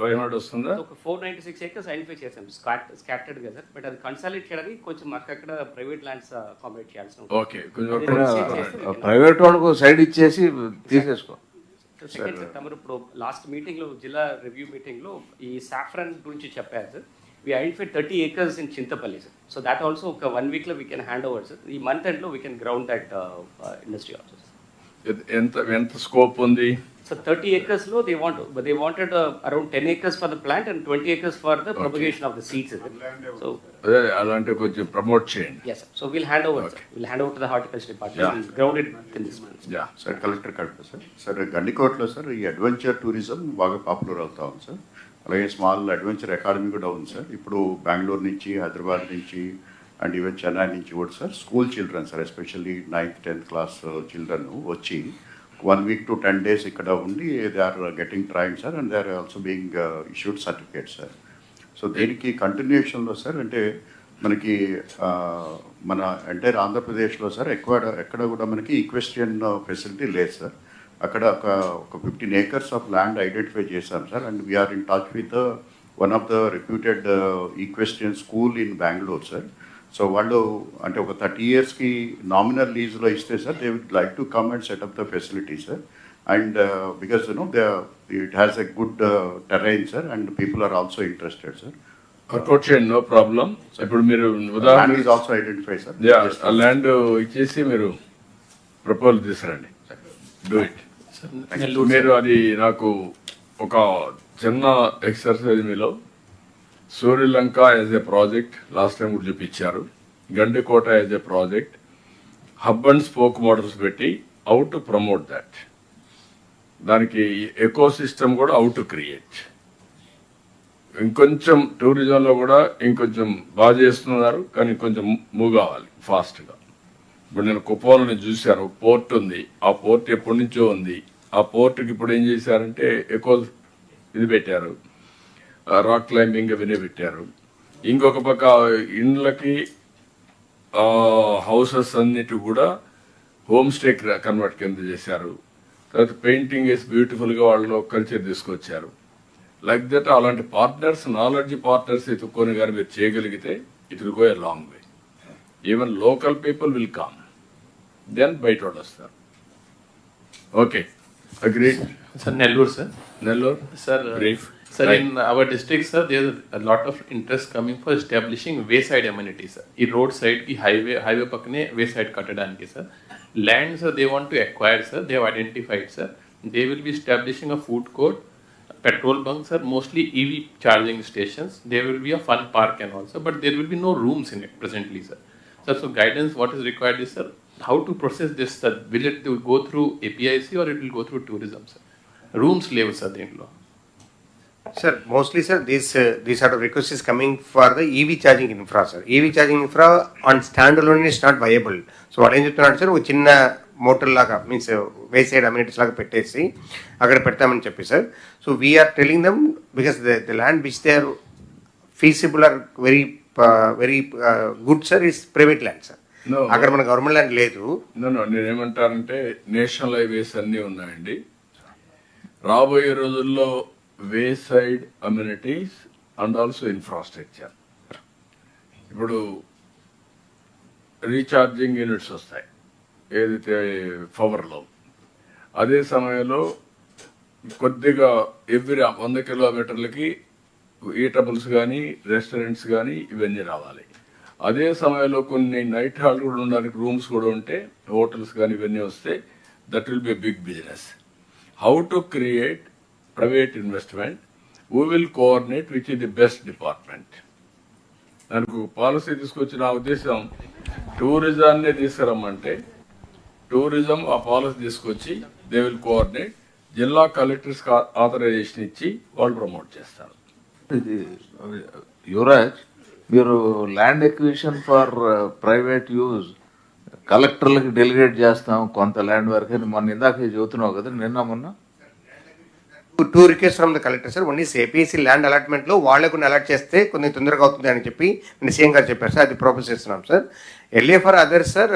500 వస్తుందా? ఒక 496 acres identify చేసాం స్కాటర్డ్ గా సార్. బట్ అది కన్సాలిడేట్ చేయడానికి కొంచెం అక్కడ ప్రైవేట్ ల్యాండ్స్ అకామిడేట్ చేయాల్సి ఉంటుంది. ఓకే, కొంచెం ప్రైవేట్ వాళ్ళకు సైడ్ ఇచ్చేసి తీసేసుకో. సెకండ్ సార్, తమరు ఇప్పుడు లాస్ట్ మీటింగ్లో జిల్లా రివ్యూ మీటింగ్లో ఈ సాఫ్రన్ గురించి చెప్పారు sir. We identified 30 acres in Chintapalli, sir. So that also, 1 week we can hand over, sir. The month end we can ground that industry also, sir. ఎంత scope ఉంది? So 30 acres lo they wanted around 10 acres for the plant and 20 acres for the propagation of the seeds, sir. So అలాంటి కొంచెం promote చేయండి. Yes, sir. So we'll hand over, sir. We'll hand over to the horticulture department and ground it in this month. Yeah. Sir, collector Kadapa sir. Sir గండికోటలో sir ఈ adventure tourism బాగా popular అవుతా ఉంది sir. అలాగే small adventure academy కూడా ఉంది sir. ఇప్పుడు బెంగళూరు నుంచి, హైదరాబాద్ నుంచి అండ్ ఈవెన్ చెన్నై నుంచి కూడా sir school children sir, especially 9th 10th class children వచ్చి 1 week to 10 days ఇక్కడ ఉండి they are getting train sir and they are also being issued certificate sir. So దీనికి కంటిన్యూషన్లో సార్ అంటే మనకి మన ఎంటైర్ ఆంధ్రప్రదేశ్లో సార్ ఎక్కడ కూడా మనకి ఈక్వెస్ట్రియన్ ఫెసిలిటీ లేదు సార్. అక్కడ ఒక 15 acres ఆఫ్ ల్యాండ్ ఐడెంటిఫై చేశాం sir. And we are in touch with one of the reputed equestrian school in Bengaluru sir. So వాళ్ళు అంటే ఒక 30 yearsకి నామినల్ లీజ్లో ఇస్తే sir they would like to come and set up the facility sir. And because it has a good terrain sir and people are also interested sir. Work out చేయండి, no problem. ఇప్పుడు మీరు ఉదాహరణ ఈజ్ ఆల్సో ఐడెంటిఫై సార్. ఆ land ఇచ్చేసి మీరు proposal తీసుకురండి, do it. మీరు అది నాకు ఒక చిన్న ఎక్సర్సైజ్ మీలో Suryalanka as a project last time కూడా చూపించారు, Gandikota as a project, hub and spoke models పెట్టి హౌ టు ప్రమోట్ దాట్, దానికి ఎకో సిస్టమ్ కూడా హౌ టు క్రియేట్. ఇంకొంచెం టూరిజంలో కూడా ఇంకొంచెం బాగా చేస్తున్నారు, కానీ కొంచెం మూవ్ కావాలి ఫాస్ట్గా. ఇప్పుడు నేను కుప్పంలో చూశాను, పోర్ట్ ఉంది, ఆ పోర్ట్ ఎప్పటి నుంచో ఉంది. ఆ పోర్ట్కి ఇప్పుడు ఏం చేశారంటే ఎకో ఇది పెట్టారు, రాక్ క్లైంబింగ్ అవన్నీ పెట్టారు. ఇంకొక పక్క ఇండ్లకి హౌసెస్ అన్నిటి కూడా హోమ్ స్టే కన్వర్ట్ కింద చేశారు. తర్వాత పెయింటింగ్ వేసి బ్యూటిఫుల్గా వాళ్ళు కల్చర్ తీసుకొచ్చారు. లైక్ దట్ అలాంటి పార్ట్నర్స్, నాలెడ్జ్ పార్ట్నర్స్ ఎత్తుక్కొని కానీ మీరు చేయగలిగితే it will go a long way. Even local people will come, then బయట వాళ్ళు వస్తారు. Okay, agreed. Sir, Nellore, sir. Nellore, Sir, brief. Sir, Right. in our district, sir, there is a lot of interest coming for establishing wayside amenities, sir. ఈ road side కి highway పక్కనే wayside కట్టడానికి sir land sir they want to acquire sir, they have identified sir. They will be establishing a food court, petrol bunk sir, mostly EV charging stations. There will be a fun park and also, but there will be no rooms in it presently, sir. Sir, so guidance what is required is, sir, how to process this, sir. Will it go through APIC or it will go through tourism, sir? Rooms level, sir, దీంట్లో. Sir, mostly, sir, this sort of request is coming for the EV charging infra, sir. EV charging infra on standalone is not viable. So, what ఏం చెప్తున్నాడు sir, ఒక చిన్న motor లాగా means వే side amenities లాగా పెట్టేసి అక్కడ పెడతామని చెప్పి sir. So we are telling them because the land which they are feasible are very good sir is private land sir. అక్కడ మన గవర్నమెంట్ ల్యాండ్ లేదు. నేనేమంటానంటే నేషనల్ హైవేస్ అన్నీ ఉన్నాయండి. రాబోయే రోజుల్లో వే side amenities and also infrastructure, ఇప్పుడు రీఛార్జింగ్ యూనిట్స్ వస్తాయి ఏదైతే పవర్లో, అదే సమయంలో కొద్దిగా ఎవ్రీ 100 kilometers ఈటబుల్స్ కానీ రెస్టారెంట్స్ కానీ ఇవన్నీ రావాలి. అదే సమయంలో కొన్ని నైట్ హాల్ కూడా ఉండడానికి రూమ్స్ కూడా ఉంటే హోటల్స్ కానీ ఇవన్నీ వస్తే that will be big business. How to create private investment, who will coordinate which is the best department. దానికి పాలసీ తీసుకొచ్చి నా ఉద్దేశం టూరిజాన్ని తీసుకురమ్మంటే టూరిజం ఆ పాలసీ తీసుకొచ్చి దే విల్ కోఆర్డినేట్, జిల్లా కలెక్టర్స్ ఆథరైజేషన్ ఇచ్చి వాళ్ళు ప్రమోట్ చేస్తారు. యువరాజ్, మీరు land acquisition for private use కలెక్టర్లకి డెలిగేట్ చేస్తాం కొంత ల్యాండ్ వరకు అని మొన్న ఇందాక చెబుతున్నావు కదా, మొన్న 2 requests from the collector, sir. One is APC land allotment లో వాళ్ళకు అలాట్ చేస్తే కొంచెం తొందరగా అవుతుంది అని చెప్పి నేను సీఎం గారు చెప్పారు సార్, అది ప్రపోజ్ చేస్తున్నాం sir. Early for others sir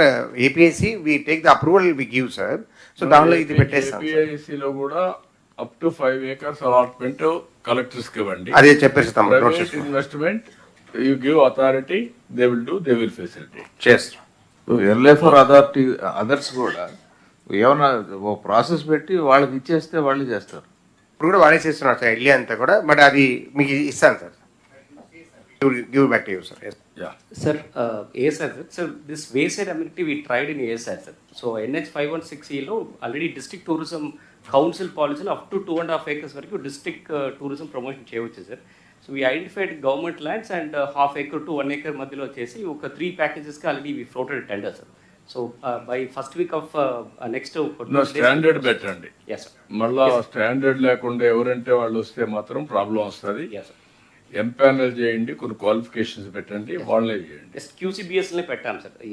APIC we take the approval we give sir. So దానిలో ఇది పెట్టేస్తాం. APICలో కూడా up to 5 acres allotment collectors కి ఇవ్వండి. అదే చెప్పేసి private investment you give authority, they will do, they will facilitate. చేస్తాం. ఎల్ఏ ఫర్ అథారిటీ అదర్స్ కూడా ఏమన్నా ఓ ప్రాసెస్ పెట్టి వాళ్ళకి ఇచ్చేస్తే వాళ్ళు చేస్తారు. ఇప్పుడు కూడా వాడే చేస్తున్నారు సార్ ఐడియా అంతా కూడా, బట్ అది మీకు ఇస్తాను sir. Give back to you sir. Sir, ASR, sir, this wayside amenity we tried in ASR, sir. So NH 516E లో ఆల్రెడీ డిస్ట్రిక్ట్ టూరిజం కౌన్సిల్ పాలసీలో అప్ టు 2.5 acres వరకు డిస్ట్రిక్ట్ టూరిజం ప్రమోషన్ చేయవచ్చు sir. So we identified government lands and 1/2 acre to 1 acre మధ్యలో వచ్చేసి ఒక 3 packagesకి already we floated tender sir. So by first week of next standard పెట్టండి. Yes sir. మళ్ళా standard లేకుండా ఎవరంటే వాళ్ళు వస్తే మాత్రం ప్రాబ్లం వస్తుంది. Yes sir. ఎంపానల్ చేయండి, కొన్ని క్వాలిఫికేషన్స్ పెట్టండి, వాళ్ళే చేయండి. ఎస్ QCBSలో పెట్టాం సార్. ఈ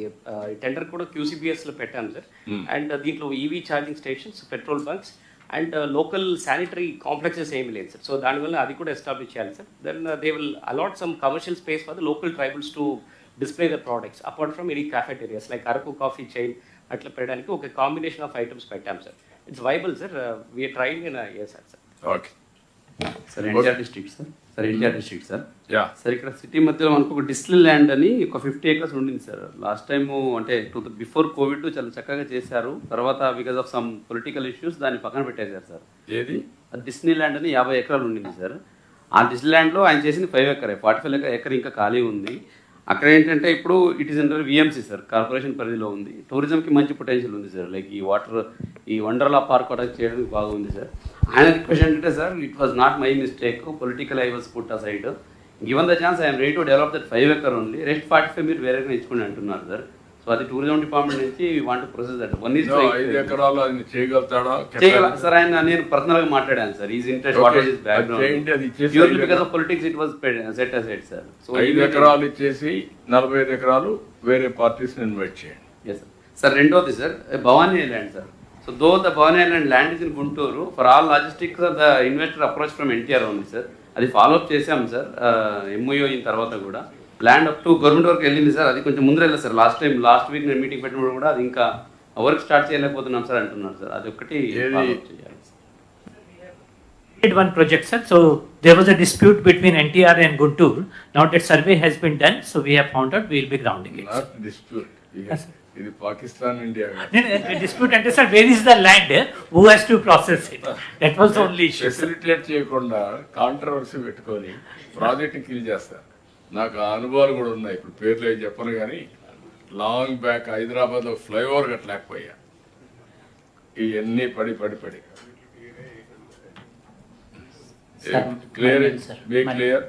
టెండర్ కూడా QCBSలో పెట్టాం సార్. అండ్ దీంట్లో EV charging stations, petrol bunks and local sanitary complexes ఏమి లేదు సార్. సో దానివల్ల అది కూడా ఎస్టాబ్లిష్ చేయాలి sir. Then they will allot some commercial space for the local tribals to display the products apart from any cafeterias like Araku coffee chain అట్లా పెట్టడానికి ఒక combination of items పెట్టాం sir. It's viable sir. We're trying in sir. Okay sir NTR district sir. Sir NTR district sir. Yeah sir ఇక్కడ city మధ్యలో మనకు ఒక distil land అని ఒక 50 acres ఉండింది సార్. లాస్ట్ టైము అంటే బిఫోర్ కోవిడ్ చాలా చక్కగా చేశారు. తర్వాత because of some political issues దాన్ని పక్కన పెట్టేశారు సార్. ఏది డిస్నీ ల్యాండ్ అని 50 acres ఉండింది సార్. ఆ డిస్నీ ల్యాండ్లో ఆయన చేసింది 5 acre, 45 acre ఇంకా ఖాళీ ఉంది. అక్కడ ఏంటంటే ఇప్పుడు it is under VMC sir, corporation పరిధిలో ఉంది. టూరిజంకి మంచి పొటెన్షియల్ ఉంది సార్. లైక్ ఈ వండర్లా పార్క్ కూడా చేయడానికి బాగుంది సార్. ఆయన రిక్వెస్ట్ ఏంటంటే sir, it was not my mistake, political I was put aside, given the chance I'm ready to develop that 5 acre only, rest 45 మీరు వేరే ఇచ్చుకుని అంటున్నారు సార్. సో అది టూరిజం డిపార్ట్మెంట్ నుంచి వాంట్ ప్రొసెస్ దట్ 1 is 5 ఎకరాలు ఆయన చేయగలుగుతాడా? Sir ఆయన నేను personal గా మాట్లాడాను sir. Is interest what is background purely because of politics it was set aside sir. So 5 ఎకరాలు ఇచ్చేసి 45 ఎకరాలు వేరే పార్టీస్ ఇన్వైట్ చేయండి. Yes sir. సార్ రెండోది sir Bhavani island sir. So though the Bhavani island land is in Guntur, for all logistics the investor approach from NTR ఉంది sir. అది follow up చేసాం sir. MOU అయిన తర్వాత కూడా ల్యాండ్ అప్ టు గవర్నమెంట్ వరకు వెళ్ళింది సార్. అది కొంచెం ముందర వెళ్ళదు సార్. లాస్ట్ వీక్ నేను మీటింగ్ పెట్టినప్పుడు కూడా అది ఇంకా వర్క్ స్టార్ట్ చేయలేకపోతున్నాం సార్ అంటున్నారు సార్. అది ఒకటి ఫాలోఅప్ చేయాలి. One project, sir. So there was a dispute between NTR and Guntur. Now that survey has been done, so we have found out we will be grounding it. Not dispute. ఇది Pakistan India. Dispute and sir, where is the land? Who has to process it? That was the only issue. Facilitate చేయకుండా controversy పెట్టుకొని project kill చేస్తారు. నాకు ఆ అనుభవాలు కూడా ఉన్నాయి. ఇప్పుడు పేర్లు ఏం చెప్పను కానీ లాంగ్ బ్యాక్ హైదరాబాద్లో ఫ్లైఓవర్ కట్టలేకపోయా. ఇవన్నీ పడి క్లియర్ బీ క్లియర్.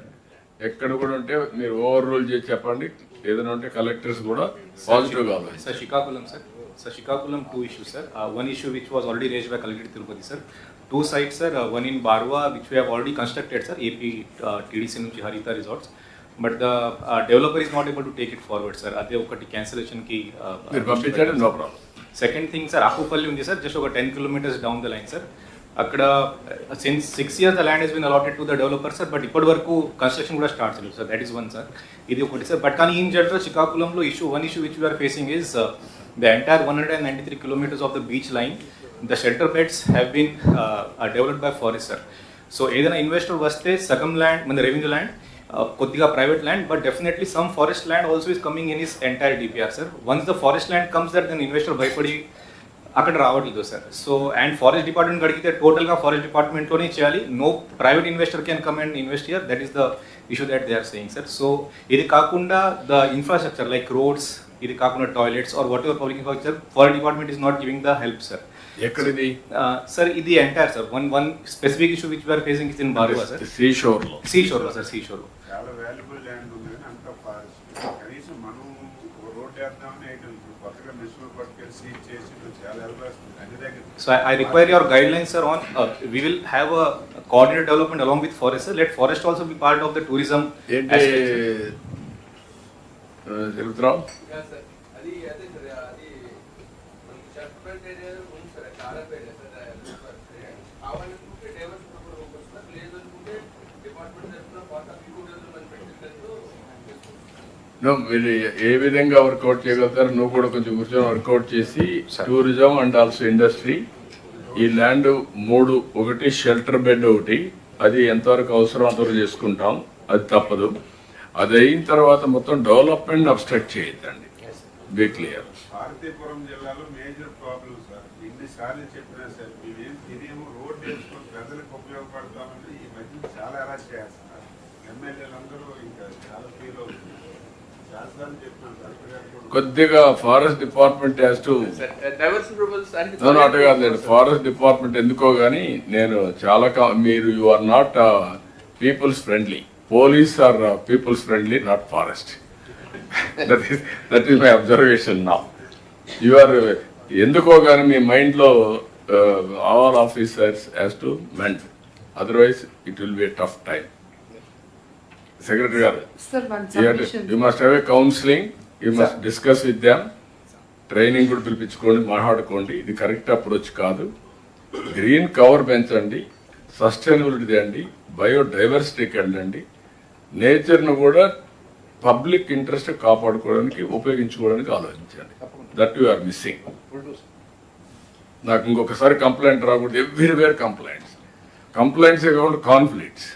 ఎక్కడ కూడా ఉంటే మీరు ఓవర్ రూల్ చేసి చెప్పండి. ఏదైనా ఉంటే కలెక్టర్స్ కూడా పాజిటివ్ కావాలి. Sir, Shikakulam, sir. Sir, Shikakulam, 2 issues, sir. One issue which was already raised by Collector Tirupati, sir. 2 sites, sir. One in Barwa, which we have already constructed, sir. AP TDC నుంచి Harita Resorts. But the developer is not able to take it forward, sir. అదే ఒకటి cancellation కి మీరు పంపించండి, no problem. Second thing sir, Akupalli ఉంది sir, just ఒక 10 kilometers down the line sir. అక్కడ since 6 years the land has been allotted to the developer sir. But ఇప్పటి వరకు కన్స్ట్రక్షన్ కూడా స్టార్ట్ చేయలేదు sir. That is one sir. ఇది ఒకటి sir. But కానీ ఇన్ జనరల్ శ్రీకాకుళంలో one issue which we're facing is the entire 193 kilometers of the beach line, the shelter beds have been developed by forest sir. So ఏదైనా investor వస్తే సగం land మన revenue land, కొద్దిగా private land, but definitely some forest land also is coming in is entire DPR sir. Once the forest land comes that then investor భయపడి అక్కడ రావట్లేదు sir. So and forest department అడిగితే టోటల్గా forest డిపార్ట్మెంట్లోనే చేయాలి. No private investor can come and invest here. That is the issue that they are saying sir. So ఇది కాకుండా the infrastructure like roads, ఇది కాకుండా toilets or whatever public infrastructure, forest department is not giving the help sir. ఎక్కడిది sir? ఇది entire sir. One specific issue which we're facing is in Barwa sir. సీషోర్లో sir. సీషోర్లో చాలా valuable land ఉంది కానీ అంత ఫారెస్ట్. కనీసం మనం రోడ్ వేద్దామని కొత్తగా మిషన్ పట్టుకెళ్ళి సీజ్ చేసి చాలా హెల్ప్ వస్తుంది అన్ని దగ్గర. So I require your guidelines, sir, on we will have a coordinated development along with forest, sir. Let forest also be part of the tourism. ఏంటి తెలుగురావు? మీరు ఏ విధంగా వర్కౌట్ చేయగలుగుతారు? నువ్వు కూడా కొంచెం కూర్చొని వర్కౌట్ చేసి టూరిజం అండ్ ఆల్సో ఇండస్ట్రీ ఈ ల్యాండ్ ఒకటి షెల్టర్ బెడ్ ఒకటి, అది ఎంతవరకు అవసరం అంతవరకు చేసుకుంటాం, అది తప్పదు. అది అయిన తర్వాత మొత్తం డెవలప్మెంట్ అబ్స్ట్రక్ట్ చేయొద్దండి. Be clear. భారతీపురం జిల్లాలో మేజర్ ప్రాబ్లం సార్, ఇన్నిసార్లు చెప్పినా సార్ ఇదేమో రోడ్ వేసుకొని ప్రజలకు ఉపయోగపడతామని ఈ మధ్య చాలా అరెస్ట్ చేస్తున్నారు. ఎమ్మెల్యేలందరూ ఇంకా చాలా ఫీల్ అవుతున్నారు. శాస్త్రాన్ని చెప్పినాను సార్, కొద్దిగా ఫారెస్ట్ డిపార్ట్మెంట్ హ్యాస్ టు కాదు, ఫారెస్ట్ డిపార్ట్మెంట్ ఎందుకో గానీ నేను చాలా మీరు you are not peoples friendly. Police are peoples friendly, not forest. That is my observation now. You are ఎందుకో గానీ మీ మైండ్ లో all officers has to meant, otherwise it will be tough time. Secretary గారు, you must have a counselling, you must discuss with them, training కూడా పిలిపించుకోండి, మాట్లాడుకోండి. ఇది correct approach కాదు. గ్రీన్ కవర్ పెంచండి, సస్టైనబిలిటీ అండి, బయోడైవర్సిటీకి వెళ్ళండి, నేచర్ను కూడా పబ్లిక్ ఇంట్రెస్ట్ కాపాడుకోవడానికి ఉపయోగించుకోవడానికి ఆలోచించండి. That you are missing. నాకు ఇంకొకసారి కంప్లైంట్ రాకూడదు. ఎవ్రీవేర్ కంప్లైంట్స్ కాకుండా conflicts.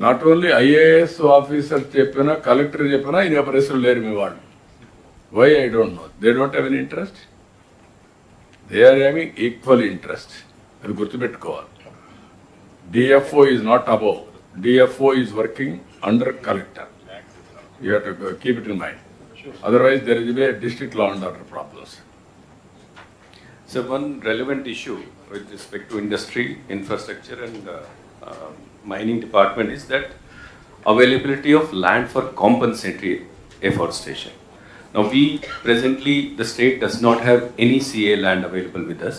Not only IAS officer చెప్పినా, కలెక్టర్ చెప్పినా ఈ పరిస్థితులు లేరు మీ వాళ్ళు. Why I don't know. They don't have any interest. They are having equal interest. అది గుర్తుపెట్టుకోవాలి. DFO is not above. DFO is working under collector. You have to keep it in mind. Otherwise, there is a district law and order problems. So one relevant issue with respect to industry, infrastructure and mining department is that availability of land for compensatory afforestation. Now presently the state does not have any CA land available with us.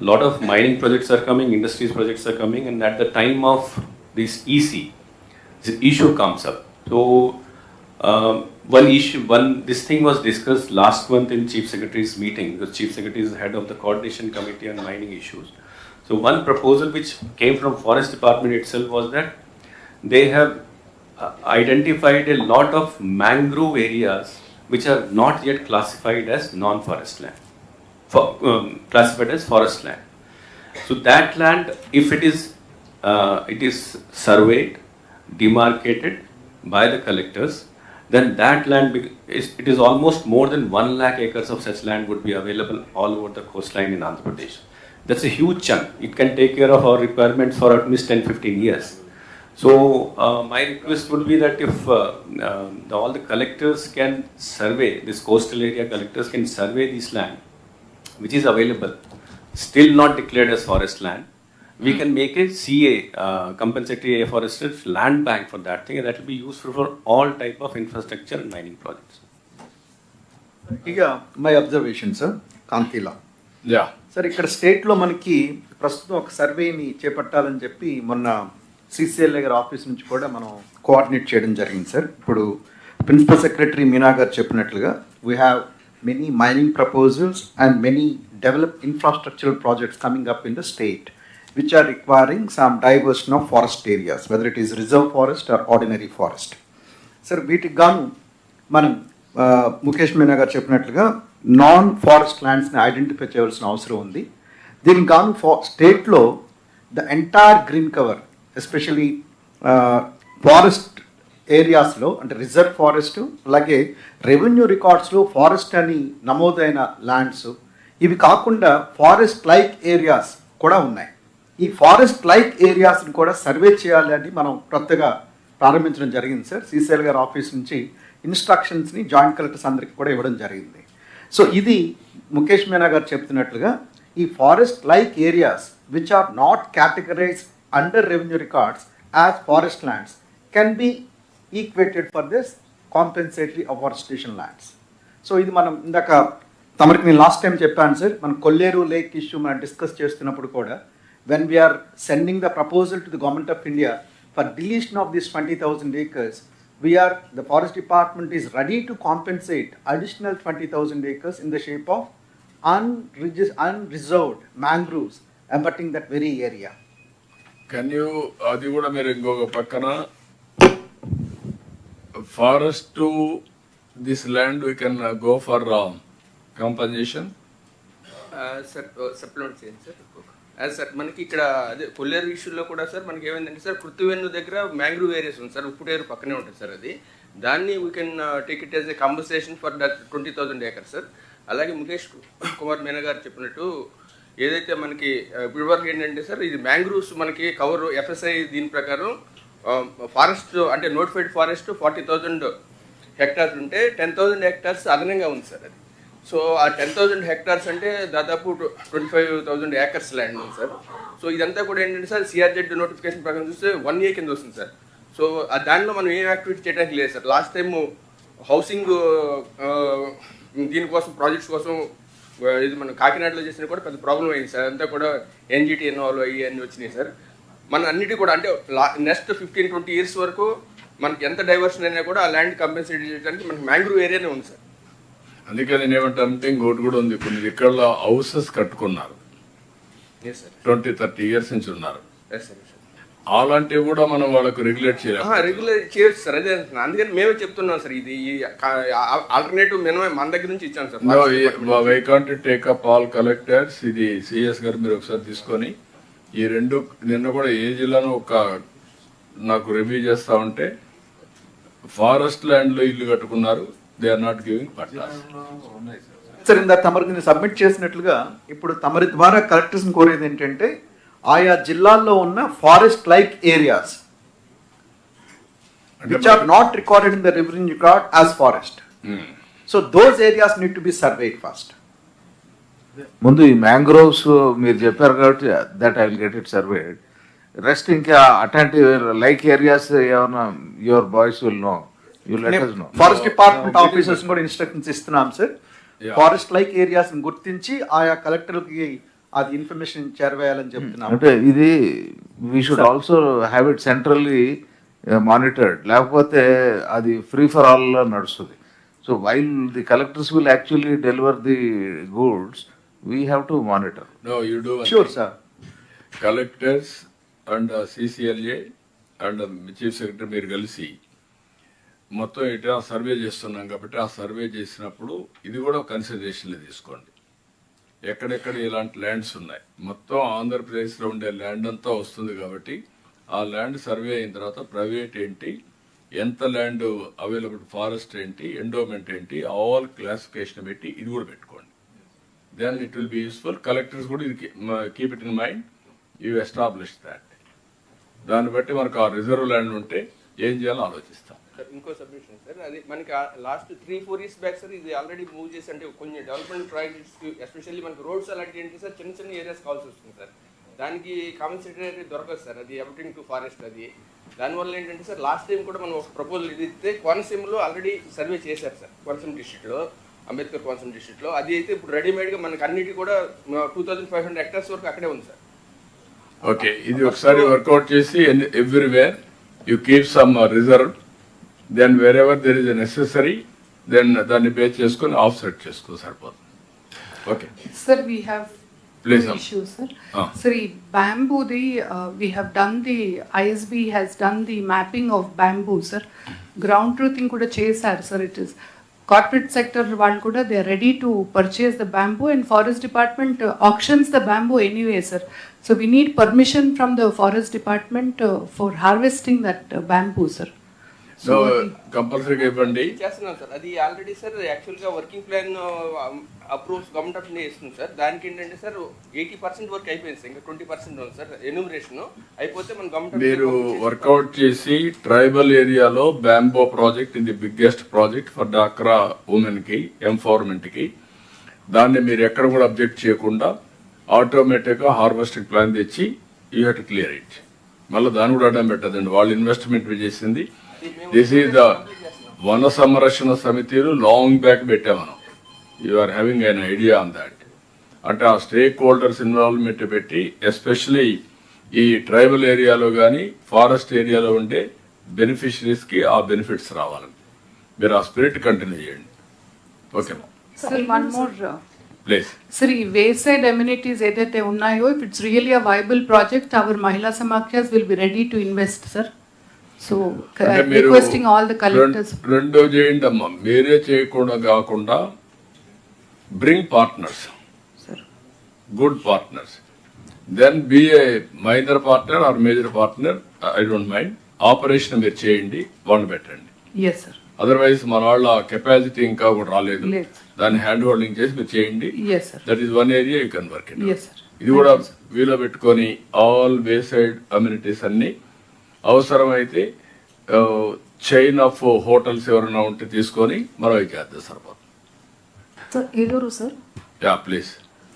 A lot of mining projects are coming, industries projects are coming, and at the time of this EC, this issue comes up. So this thing was discussed last month in Chief Secretary's meeting, because Chief Secretary is the head of the coordination committee on mining issues. So one proposal which came from Forest Department itself was that they have identified a lot of mangrove areas which are not yet classified as non-forest land, classified as forest land. So that land, if it is surveyed, demarcated by the collectors, then that land, it is almost more than 1 lakh acres of such land would be available all over the coastline in Andhra Pradesh. That's a huge chunk. It can take care of our requirements for at least 10-15 years. So my request would be that if all the collectors can survey, this coastal area collectors can survey this land, which is available, still not declared as forest land, we can make a CA, compensatory afforested land bank for that thing, and that will be useful for all type of infrastructure and mining projects. My observation, sir, Kantila. Yeah. Sir, ఇక్కడ స్టేట్లో మనకి ప్రస్తుతం ఒక సర్వేని చేపట్టాలని చెప్పి మొన్న CCLA గారి ఆఫీస్ నుంచి కూడా మనం కోఆర్డినేట్ చేయడం జరిగింది సార్. ఇప్పుడు ప్రిన్సిపల్ సెక్రటరీ మీనా గారు చెప్పినట్లుగా we have many mining proposals and many develop infrastructural projects coming up in the state which are requiring some diversion of forest areas, whether it is reserve forest or ordinary forest. Sir, వీటికి గాను మనం ముఖేష్ మీనా గారు చెప్పినట్లుగా non forest ల్యాండ్స్ని identify చేయవలసిన అవసరం ఉంది. దీనికి గాను స్టేట్లో the entire green cover, especially forest ఏరియాస్లో, అంటే రిజర్వ్ ఫారెస్ట్, అలాగే రెవెన్యూ రికార్డ్స్లో ఫారెస్ట్ అని నమోదైన ల్యాండ్స్, ఇవి కాకుండా ఫారెస్ట్ లైక్ ఏరియాస్ కూడా ఉన్నాయి. ఈ ఫారెస్ట్ లైక్ ఏరియాస్ని కూడా సర్వే చేయాలని మనం కొత్తగా ప్రారంభించడం జరిగింది సార్. సిసిఎల్ గారి ఆఫీస్ నుంచి ఇన్స్ట్రక్షన్స్ని జాయింట్ కలెక్టర్స్ అందరికి కూడా ఇవ్వడం జరిగింది. సో ఇది ముఖేష్ మీనా గారు చెప్తున్నట్లుగా ఈ forest like areas which are not categorised under revenue records as forest lands can be equated for this compensatory afforestation lands. So ఇది మనం ఇందాక తమరికి నేను లాస్ట్ టైం చెప్పాను సార్, మనం కొల్లేరు లేక్ ఇష్యూ మనం డిస్కస్ చేస్తున్నప్పుడు కూడా when we are sending the proposal to the Government of India for deletion of these 20,000 acres, the Forest Department is ready to compensate additional 20,000 acres in the shape of unreserved mangroves abutting that very area. Can you, adi kuda meer inkoka pakkana forest to this land we can go for compensation? Sir supplement చేయండి sir. అది sir మనకి ఇక్కడ అదే కొల్లేరు ఇష్యూలో కూడా sir మనకి ఏమైందంటే sir Kruthivennu దగ్గర మ్యాంగ్రూవ్ ఏరియాస్ ఉంది సార్, ఉప్పుటేరు పక్కనే ఉంటుంది సార్ అది. దాన్ని we can take it as a compensation for that 20,000 acres sir. అలాగే ముఖేష్ కుమార్ మీనా గారు చెప్పినట్టు ఏదైతే మనకి ఇప్పటివరకు ఏంటంటే సార్ ఇది మ్యాంగ్రూవ్స్ మనకి కవర్ ఎఫ్ఎస్ఐ దీని ప్రకారం ఫారెస్ట్ అంటే నోటిఫైడ్ ఫారెస్ట్ 40,000 hectares ఉంటే 10,000 hectares అదనంగా ఉంది సార్ అది. సో ఆ 10,000 hectares అంటే దాదాపు 25,000 acres ల్యాండ్ ఉంది సార్. సో ఇదంతా కూడా ఏంటంటే సార్ సిఆర్జెడ్ నోటిఫికేషన్ ప్రకారం చూస్తే 1 year కింద వస్తుంది సార్. సో దానిలో మనం ఏం యాక్టివిటీ చేయడానికి లేదు సార్. లాస్ట్ టైం హౌసింగ్ దీనికోసం ప్రాజెక్ట్స్ కోసం ఇది మనం కాకినాడలో చేసినా కూడా పెద్ద ప్రాబ్లం అయింది సార్. అంతా కూడా ఎన్జిటి ఇన్వాల్వ్ అయ్యి అన్నీ వచ్చినాయి సార్. మన అన్నిటి కూడా అంటే నెక్స్ట్ 15-20 years వరకు మనకి ఎంత డైవర్షన్ అయినా కూడా ఆ ల్యాండ్ కంపెన్సేట్ చేయడానికి మనకి మ్యాంగ్రూవ్ ఏరియానే ఉంది సార్. అందుకే నేను ఏమంటానంటే ఇంకోటి కూడా ఉంది, కొన్ని ఇక్కడ హౌసెస్ కట్టుకున్నారు 20-30 years నుంచి ఉన్నారు. అలాంటివి కూడా మనం వాళ్ళకు రెగ్యులేట్ చేయాలి. రెగ్యులేట్ చేయొచ్చు సార్. అదే అందుకని మేమే చెప్తున్నాం సార్. ఇది ఆల్టర్నేటివ్ మినిమం మన దగ్గర నుంచి ఇచ్చాం sir. Why can't take up all collectors. ఇది సిఎస్ గారు మీరు ఒకసారి తీసుకొని ఈ రెండు నిన్న కూడా ఏ జిల్లాను ఒక నాకు రివ్యూ చేస్తా ఉంటే ఫారెస్ట్ ల్యాండ్ లో ఇల్లు కట్టుకున్నారు, they are not giving pattas. Sir ఇందా తమరికి సబ్మిట్ చేసినట్లుగా ఇప్పుడు తమరి ద్వారా కలెక్టర్స్ కోరేది ఏంటంటే ఆయా జిల్లాల్లో ఉన్న forest like areas which are not recorded in the revenue record as forest, so those areas need to be surveyed first. ముందు ఈ మ్యాంగ్రోవ్స్ మీరు చెప్పారు కాబట్టి that I will get it surveyed. Rest ఇంకా అట్లాంటి లైక్ ఏరియాస్ ఏమైనా your boys will know, you let us know. Forest department officers కూడా instructions ఇస్తున్నాం సార్. ఫారెస్ట్ లైక్ ఏరియాస్ గుర్తించి ఆయా కలెక్టర్కి అది ఇన్ఫర్మేషన్ చేరవేయాలని చెప్తున్నాం. అంటే ఇది we should also have it centrally monitored, లేకపోతే అది ఫ్రీ ఫర్ ఆల్ నడుస్తుంది. So while the collectors will actually deliver the goods, we have to monitor. No you do sure sir. Collectors and CCLA and chief secretary మీరు కలిసి మొత్తం ఇట్లా survey చేస్తున్నాం కాబట్టి ఆ సర్వే చేసినప్పుడు ఇది కూడా కన్సిడరేషన్లో తీసుకోండి. ఎక్కడెక్కడ ఇలాంటి ల్యాండ్స్ ఉన్నాయి, మొత్తం ఆంధ్రప్రదేశ్లో ఉండే ల్యాండ్ అంతా వస్తుంది కాబట్టి ఆ ల్యాండ్ సర్వే అయిన తర్వాత ప్రైవేట్ ఏంటి, ఎంత ల్యాండ్ అవైలబుల్, ఫారెస్ట్ ఏంటి, ఎండోమెంట్ ఏంటి, ఆల్ క్లాసిఫికేషన్ పెట్టి ఇది కూడా పెట్టుకోండి. Then it will be useful. Collectors కూడా ఇది keep it in mind, you establish that. దాన్ని బట్టి మనకు ఆ రిజర్వ్ ల్యాండ్ ఉంటే ఏం చేయాలో ఆలోచిస్తాం. ఇంకో సబ్మిషన్ సార్, అది మనకి లాస్ట్ 3-4 years బ్యాక్ సార్ ఇది ఆల్రెడీ మూవ్ చేసి అంటే కొన్ని డెవలప్మెంట్ ప్రాజెక్ట్స్ ఎస్పెషల్లీ మనకి రోడ్స్ అలాంటి ఏంటి సార్ చిన్న చిన్న ఏరియాస్ కావాల్సి వస్తుంది సార్. దానికి కాంపెన్సేటరీ దొరకదు సార్, అది అబౌటింగ్ టు ఫారెస్ట్. అది దానివల్ల ఏంటంటే సార్ లాస్ట్ టైం కూడా మనం ఒక ప్రపోజల్ ఇది ఇస్తే కోనసీమలో ఆల్రెడీ సర్వే చేశారు సార్, కోనసీమ డిస్ట్రిక్ట్లో, అంబేద్కర్ కోనసీమ డిస్ట్రిక్ట్లో. అది అయితే ఇప్పుడు రెడీమేడ్గా మనకి అన్నిటి కూడా 2,500 hectares వరకు అక్కడే ఉంది సార్. ఓకే, ఇది ఒకసారి వర్కౌట్ చేసి everywhere you keep some reserve, then wherever there is necessary then దాన్ని బేస్ చేసుకుని ఆఫ్ సెట్ చేసుకో సరిపోతుంది. Okay sir, we have Please, issues sir. Sir, bamboo we have done the ISB has done the mapping of bamboo sir. Ground truthing kuda chesaru sir. It is corporate sector వాళ్ళు కూడా they are ready to purchase the bamboo and forest department auctions the bamboo anyway sir. So we need permission from the forest department for harvesting that bamboo sir. So కంపల్సరీగా ఇవ్వండి. చేస్తున్నాం sir, అది already sir యాక్చువల్గా working plan approves government of India ఇస్తుంది sir. దానికి ఏంటంటే sir 80% work అయిపోయింది sir, ఇంకా 20% ఉంది సార్ ఎన్యూమరేషన్ అయిపోతే మన గవర్నమెంట్ మీరు వర్కౌట్ చేసి ట్రైబల్ ఏరియాలో బ్యాంబో ప్రాజెక్ట్ ఇది బిగ్గెస్ట్ ప్రాజెక్ట్ ఫర్ డాక్రా ఉమెన్ కి ఎంపవర్మెంట్ కి, దాన్ని మీరు ఎక్కడ కూడా అబ్జెక్ట్ చేయకుండా ఆటోమేటిక్ గా హార్వెస్టింగ్ ప్లాన్ తెచ్చి you have to clear it. మళ్ళీ దాన్ని కూడా అడ్డం పెట్టదండి, వాళ్ళు ఇన్వెస్ట్మెంట్ చేసింది. దిస్ ఈజ్ ద వన సంరక్షణ సమితిలు లాంగ్ బ్యాక్ పెట్టాం మనం. You are having an idea on that. అంటే ఆ స్టేక్ హోల్డర్స్ ఇన్వాల్వ్మెంట్ పెట్టి ఎస్పెషలీ ఈ ట్రైబల్ ఏరియాలో కానీ ఫారెస్ట్ ఏరియాలో ఉండే బెనిఫిషరీస్ కి ఆ బెనిఫిట్స్ రావాలని మీరు ఆ స్పిరిట్ కంటిన్యూ చేయండి. Okay sir, one more please. Sir, ఈ వేసైడ్ అమ్యూనిటీస్ ఏదైతే ఉన్నాయో if it's really a viable project our మహిళా సమాఖ్యాస్ will be ready to invest sir. So requesting all the collectors. రెండో చేయండి అమ్మా, మీరే చేయకుండా కాకుండా bring partners. Good partners. Then be a minor partner or major partner, I don't mind. Operation మీరు చేయండి, వాళ్ళని పెట్టండి. Yes sir. అదర్వైజ్ మన వాళ్ళ కెపాసిటీ ఇంకా కూడా రాలేదు, లేదు. దాన్ని హ్యాండ్ హోల్డింగ్ చేసి మీరు చేయండి. Yes sir. That is one area you can work in. Yes sir. ఇది కూడా వీలో పెట్టుకొని ఆల్ వే సైడ్ అమ్యూనిటీస్ అన్ని అవసరమైతే చైన్ ఆఫ్ హోటల్స్ ఎవరైనా ఉంటే తీసుకొని మనం చేద్దాం సరిపోతుంది. Sir Eluru sir. Yeah please.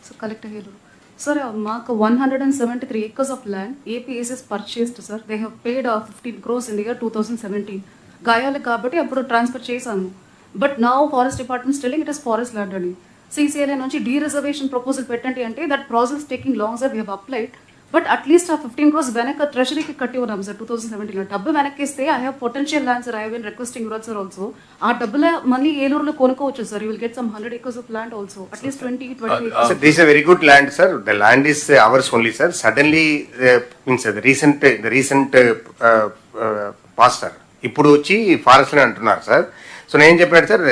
Sir collector Eluru sir, మాకు 173 acres of land APS is purchased sir. They have paid 15 crores in the year 2017. గాయాలు కాబట్టి అప్పుడు ట్రాన్స్ఫర్ చేశాను. But now forest department telling it is forest land అని. CCLA నుంచి dereservation proposal పెట్టండి అంటే that process taking long sir. We have applied but at least 15 crores వెనక ట్రెషరీకి కట్టి ఉన్నాం సార్ 2017లో. డబ్బు వెనక్కిస్తే I have potential land sir. I have been requesting your sir also. ఆ డబ్బుల మళ్ళీ ఏలూరులో కొనుక్కోవచ్చు sir. You will get some 100 acres of land also, at least 20 acres. So this is a very good land sir. The land is ours only sir. Suddenly means the recent past sir, ఇప్పుడు వచ్చి forest అని అంటున్నారు sir. So నేను చెప్పినట్టు sir,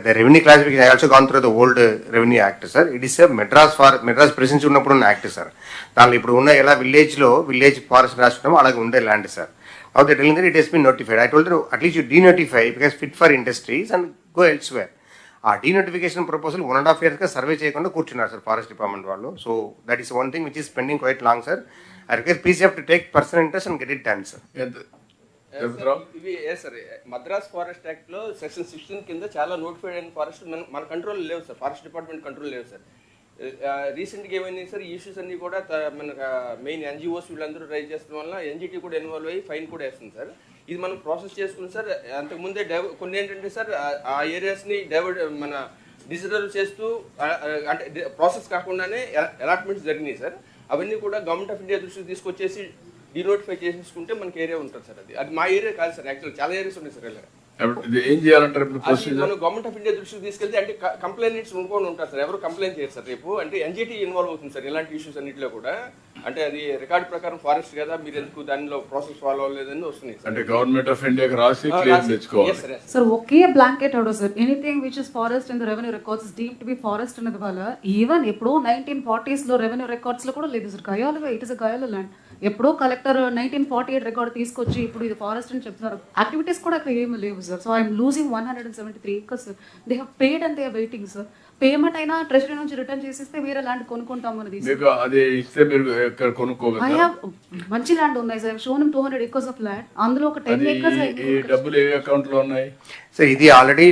the revenue classification I also gone through the old revenue act sir. It is a Madras presidency ఉన్నప్పుడు ఉన్న act sir. దానిలో ఇప్పుడు ఉన్న ఎలా విలేజ్ ఫారెస్ట్ రాసుకున్నామో అలాగే ఉండే land sir. Now they telling that it has been notified. I told them at least you denotify because fit for industries and go elsewhere. ఆ denotification proposal 1.5 years గా survey చేయకుండా కూర్చున్నారు సార్ ఫారెస్ట్ డిపార్ట్మెంట్ వాళ్ళు. So that is one thing which is pending quite long sir. I request please have to take personal interest and get it done sir. ఇవి sir Madras forest act లో section 16 కింద చాలా notified అయిన forest మన control లేవు sir. Forest department control లేవు sir. రీసెంట్గా ఏమైంది సార్, ఈ ఇష్యూస్ అన్ని కూడా మన మెయిన్ NGOs వీళ్ళందరూ రైజ్ చేస్తున్న వల్ల NGT కూడా ఇన్వాల్వ్ అయ్యి ఫైన్ కూడా వేస్తుంది సార్. ఇది మనం ప్రాసెస్ చేసుకుని సార్. అంతకుముందే కొన్ని ఏంటంటే సార్ ఆ ఏరియాస్ని మన డిజిటల్ చేస్తూ అంటే ప్రాసెస్ కాకుండానే అలాట్మెంట్స్ జరిగినాయి సార్. అవన్నీ కూడా గవర్నమెంట్ ఆఫ్ ఇండియా దృష్టికి తీసుకొచ్చేసి డీనోటిఫై చేసేసుకుంటే మనకి ఏరియా ఉంటుంది సార్. అది మా ఏరియా కాదు సార్. యాక్చువల్ చాలా ఏరియాస్ ఉన్నాయి సార్. ఇలా ఏం చేయాలంటారు మనం గవర్నమెంట్ ఆఫ్ ఇండియా దృష్టికి తీసుకెళ్తే అంటే కంప్లైంట్స్ ఉండుకొని ఉంటారు సార్. ఎవరు కంప్లైంట్ చేయరు సార్. రేపు అంటే NGT ఇన్వాల్వ్ అవుతుంది సార్ ఇలాంటి ఇష్యూస్ అన్నింటిలో కూడా. అంటే అది రికార్డ్ ప్రకారం ఫారెస్ట్ కదా, మీరు ఎందుకు దానిలో ప్రాసెస్ ఫాలో అవ్వలేదని వస్తున్నాయి సార్. అంటే గవర్నమెంట్ ఆఫ్ ఇండియాకి రాసి క్లెయిమ్ తెచ్చుకోవాలి sir. Okay blanket order sir. Anything which is forest in the revenue records is deemed to be forest అన్నది వల్ల ఈవెన్ ఎప్పుడో 1940s లో రెవెన్యూ రికార్డ్స్ లో కూడా లేదు సార్. గయాలు ఇట్ ఇస్ గయాల ల్యాండ్. ఎప్పుడో కలెక్టర్ 1948 రికార్డ్ తీసుకొచ్చి ఇప్పుడు ఇది ఫారెస్ట్ అని చెప్తున్నారు. యాక్టివిటీస్ కూడా అక్కడ ఏమి లేవు sir. So I'm losing 173 acres sir. They have paid and they are waiting sir. Payment అయినా ట్రెజరీ నుంచి రిటర్న్ చేసిస్తే వేరే ల్యాండ్ కొనుక్కుంటాం అనేది. ఐ హావ్ మంచి ల్యాండ్ ఉన్నాయి sir. Shown 200 acres of land. అందులో ఒక 10 acres డబ్బులు ఏ అకౌంట్ లో ఉన్నాయి సార్? ఇది ఆల్రెడీ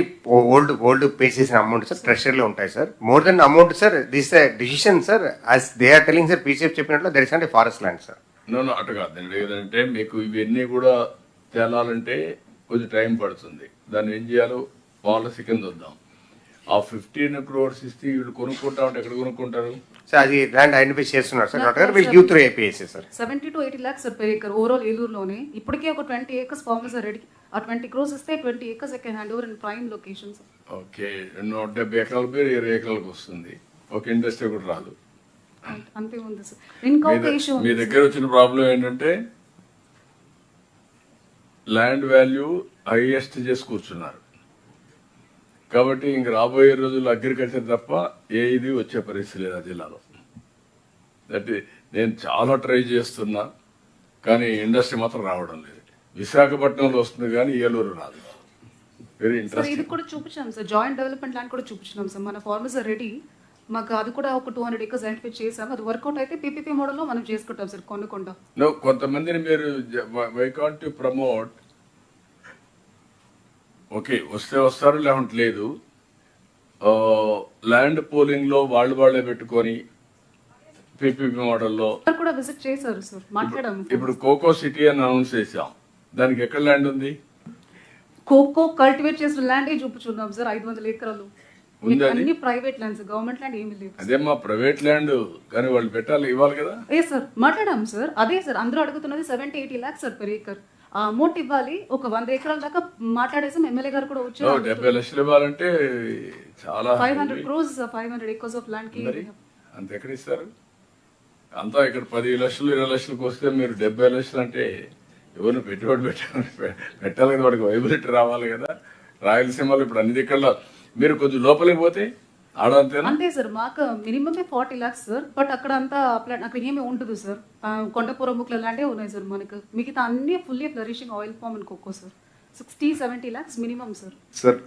ఓల్డ్ పే చేసిన అమౌంట్ సార్ ట్రెషరీలో ఉంటాయి sir. More then amount sir. This decision sir as they are telling sir. PCF చెప్పినట్లు that is not a forest land sir. No అటు కాదండి. ఏదంటే మీకు ఇవన్నీ కూడా తేలాలంటే కొంచెం టైం పడుతుంది. దాన్ని ఏం చేయాలో పాలసీ కింద వద్దాం. ఆ 15 crores ఇస్తే వీళ్ళు కొనుక్కుంటా ఉంటే ఎక్కడ కొనుక్కుంటారు సార్? అది ల్యాండ్ ఐడెంటిఫై చేస్తున్నారు sir. Will give through APS sir. 70 to 80 lakhs sir per acre overall ఏలూరులోనే. ఇప్పటికే ఒక 20 acres ఫార్మర్స్ ఆర్ రెడీ. ఆ 20 crores ఇస్తే 20 acres I can hand over in prime locations. Okay, 170 ఎకరాల పేరు 20 ఎకరాలకు వస్తుంది. ఒక ఇండస్ట్రీ కూడా రాదు. అంతే ఉంది సార్. ఇంకొక ఇష్యూ మీ దగ్గర వచ్చిన ప్రాబ్లం ఏంటంటే ల్యాండ్ వాల్యూ హైయెస్ట్ చేసి కూర్చున్నారు కాబట్టి ఇంక రాబోయే రోజుల్లో అగ్రికల్చర్ తప్ప ఇది వచ్చే పరిస్థితి లేదు ఆ జిల్లాలో. దట్ నేను చాలా ట్రై చేస్తున్నా కానీ ఇండస్ట్రీ మాత్రం రావడం లేదు. విశాఖపట్నంలో వస్తుంది కానీ ఏలూరు రాదు. Very interesting. ఇది కూడా చూపించాం సార్. జాయింట్ డెవలప్మెంట్ ల్యాండ్ కూడా చూపించినాం సార్. మన ఫార్మర్స్ ఆర్ రెడీ. మాకు అది కూడా ఒక 200 acres ఐడెంటిఫై చేసాం. అది వర్కౌట్ అయితే PPP మోడల్లో మనం చేసుకుంటాం సార్. కొనుక్కుంటాం. కొంతమందిని మీరు why can't to promote. Okay, వస్తే వస్తారు లేకుంటే లేదు. ల్యాండ్ పోలింగ్ లో వాళ్ళే పెట్టుకొని PPP మోడల్లో కూడా విజిట్ చేశారు సార్. మాట్లాడాము. ఇప్పుడు కోకో సిటీ అని అనౌన్స్ చేసాం. దానికి ఎక్కడ ల్యాండ్ ఉంది? కోకో కల్టివేట్ చేసిన ల్యాండ్ చూపించున్నాం సార్. 500 acres అన్ని ప్రైవేట్ ల్యాండ్స్. గవర్నమెంట్ ల్యాండ్ ఏమీ లేవు. అదేమ్మా ప్రైవేట్ ల్యాండ్ కానీ వాళ్ళు పెట్టాలి, ఇవ్వాలి కదా. ఏ సార్ మాట్లాడాం సార్. అదే సార్ అందరూ అడుగుతున్నది 70-80 lakhs సార్ per acre. ఆ అమౌంట్ ఇవ్వాలి. ఒక 100 acres దాకా మాట్లాడేసాం. ఎమ్మెల్యే గారు కూడా వచ్చారు. 70 లక్షలు ఇవ్వాలంటే చాలా 500 crores 500 acres of land కి అంత ఎక్కడ ఇస్తారు? అంతా ఇక్కడ 10 లక్షలు 20 లక్షలకు వస్తే మీరు 70 లక్షలు అంటే ఎవరిని పెట్టుబడి పెట్టాలి కదా. వాడికి వైబిలిటీ రావాలి కదా. రాయలసీమలో ఇప్పుడు అన్ని దిక్కల్లో మీరు కొంచెం లోపలికి పోతే ఆడంతేనా? అంతే సార్, మాకు మినిమమే 40 lakhs సార్. బట్ అక్కడ అంతా అక్కడ ఏమి ఉండదు సార్. కొండపురం ముక్కలు అలాంటివి ఉన్నాయి సార్. మనకు మిగతా అన్ని fully flourishing oil palm and cocoa sir. 60-70 lakhs minimum sir. Sir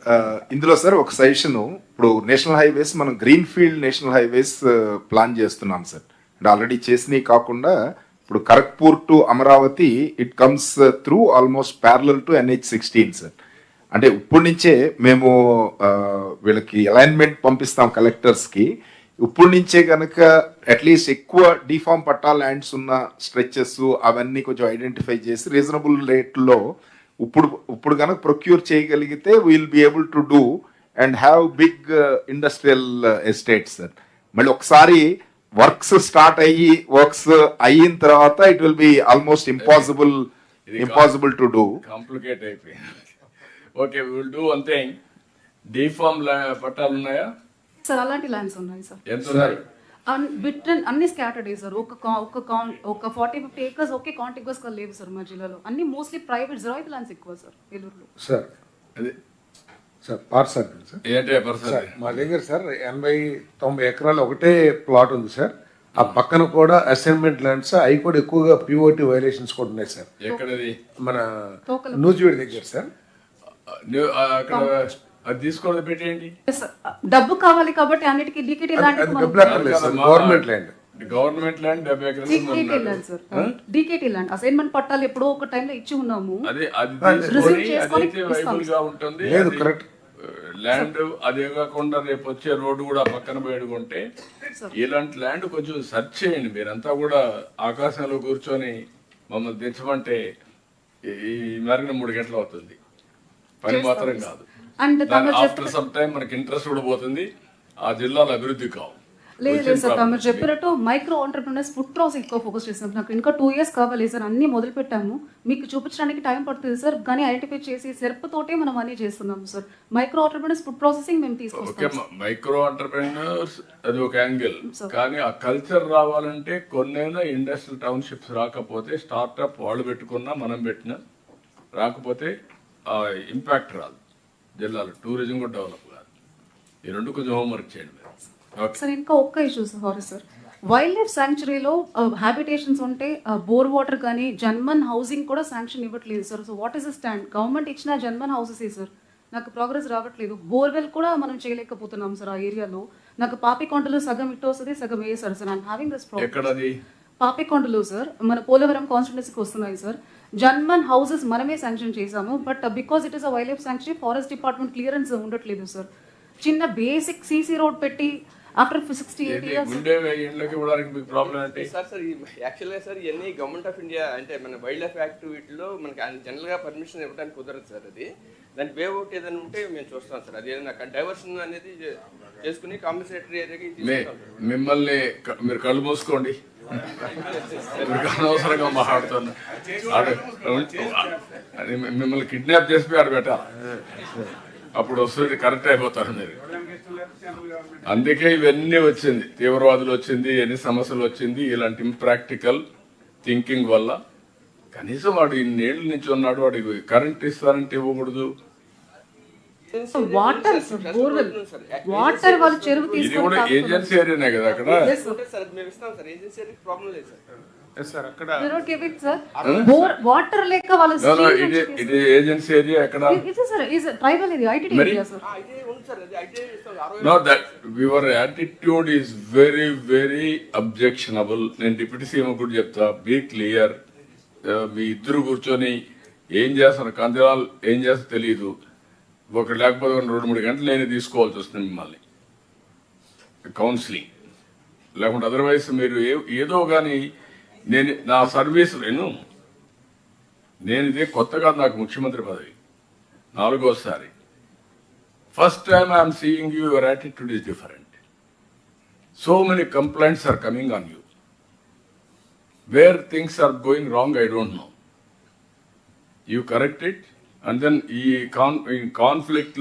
ఇందులో సార్ ఒక సజెషన్, ఇప్పుడు నేషనల్ హైవేస్ మనం green field national highways plan చేస్తున్నాం సార్. అంటే ఆల్రెడీ చేసినవి కాకుండా ఇప్పుడు Kharagpur to Amaravati it comes through almost parallel to NH16 sir. అంటే ఇప్పటి నుంచే మేము వీళ్ళకి అలైన్మెంట్ పంపిస్తాం కలెక్టర్స్కి. ఇప్పటి నుంచే కనుక అట్లీస్ట్ ఎక్కువ డిఫార్మ్ పట్టా ల్యాండ్స్ ఉన్న స్ట్రెచెస్ అవన్నీ కొంచెం ఐడెంటిఫై చేసి రీజనబుల్ రేట్లో ఇప్పుడు కనుక ప్రొక్యూర్ చేయగలిగితే will be able to do and have big industrial estates sir. మళ్ళీ ఒకసారి వర్క్స్ స్టార్ట్ వర్క్స్ అయిన తర్వాత it will be almost impossible to do. Complicate అయిపోయింది. Okay, we will do one thing. D form పట్టాలు ఉన్నాయా సార్? అలాంటి lands ఉన్నాయి sir. ఎంత ఉన్నాయి? అన్ని స్కాటర్డ్ సార్. ఒక 40-50 acres ఒకే కాంటిగ్యూస్ గా లేవు సార్ మా జిల్లాలో. అన్ని మోస్ట్లీ ప్రైవేట్ జరాయితీ ల్యాండ్స్ ఎక్కువ సార్ ఏలూరులో. సార్ అది సార్ పార్సల్ సార్. ఏంటి పర్సన్? మా దగ్గర సార్ 80-90 ఎకరాలు ఒకటే ప్లాట్ ఉంది సార్. ఆ పక్కన కూడా అసైన్మెంట్ ల్యాండ్స్ అవి కూడా ఎక్కువగా POT వైలేషన్స్ కూడా ఉన్నాయి సార్. ఎక్కడది? మన నూజివీడి దగ్గర సార్. అక్కడ అది తీసుకోవడం పెట్టేయండి. డబ్బు కావాలి కాబట్టి అన్నిటికీ DKT land government land. Government land 70 ఎకరాలు DKT land sir. DKT land assignment పట్టాలు ఎప్పుడో ఒక టైంలో ఇచ్చి ఉన్నాము. అదే అదైతే వైబుల్ గా ఉంటుంది. లేదు కరెక్ట్ ల్యాండ్. అదే కాకుండా రేపు వచ్చే రోడ్డు కూడా పక్కన పోయేడుకుంటే ఇలాంటి ల్యాండ్ కొంచెం సెర్చ్ చేయండి. మీరంతా కూడా ఆకాశంలో కూర్చొని మమ్మల్ని తెచ్చమంటే ఈ మరిన 3 గంటలు అవుతుంది. పని మాత్రం కాదు. ఆఫ్టర్ సమ్ టైం మనకి ఇంట్రెస్ట్ కూడా పోతుంది. ఆ జిల్లాలో అభివృద్ధి కావు. లేదు సార్, మీరు చెప్పినట్టు మైక్రో ఆంటర్ప్రినర్స్ ఫుడ్ ప్రాసెస్ ఎక్కువ ఫోకస్ చేస్తాం. నాకు ఇంకా 2 years కావాలి సార్. అన్ని మొదలు పెట్టాము, మీకు చూపించడానికి టైం పడుతుంది సార్. కానీ ఐడెంటిఫై చేసి సెర్పుతోటే మనం అన్ని చేస్తున్నాము sir. Micro entrepreneurs food processing మేము తీసుకొస్తాం. మైక్రో ఆంటర్ప్రినర్స్ అది ఒక యాంగిల్. కానీ ఆ కల్చర్ రావాలంటే కొన్నైనా ఇండస్ట్రియల్ టౌన్షిప్స్ రాకపోతే స్టార్ట్అప్ వాళ్ళు పెట్టుకున్నా మనం పెట్టినా రాకపోతే ఇంపాక్ట్ రాదు. జిల్లాలో టూరిజం కూడా డెవలప్ కాదు. ఈ రెండు కొంచెం హోంవర్క్ చేయండి సార్. ఇంకా ఒక్క ఇష్యూ సార్, వైల్డ్ లైఫ్ శాంక్చురీలో హ్యాబిటేషన్స్ ఉంటే బోర్ వాటర్ కానీ జన్మన్ హౌసింగ్ కూడా శాంక్షన్ ఇవ్వట్లేదు sir. So what is the stand? Government ఇచ్చిన జన్మన్ హౌసెస్ సార్, నాకు ప్రోగ్రెస్ రావట్లేదు. బోర్వెల్ కూడా మనం చేయలేకపోతున్నాం సార్ ఆ ఏరియాలో. నాకు పాపికొండలో సగం ఇటు వస్తుంది, సగం వేసారు sir. I'm having this problem. పాపికొండలో సార్ మన పోలవరం కాన్స్టిట్యున్సీకి వస్తున్నాయి సార్. జన్మన్ హౌసెస్ మనమే శాంక్షన్ చేసాము. But because it is a wild life sanctuary forest department clearance ఉండట్లేదు సార్. చిన్న బేసిక్ CC రోడ్ పెట్టి ఆఫ్టర్ 68 years సార్ యాక్చువల్గా సార్ ఇవన్నీ గవర్నమెంట్ ఆఫ్ ఇండియా అంటే మన వైల్డ్ లైఫ్ యాక్ట్ వీటిలో మనకి జనరల్గా పర్మిషన్ ఇవ్వడానికి కుదరదు సార్. అది దానికి వే అవుట్ ఏదైనా ఉంటే మేము చూస్తాం సార్. అది ఏదైనా డైవర్షన్ అనేది చేసుకుని కాంపెన్సేటరీ ఏరియాకి మిమ్మల్ని మీరు కళ్ళు మూసుకోండి. అనవసరంగా మాట్లాడుతున్నా. మిమ్మల్ని కిడ్నాప్ చేసి ఆడ పెట్టాలి. అప్పుడు వస్తుంది, కరెక్ట్ అయిపోతారు మీరు. అందుకే ఇవన్నీ వచ్చింది, తీవ్రవాదులు వచ్చింది, ఎన్ని సమస్యలు వచ్చింది. ఇలాంటి ఇంప్రాక్టికల్ థింకింగ్ వల్ల కనీసం వాడు ఇన్నేళ్ళ నుంచి ఉన్నాడు, వాడికి కరెంట్ ఇస్తారంటే ఇవ్వకూడదు. వాటర్ వాటర్ వాళ్ళు చెరువు ఇది కూడా ఏజెన్సీ ఏరియానే కదా అక్కడ. వాటర్ లేక వాళ్ళు ఇది ఏజెన్సీ ఏరియా ఎక్కడ? Tribal area, IT area sir. No, that your attitude is very, very objectionable. నేను డిప్యూటీ సీఎం కూడా చెప్తా, బీ క్లియర్. మీ ఇద్దరు కూర్చొని ఏం చేస్తారు, కందిరాలు ఏం చేస్తారో తెలియదు. ఒకటి లేకపోతే 2-3 గంటలు నేను తీసుకోవాల్సి వస్తుంది మిమ్మల్ని కౌన్సిలింగ్. లేకుంటే అదర్వైజ్ మీరు ఏదో కానీ నేను నా సర్వీస్ నేను ఇదే కొత్త కాదు నాకు ముఖ్యమంత్రి పదవి 4వసారి. First time I am seeing you, your attitude is different. So many complaints are coming on you. Where things are going wrong, I don't know. You correct it, and then in conflict,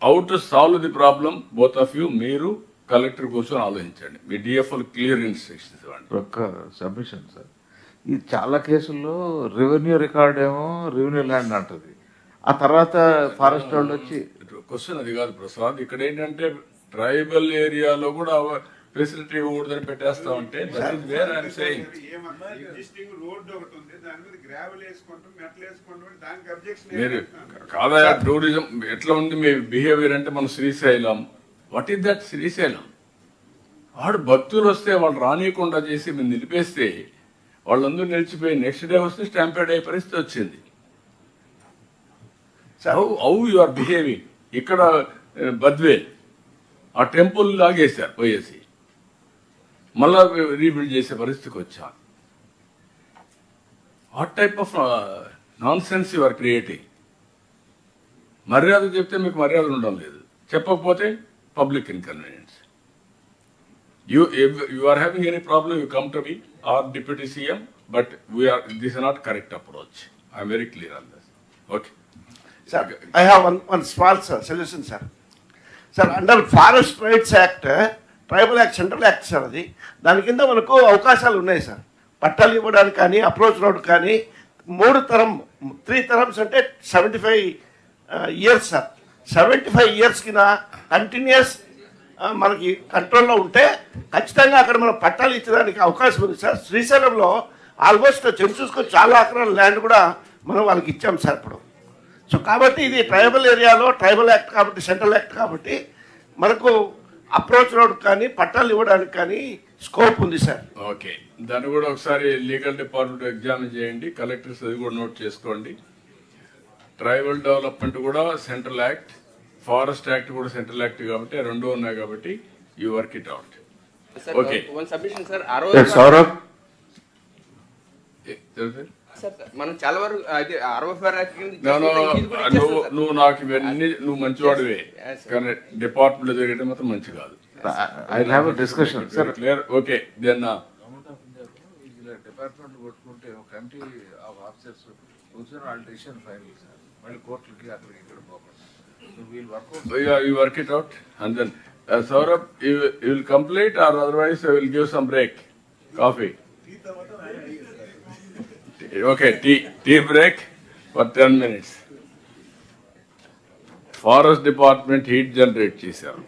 how to solve the problem, both of you, మీరు collector కూర్చొని ఆలోచించండి. మీ DFO clear instructions ఇవ్వండి. ఒక submission sir, ఈ చాలా కేసుల్లో revenue record ఏమో revenue land అంటది, ఆ తర్వాత ఫారెస్ట్ వాళ్ళు వచ్చి క్వశ్చన్ అది కాదు ప్రసాద్. ఇక్కడ ఏంటంటే ట్రైబల్ ఏరియాలో కూడా ఫెసిలిటీ ఇవ్వకూడదని పెట్టేస్తా ఉంటే that is where I'm saying. Existing road ఒకటి ఉంది, దాని మీద గ్రావెల్ వేసుకుంటాం, మెటల్ వేసుకుంటాం, దానికి అబ్జెక్షన్ మీరు కాదా టూరిజం ఎట్లా ఉంది మీ బిహేవియర్ అంటే మన Srisailam, what is that Srisailam? వాడు భక్తులు వస్తే వాళ్ళు రానియకుండా చేసి మీరు నిలిపేస్తే వాళ్ళందరూ నిలిచిపోయి నెక్స్ట్ డే వస్తే స్టాంపేడ్ అయ్యే పరిస్థితి వచ్చింది. How you are behaving. ఇక్కడ బద్వేల్ ఆ టెంపుల్ లాగేశారు పోయేసి, మళ్ళా రీబిల్డ్ చేసే పరిస్థితికి వచ్చాను. What type of nonsense you are creating? మర్యాద చెప్తే మీకు మర్యాద ఉండడం లేదు, చెప్పకపోతే public inconvenience. You are having any problem, you come to me or Deputy CM, but this is not correct approach. I am very clear on this. Okay. Sir, I have one small solution, sir. Sir, under Forest Rights Act, tribal act central act sir అది, దాని కింద మనకు అవకాశాలు ఉన్నాయి sir. పట్టాలు ఇవ్వడానికి కానీ, approach road కానీ 3 terms అంటే 75 years సార్. 75 years కింద కంటిన్యూస్ మనకి కంట్రోల్లో ఉంటే ఖచ్చితంగా అక్కడ మనం పట్టాలు ఇచ్చడానికి అవకాశం ఉంది సార్. శ్రీశైలంలో ఆల్మోస్ట్ చూసుకొని చాలా ఎకరాల ల్యాండ్ కూడా మనం వాళ్ళకి ఇచ్చాం సార్ ఇప్పుడు. సో కాబట్టి ఇది ట్రైబల్ ఏరియాలో ట్రైబల్ యాక్ట్ కాబట్టి, సెంట్రల్ యాక్ట్ కాబట్టి మనకు అప్రోచ్ రోడ్ కానీ పట్టాలు ఇవ్వడానికి కానీ స్కోప్ ఉంది సార్. ఓకే, దాన్ని కూడా ఒకసారి లీగల్ డిపార్ట్మెంట్ ఎగ్జామిన్ చేయండి, కలెక్టర్స్ అది కూడా నోట్ చేసుకోండి. ట్రైబల్ డెవలప్మెంట్ కూడా సెంట్రల్ యాక్ట్, ఫారెస్ట్ యాక్ట్ కూడా సెంట్రల్ యాక్ట్ కాబట్టి రెండు ఉన్నాయి కాబట్టి you work it out. Okay Saurabh, మనం చాలా వరకు నువ్వు నాకు ఇవన్నీ నువ్వు మంచివాడివే, కానీ డిపార్ట్మెంట్ జరిగేది మాత్రం మంచి కాదు. I will have a discussion sir. Clear? Okay, then department కొట్టుకుంటే ఒక కమిటీ ఆఫ్ ఆఫీసర్స్ కూర్చొని వాళ్ళ డిసిషన్ ఫైనల్ సార్, మళ్ళీ కోర్టులకి అక్కడికి ఇక్కడ పోకుండా you work it out and then Saurabh, you will complete or otherwise I will give some break, coffee. Okay, tea break for 10 minutes. Forest department heat generate చేశారు.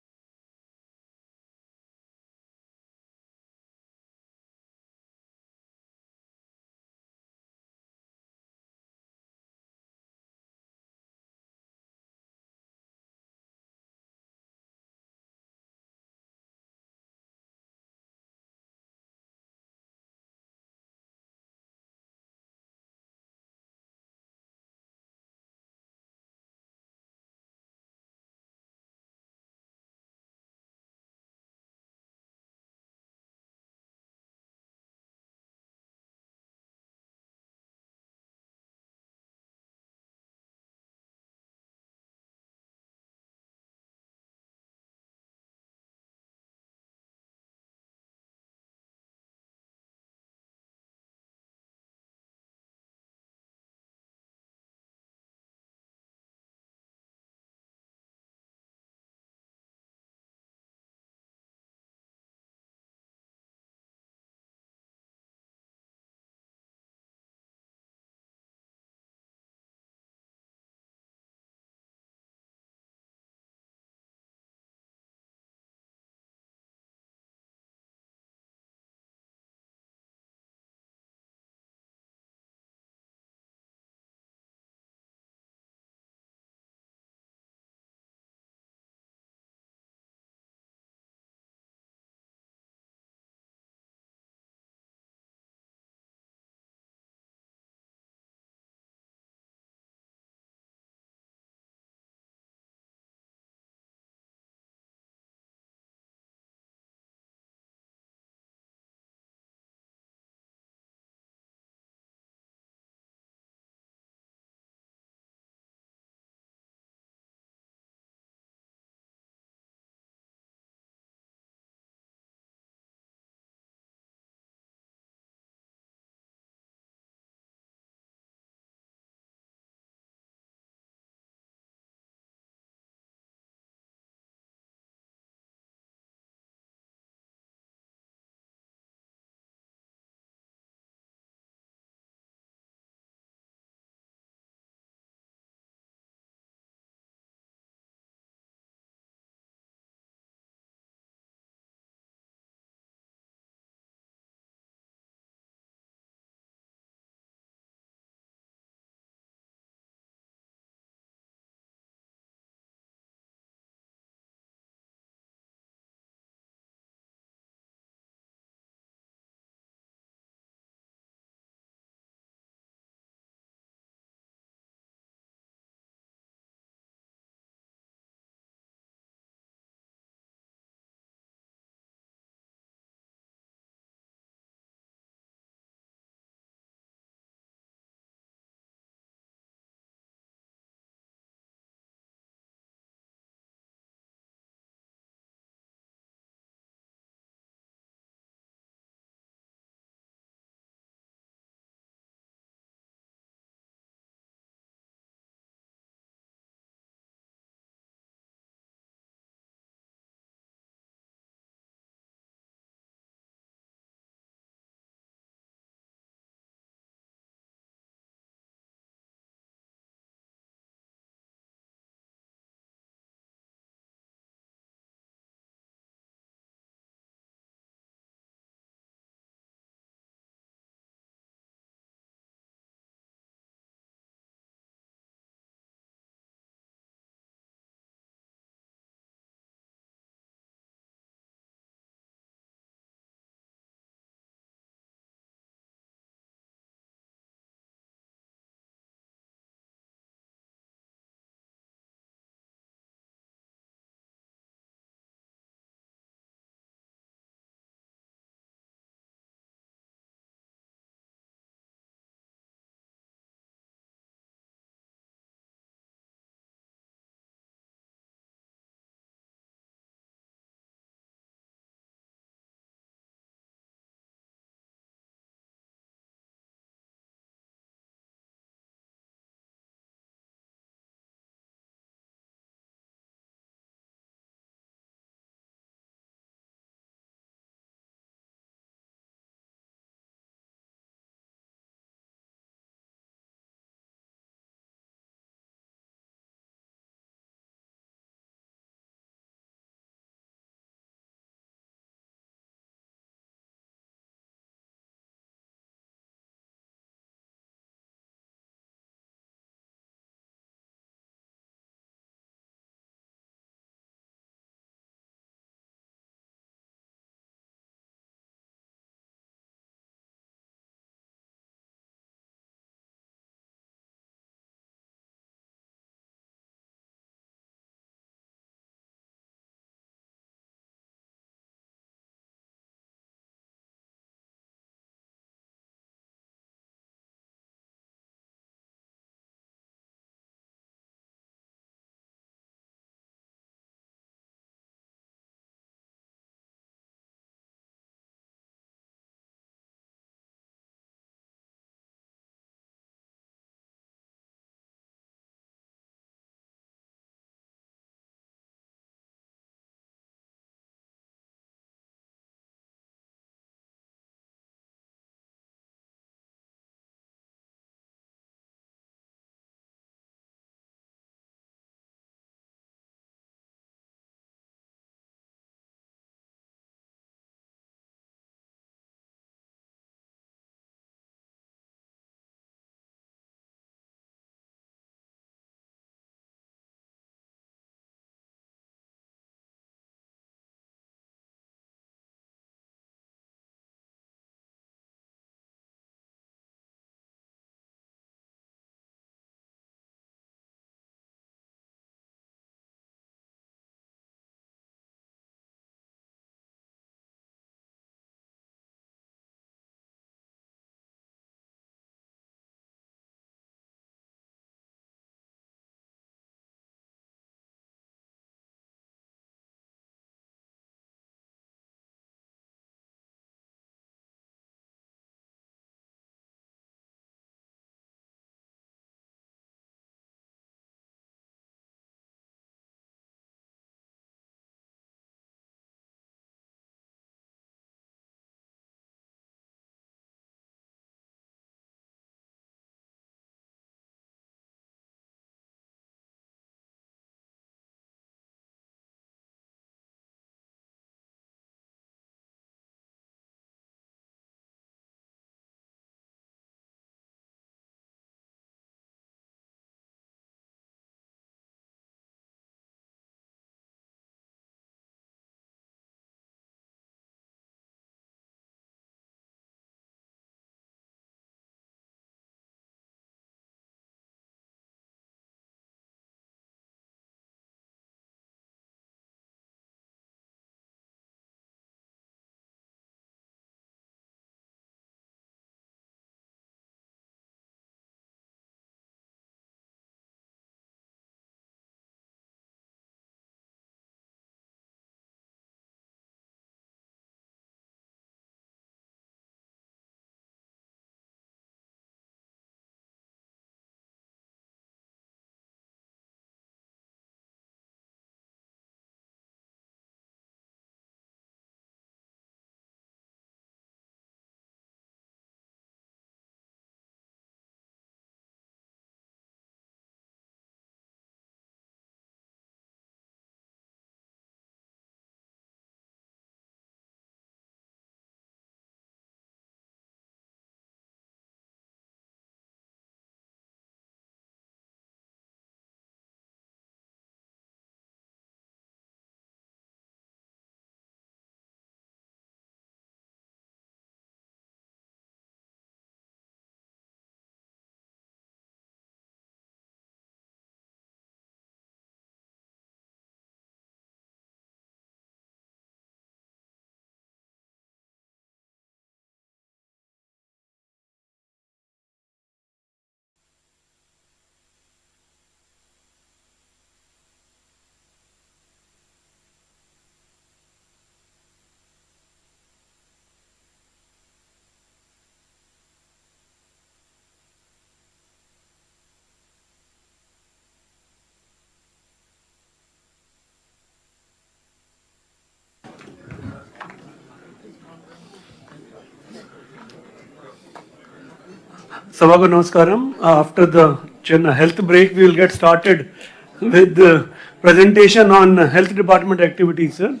Savago Namaskaram. After the health break, we will get started with the presentation on health department activities, sir.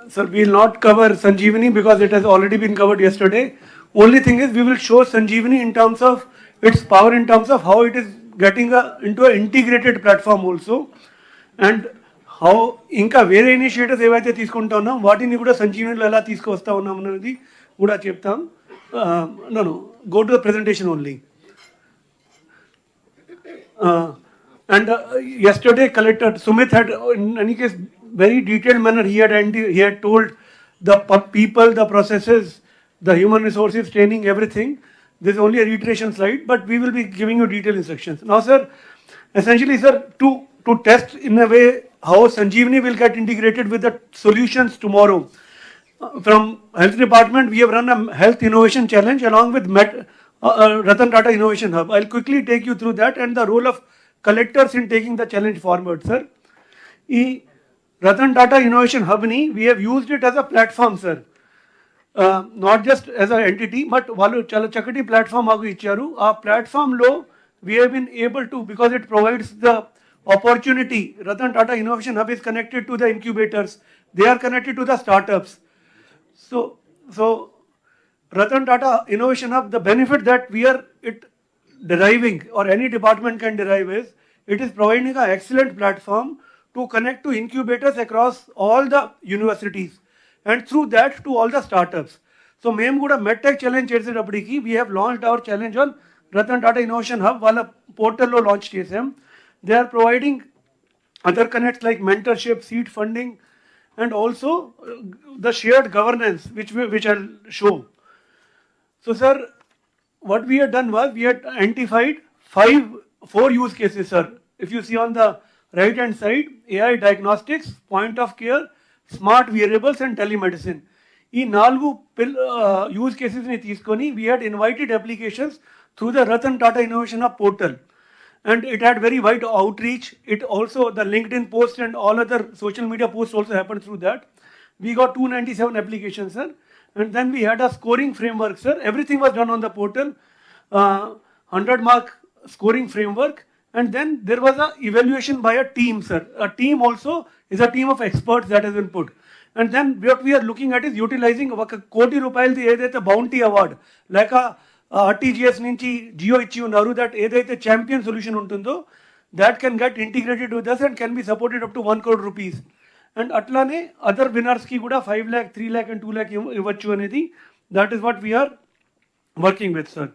Sir, we will not cover Sanjeevani because it has already been covered yesterday. Only thing is we will show Sanjeevani in terms of its power, in terms of how it is getting into an integrated platform also, and how ఇంకా వేరే initiatives ఏవైతే తీసుకుంటా ఉన్నాం వాటిని కూడా సంజీవనిలో ఎలా తీసుకొస్తా ఉన్నాం అనేది కూడా చెప్తాం. No, go to the presentation only. And yesterday, Collector Sumit had, in any case, very detailed manner, he had told the people, the processes, the human resources, training, everything. This is only a reiteration slide, but we will be giving you detailed instructions. Now, sir, essentially, sir, to test in a way how Sanjeevani will get integrated with the solutions tomorrow. From Health Department, we have run a Health Innovation Challenge along with Ratan Tata Innovation Hub. I'll quickly take you through that and the role of collectors in taking the challenge forward, sir. Ratan Tata Innovation Hub, we have used it as a platform, sir. Not just as an entity, but Valu Chala Chakati platform agu icharu. Our platform low, we have been able to, because it provides the opportunity. Ratan Tata Innovation Hub is connected to the incubators. They are connected to the startups. So Ratan Tata Innovation Hub, the benefit that we are deriving, or any department can derive, is it is providing an excellent platform to connect to incubators across all the universities, and through that to all the startups. So మేము కూడా MedTech challenge చేసేటప్పటికి we have launched our challenge on Ratan Tata Innovation Hub వాళ్ళ పోర్టల్లో launch చేసాం. They are providing other connects like mentorship, seed funding, and also the shared governance, which I'll show. So, sir, what we had done was we had identified 4 use cases, sir. If you see on the right hand side, AI diagnostics, point of care, smart wearables, and telemedicine. ఈ 4 use cases ni తీసుకొని we had invited applications through the Ratan Tata Innovation Hub portal. And it had very wide outreach. It also, the LinkedIn post and all other social media posts also happened through that. We got 297 applications, sir. And then we had a scoring framework, sir. Everything was done on the portal. 100-mark scoring framework. And then there was a evaluation by a team, sir. A team also is a team of experts that has been put. And then what we are looking at is utilizing ఒక కోటి రూపాయలది ఏదైతే bounty award లేక RTGS నుంచి జియో ఇచ్చి ఉన్నారు, that ఏదైతే champion solution ఉంటుందో that can get integrated with us and can be supported up to 1 crore rupees. And అట్లానే అదర్ విన్నర్స్కి కూడా 5 lakh, 3 lakh and 2 lakh ఇవ్వచ్చు అనేది, that is what we're working with, sir.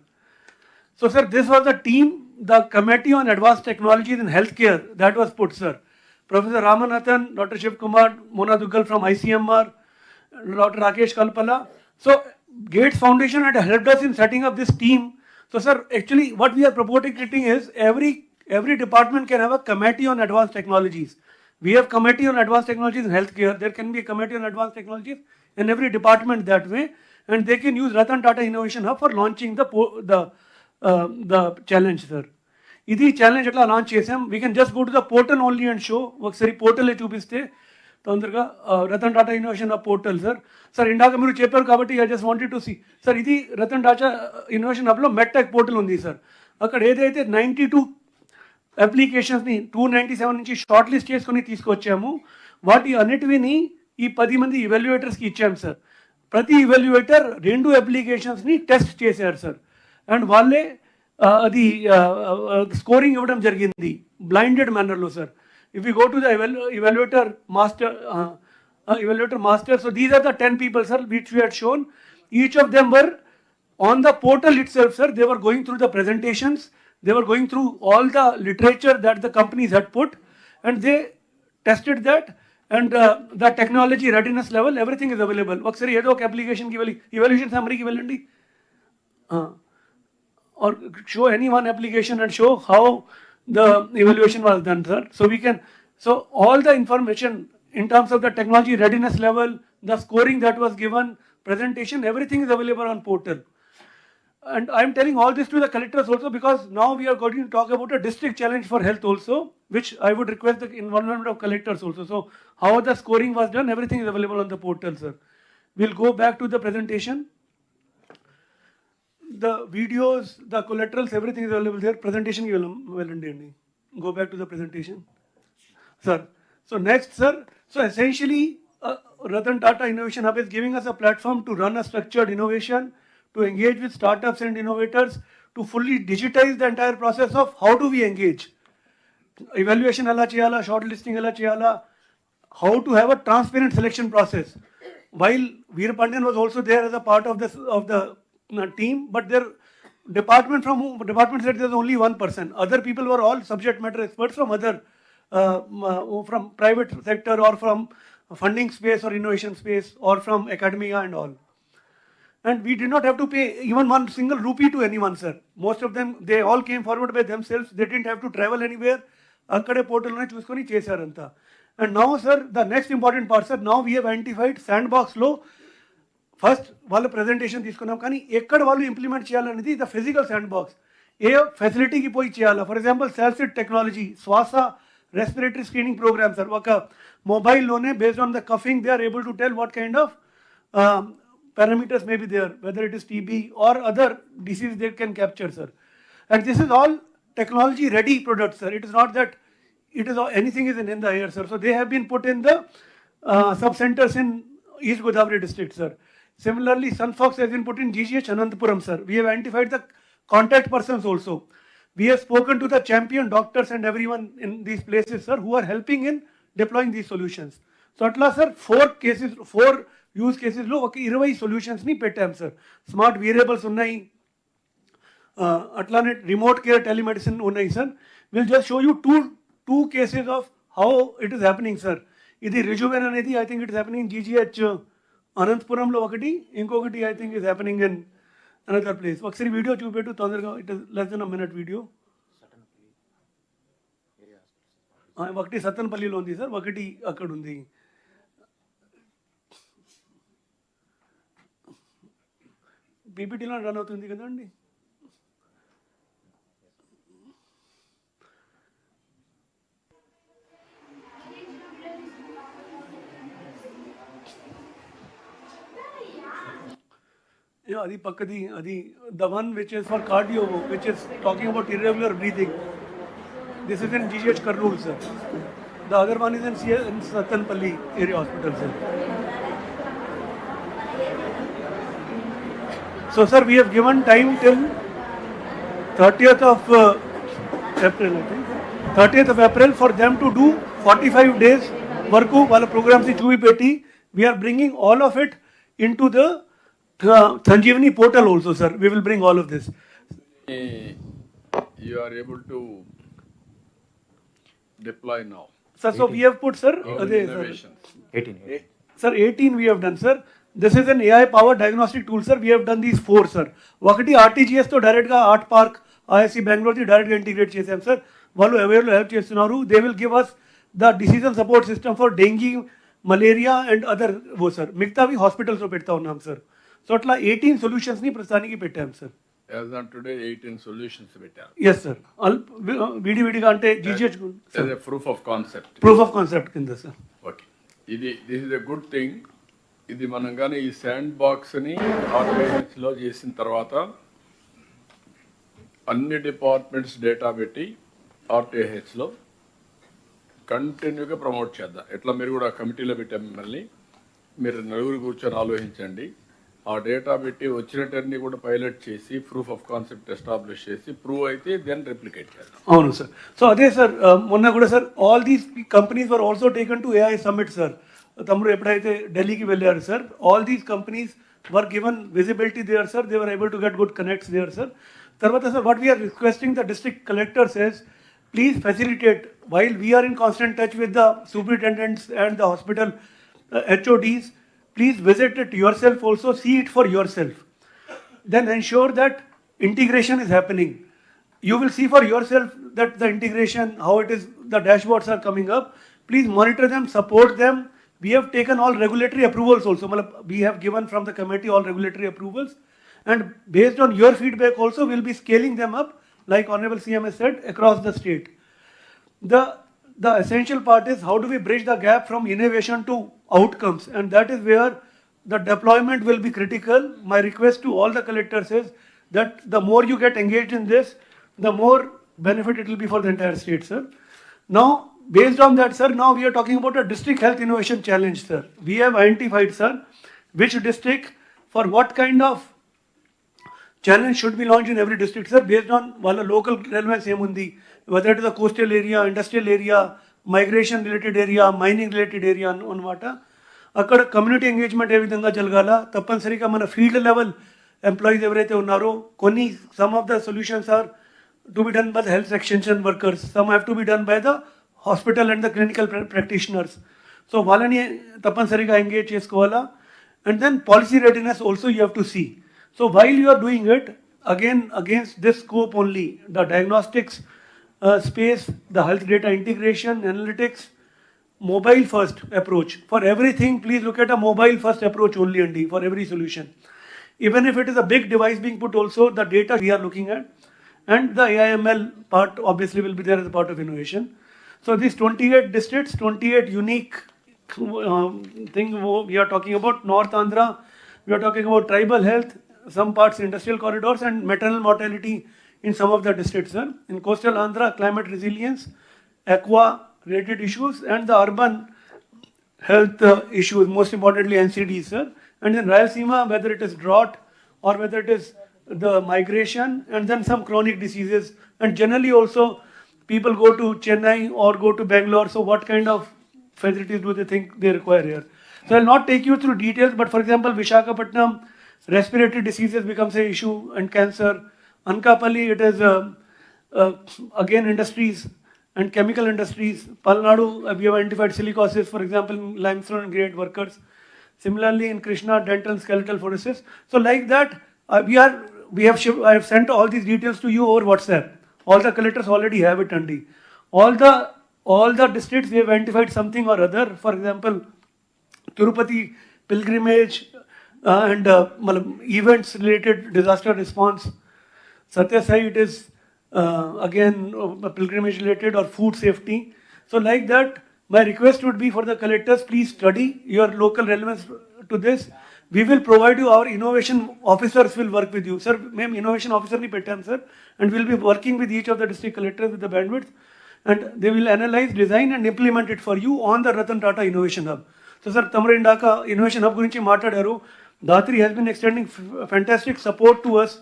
So sir, this was the team, the committee on advanced technologies in health care that was put, sir. Professor Ramanathan, Dr. Shiv Kumar, Mona Duggal from ICMR, Dr. Rakesh Kalpala. So Gates Foundation had helped us in setting up this team. So sir, actually what we are proposing is every department can have a committee on advanced technologies. We have committee on advanced technologies in healthcare. There can be a committee on advanced technologies in every department that way, and they can use Ratan Tata Innovation Hub for launching the challenge, sir. ఇది challenge ఎట్లా launch చేసాం. We can just go to the portal only and show. ఒకసారి పోర్టలే చూపిస్తే తొందరగా Ratan Tata innovation hub portal, sir. Sir, ఇందాక మీరు చెప్పారు కాబట్టి I just wanted to see, sir. ఇది రతన్ టాటా ఇన్నోవేషన్ హబ్లో మెట్టెక్ పోర్టల్ ఉంది, సార్. అక్కడ ఏదైతే 92 అప్లికేషన్స్ని 297 నుంచి షార్ట్ లిస్ట్ చేసుకొని తీసుకొచ్చాము, వాటి అన్నిటివిని ఈ 10 మంది ఇవాల్యుయేటర్స్కి ఇచ్చాము, సార్. ప్రతి ఇవాల్యుయేటర్ 2 అప్లికేషన్స్ని టెస్ట్ చేశారు, సార్. అండ్ వాళ్ళే అది స్కోరింగ్ ఇవ్వడం జరిగింది బ్లైండెడ్ మేనర్లో, sir. If you go to the evaluator master, so these are the 10 people, sir, which we had shown. Each of them were on the portal itself, sir. They were going through the presentations, they were going through all the literature that the companies had put, and they tested that, and the technology readiness level, everything is available. ఒకసారి ఏదో ఒక అప్లికేషన్కి వెళ్ళి evaluation సమ్మరీకి వెళ్ళండి, or show any one application and show how the evaluation was done, sir. So we can, so all the information in terms of the technology readiness level, the scoring that was given, presentation, everything is available on portal. And I am telling all this to the collectors also because now we are going to talk about a district challenge for health also, which I would request the involvement of collectors also. So how the scoring was done, everything is available on the portal, sir. We'll go back to the presentation. the videos, the collaterals, everything is available there. Presentation, go back to the presentation. Sir, so next, sir, so essentially, Ratan Tata Innovation Hub is giving us a platform to run a structured innovation, to engage with startups and innovators, to fully digitize the entire process of how do we engage. Evaluation ela cheyala, shortlisting ela cheyala, how to have a transparent selection process. While Veer Pandian was also there as a part of the team, but their department said there's only one person. Other people were all subject matter experts from other, from private sector or from funding space or innovation space or from academia and all. And we did not have to pay even one single rupee to anyone, sir. Most of them, they all came forward by themselves. They didn't have to travel anywhere. Akkade portal ne chusukoni chesaranta. And now, sir, the next important part, sir, now we have identified sandbox law. First, వాళ్ళ presentation తీసుకున్నాం కానీ ఎక్కడ వాళ్ళు implement చేయాలనేది the physical sandbox ఏ ఫెసిలిటీకి పోయి చేయాలా. For example Salcit technology, Swaasa respiratory screening programme sir. ఒక మొబైల్లోనే based on the coughing they are able to tell what kind of parameters may be there, whether it is TB or other disease they can capture, sir. And this is all technology ready products, sir. It is not that it is anything is in the air, sir. So they have been put in the sub-centers in East Godavari district, sir. Similarly, Sunfox has been put in GGH Anantapuram, sir. We have identified the contact persons also. We have spoken to the champion doctors and everyone in these places, sir, who are helping in deploying these solutions. So atla, sir, 4 use కేసెస్లో ఒక 20 సొల్యూషన్స్ని పెట్టాం sir. Smart variables ఉన్నాయి, అట్లానే remote care telemedicine ఉన్నాయి sir. Will just show you two cases of how it is happening sir. ఇది రిజువెన్ అనేది I think it is happening GGH అనంతపురంలో ఒకటి, ఇంకొకటి I think is happening in another place. ఒకసారి video చూపెట్టు తొందరగా, it is less than a minute video. ఒకటి సత్తనపల్లిలో ఉంది సార్, ఒకటి అక్కడ ఉంది. పీపీటీలో రన్ అవుతుంది కదండి. అది పక్కది, అది the one which is for cardio, which is talking about irregular breathing. This is in GGH Kurnool sir. The other one is in Sattenapalli area hospital sir. So, sir, we have given time till 30th of April, I think. 30th of April for them to do 45 days work. While programs is chuvi. We are bringing all of it into the Sanjeevani portal also, sir. We will bring all of this. You are able to deploy now. Sir, so we have put, sir, 18. Sir, 18 we have done, sir. This is an AI powered diagnostic tool, sir. We have done these 4, sir. ఒకటి RTGS తో direct గా art park IISc Bengaluru direct గా integrate చేసాం sir. వాళ్ళు అవేర్లో help చేస్తున్నారు. They will give us the decision support system for dengue, malaria and other ఓ sir. మిగతావి హాస్పిటల్స్లో పెడతా ఉన్నాం సార్. సో అట్లా 18 సొల్యూషన్స్ని ప్రస్తుతానికి పెట్టాం sir. As on today, 18 solutions పెట్టారు. Yes, sir. విడివిడిగా అంటే GGH as a proof of concept. Proof of concept కింద sir. Okay, this is a good thing. ఇది మనం కానీ ఈ శాండ్ బాక్స్ని ఆర్గనైజేషన్స్లో చేసిన తర్వాత అన్ని డిపార్ట్మెంట్స్ డేటా పెట్టి ఆర్టీహెచ్లో కంటిన్యూగా ప్రమోట్ చేద్దాం. ఎట్లా మీరు కూడా కమిటీలో పెట్టాం మిమ్మల్ని, మీరు నలుగురు కూర్చొని ఆలోచించండి. ఆ డేటా పెట్టి వచ్చినట్టన్నీ కూడా పైలట్ చేసి ప్రూఫ్ ఆఫ్ కాన్సెప్ట్ ఎస్టాబ్లిష్ చేసి ప్రూవ్ అయితే దెన్ రెప్లికేట్ చేద్దాం. అవును సార్. సో అదే సార్, మొన్న కూడా sir all these companies were also taken to AI summit sir. తమ్ముడు ఎప్పుడైతే ఢిల్లీకి వెళ్ళారు sir, all these companies were given visibility there sir. They were able to get good connects there sir. తర్వాత sir what we're requesting the district collectors is please facilitate while we're in constant touch with the superintendents and the hospital HODs. Please visit it yourself also, see it for yourself. Then ensure that integration is happening. You will see for yourself that the integration, how it is, the dashboards are coming up. Please monitor them, support them. We have taken all regulatory approvals also. We have given from the committee all regulatory approvals. And based on your feedback also, we'll be scaling them up, like Honorable CM has said, across the state. The essential part is how do we bridge the gap from innovation to outcomes, and that is where the deployment will be critical. My request to all the collectors is that the more you get engaged in this, the more benefit it will be for the entire state, sir. Now, based on that, sir, now we are talking about a district health innovation challenge, sir. We have identified, sir, which district for what kind of challenge should be launched in every district, sir, based on local relevance, whether it is a coastal area, industrial area, migration related area, mining related area, on అక్కడ community engagement ఏ విధంగా జరగాల, తప్పనిసరిగా మన field level employees ఎవరైతే ఉన్నారో కొన్ని some of the solutions are to be done by the health extension workers, some have to be done by the hospital and the clinical practitioners. So వాళ్ళని తప్పనిసరిగా engage చేసుకోవాలా. And then policy readiness also you have to see. So while you are doing it, again against this scope only, the diagnostics space, the health data integration, analytics, mobile first approach. For everything, please look at a mobile first approach only, Andy, for every solution. Even if it is a big device being put also, the data we are looking at, and the AIML part obviously will be there as a part of innovation. So these 28 districts, 28 unique thing we are talking about. North Andhra, we are talking about tribal health, some parts industrial corridors, and maternal mortality in some of the districts, sir. In coastal Andhra, climate resilience, aqua related issues, and the urban health issues, most importantly NCDs, sir. And in Rayalaseema, whether it is drought or whether it is the migration, and then some chronic diseases. And generally also, people go to Chennai or go to Bangalore, so what kind of facilities do they think they require here? So I'll not take you through details, but for example, Visakhapatnam, respiratory diseases becomes an issue, and cancer. Ankapalli, it is again industries and chemical industries. Palnadu, we have identified silicosis, for example, limestone and grade workers. Similarly, in Krishna, dental and skeletal forensics. So like that, I have sent all these details to you over WhatsApp. All the collectors already have it, Andy. All the districts, we have identified something or other. For example, Tirupati pilgrimage, and events related disaster response. Satya Sai, it is again pilgrimage related or food safety. So like that, my request would be for the collectors, please study your local relevance to this. We will provide you, our innovation officers will work with you. Sir, ma'am, innovation officer ni pettam, sir, and we'll be working with each of the district collectors with the bandwidth, and they will analyze, design and implement it for you on the Ratan Tata Innovation Hub. So sir, Tamre Indaka Innovation Hub gurinchi maatadaru. Datri has been extending fantastic support to us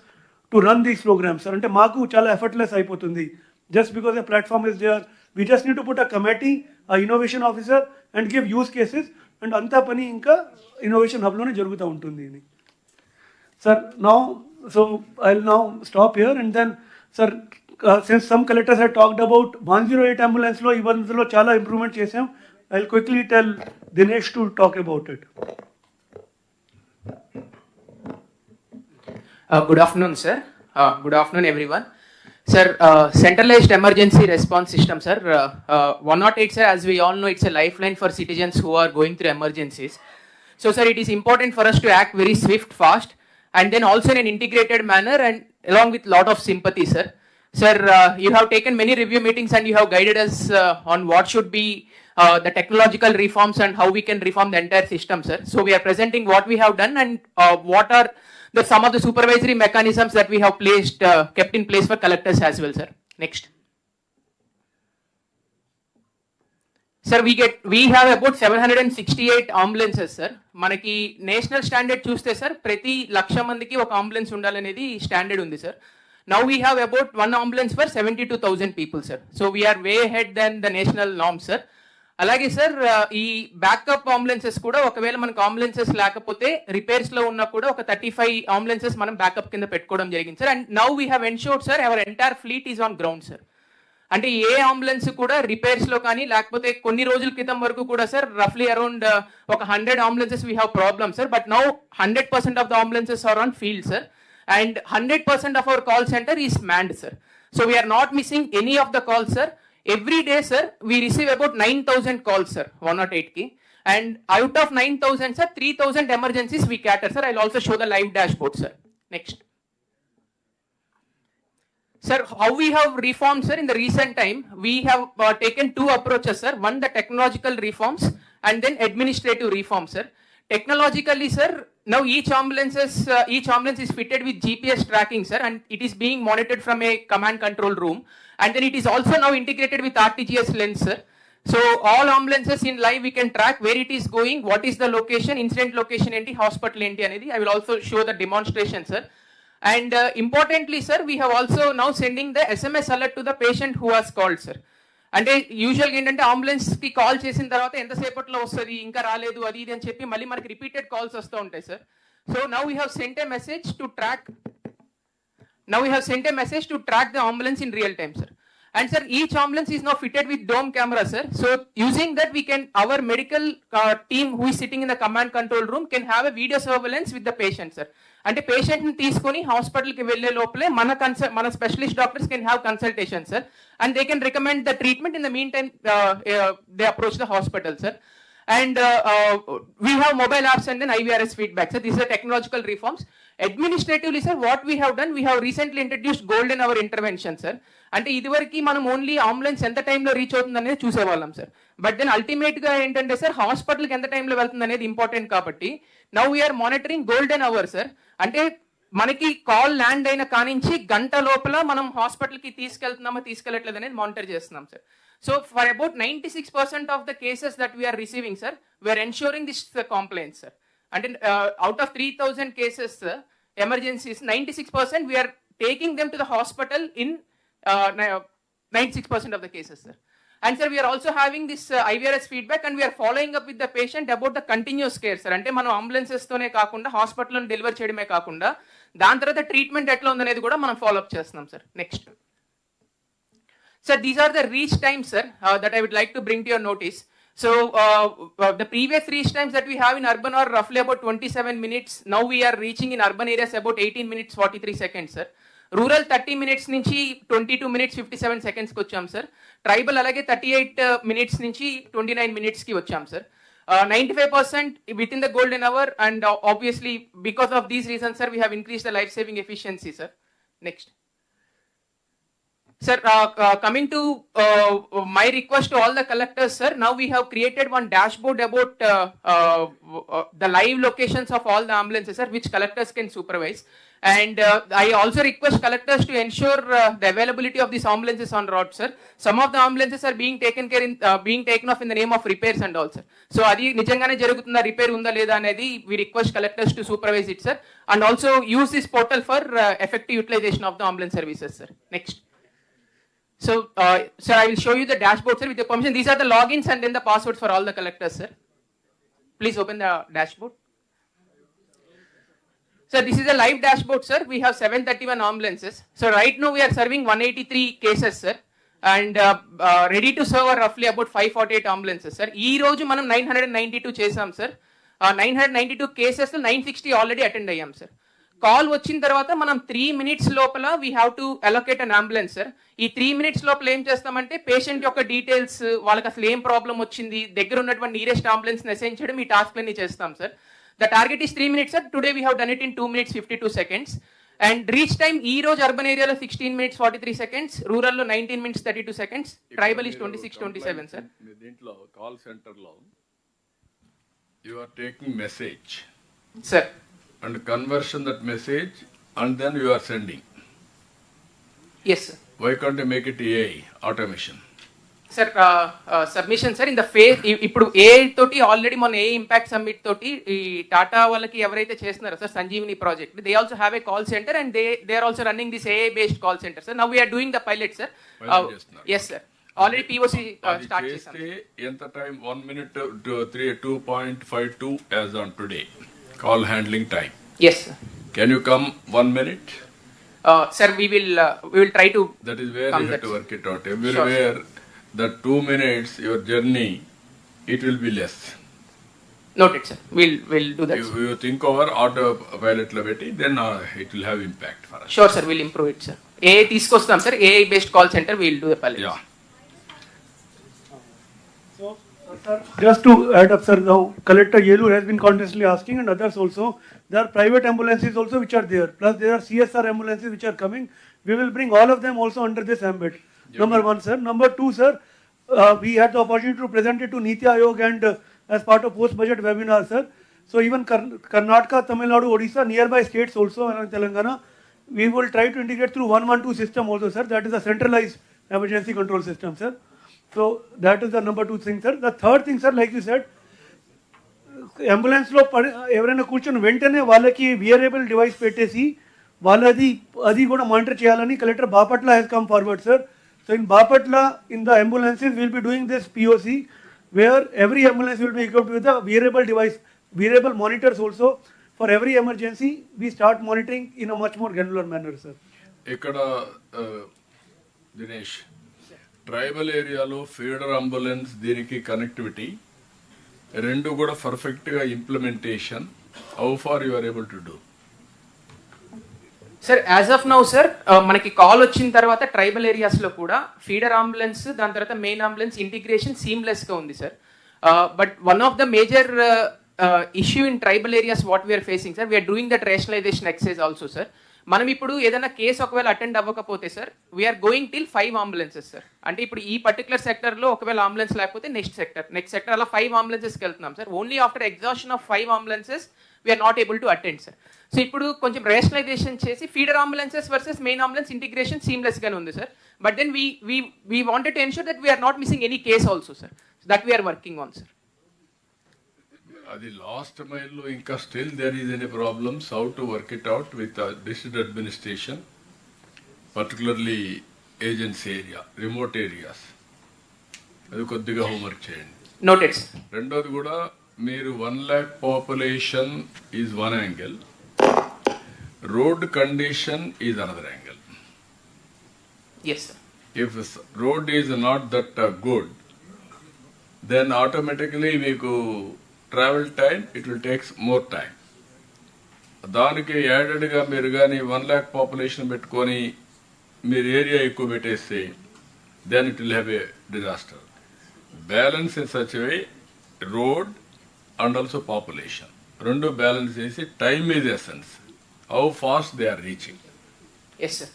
to run these programs. Sir, ante maaku chala effortless aipotundi. Just because a platform is there, we just need to put a committee, a innovation officer, and give use cases, and anta pani inka innovation hub lone jaruguta untundi. Sir, now, so I'll now stop here, and then, sir, since some collectors had talked about 108 ambulance lo, even lo chala improvement chesam, I'll quickly tell Dinesh to talk about it. Good afternoon, sir. Good afternoon, everyone. Sir, centralized emergency response system, sir. 108, sir, as we all know, it's a lifeline for citizens who are going through emergencies. So, sir, it is important for us to act very swift, fast, and then also in an integrated manner and along with lot of sympathy, sir. Sir, you have taken many review meetings and you have guided us on what should be the technological reforms and how we can reform the entire system, sir. So, we are presenting what we have done and what are some of the supervisory mechanisms that we have kept in place for collectors as well, sir. Next. Sir, we have about 768 ambulances, sir. Manaki national standard chuste, sir, prati laksha mandiki oka ambulance undalanedi standard undi, sir. Now we have about one ambulance for 72,000 people, sir. So we are way ahead than the national norm, sir. అలాగే sir ఈ backup ambulances కూడా ఒకవేళ మనకు ambulances లేకపోతే repairs లో ఉన్నా కూడా ఒక 35 అంబులెన్సెస్ మనం బ్యాకప్ కింద పెట్టుకోవడం జరిగింది sir. And now we have ensured sir our entire fleet is on ground sir. అంటే ఏ అంబులెన్స్ కూడా రిపేర్స్ లో కానీ లేకపోతే కొన్ని రోజుల క్రితం వరకు కూడా సార్ రఫ్లీ అరౌండ్ ఒక 100 ambulances we have problem sir. But now 100% of the ambulances are on field sir. And 100% of our call centre is manned sir. So we're not missing any of the calls sir. Every day, sir, we receive about 9,000 calls, sir, 108 ki. And out of 9,000, sir, 3,000 emergencies we cater, sir. I'll also show the live dashboard, sir. Next. Sir, how we have reformed, sir, in the recent time, we have taken two approaches, sir. One, the technological reforms, and then administrative reforms, sir. Technologically, sir, now each ambulance is fitted with GPS tracking, sir, and it is being monitored from a command control room. And then it is also now integrated with RTGS lens, sir. So all ambulances in live we can track where it is going, what is the location, incident location enti, hospital enti anedi. I will also show the demonstration, sir. And importantly, sir, we have also now sending the SMS alert to the patient who has called, sir. అంటే యూజువల్గా ఏంటంటే అంబులెన్స్కి call చేసిన తర్వాత ఎంతసేపట్లో వస్తుంది ఇంకా రాలేదు అది ఇది అని చెప్పి మళ్ళీ మనకి రిపీటెడ్ కాల్స్ వస్తూ ఉంటాయి sir. So now we have sent a message to track the ambulance in real time, sir. And sir, each ambulance is now fitted with dome camera, sir. So using that, our medical team who is sitting in the command control room can have a video surveillance with the patient, sir. అంటే పేషెంట్ని తీసుకొని హాస్పిటల్కి వెళ్ళే లోపలే మన specialist doctors can have consultation, sir. And they can recommend the treatment in the mean time they approach the hospital, sir. And we have mobile apps and then IVRS feedback. So these are technological reforms. Administratively, sir, what we have done, we have recently introduced golden hour intervention, sir. అంటే ఇదివరకు మనం only ambulance ఎంత టైంలో reach అవుతుంది అనేది చూసేవాళ్ళం, sir. But then అల్టిమేట్గా ఏంటంటే సార్, హాస్పిటల్కి ఎంత టైంలో వెళ్తుంది అనేది ఇంపార్టెంట్ కాబట్టి now we're monitoring golden hour, sir. అంటే మనకి కాల్ ల్యాండ్ అయిన కానించి గంట లోపల మనం హాస్పిటల్కి తీసుకెళ్ళట్లేదు అనేది మానిటర్ చేస్తున్నాం, sir. So for about 96% of the cases that we are receiving, sir, we are ensuring this compliance, sir. And out of 3,000 cases, sir, emergencies, 96% we are taking them to the hospital in 96% of the cases, sir. And sir, we are also having this IVRS feedback and we are following up with the patient about the continuous care, sir. అంటే మనం ambulances తోనే కాకుండా హాస్పిటల్లో deliver చేయడమే కాకుండా దాని తర్వాత treatment ఎట్లా ఉందనేది కూడా మనం ఫాలో అప్ చేస్తున్నాం, sir. Next, sir, these are the reach times, sir, that I would like to bring to your notice. So the previous reach times that we have in urban are roughly about 27 minutes. Now we are reaching in urban areas about 18 minutes 43 seconds, sir. Rural 30 minutes నుంచి 22 minutes 57 seconds కి వచ్చాం, sir. Tribal అలాగే 38 minutes నుంచి 29 minutes కి వచ్చాం, sir. 95% within the golden hour, and obviously because of these reasons, sir, we have increased the life saving efficiency, sir. Next. Sir, coming to my request to all the collectors, sir, now we have created one dashboard about the live locations of all the ambulances, sir, which collectors can supervise. And I also request collectors to ensure the availability of these ambulances on road, sir. Some of the ambulances are being taken off in the name of repairs and all, sir. So adi nijangane jarugutunda, repair unda leda anedi we request collectors to supervise it, sir, and also use this portal for effective utilization of the ambulance services, sir. Next. So, sir, I will show you the dashboard, sir, with your permission. These are the logins and then the passwords for all the collectors, sir. Please open the dashboard. Sir, this is a live dashboard, sir. We have 731 ambulances. So, right now we are serving 183 cases, sir. And ready to serve are roughly about 548 ambulances, sir. Ee roju manam 992 chesam, sir. 992 cases, 960 already attend ayyam, sir. Call వచ్చిన తర్వాత మనం 3 minutes లోపల we have to allocate an ambulance, sir. ఈ 3 minutes లోపల ఏం చేస్తామంటే patient యొక్క details, వాళ్ళకి అసలు ఏం ప్రాబ్లం వచ్చింది, దగ్గర ఉన్నటువంటి నియరెస్ట్ అంబులెన్స్ని అసైన్ చేయడం, ఈ టాస్క్లన్నీ చేస్తాం, sir. The target is 3 minutes, sir. Today we have done it in 2 minutes 52 seconds. And reach time ఈ రోజు అర్బన్ ఏరియాలో 16 minutes 43 seconds, రూరల్లో 19 minutes 32 seconds, tribal is 26-27, sir. దీంట్లో కాల్ సెంటర్లో you are taking message, sir, and conversion that message and then you are sending. Yes, sir. Why can't you make it AI automation? Sir, submission, sir, in the phase ఇప్పుడు AI తోటి already మన AI impact summit తోటి ఈ టాటా వాళ్ళకి ఎవరైతే చేస్తున్నారో sir Sanjeevini project, they also have a call centre and they are also running this AI based call centre, sir. Now we're doing the pilot, sir. Yes, sir. Already POC start చేసాం. ఎంత time? 1 minute to 2.52 as on today. Call handling time. Yes, sir. Can you come 1 minute? Sir, we will try to. That is where you have to work it out. Everywhere, the 2 minutes your journey, it will be less. Noted, sir. We'll do that. You think over auto pilot level, then it will have impact for us. Sure, sir. We'll improve it, sir. AI తీసుకొస్తాం, sir. AI based call center. We'll do the pilot. Yeah. Sir, just to add up, sir, now Collector Yelur has been continuously asking, and others also. There are private ambulances also which are there. Plus there are CSR ambulances which are coming. We will bring all of them also under this ambit. Number one, sir. Number two, sir, we had the opportunity to present it to Niti Aayog and as part of post-budget webinar, sir. So even Karnataka, Tamil Nadu, Odisha, nearby states also, and Telangana, we will try to integrate through 112 system also, sir. That is a centralized emergency control system, sir. So that is the number 2 thing, sir. The third thing, sir, like you said, అంబులెన్స్లో ఎవరైనా కూర్చొని వెంటనే వాళ్ళకి వియరబుల్ device పెట్టేసి అది కూడా monitor చేయాలని collector Bapatla has come forward, sir. So in Bapatla in the ambulances will be doing this POC where every ambulance will be equipped with a wearable device, wearable monitors also. For every emergency we start monitoring in a much more granular manner, sir. ఇక్కడ Dinesh, tribal ఏరియాలో feeder ambulance దీనికి connectivity రెండు కూడా పర్ఫెక్ట్గా implementation, how far you are able to do? Sir as of now sir మనకి call వచ్చిన తర్వాత tribal ఏరియాస్లో కూడా ఫీడర్ అంబులెన్స్, దాని తర్వాత మెయిన్ అంబులెన్స్ ఇంటిగ్రేషన్ సీమ్లెస్గా ఉంది sir. But one of the major issue in tribal areas what we're facing sir, we're doing that rationalisation exercise also sir. మనం ఇప్పుడు ఏదైనా కేసు ఒకవేళ అటెండ్ అవ్వకపోతే sir we are going till 5 ambulances sir. అంటే ఇప్పుడు ఈ పర్టికులర్ సెక్టర్లో ఒకవేళ అంబులెన్స్ లేకపోతే నెక్స్ట్ సెక్టర్ అలా 5 అంబులెన్సెస్కి వెళ్తున్నాం sir. Only after exhaustion of 5 ambulances we're not able to attend sir. So ఇప్పుడు కొంచెం రేషనలైజేషన్ చేసి feeder ambulances versus main ambulance integration సీమ్లెస్గానే ఉంది sir. But then we wanted to ensure that we're not missing any case also sir. That we're working on sir. అది last మైల్లో ఇంకా still there is any problems, how to work it out with district administration, particularly agency area, remote areas, అది కొద్దిగా homework చేయండి. Noted. రెండోది కూడా మీరు 1 lakh population is one angle, road condition is another angle. Yes sir. If road is not that good, then automatically మీకు travel time it will takes more time. దానికి యాడెడ్గా మీరు కానీ 1 lakh పాపులేషన్ పెట్టుకొని మీరు ఏరియా ఎక్కువ పెట్టేస్తే then it will have a disaster. Balance in such way road and also population రెండు బ్యాలెన్స్ చేసి time is essence, how fast they are reaching. Yes sir.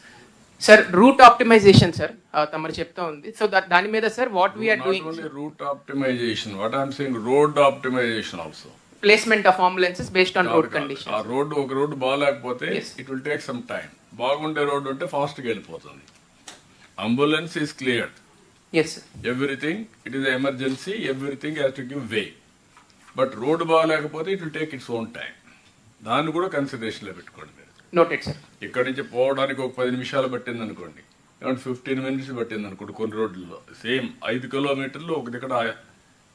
Sir route optimisation sir తమరు చెప్తా ఉంది. So దాని మీద sir what we're doing, only route optimisation, what I'm saying road optimisation also, placement of ambulances based on road condition. ఆ road ఒక road బాగాలేకపోతే it will take some time, బాగుండే road ఉంటే ఫాస్ట్గా వెళ్ళిపోతుంది. Ambulance is cleared, everything it is emergency, everything has to give way. But road బాగాలేకపోతే it will take its own time. దాన్ని కూడా కన్సిడరేషన్లో పెట్టుకోండి మీరు. Noted sir. ఇక్కడి నుంచి పోవడానికి ఒక 10 నిమిషాలు పట్టింది అనుకోండి, 15 minutes పట్టింది అనుకోండి. కొన్ని రోడ్లలో సేమ్ 5 kilometers ఒక దగ్గర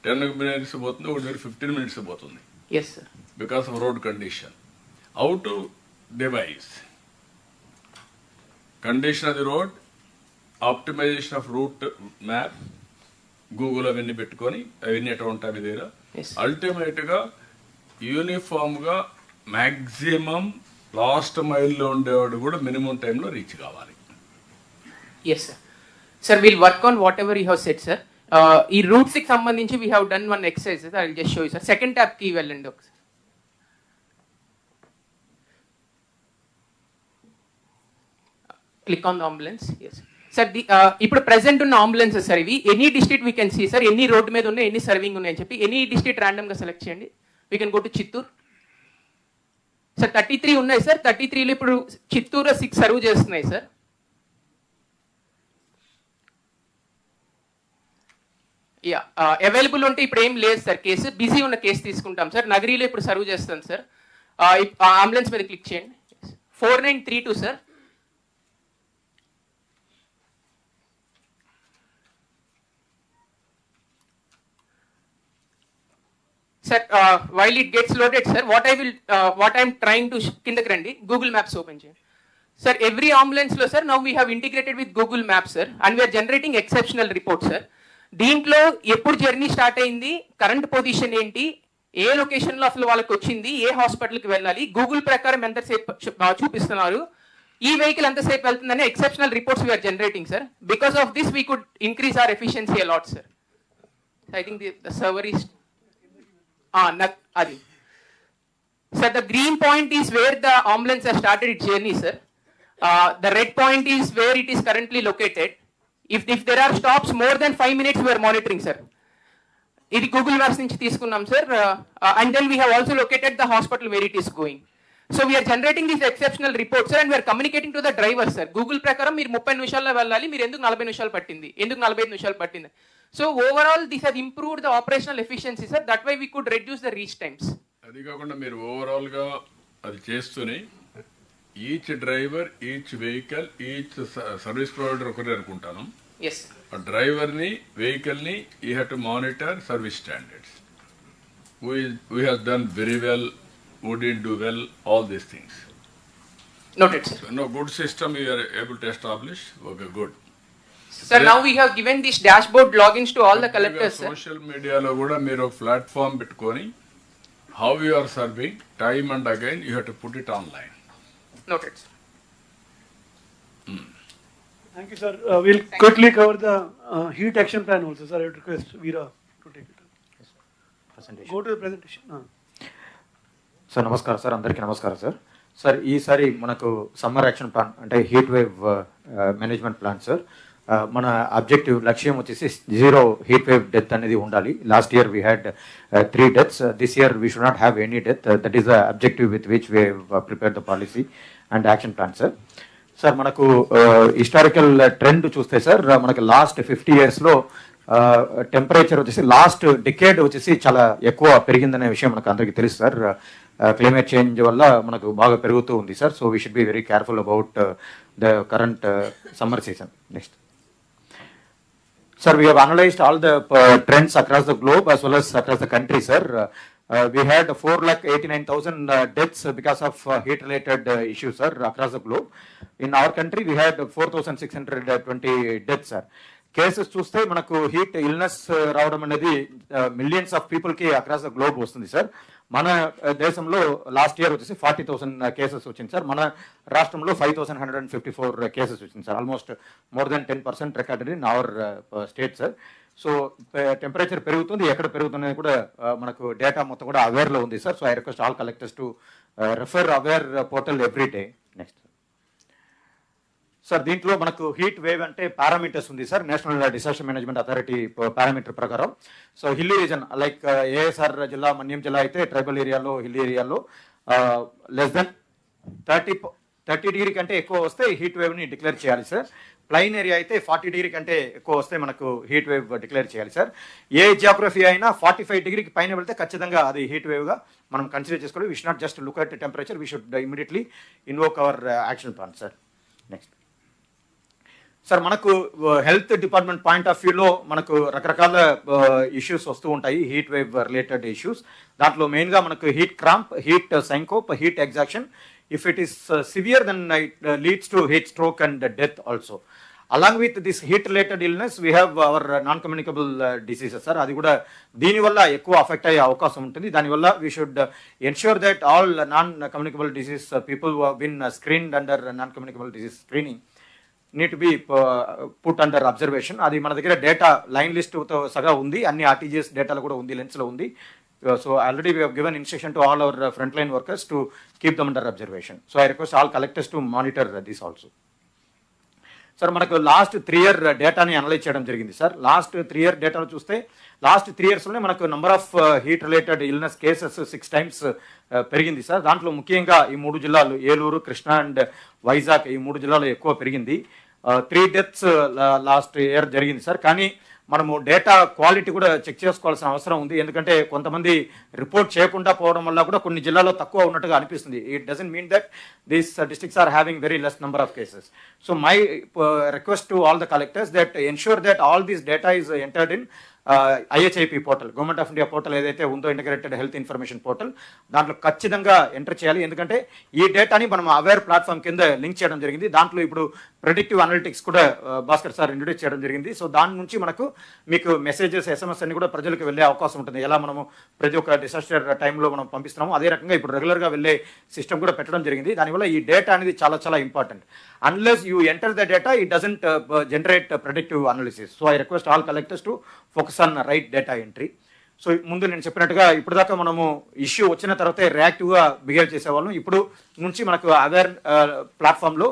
10 minutes పోతుంది, ఒక దగ్గర 15 minutes పోతుంది. Yes sir. Because of road condition. How to devise condition of the road, optimisation of route map, Google అవన్నీ పెట్టుకొని అవన్నీ ఎట్లా ఉంటాయి మీ దగ్గర. అల్టిమేట్గా యూనిఫామ్గా మ్యాక్సిమం లాస్ట్ మైల్లో ఉండేవాడు కూడా మినిమం టైంలో రీచ్ కావాలి. Yes sir. Sir will work on whatever you have set sir. ఈ రూట్స్కి సంబంధించి we have done one exercise, I will just show you sir. Second ట్యాబ్కి వెళ్ళండి ఒకసారి. Click on the ambulance. Yes sir. ఇప్పుడు present ఉన్న ambulances sir ఇవి. Any district we can see sir, ఎన్ని రోడ్డు మీద ఉన్నాయి, ఎన్ని సర్వింగ్ ఉన్నాయని చెప్పి. ఎనీ డిస్ట్రిక్ట్ ర్యాండమ్గా సెలెక్ట్ చేయండి. We can go to Chittoor sir. 33 ఉన్నాయి సార్. 33లో ఇప్పుడు చిత్తూరు 6 సర్వ్ చేస్తున్నాయి సార్. యా అవైలబుల్ ఉంటే ఇప్పుడు ఏం లేదు సార్ కేసు, బిజీ ఉన్న కేసు తీసుకుంటాం సార్. నగరీలో ఇప్పుడు సర్వ్ చేస్తాను సార్. అంబులెన్స్ మీద క్లిక్ చేయండి. 4932 sir. Sir, while it gets loaded, sir, what I'm trying to kindaki randi, Google Maps open cheyandi. Sir, every ambulance lo, sir, now we have integrated with Google Maps, sir, and we are generating exceptional reports, sir. దీంట్లో ఎప్పుడు journey start అయింది, current position ఏంటి, ఏ లొకేషన్లో అసలు వాళ్ళకి వచ్చింది, ఏ హాస్పిటల్కి వెళ్ళాలి, గూగుల్ ప్రకారం ఎంతసేపు చూపిస్తున్నారు, ఈ వెహికల్ ఎంతసేపు వెళ్తుందని exceptional reports we're generating sir. Because of this we could increase our efficiency a lot sir. I think the server is అది sir. The green point is where the ambulance has started its journey, sir. The red point is where it is currently located. If there are stops more than 5 minutes, we are monitoring, sir. ఇది Google maps నుంచి తీసుకున్నాం sir. And then we have also located the hospital where it is going. So we're generating these exceptional reports and we're communicating to the driver sir. Google ప్రకారం మీరు 30 నిమిషాల్లో వెళ్ళాలి, మీరు ఎందుకు 40 నిమిషాలు పట్టింది, ఎందుకు 45 నిమిషాలు పట్టింది. So overall this have improved the operational efficiency sir. That why we could reduce the reach times. అది కాకుండా మీరు ఓవరాల్గా అది చేస్తూనే each driver, each vehicle, each service provider ఒకరే అనుకుంటాను. ఎస్. ఆ డ్రైవర్ని, వెహికల్ని you have to monitor service standards. We have done very well, who didn't do well, all these things. Noted, sir. No good system you are able to establish. Okay, good. Sir, now we have given this dashboard logins to all the collectors, sir. Social media lo kuda meer oka platform pettukoni how you are serving, time and again you have to put it online. Noted, sir. Thank you, sir. We'll quickly cover the heat action plan also, sir. I would request Veera to take it. Presentation. Go to the presentation. Sir నమస్కారం sir, అందరికీ నమస్కారం sir. Sir ఈసారి మనకు summer action plan అంటే heat wave management plan sir. మన objective లక్ష్యం వచ్చేసి 0 heat wave death అనేది ఉండాలి. Last year we had 3 deaths. This year we should not have any death. That is the objective with which we prepare the policy and action plan sir. Sir మనకు historical trend చూస్తే sir మనకు last 50 yearsలో temperature వచ్చేసి last decade వచ్చేసి చాలా ఎక్కువ పెరిగిందనే విషయం మనకు అందరికీ తెలుసు సార్. క్లైమేట్ చేంజ్ వల్ల మనకు బాగా పెరుగుతూ ఉంది sir. So we should be very careful about the current summer season. Next sir, we have analysed all the trends across the globe as well as across the country sir. We had 4,89,000 deaths because of heat-related issues, sir, across the globe. In our country, we had 4,620 deaths, sir. Cases చూస్తే మనకు heat illness రావడం అనేది millions of పీపుల్కి across the globe వస్తుంది sir. మన దేశంలో last year వచ్చేసి 40,000 cases వచ్చింది సార్. మన రాష్ట్రంలో 5,154 కేసెస్ వచ్చింది sir. Almost more than 10% recorded in our state sir. So temperature పెరుగుతుంది, ఎక్కడ పెరుగుతుంది కూడా మనకు డేటా మొత్తం కూడా అవేర్లో ఉంది sir. So I request all collectors to refer aware portal every day. Next sir, దీంట్లో మనకు హీట్ వేవ్ అంటే పారామీటర్స్ ఉంది sir. National disaster management authority parameter ప్రకారం. So hilly region like ASR జిల్లా, మన్యం జిల్లా అయితే ట్రైబల్ ఏరియాలో, హిల్లీ ఏరియాలో లెస్ దెన్ 30 డిగ్రీ కంటే ఎక్కువ వస్తే హీట్ వేవ్ని డిక్లేర్ చేయాలి సార్. ప్లైన్ ఏరియా అయితే 40 డిగ్రీ కంటే ఎక్కువ వస్తే మనకు హీట్ వేవ్ డిక్లేర్ చేయాలి సార్. ఏ జియోగ్రఫీ అయినా 45 డిగ్రీకి పైన వెళ్తే ఖచ్చితంగా అది హీట్ వేవ్గా మనం కన్సిడర్ చేసుకోవాలి. We should not just look at temperature, we should immediately invoke hour action plan sir. Next sir, మనకు హెల్త్ డిపార్ట్మెంట్ పాయింట్ ఆఫ్ వ్యూలో మనకు రకరకాల ఇష్యూస్ వస్తూ ఉంటాయి, హీట్ వేవ్ రిలేటెడ్ ఇష్యూస్. దాంట్లో మెయిన్గా మనకు heat cramp, heat syncope, heat exhaustion. If it is severe, then it leads to heat stroke and death also. Along with this heat related illness, we have our non-communicable diseases, sir. అది కూడా దీనివల్ల ఎక్కువ affect అయ్యే అవకాశం ఉంటుంది. దానివల్ల we should ensure that all non-communicable disease people who have been screened under non-communicable disease screening need to be put under observation. అది మన దగ్గర డేటా లైన్ లిస్ట్తో సగా ఉంది, అన్ని ఆర్టీజీఎస్ డేటాలో కూడా ఉంది, లెన్స్లో ఉంది. So already we have given instruction to all our frontline workers to keep them under observation. So I request all collectors to monitor this also. Sir, మనకు లాస్ట్ 3 year డేటాని analyse చేయడం జరిగింది సార్. లాస్ట్ 3 year డేటాను చూస్తే last 3 yearsలోనే మనకు number of heat related illness cases 6 times పెరిగింది sir. దాంట్లో ముఖ్యంగా ఈ 3 జిల్లాలు ఏలూరు, కృష్ణా అండ్ వైజాగ్, ఈ 3 జిల్లాలో ఎక్కువ పెరిగింది. 3 deaths లాస్ట్ ఇయర్ జరిగింది సార్. కానీ మనము డేటా క్వాలిటీ కూడా చెక్ చేసుకోవాల్సిన అవసరం ఉంది. ఎందుకంటే కొంతమంది రిపోర్ట్ చేయకుండా పోవడం వల్ల కూడా కొన్ని జిల్లాలో తక్కువ ఉన్నట్టుగా అనిపిస్తుంది. It doesn't mean that these districts are having very less number of cases. So my request to all the collectors that ensure that all these data is entered in IHIP portal, government of India portal ఏదైతే ఉందో, integrated health information portal, దాంట్లో ఖచ్చితంగా enter చేయాలి. ఎందుకంటే ఈ డేటాని మనం aware platform కింద లింక్ చేయడం జరిగింది. దాంట్లో ఇప్పుడు ప్రెడిక్టివ్ అనలిటిక్స్ కూడా భాస్కర్ సార్ ఇంట్రొడ్యూస్ చేయడం జరిగింది. సో దాని నుంచి మనకు మీకు మెసేజెస్, ఎస్ఎంఎస్ అన్ని కూడా ప్రజలకు వెళ్ళే అవకాశం ఉంటుంది. ఎలా మనము ప్రతి ఒక్క డిసాస్టర్ టైంలో మనం పంపిస్తున్నాము, అదే రకంగా ఇప్పుడు రెగ్యులర్గా వెళ్ళే సిస్టమ్ కూడా పెట్టడం జరిగింది. దానివల్ల ఈ డేటా అనేది చాలా చాలా important. Unless you enter the data, it doesn't generate predictive analysis. So I request all collectors to focus on right data entry. So ముందు నేను చెప్పినట్టుగా ఇప్పుడు దాకా మనము ఇష్యూ వచ్చిన తర్వాతే రియాక్టివ్గా బిహేవ్ చేసేవాళ్ళం. ఇప్పుడు నుంచి మనకు అవేర్ ప్లాట్ఫామ్లో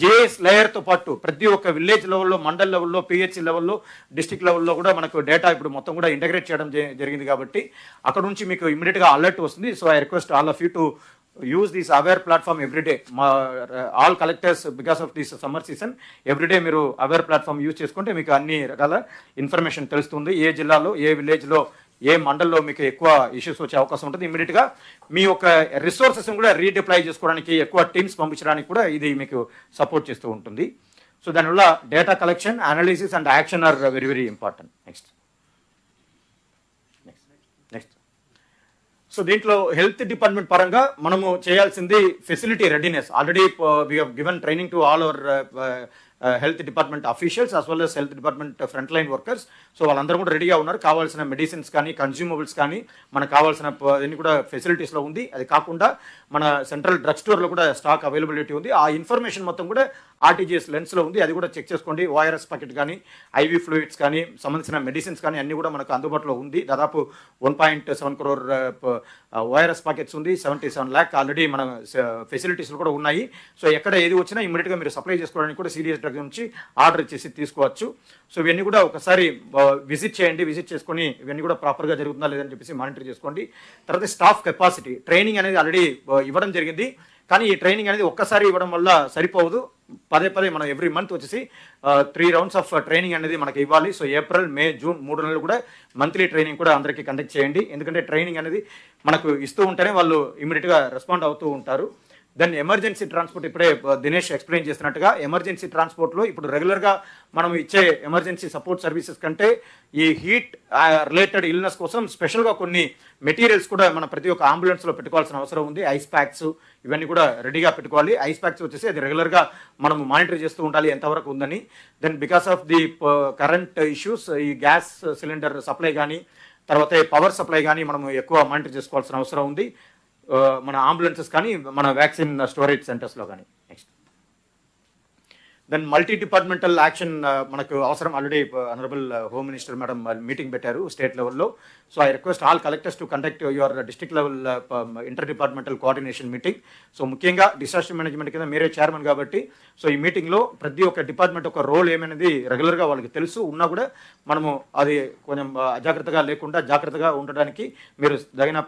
జేఎస్ లేయర్తో పాటు ప్రతి ఒక్క విలేజ్ లెవెల్లో, మండల్ లెవెల్లో, పిహెచ్సి లెవెల్లో, డిస్ట్రిక్ట్ లెవెల్లో కూడా మనకు డేటా ఇప్పుడు మొత్తం కూడా ఇంటగ్రేట్ చేయడం జరిగింది. కాబట్టి అక్కడ నుంచి మీకు ఇమీడియట్గా అలర్ట్ వస్తుంది. So I request all of you to use this aware platform every day. All collectors, because of this summer season, every day మీరు aware platform యూజ్ చేసుకుంటే మీకు అన్ని రకాల ఇన్ఫర్మేషన్ తెలుస్తుంది. ఏ జిల్లాలో, ఏ విలేజ్లో, ఏ మండల్లో మీకు ఎక్కువ ఇష్యూస్ వచ్చే అవకాశం ఉంటుంది. ఇమీడియట్గా మీ యొక్క రిసోర్సెస్ కూడా రీడిప్లాయ్ చేసుకోవడానికి, ఎక్కువ టీమ్స్ పంపించడానికి కూడా ఇది మీకు సపోర్ట్ చేస్తూ ఉంటుంది. సో దానివల్ల data collection, analysis and action are very very important. Next. So దీంట్లో హెల్త్ డిపార్ట్మెంట్ పరంగా మనము చేయాల్సింది facility readiness. Already we have given training to all our health department officials as well as health department front line workers. So వాళ్ళందరూ కూడా రెడీగా ఉన్నారు. కావాల్సిన medicines కానీ, కన్జ్యూమబుల్స్ కానీ, మనకు కావాల్సిన అన్ని కూడా ఫెసిలిటీస్లో ఉంది. అది కాకుండా మన సెంట్రల్ డ్రగ్ స్టోర్లో కూడా స్టాక్ అవైలబిలిటీ ఉంది. ఆ ఇన్ఫర్మేషన్ మొత్తం కూడా ఆర్టీజీఎస్ లెన్స్లో ఉంది. అది కూడా చెక్ చేసుకోండి. ఓఆర్ఎస్ ప్యాకెట్ కానీ, ఐవీ ఫ్లూయిడ్స్ కానీ, సంబంధించిన మెడిసిన్స్ కానీ అన్నీ కూడా మనకు అందుబాటులో ఉంది. దాదాపు 1.7 crore ఓఆర్ఎస్ ప్యాకెట్స్ ఉంది. 77 lakh ఆల్రెడీ మన ఫెసిలిటీస్లో కూడా ఉన్నాయి. సో ఎక్కడ ఏది వచ్చినా ఇమీడియట్గా మీరు సప్లై చేసుకోవడానికి కూడా సీరియస్ డ్రగ్ నుంచి ఆర్డర్ చేసి తీసుకోవచ్చు. సో ఇవన్నీ కూడా ఒకసారి విజిట్ చేయండి. విజిట్ చేసుకొని ఇవన్నీ కూడా ప్రాపర్గా జరుగుతుందా లేదని చెప్పేసి మానిటర్ చేసుకోండి. తర్వాత స్టాఫ్ కెపాసిటీ ట్రైనింగ్ అనేది ఆల్రెడీ ఇవ్వడం జరిగింది. కానీ ఈ ట్రైనింగ్ అనేది ఒక్కసారి ఇవ్వడం వల్ల సరిపోదు. పదే మనం ఎవ్రీ మంత్ వచ్చేసి 3 rounds ఆఫ్ ట్రైనింగ్ అనేది మనకి ఇవ్వాలి. సో ఏప్రిల్, మే, జూన్ 3 నెలలు కూడా మంత్లీ ట్రైనింగ్ కూడా అందరికీ కండక్ట్ చేయండి. ఎందుకంటే ట్రైనింగ్ అనేది మనకు ఇస్తూ ఉంటేనే వాళ్ళు ఇమీడియట్గా రెస్పాండ్ అవుతూ ఉంటారు. దెన్ ఎమర్జెన్సీ ట్రాన్స్పోర్ట్, ఇప్పుడే దినేష్ ఎక్స్ప్లెయిన్ చేసినట్టుగా ఎమర్జెన్సీ ట్రాన్స్పోర్ట్లో ఇప్పుడు రెగ్యులర్గా మనం ఇచ్చే ఎమర్జెన్సీ సపోర్ట్ సర్వీసెస్ కంటే ఈ హీట్ రిలేటెడ్ ఇల్నెస్ కోసం స్పెషల్గా కొన్ని మెటీరియల్స్ కూడా మన ప్రతి ఒక్క అంబులెన్స్లో పెట్టుకోవాల్సిన అవసరం ఉంది. ఐస్ ప్యాక్స్ ఇవన్నీ కూడా రెడీగా పెట్టుకోవాలి. ఐస్ ప్యాక్స్ వచ్చేసి అది రెగ్యులర్గా మనం మానిటర్ చేస్తూ ఉండాలి ఎంతవరకు ఉందని. Then because of the current issues ఈ గ్యాస్ సిలిండర్ సప్లై కానీ, తర్వాత పవర్ సప్లై కానీ మనం ఎక్కువ మానిటర్ చేసుకోవాల్సిన అవసరం ఉంది. మన అంబులెన్సెస్ కానీ, మన వ్యాక్సిన్ స్టోరేజ్ సెంటర్స్లో కానీ. Next. Then multi departmental action మనకు అవసరం. Already honourable home minister madam meeting పెట్టారు స్టేట్ లెవెల్లో. So I request all collectors to conduct your district level inter departmental coordination meeting. So ముఖ్యంగా డిసాస్టర్ మేనేజ్మెంట్ కింద మీరే chairman కాబట్టి, సో ఈ మీటింగ్లో ప్రతి ఒక్క డిపార్ట్మెంట్ ఒక రోల్ ఏమనేది రెగ్యులర్గా వాళ్ళకి తెలుసు ఉన్నా కూడా మనము అది కొంచెం అజాగ్రత్తగా లేకుండా జాగ్రత్తగా ఉండడానికి మీరు తగిన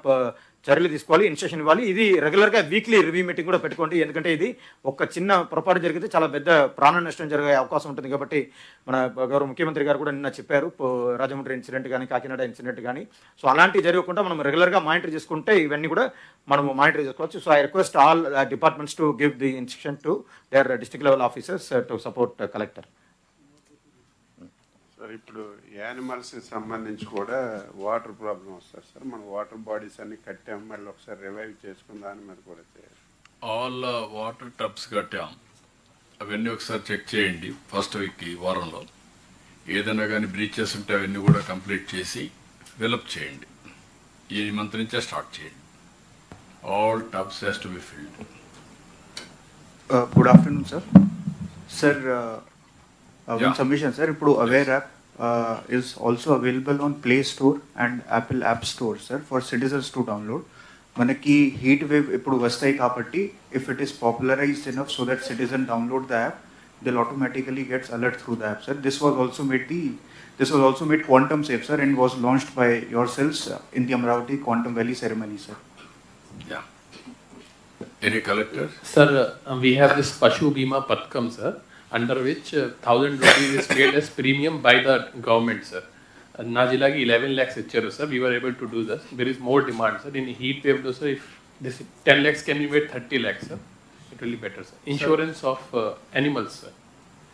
చర్యలు తీసుకోవాలి, ఇన్స్ట్రక్షన్ ఇవ్వాలి. ఇది రెగ్యులర్గా వీక్లీ రివ్యూ మీటింగ్ కూడా పెట్టుకోండి. ఎందుకంటే ఇది ఒక చిన్న పొరపాటు జరిగితే చాలా పెద్ద ప్రాణ నష్టం జరిగే అవకాశం ఉంటుంది. కాబట్టి మన గౌరవ ముఖ్యమంత్రి గారు కూడా నిన్న చెప్పారు, రాజమండ్రి ఇన్సిడెంట్ కానీ, కాకినాడ ఇన్సిడెంట్ కానీ. సో అలాంటివి జరగకుండా మనం రెగ్యులర్గా మానిటర్ చేసుకుంటే ఇవన్నీ కూడా మనము మానిటర్ చేసుకోవచ్చు. So I request all departments to give the instruction to their district level officers to support collector. Sir ఇప్పుడు యానిమల్స్కి సంబంధించి కూడా వాటర్ ప్రాబ్లం వస్తుంది సార్. మన వాటర్ బాడీస్ అన్ని కట్టాం, మళ్ళీ ఒకసారి రివైవ్ చేసుకుని దాని మీద కూడా చేయాలి. ఆల్ వాటర్ టబ్స్ కట్టాం, అవన్నీ ఒకసారి చెక్ చేయండి. ఫస్ట్ వీక్ ఈ వారంలో ఏదైనా కానీ బ్రీచెస్ ఉంటే అవన్నీ కూడా కంప్లీట్ చేసి ఫిలప్ చేయండి. ఈ మంత్ నుంచే స్టార్ట్ చేయండి. All tubs has to be filled. Good afternoon sir. Sir one submission sir, ఇప్పుడు aware app is also available on Play Store and Apple App Store sir for citizens to download. మనకి heat wave ఇప్పుడు వస్తాయి కాబట్టి if it is popularized enough so that citizen download the app, they'll automatically gets alert through the app sir. This was also made quantum safe sir and was launched by yourselves in the Amravati Quantum Valley ceremony sir. Yeah. Any collector? Sir, we have this Pashu Bima Pathkam sir, under which 1,000 rupees is paid as premium by the government, sir. Na jilla ki 11 lakhs icharu, sir. We were able to do this. There is more demand, sir. In Heatwave, sir, if this 10 lakhs can be made 30 lakhs, sir, it will be better, sir. Insurance of animals, sir.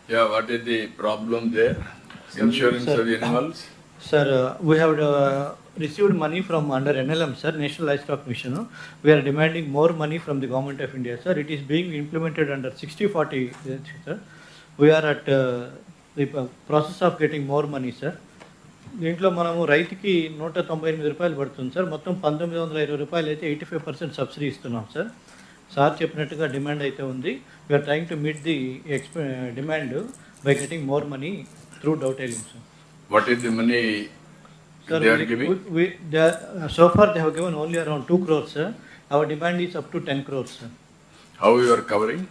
Yeah, what is the problem there? Insurance of the animals? Sir, we have received money from under NLM, sir, National Livestock Mission. We are demanding more money from the Government of India, sir. It is being implemented under 60-40, sir. We are at the process of getting more money, sir. దీంట్లో మనము రైతుకి 198 రూపాయలు పడుతుంది sir. మొత్తం 1920 రూపాయలు అయితే 85% subsidy ఇస్తున్నాం sir. Sir చెప్పినట్టుగా డిమాండ్ అయితే ఉంది. We're trying to meet the demand by getting more money through dovetailing sir. What is the money Sir, They are giving? So far they have given only around 2 crores, sir. Our demand is up to 10 crores, sir. How you are covering?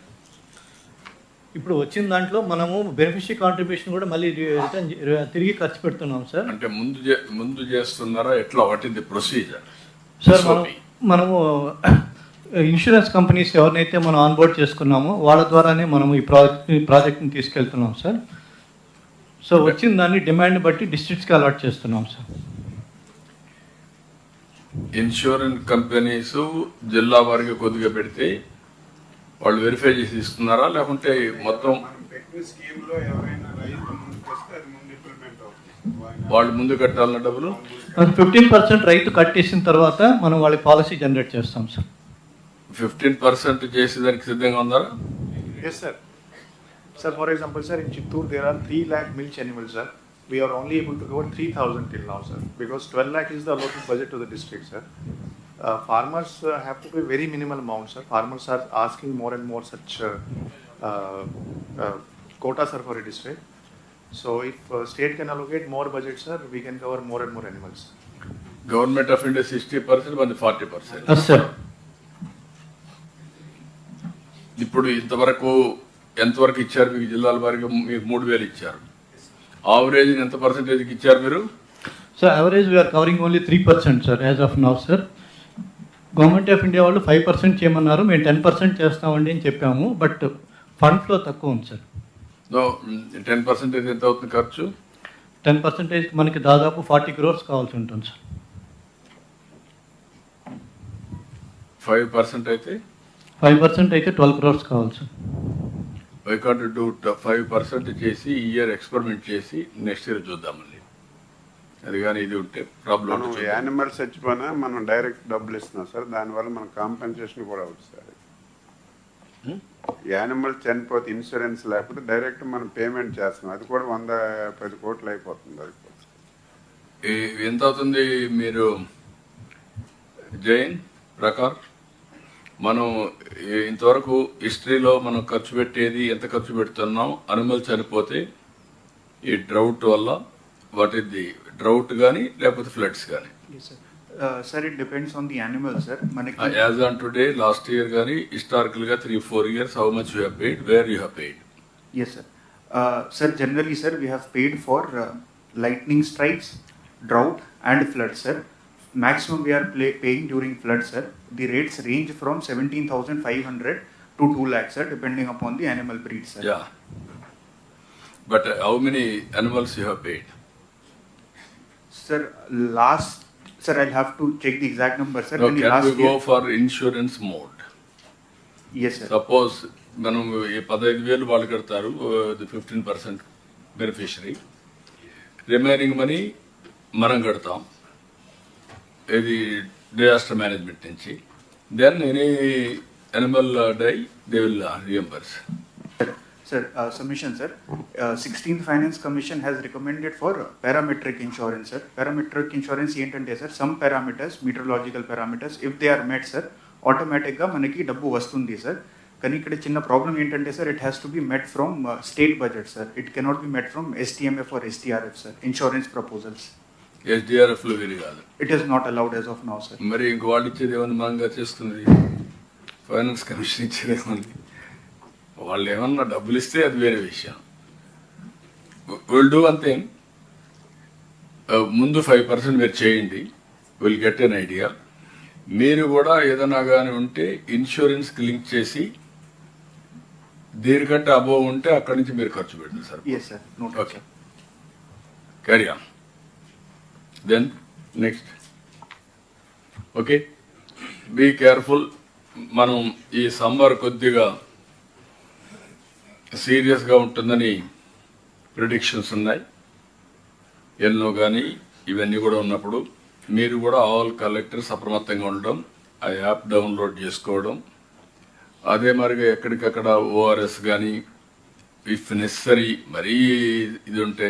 ఇప్పుడు వచ్చిన దాంట్లో మనము beneficiary contribution కూడా మళ్ళీ తిరిగి ఖర్చు పెడుతున్నాం sir. అంటే ముందు చేస్తున్నారా ఎట్లా? What is the procedure? Sir మనము ఇన్సూరెన్స్ కంపెనీస్ ఎవరినైతే మనం ఆన్బోర్డ్ చేసుకున్నామో వాళ్ళ ద్వారానే మనం ఈ ప్రాజెక్ట్ని తీసుకెళ్తున్నాం సార్. సో వచ్చిన దాన్ని డిమాండ్ బట్టి డిస్ట్రిక్ట్స్కి అలాట్ చేస్తున్నాం సార్. ఇన్సూరెన్స్ కంపెనీస్ జిల్లా వారికి కొద్దిగా పెడితే వాళ్ళు వెరిఫై చేసి ఇస్తున్నారా, లేకుంటే మొత్తం వాళ్ళు ముందు కట్టాలన్న డబ్బులు? 15% రైతు కట్టేసిన తర్వాత మనం వాళ్ళకి పాలసీ జనరేట్ చేస్తాం సార్. 15% చేసేదానికి సిద్ధంగా ఉందా? Yes, sir. Sir, for example, sir, in Chittoor there are 3 lakh milch animals, sir. We are only able to cover 3,000 till now, sir, because 12 lakh is the allotted budget to the district, sir. Farmers have to pay very minimal amount, sir. Farmers are asking more and more such quota, sir, for a district. So if state can allocate more budget, sir, we can cover more and more animals. Government of India 60%, but 40%. Yes, sir. ఇప్పుడు ఇంతవరకు ఎంతవరకు ఇచ్చారు మీకు? జిల్లాల వారికి మీకు 3,000 ఇచ్చారు. Average ఎంత పర్సెంటేజ్కి ఇచ్చారు మీరు? So average we are covering only 3%, sir, as of now, sir. Government of India వాళ్ళు 5% చేయమన్నారు, మేము 10% చేస్తామండి అని చెప్పాము, బట్ ఫండ్ ఫ్లో తక్కువ ఉంది, సార్. 10% ఎంత అవుతుంది ఖర్చు? 10% మనకి దాదాపు 40 crores కావాల్సి ఉంటుంది, సార్. 5% అయితే 5% అయితే 12 crores కావాలి, సార్. వై కాంట్ డూ 5% చేసి ఈ ఇయర్ ఎక్స్పెరిమెంట్ చేసి నెక్స్ట్ ఇయర్ చూద్దాం మళ్ళీ. అది కానీ ఇది ఉంటే ప్రాబ్లం. మనం యానిమల్స్ చచ్చిపోయినా మనం డైరెక్ట్ డబ్బులు ఇస్తున్నాం సార్, దానివల్ల మన కాంపెన్సేషన్ కూడా అవుతుంది సార్. యానిమల్ చనిపోతే ఇన్సూరెన్స్ లేకపోతే డైరెక్ట్ మనం పేమెంట్ చేస్తున్నాం, అది కూడా 110 కోట్లు అయిపోతుంది. అది ఎంత అవుతుంది మీరు జైన్ ప్రకార్? మనం ఇంతవరకు హిస్టరీలో మనం ఖర్చు పెట్టేది ఎంత ఖర్చు పెడుతున్నాం? అనిమల్ చనిపోతే ఈ డ్రౌట్ వల్ల, వాట్ ఇస్ ది డ్రౌట్ కానీ లేకపోతే ఫ్లడ్స్ కానీ? Sir it depends on the animal, sir. మనకి as on today, last year కానీ హిస్టారికల్ గా 3-4 years, how much you have paid, where you have paid? Yes sir. Sir generally sir we have paid for lightning strikes, drought and flood, sir. Maximum we are paying during flood, sir. The rates range from 17,500 to 2 lakh, sir, depending upon the animal breed, sir. Yeah. But how many animals you have paid? Sir, I'll have to check the exact number, sir. No, can we go for insurance mode? Yes, sir. Suppose మనం 15,000 వాళ్ళు కడతారు, 15% beneficiary, remaining money మనం కడతాం, ఇది disaster management నుంచి. Then any animal die they will reimburse. Sir, submission, sir. 16th Finance Commission has recommended for parametric insurance, sir. Parametric insurance ఏంటంటే sir, some parameters, meteorological parameters, if they are met, sir, ఆటోమేటిక్గా మనకి డబ్బు వస్తుంది, sir. కానీ ఇక్కడ చిన్న problem ఏంటంటే sir, it has to be met from state budget, sir. It cannot be met from STMF or STRF, sir, insurance proposals. SDRF లో వీలు కాదు. It is not allowed as of now, sir. మరి ఇంక వాళ్ళు ఇచ్చేది ఏమన్నా మంగా చేస్తుంది, ఫైనాన్స్ కమిషన్ ఇచ్చేది ఏమన్నా? వాళ్ళు ఏమన్నా డబ్బులు ఇస్తే అది వేరే విషయం. విల్ డూ వన్ థింగ్, ముందు 5% మీరు చేయండి, విల్ గెట్ ఎన్ ఐడియా. మీరు కూడా ఏదైనా కానీ ఉంటే ఇన్సూరెన్స్కి లింక్ చేసి దీనికంటే అబోవ్ ఉంటే అక్కడి నుంచి మీరు ఖర్చు పెడతారు, sir. Okay, carry on. Then next, okay, be careful. మనం ఈ సమ్మర్ కొద్దిగా సీరియస్గా ఉంటుందని ప్రిడిక్షన్స్ ఉన్నాయి, ఎన్నో కానీ ఇవన్నీ కూడా ఉన్నప్పుడు మీరు కూడా ఆల్ కలెక్టర్స్ అప్రమత్తంగా ఉండడం, ఆ యాప్ డౌన్లోడ్ చేసుకోవడం, అదే మరిగా ఎక్కడికక్కడ ORS కానీ, ఇఫ్ నెసరీ మరీ ఇది ఉంటే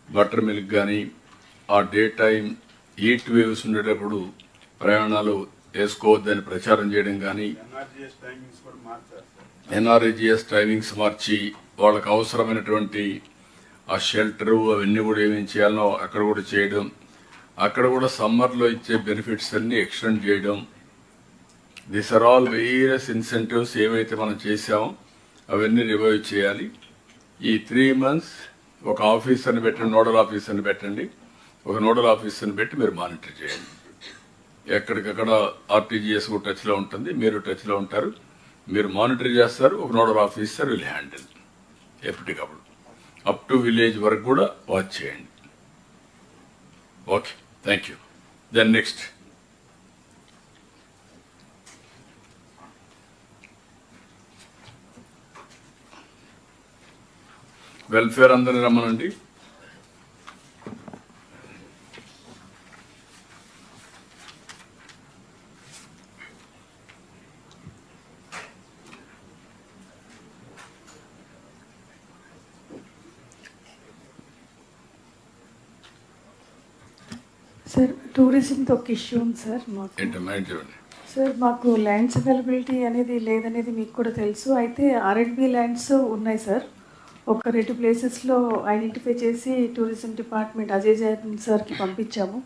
బటర్ మిల్క్ కానీ, ఆ డే టైం హీట్ వేవ్స్ ఉండేటప్పుడు ప్రయాణాలు వేసుకోవద్దని ప్రచారం చేయడం కానీ, NRGS టైమింగ్స్ మార్చి వాళ్ళకు అవసరమైనటువంటి ఆ షెల్టరు అవన్నీ కూడా ఏమేమి చేయాలనో అక్కడ కూడా చేయడం, అక్కడ కూడా సమ్మర్లో ఇచ్చే బెనిఫిట్స్ అన్ని ఎక్స్టెండ్ చేయడం. This are all various incentives ఏవైతే మనం చేసామో అవన్నీ రివైవ్ చేయాలి. ఈ 3 months ఒక ఆఫీసర్ని పెట్టండి, నోడల్ ఆఫీసర్ని పెట్టండి. ఒక నోడల్ ఆఫీసర్ని పెట్టి మీరు మానిటర్ చేయండి. ఎక్కడికక్కడ ఆర్టీజీఎస్ టచ్లో ఉంటుంది, మీరు టచ్లో ఉంటారు, మీరు మానిటర్ చేస్తారు. ఒక నోడల్ ఆఫీసర్ విల్ హ్యాండిల్ ఎప్పటికప్పుడు అప్ టు విలేజ్ వరకు కూడా వాచ్ చేయండి. Okay, thank you. Then next welfare అందరిని రమ్మనండి. సార్ టూరిజంతో ఒక ఇష్యూ ఉంది సార్ మాకు. సార్ మాకు ల్యాండ్స్ అవైలబిలిటీ అనేది లేదనేది మీకు కూడా తెలుసు. అయితే R&B ల్యాండ్స్ ఉన్నాయి సార్. ఒక 2 ప్లేసెస్లో ఐడెంటిఫై చేసి టూరిజం డిపార్ట్మెంట్ అజయ్ జైన్ సార్కి పంపించాము.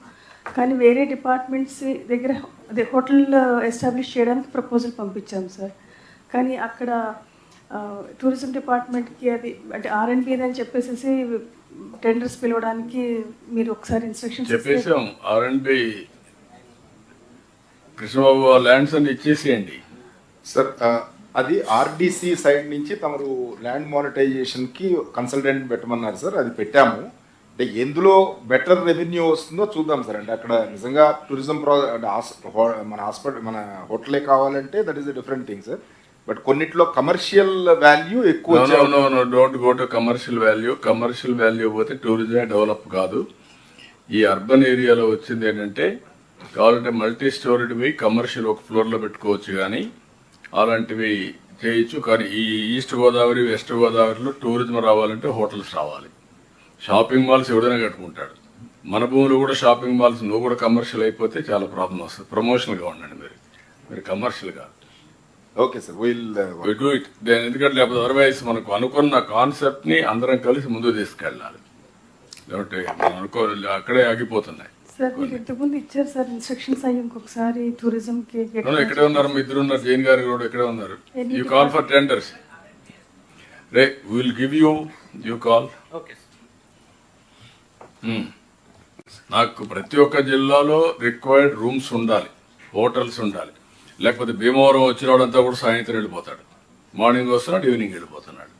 కానీ వేరే డిపార్ట్మెంట్స్ దగ్గర అదే హోటల్ ఎస్టాబ్లిష్ చేయడానికి ప్రపోజల్ పంపించాము సార్. కానీ అక్కడ టూరిజం డిపార్ట్మెంట్కి అది అంటే R&B అని చెప్పేసి టెండర్స్ పిలవడానికి మీరు ఒకసారి ఇన్స్ట్రక్షన్స్ చెప్పేసాం. R&B కృష్ణబాబు ల్యాండ్స్ అని ఇచ్చేసేయండి సార్. అది ఆర్డీసీ సైడ్ నుంచి తమరు ల్యాండ్ మానిటైజేషన్కి కన్సల్టెంట్ పెట్టమన్నారు సార్. అది పెట్టాము. అంటే ఎందులో బెటర్ రెవెన్యూ వస్తుందో చూద్దాం సార్. అంటే అక్కడ నిజంగా టూరిజం మన హాస్పిటల్ మన హోటలే కావాలంటే that is a different thing sir. But కొన్నిట్లో కమర్షియల్ వాల్యూ ఎక్కువ. Don't go to commercial value. Commercial value పోతే టూరిజమే డెవలప్ కాదు. ఈ అర్బన్ ఏరియాలో వచ్చింది ఏంటంటే కావాలంటే మల్టీ స్టోరీడ్ పోయి కమర్షియల్ ఒక ఫ్లోర్లో పెట్టుకోవచ్చు, కానీ అలాంటివి చేయొచ్చు. కానీ ఈ ఈస్ట్ గోదావరి వెస్ట్ గోదావరిలో టూరిజం రావాలంటే హోటల్స్ రావాలి. షాపింగ్ మాల్స్ ఎవడైనా కట్టుకుంటాడు. మన భూములు కూడా షాపింగ్ మాల్స్ నువ్వు కూడా కమర్షియల్ అయిపోతే చాలా ప్రాబ్లం వస్తుంది. ప్రమోషనల్గా ఉండండి మీరు కమర్షియల్గా. Okay sir, will do it. ఎందుకంటే లేకపోతే అదర్వైజ్ మనకు అనుకున్న కాన్సెప్ట్ని అందరం కలిసి ముందుకు తీసుకెళ్ళాలి. లేకపోతే మనం అక్కడే ఆగిపోతున్నాయి. సార్ మీరు ఇంతకుముందు ఇచ్చారు సార్ ఇన్స్ట్రక్షన్స్ అయ్యి ఇంకొకసారి టూరిజంకి. ఎక్కడే ఉన్నారు? మీ ఇద్దరు ఉన్నారు, జైన్ గారు కూడా ఎక్కడే ఉన్నారు. You call for tenders. Ray will give you call. నాకు ప్రతి ఒక్క జిల్లాలో రిక్వైర్డ్ రూమ్స్ ఉండాలి, హోటల్స్ ఉండాలి. లేకపోతే భీమవరం వచ్చినవాడంతా కూడా సాయంత్రం వెళ్ళిపోతాడు, మార్నింగ్ వస్తున్నాడు, ఈవినింగ్ వెళ్ళిపోతున్నాడు.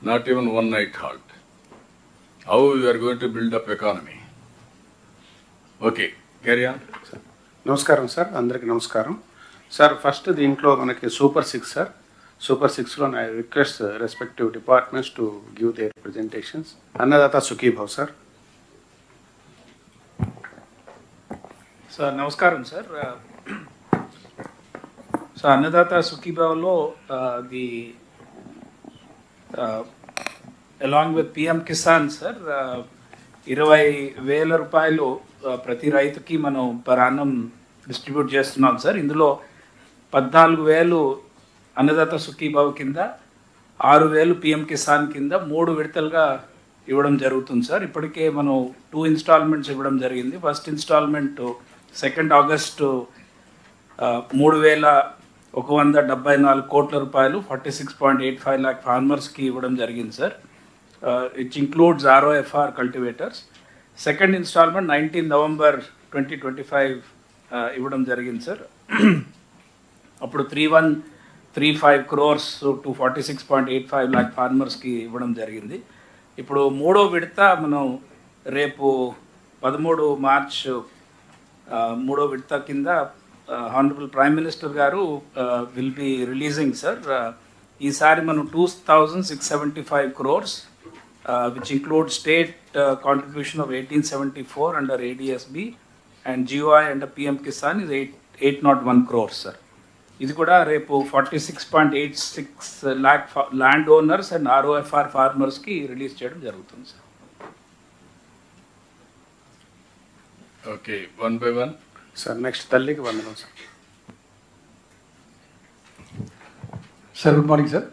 Not even 1 night halt. How you are going to build up economy? Okay, carry on. నమస్కారం సార్, అందరికీ నమస్కారం సార్. ఫస్ట్ దీంట్లో మనకి సూపర్ 6 సార్. సూపర్ 6లో I request respective departments to give their presentations. Annadata Sukhibhava sir. Sir నమస్కారం sir. So Annadata సుఖీభావ్లో the along with PM Kisan sir 20,000 రూపాయలు ప్రతి రైతుకి మనం పరాన్నం డిస్ట్రిబ్యూట్ చేస్తున్నాం సార్. ఇందులో 14,000 అన్నదాత సుఖీభావ్ కింద, 6,000 PM కిసాన్ కింద 3 విడతలుగా ఇవ్వడం జరుగుతుంది సార్. ఇప్పటికే మనం 2 installments ఇవ్వడం జరిగింది. ఫస్ట్ ఇన్స్టాల్మెంట్ 2 August 3,174 కోట్ల రూపాయలు 46.85 lakh ఫార్మర్స్కి ఇవ్వడం జరిగింది sir. It includes ROFR cultivators. Second instalment 19 November 2025 ఇవ్వడం జరిగింది సార్. అప్పుడు 3,135 crores టు 46.85 lakh ఫార్మర్స్కి ఇవ్వడం జరిగింది. ఇప్పుడు 3వ విడత మనం రేపు 13 March 3వ విడత కింద హానరబుల్ ప్రైమ్ మినిస్టర్ గారు విల్ బి రిలీజింగ్ సార్. ఈసారి మనం 2,675 crores which includes state contribution of 1,874 under ADSB and GOI under PM Kisan is 801 crores sir. ఇది కూడా రేపు 46.86 lakh land owners and ROFR ఫార్మర్స్కి రిలీజ్ చేయడం జరుగుతుంది sir. Okay, 1 by 1 sir. Next Thalliki Vandanam sir. Sir good morning sir.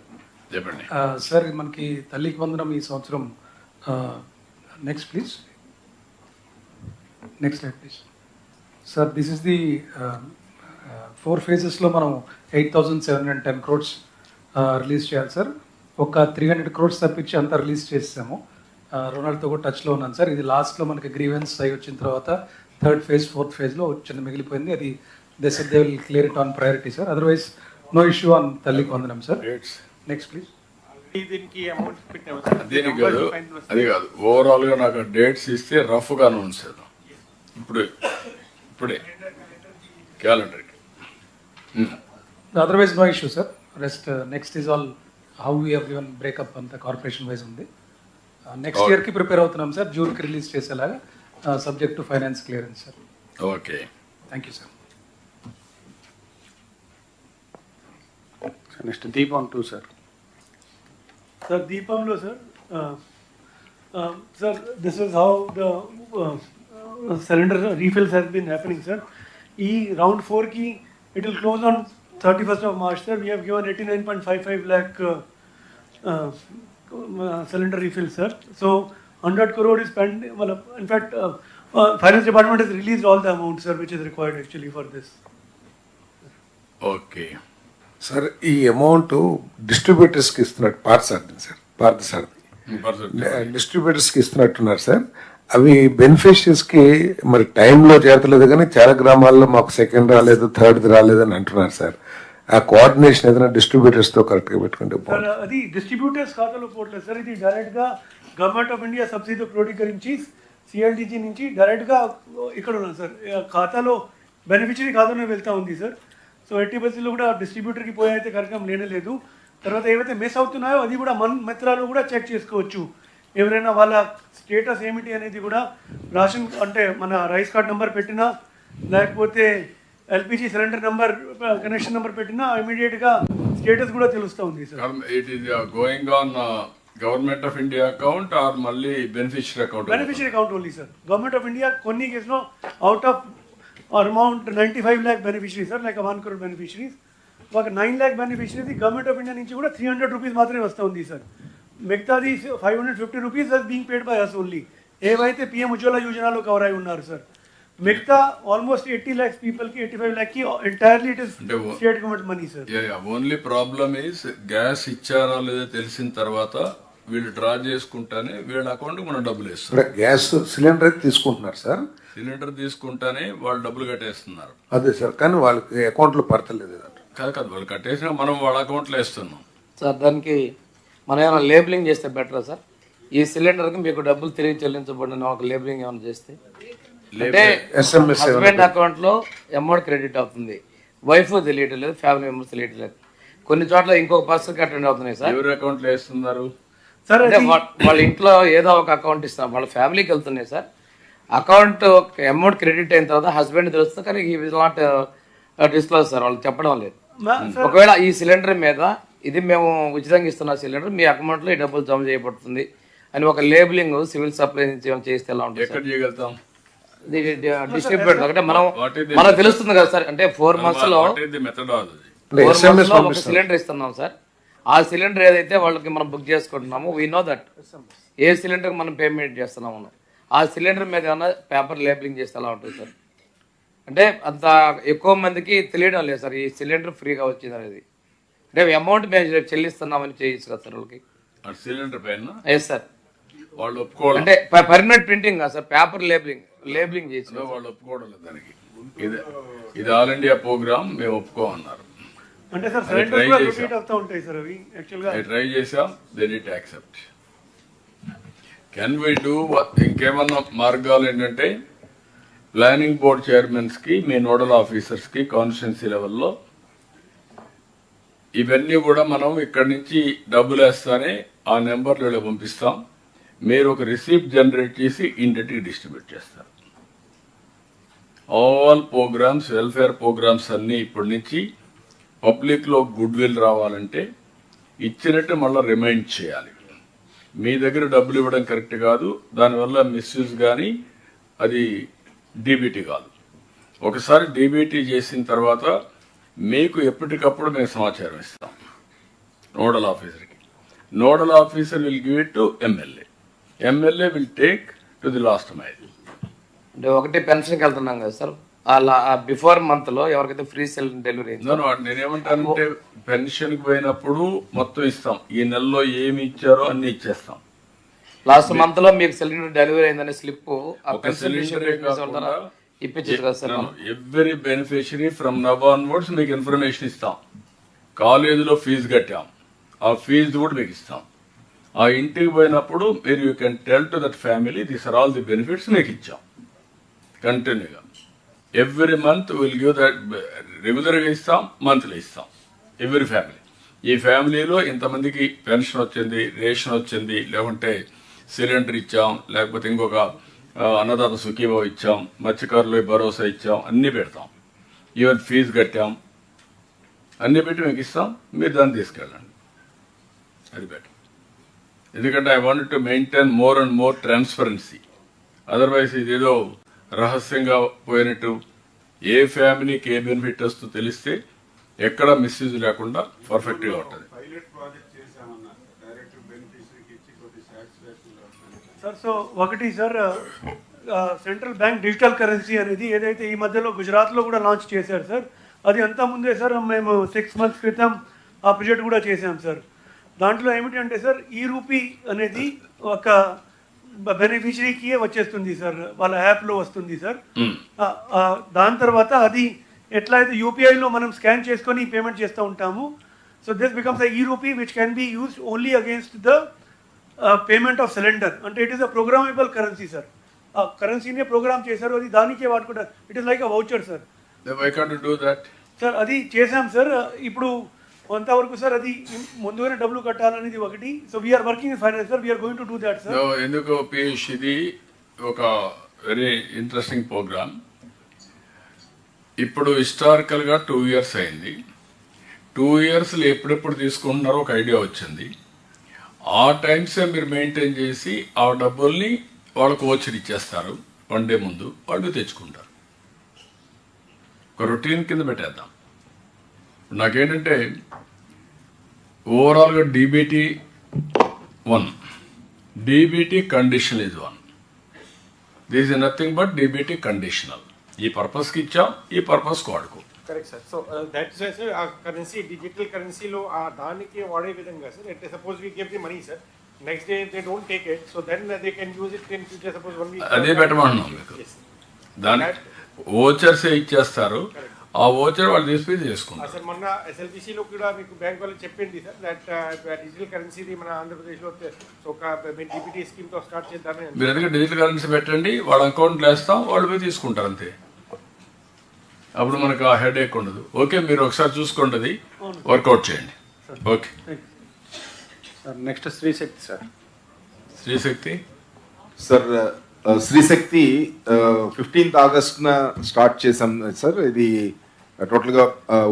చెప్పండి sir. మనకి తల్లికి వందనం ఈ సంవత్సరం next please next slide please. Sir this is the 4 phases లో మనం 8,710 crores రిలీజ్ చేయాలి సార్. ఒక 300 crores తప్పించి అంతా రిలీజ్ చేసాము. రొనాల్డ్తో కూడా టచ్లో ఉన్నాను సార్. ఇది లాస్ట్లో మనకి గ్రీవెన్స్ అయి వచ్చిన తర్వాత 3rd phase 4th phaseలో చిన్న మిగిలిపోయింది. అది they said they will clear it on priority sir. Otherwise no issue on Thalliki Vandanam sir. Next please. దీనికి అమౌంట్ దీనికి కాదు, అది కాదు, ఓవరాల్గా నాకు డేట్స్ ఇస్తే రఫ్గానే ఉంచాను ఇప్పుడే క్యాలెండర్కి. Otherwise no issue sir. Rest next is all how we have given breakup అంతా కార్పొరేషన్ వైజ్ ఉంది. నెక్స్ట్ ఇయర్కి ప్రిపేర్ అవుతున్నాం సార్, జూన్కి రిలీజ్ చేసేలాగా, subject to finance clearance sir. Okay, thank you sir. Next Deepam 2 sir. Sir దీపంలో sir sir this is how the cylinder refills has been happening sir. ఈ round 4కి it will close on 31st of March sir. We have given 89.55 lakh cylinder refills sir. So 100 crore is spent. Well, in fact finance department has released all the amount sir which is required actually for this. Okay sir, ఈ amount డిస్ట్రిబ్యూటర్స్కి ఇస్తున్నట్టు Parthasarathi డిస్ట్రిబ్యూటర్స్కి ఇస్తున్నట్టున్నారు sir. అవి బెనిఫిషియర్స్కి మరి టైంలో చేరతలేదు, కానీ చాలా గ్రామాల్లో మాకు second రాలేదు, థర్డ్ రాలేదు అని అంటున్నారు సార్. ఆ కోఆర్డినేషన్ ఏదైనా డిస్ట్రిబ్యూటర్స్తో కరెక్ట్గా పెట్టుకుంటే అది డిస్ట్రిబ్యూటర్స్ ఖాతాలో పోవట్లేదు సార్. ఇది డైరెక్ట్గా గవర్నమెంట్ ఆఫ్ ఇండియా సబ్సిడీ క్రోడీకరించి సిఎల్డిజీ నుంచి డైరెక్ట్గా ఇక్కడ ఉన్నాం సార్. ఖాతాలో బెనిఫిషరీ ఖాతాలో వెళ్తూ ఉంది సార్. సో 80% కూడా డిస్ట్రిబ్యూటర్కి పోయి అయితే కార్యక్రమం లేనేలేదు. తర్వాత ఏవైతే మిస్ అవుతున్నాయో అది కూడా మన మిత్రాలు కూడా చెక్ చేసుకోవచ్చు. ఎవరైనా వాళ్ళ స్టేటస్ ఏమిటి అనేది కూడా రేషన్ అంటే మన రైస్ కార్డ్ నెంబర్ పెట్టినా లేకపోతే LPG cylinder number connection number పెట్టినా ఇమీడియట్గా స్టేటస్ కూడా తెలుస్తూ ఉంది సార్. It is going on government of India account or మళ్ళీ beneficiary account? Beneficiary account only sir. Government of India కొన్ని కేసులో out of amount 95 lakh beneficiary sir, like 1 crore beneficiaries. ఒక 9 lakh beneficiaries government of India నుంచి కూడా 300 rupees మాత్రమే వస్తూ ఉంది sir. మిగతాది 550 rupees are being paid by us only. ఏవైతే పిఎం ఉజ్వల యోజనలో కవర్ అయి ఉన్నారు సార్. మిగతా ఆల్మోస్ట్ 80 lakhs పీపుల్కి 85 lakh కి entirely it is state government money sir. Only problem is gas ఇచ్చారా లేదా తెలిసిన తర్వాత వీళ్ళు డ్రా చేసుకుంటానే వీళ్ళ అకౌంట్ మనం డబ్బులు వేస్తారు. గ్యాస్ సిలిండర్ తీసుకుంటున్నారు సార్. సిలిండర్ తీసుకుంటానే వాళ్ళు డబ్బులు కట్టేస్తున్నారు. అదే సార్, కానీ వాళ్ళకి అకౌంట్లో పడతలేదు. కాదు వాళ్ళు కట్టేసినా మనం వాళ్ళ అకౌంట్లో వేస్తున్నాం సార్. దానికి మనం ఏమైనా లేబులింగ్ చేస్తే బెటరా సార్? ఈ సిలిండర్కి మీకు డబ్బులు తిరిగి చెల్లించబడిన ఒక లేబులింగ్ ఏమైనా చేస్తే, అంటే హస్బెండ్ అకౌంట్లో అమౌంట్ క్రెడిట్ అవుతుంది, వైఫ్ తెలియటం లేదు, ఫ్యామిలీ మెంబర్స్ తెలియటం లేదు. కొన్ని చోట్ల ఇంకొక పర్సన్కి అటెండ్ అవుతున్నాయి సార్. ఎవరి అకౌంట్లో వేస్తున్నారు? అంటే వాళ్ళ ఇంట్లో ఏదో ఒక అకౌంట్ ఇస్తాం, వాళ్ళ ఫ్యామిలీకి వెళ్తున్నాయి సార్. అకౌంట్ అమౌంట్ క్రెడిట్ అయిన తర్వాత హస్బెండ్ తెలుస్తుంది, కానీ ఈ విల్ నాట్ డిస్క్లోజ్ సార్, వాళ్ళు చెప్పడం లేదు. ఒకవేళ ఈ సిలిండర్ మీద ఇది మేము ఉచితంగా ఇస్తున్న సిలిండర్ మీ అకౌంట్లో ఈ డబ్బులు జమ చేయబడుతుంది అని ఒక లేబులింగ్ సివిల్ సప్లై నుంచి చేస్తే ఎలా ఉంటుంది? ఎక్కడ చేయగలుగుతాం? డిస్ట్రిబ్యూటర్ అంటే మనకు తెలుస్తుంది కదా సార్. అంటే 4 months లో ఒక సిలిండర్ ఇస్తున్నాం సార్. ఆ సిలిండర్ ఏదైతే వాళ్ళకి మనం బుక్ చేసుకుంటున్నామో వీ నో దట్ ఏ సిలిండర్కి మనం పేమెంట్ చేస్తున్నాము, ఆ సిలిండర్ మీద ఏమైనా పేపర్ లేబులింగ్ చేస్తే ఎలా ఉంటుంది సార్? అంటే అంత ఎక్కువ మందికి తెలియడం లేదు సార్ ఈ సిలిండర్ ఫ్రీగా వచ్చింది అనేది. అంటే అమౌంట్ మేము చెల్లిస్తున్నామని చేయొచ్చు కదా సార్ వాళ్ళకి. సిలిండర్ పైన ఎస్ సార్, వాళ్ళు ఒప్పుకోవాలి. అంటే పర్మనెంట్ ప్రింటింగ్ కాదు సార్, పేపర్ లేబులింగ్ చేసి వాళ్ళు ఒప్పుకోవడం లేదు దానికి. ఇది ఆల్ ఇండియా ప్రోగ్రామ్, మేము ఒప్పుకోమన్నారు. అంటే సార్ సిలిండర్ కూడా రిపీట్ అవుతూ ఉంటాయి సార్ అవి. యాక్చువల్గా ట్రై చేసాం, they need to accept. Can we do ఇంకేమన్నా మార్గాలు ఏంటంటే ప్లానింగ్ బోర్డ్ చైర్మన్స్కి, మీ నోడల్ ఆఫీసర్స్కి కాన్స్టిట్యున్సీ లెవెల్లో ఇవన్నీ కూడా మనం ఇక్కడి నుంచి డబ్బులు వేస్తానే ఆ నెంబర్లో పంపిస్తాం. మీరు ఒక రిసీప్ట్ జనరేట్ చేసి ఇంటికి డిస్ట్రిబ్యూట్ చేస్తారు. ఆల్ ప్రోగ్రామ్స్, వెల్ఫేర్ ప్రోగ్రామ్స్ అన్నీ ఇప్పటి నుంచి పబ్లిక్లో గుడ్ విల్ రావాలంటే ఇచ్చినట్టు మళ్ళీ రిమైండ్ చేయాలి. మీ దగ్గర డబ్బులు ఇవ్వడం కరెక్ట్ కాదు, దానివల్ల మిస్యూజ్ కానీ అది డీబీటీ కాదు. ఒకసారి డీబీటీ చేసిన తర్వాత మీకు ఎప్పటికప్పుడు మేము సమాచారం ఇస్తాం నోడల్ ఆఫీసర్కి. Nodal officer will give it to MLA. MLA will take to the last mile. అంటే ఒకటి పెన్షన్కి వెళ్తున్నాం కదా సార్, అలా బిఫోర్ మంత్లో ఎవరికైతే ఫ్రీ సెల్ డెలివరీ నేనేమంటానంటే పెన్షన్కి పోయినప్పుడు మొత్తం ఇస్తాం, ఈ నెలలో ఏమి ఇచ్చారో అన్ని ఇచ్చేస్తాం. లాస్ట్ మంత్లో మీకు సిలిండర్ డెలివరీ అయిందనే స్లిప్ ఇప్పించచ్చు కదా sir. Every beneficiary from now onwards మీకు ఇన్ఫర్మేషన్ ఇస్తాం. కాలేజీలో ఫీజు కట్టాం, ఆ ఫీజు కూడా మీకు ఇస్తాం. ఆ ఇంటికి పోయినప్పుడు మీరు you can tell to that family these are all the benefits మీకు ఇచ్చాం కంటిన్యూగా. Every month will give that, రెగ్యులర్గా ఇస్తాం, మంత్లీ ఇస్తాం ఎవ్రీ ఫ్యామిలీ. ఈ ఫ్యామిలీలో ఇంతమందికి పెన్షన్ వచ్చింది, రేషన్ వచ్చింది, లేకుంటే సిలిండర్ ఇచ్చాం, లేకపోతే ఇంకొక అన్నదాత సుఖీభావ ఇచ్చాం, మత్స్యకారులు భరోసా ఇచ్చాం, అన్నీ పెడతాం. ఈవెన్ ఫీజు కట్టాం, అన్నీ పెట్టి మీకు ఇస్తాం. మీరు దాన్ని తీసుకెళ్ళండి, అది బెటర్. ఎందుకంటే I want to maintain more and more transparency. Otherwise ఇదేదో రహస్యంగా పోయినట్టు ఏ ఫ్యామిలీకి ఏ బెనిఫిట్ వస్తూ తెలిస్తే ఎక్కడ మిస్యూజ్ లేకుండా పర్ఫెక్ట్గా ఉంటుంది. సార్ సో ఒకటి sir, central bank digital currency అనేది ఏదైతే ఈ మధ్యలో గుజరాత్లో కూడా లాంచ్ చేశారు సార్, అది అంతా ముందే సార్ మేము 6 months క్రితం ఆ ప్రాజెక్ట్ కూడా చేశాం సార్. దాంట్లో ఏమిటంటే సార్, ఈ రూపీ అనేది ఒక బెనిఫిషరీకి వచ్చేస్తుంది సార్, వాళ్ళ యాప్లో వస్తుంది సార్. దాని తర్వాత అది ఎట్లా అయితే యూపీఐలో మనం స్కాన్ చేసుకొని పేమెంట్ చేస్తూ ఉంటాము. So this becomes e rupee which can be used only against the payment of cylinder. అంటే it is a programmable currency sir. ఆ కరెన్సీనే ప్రోగ్రామ్ చేశారు, అది దానికే వాడుకుంటారు. It is like a voucher sir. Sir అది చేశాం సార్. ఇప్పుడు కొంతవరకు సార్ అది ముందుగానే డబ్బులు కట్టాలనేది ఒకటి. So we are working in finance sir, we are going to do that sir. ఎందుకు పీయూష్, ఇది ఒక వెరీ ఇంట్రెస్టింగ్ ప్రోగ్రామ్. ఇప్పుడు హిస్టారికల్గా 2 years అయింది. 2 yearsలో ఎప్పుడెప్పుడు తీసుకుంటున్నారో ఒక ఐడియా వచ్చింది. ఆ టైమ్సే మీరు మెయింటైన్ చేసి ఆ డబ్బుల్ని వాళ్ళకు ఓచర్ ఇచ్చేస్తారు. 1 day ముందు వాళ్ళు తెచ్చుకుంటారు. ఒక రొటీన్ కింద పెట్టేద్దాం. నాకేంటంటే ఓవరాల్గా DBT 1, DBT conditional is 1. This is nothing but DBT conditional. ఈ పర్పస్కి ఇచ్చాం, ఈ పర్పస్కి వాడుకో. Correct sir. So that is sir ఆ కరెన్సీ డిజిటల్ కరెన్సీలో ఆ దానికి వాడే విధంగా సార్, అంటే suppose we give the money sir, next day they don't take it, so then they can use it in future. Suppose 1 week అదే పెట్టమంటున్నాం మీకు. దాని ఓచర్సే ఇచ్చేస్తారు, ఆ ఓచర్ వాళ్ళు తీసుకుని చేసుకుంటారు. సార్ మొన్న ఎస్ఎల్బిసిలో కూడా మీకు బ్యాంక్ వాళ్ళు చెప్పింది సార్ దట్ డిజిటల్ కరెన్సీది మన ఆంధ్రప్రదేశ్లో ఒక డిబిటీ స్కీమ్తో స్టార్ట్ చేద్దామని. మీరు ఎందుకంటే డిజిటల్ కరెన్సీ పెట్టండి, వాళ్ళ అకౌంట్లో వేస్తాం, వాళ్ళు పోయి తీసుకుంటారు అంతే. అప్పుడు మనకు ఆ హెడ్ ఏక్ ఉండదు. ఓకే, మీరు ఒకసారి చూసుకోండి, వర్కౌట్ చేయండి. Okay sir. Next Srishakti sir. Srishakti sir, Srishakti 15th August start చేసాం సార్. ఇది టోటల్గా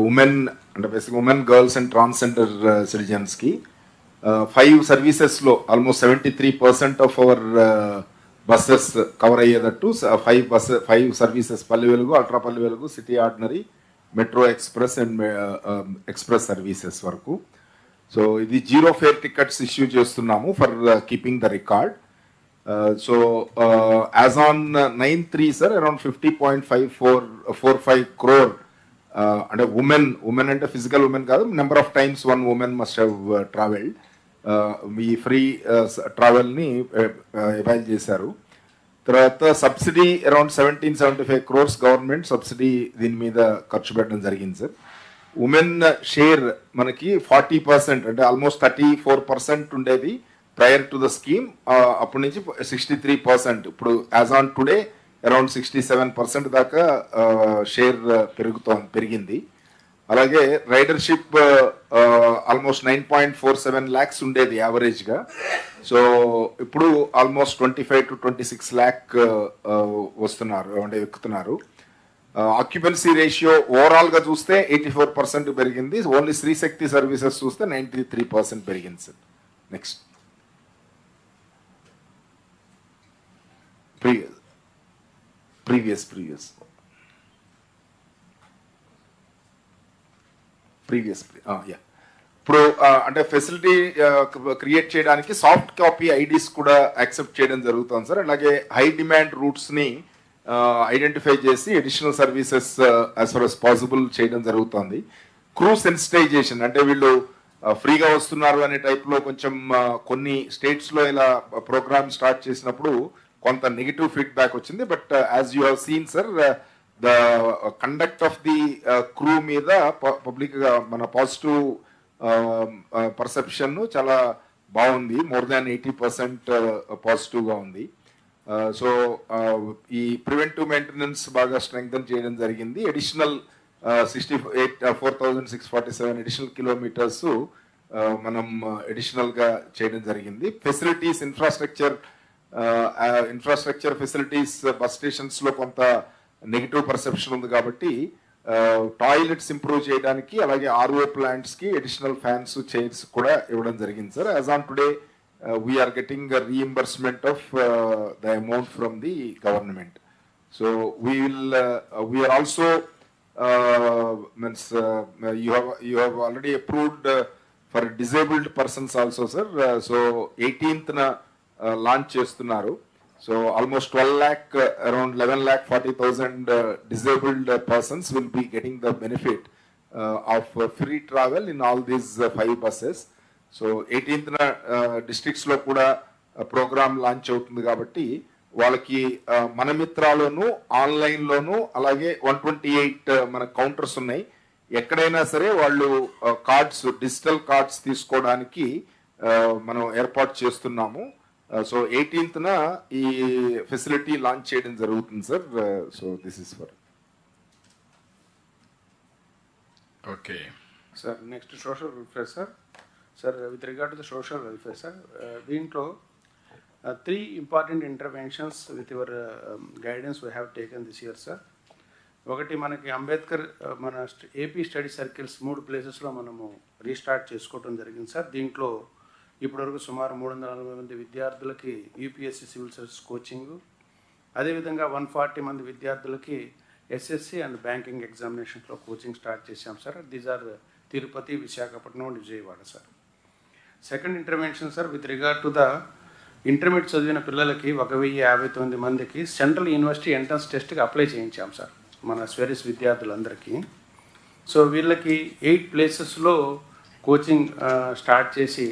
ఉమెన్ అంటే basic women, girls and transgender సిటిజన్స్కి 5 సర్వీసెస్లో almost 73% of our buses cover అయ్యేటట్టు 5 services, Palle Velugu, ultra Palle Velugu, city ordinary, metro express and express services వరకు. సో ఇది 0 fare టికెట్స్ ఇష్యూ చేస్తున్నాము for keeping the record. So as on 9/3 sir, around 50.45 crore and a women and a physical women kaadu, number of times one woman must have traveled. We free travel ni avail chesaru. Tarvata subsidy around 1775 crores government subsidy din meeda kharchu pettadam jarigindi sir. Women share manaki 40% అంటే almost 34% ఉండేది prior to the scheme. అప్పటి నుంచి 63%. ఇప్పుడు as on today around 67% దాకా share పెరిగింది. అలాగే రైడర్షిప్ almost 9.47 lakhs ఉండేది యావరేజ్గా. సో ఇప్పుడు ఆల్మోస్ట్ 25 to 26 lakh వస్తున్నారు, అంటే ఎక్కుతున్నారు. ఆక్యుపెన్సీ రేషియో ఓవరాల్గా చూస్తే 84% పెరిగింది. ఓన్లీ శ్రీశక్తి సర్వీసెస్ చూస్తే 93% పెరిగింది సార్. నెక్స్ట్ previous ఇప్పుడు అంటే ఫెసిలిటీ క్రియేట్ చేయడానికి సాఫ్ట్ కాపీ ఐడీస్ కూడా యాక్సెప్ట్ చేయడం జరుగుతుంది సార్. అలాగే హై డిమాండ్ రూట్స్ని ఐడెంటిఫై చేసి additional services as for as possible చేయడం జరుగుతుంది. క్రూ సెన్సిటైజేషన్ అంటే వీళ్ళు ఫ్రీగా వస్తున్నారు అనే టైప్లో కొంచెం కొన్ని స్టేట్స్లో ఇలా ప్రోగ్రామ్ స్టార్ట్ చేసినప్పుడు కొంత నెగిటివ్ ఫీడ్బ్యాక్ వచ్చింది. But as you have seen sir, the conduct of the crew మీద పబ్లిక్గా మన పాజిటివ్ పర్సెప్షన్ చాలా బాగుంది. మోర్ దాన్ 80% పాజిటివ్గా ఉంది. సో ఈ ప్రివెంటివ్ మెయింటెనెన్స్ బాగా స్ట్రెంగ్థన్ చేయడం జరిగింది. అడిషనల్ 4,647 అడిషనల్ కిలోమీటర్స్ మనం అడిషనల్గా చేయడం జరిగింది. ఫెసిలిటీస్ ఇన్ఫ్రాస్ట్రక్చర్ ఫెసిలిటీస్ బస్ స్టేషన్స్లో కొంత నెగిటివ్ పర్సెప్షన్ ఉంది కాబట్టి టాయిలెట్స్ ఇంప్రూవ్ చేయడానికి అలాగే ఆర్ఓ ప్లాంట్స్కి అడిషనల్ ఫ్యాన్స్ చైర్స్ కూడా ఇవ్వడం జరిగింది sir. As on today we are getting reimbursement of the amount from the government. So we are also means you have already approved for disabled persons also sir. So 18th na launch chestunnaru. So almost 12 lakh around 11,40,000 disabled persons will be getting the benefit of free travel in all these 5 buses. So 18th na districts lo kuda program launch avutundi kabatti వాళ్ళకి మన మిత్రాలోను ఆన్లైన్లోను అలాగే 128 మన counters ఉన్నాయి. ఎక్కడైనా సరే వాళ్ళు cards digital cards తీసుకోవడానికి మనం ఏర్పాటు చేస్తున్నాము. సో 18th ఈ ఫెసిలిటీ లాంచ్ చేయడం జరుగుతుంది sir. So this is for okay sir. Next social welfare sir. Sir with regard to the social welfare sir, దీంట్లో 3 important interventions with your guidance we have taken this year sir. ఒకటి మనకి అంబేద్కర్ మన AP study circles 3 ప్లేసెస్లో మనము restart చేసుకోవడం జరిగింది sir. దీంట్లో ఇప్పటివరకు సుమారు 340 మంది విద్యార్థులకి యూపీఎస్సీ సివిల్ సర్వీస్ కోచింగు, అదేవిధంగా 140 మంది విద్యార్థులకి ఎస్ఎస్సి అండ్ బ్యాంకింగ్ ఎగ్జామినేషన్స్లో కోచింగ్ స్టార్ట్ చేశాం sir. These are Tirupati, Visakhapatnam and Vijayawada sir. Second intervention sir with regard to the intermediate చదివిన పిల్లలకి 1,059 మందికి సెంట్రల్ యూనివర్సిటీ ఎంట్రన్స్ టెస్ట్కి అప్లై చేయించాం సార్ మన స్వెరిస్ విద్యార్థులందరికీ. సో వీళ్ళకి 8 ప్లేసెస్లో కోచింగ్ స్టార్ట్ చేసి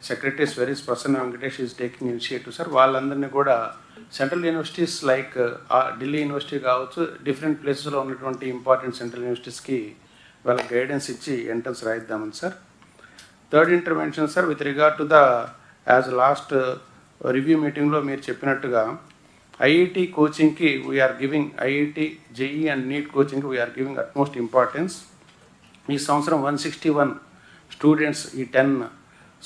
secretary SWREIS Prasanna Venkatesh is taking initiative sir. వాళ్ళందరినీ కూడా central universities like Delhi university కావచ్చు, డిఫరెంట్ ప్లేసెస్లో ఉన్నటువంటి ఇంపార్టెంట్ సెంట్రల్ యూనివర్సిటీస్కి వాళ్ళకి గైడెన్స్ ఇచ్చి ఎంట్రన్స్ రాయిద్దామని sir. Third intervention sir with regard to the as last review మీటింగ్లో మీరు చెప్పినట్టుగా ఐఐటి కోచింగ్కి we're giving, IIT JEE and NEET కోచింగ్కి వీఆర్ గివింగ్ అట్మోస్ట్ ఇంపార్టెన్స్. ఈ సంవత్సరం 161 స్టూడెంట్స్ ఈ 10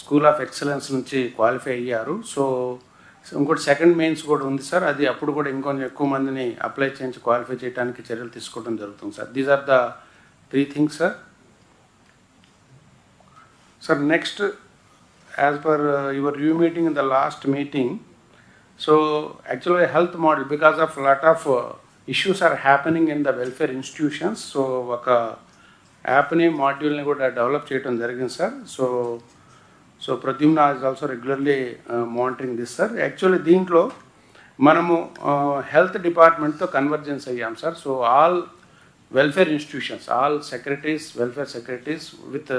స్కూల్ ఆఫ్ ఎక్సలెన్స్ నుంచి క్వాలిఫై అయ్యారు. సో ఇంకోటి సెకండ్ మెయిన్స్ కూడా ఉంది సార్. అది అప్పుడు కూడా ఇంకొంచెం ఎక్కువ మందిని అప్లై చేయించి క్వాలిఫై చేయడానికి చర్యలు తీసుకోవడం జరుగుతుంది sir. These are the 3 things sir. Sir next, as per your review meeting in the last meeting, so actually a health model, because of lot of issues are happening in the welfare institutions, so oka app ni module ni kuda develop cheyadam jarigindi sir. So Pradyumna is also regularly monitoring this sir. Actually deentlo manamu health department tho convergence ayyam sir. So all welfare institutions, all secretaries, welfare secretaries with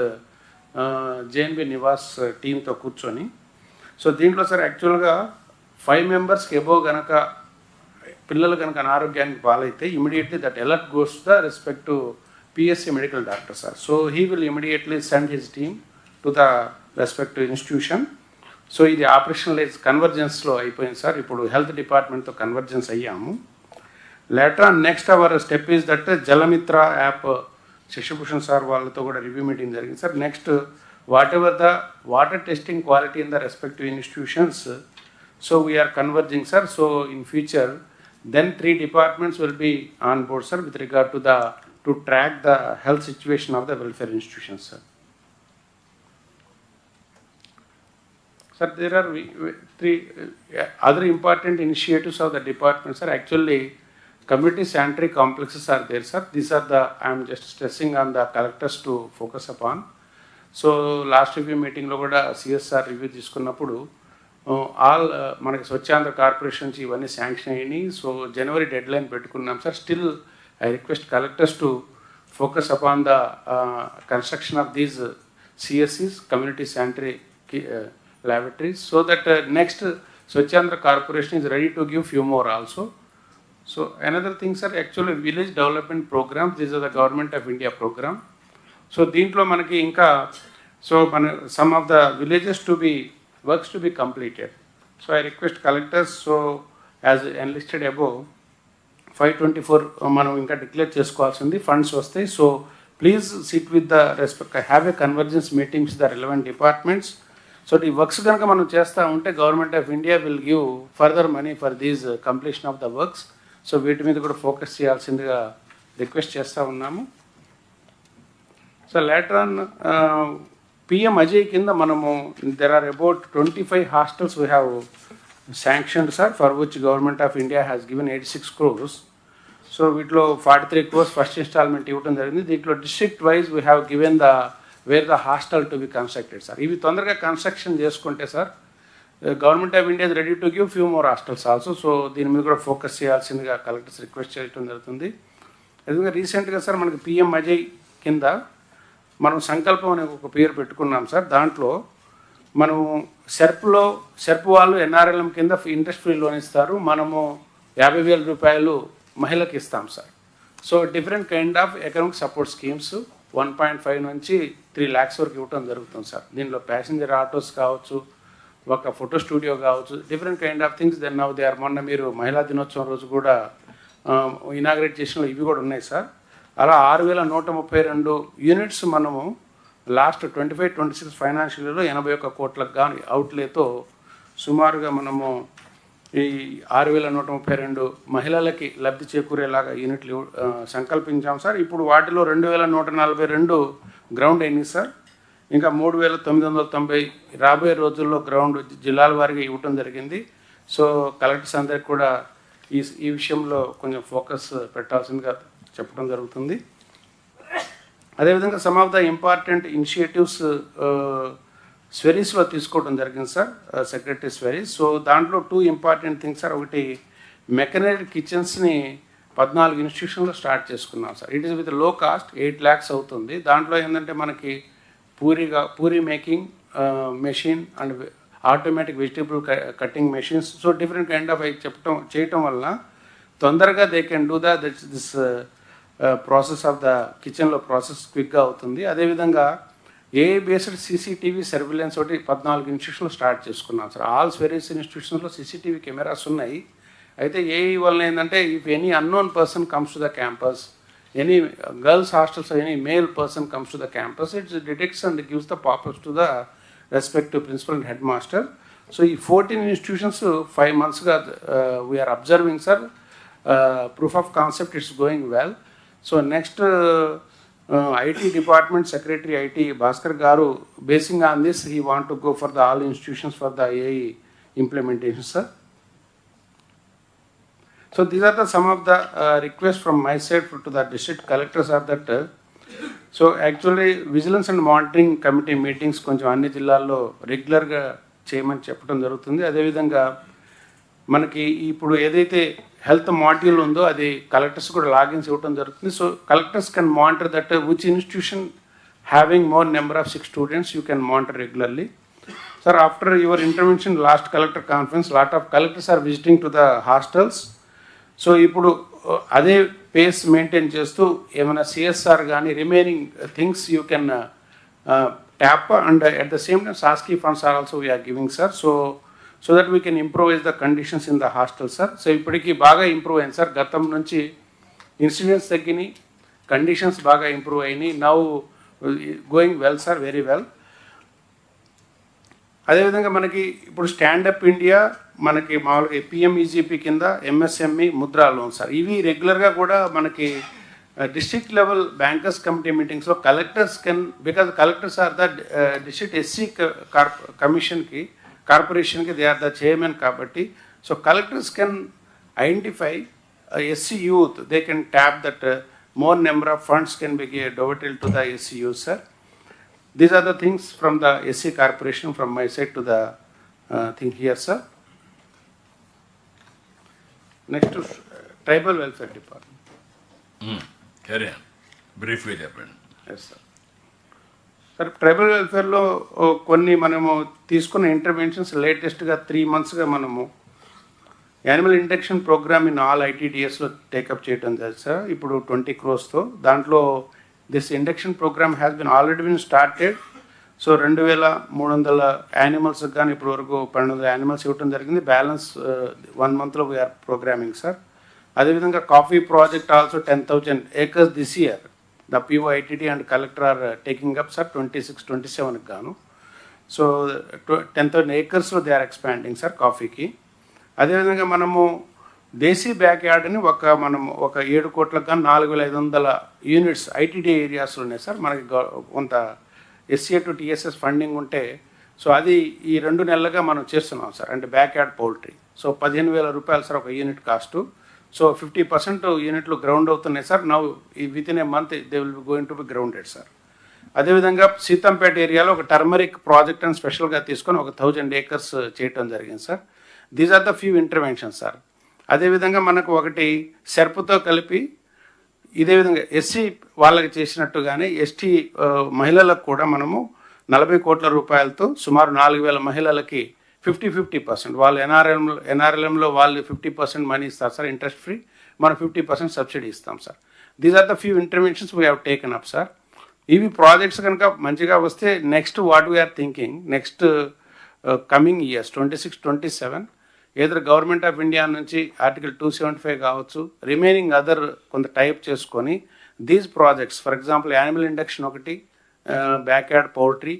JNB Nivas టీంతో కూర్చొని, so దీంట్లో sir యాక్చువల్గా 5 మెంబర్స్కి above కనుక పిల్లలు కనుక అనారోగ్యానికి పాలైతే immediately that alert goes the respect to PSC medical doctor sir. So he will immediately send his team to the respective institution. So ఇది ఆపరేషనలైజ్ కన్వర్జెన్స్లో అయిపోయింది సార్. ఇప్పుడు హెల్త్ డిపార్ట్మెంట్తో కన్వర్జెన్స్ అయ్యాము. Later on next our step is that Jalamitra app Shashibhushan sir వాళ్ళతో కూడా review meeting జరిగింది sir. Next whatever the water testing quality in the respective institutions, so we're converging sir. So in future then 3 departments will be on board sir with regard to track the health situation of the welfare institutions sir. Sir, there are 3 other important initiatives of the department sir. Actually community sanitary complexes are there sir. These are the, I am just stressing on the collectors to focus upon. So last review meeting lo kuda CSR review తీసుకున్నప్పుడు all మనకి Swachhandhra corporation నుంచి ఇవన్నీ sanction అయినాయి. So జనవరి dead line పెట్టుకున్నాం sir. Still I request collectors to focus upon the construction of these CSCs, community sanitary laboratories, so that next Swachandra Corporation is ready to give few more also. So another thing, sir, actually village development programs, these are the Government of India program. So దీంట్లో మనకి ఇంకా some of the villages to be works to be completed. So I request collectors, so as enlisted above 524 మనం ఇంకా declare చేసుకోవాల్సింది, funds వస్తాయి. So please sit with the respect, have a convergence meetings the relevant departments. So ఈ works కనుక మనం చేస్తూ ఉంటే government of India will give further money for these completion of the works. So వీటి మీద కూడా ఫోకస్ చేయాల్సిందిగా రిక్వెస్ట్ చేస్తూ ఉన్నాము. So later on PM AJAY కింద మనము there are about 25 hostels we have sanctioned sir, for which government of India has given 86 crores. So వీటిలో 43 crores first instalment ఇవ్వడం జరిగింది. దీంట్లో district wise we have given the wear the hostel to be constructed sir. ఇవి తొందరగా construction చేసుకుంటే sir government of India is ready to give few more hostels also. So దీని మీద కూడా ఫోకస్ చేయాల్సిందిగా కలెక్టర్స్ రిక్వెస్ట్ చేయడం జరుగుతుంది. అదేవిధంగా రీసెంట్గా సార్ మనకి PM అజయ్ కింద మనం సంకల్పం అనే ఒక పేరు పెట్టుకున్నాం సార్. దాంట్లో మనము సెర్ప్ వాళ్ళు NRLM కింద ఇంట్రెస్ట్ ఫ్రీ లోన్ ఇస్తారు, మనము 50,000 రూపాయలు మహిళకి ఇస్తాం sir. So different kind of economic support schemes 1.5 నుంచి 3 lakhs వరకు ఇవ్వటం జరుగుతుంది సార్. దీనిలో ప్యాసింజర్ ఆటోస్ కావచ్చు, ఒక ఫోటో స్టూడియో కావచ్చు, different kind of things. Then now they are, మొన్న మీరు మహిళా దినోత్సవం రోజు కూడా ఇనాగ్రేట్ చేసిన ఇవి కూడా ఉన్నాయి సార్. అలా 6,132 యూనిట్స్ మనము లాస్ట్ 25-26 ఫైనాన్షియల్ ఇయర్లో 81 కోట్లకు కానీ అవుట్లేతో సుమారుగా మనము ఈ 6,132 మహిళలకి లబ్ధి చేకూరేలాగా యూనిట్లు సంకల్పించాం సార్. ఇప్పుడు వాటిలో 2,142 గ్రౌండ్ అయినాయి సార్. ఇంకా 3,990 రాబోయే రోజుల్లో గ్రౌండ్ జిల్లాల వారీగా ఇవ్వటం జరిగింది. సో కలెక్టర్స్ అందరికి కూడా ఈ విషయంలో కొంచెం ఫోకస్ పెట్టాల్సిందిగా చెప్పడం జరుగుతుంది. అదేవిధంగా some of the important initiatives స్వెరీస్లో తీసుకోవడం జరిగింది సార్, సెక్రటరీ స్వెరీస్. సో దాంట్లో 2 ఇంపార్టెంట్ థింగ్స్ సార్. ఒకటి మెకనైజ్డ్ కిచెన్స్ని 14 ఇన్స్టిట్యూషన్లో స్టార్ట్ చేసుకున్నాం sir. It is with low cost, 8 lakhs అవుతుంది. దాంట్లో ఏంటంటే మనకి puri making machine and automatic vegetable cutting machines. So different kind of చేయటం వల్ల తొందరగా they can do this process of the కిచెన్లో ప్రాసెస్ క్విక్గా అవుతుంది. అదేవిధంగా AI బేస్డ్ CCTV సర్విలెన్స్ ఒకటి 14 ఇన్స్టిట్యూషన్లో స్టార్ట్ చేసుకున్నాం సార్. ఆల్ వెరీస్ ఇన్స్టిట్యూషన్లో CCTV కెమెరాస్ ఉన్నాయి. అయితే AI వల్ల ఏంటంటే if any unknown person comes to the campus, any girls hostels, any male person comes to the campus, it's detects and gives the popups to the respective principal and head master. So ఈ 14 institutions 5 monthsగా we're observing sir. Proof of concept is going well. So next IT department secretary IT Bhaskar Garu, basing on this he want to go for the all institutions for the AI implementation sir. So these are the some of the requests from my side to the district collectors are that so actually vigilance and monitoring committee meetings కొంచెం అన్ని జిల్లాల్లో రెగ్యులర్గా చేయమని చెప్పడం జరుగుతుంది. అదేవిధంగా మనకి ఇప్పుడు ఏదైతే హెల్త్ మాడ్యూల్ ఉందో అది కలెక్టర్స్ కూడా లాగిన్స్ ఇవ్వడం జరుగుతుంది. So collectors can monitor that which institution having more number of 6 students you can monitor regularly. Sir after your intervention last collector conference lot of collectors are visiting to the hostels. So ఇప్పుడు అదే pace maintain చేస్తూ ఏమైనా CSR కానీ remaining things you can tap and at the same time SASCI funds are also we're giving sir. So that we can improvise the conditions in the hostel sir. So ఇప్పటికీ బాగా improve అయింది sir. గతం నుంచి incidents తగ్గినాయి, conditions బాగా improve అయినాయి. Now going well sir, very well. అదేవిధంగా మనకి ఇప్పుడు స్టాండప్ ఇండియా మనకి మామూలుగా PMEGP కింద MSME ముద్రా లోన్ సార్. ఇవి రెగ్యులర్గా కూడా మనకి డిస్ట్రిక్ట్ లెవెల్ బ్యాంకర్స్ కమిటీ మీటింగ్స్లో collectors can, because collectors are the district SC కార్పొరేషన్కి దే ఆర్ ద చైర్మన్ కాబట్టి. So collectors can identify SC youth, they can tap that more number of funds can be diverted to the SC youth sir. These are the things from the SC corporation from my side to the thing here, sir. Next to Tribal Welfare Department. Carry on. Briefly చెప్పండి. Yes, sir. Sir tribal వెల్ఫేర్లో కొన్ని మనము తీసుకున్న interventions లేటెస్ట్గా 3 monthsగా మనము animal induction program in all ఐటీడీఎస్లో take up చేయడం జరిగింది సార్. ఇప్పుడు 20 crores దాంట్లో this induction program has been already been started. So 2300 animals కానీ ఇప్పుడు వరకు 1200 యానిమల్స్ ఇవ్వడం జరిగింది. బ్యాలెన్స్ 1 monthలో వీఆర్ ప్రోగ్రామింగ్ సార్. అదేవిధంగా coffee project also 10,000 acres this year. The PO, ITD and collector are taking up, sir, 26-27 గాను. So 10,000 acres లో they are expanding sir కాఫీకి. అదేవిధంగా మనము దేశీ బ్యాక్ యార్డ్ని మనము ఒక 7 కోట్లకు కానీ 4,500 యూనిట్స్ ఐటీడీ ఏరియాస్లో ఉన్నాయి సార్. మనకి కొంత SCA to TSS ఫండింగ్ ఉంటే సో అది ఈ 2 నెలలుగా మనం చేస్తున్నాం సార్. అంటే బ్యాక్ యార్డ్ పౌల్ట్రీ. సో 15,000 రూపాయలు సార్ ఒక యూనిట్ కాస్టు. సో 50% యూనిట్లు గ్రౌండ్ అవుతున్నాయి sir. Now with in a month they will be going to B grounded sir. అదేవిధంగా సీతంపేట ఏరియాలో ఒక టర్మరిక్ ప్రాజెక్ట్ అని స్పెషల్గా తీసుకొని ఒక 1000 acres చేయటం జరిగింది sir. These are the few interventions sir. అదేవిధంగా మనకు ఒకటి సెర్పుతో కలిపి ఇదే విధంగా ఎస్సీ వాళ్ళకి చేసినట్టుగానే ఎస్టీ మహిళలకు కూడా మనము 40 కోట్ల రూపాయలతో సుమారు 4,000 మహిళలకి 50-50% వాళ్ళు ఎన్ఆర్ఎల్ఎంలో వాళ్ళు 50% మనీ ఇస్తారు సార్ ఇంట్రెస్ట్ ఫ్రీ. మనం 50% సబ్సిడీ ఇస్తాం sir. These are the few interventions we have taken up sir. ఇవి ప్రాజెక్ట్స్ కనుక మంచిగా వస్తే next what we're thinking next coming years 26-27 ఏదో గవర్నమెంట్ ఆఫ్ ఇండియా నుంచి ఆర్టికల్ 275 కావచ్చు, రిమైనింగ్ అదర్ కొంత టైప్ చేసుకొని these projects for example animal induction ఒకటి, backyard poultry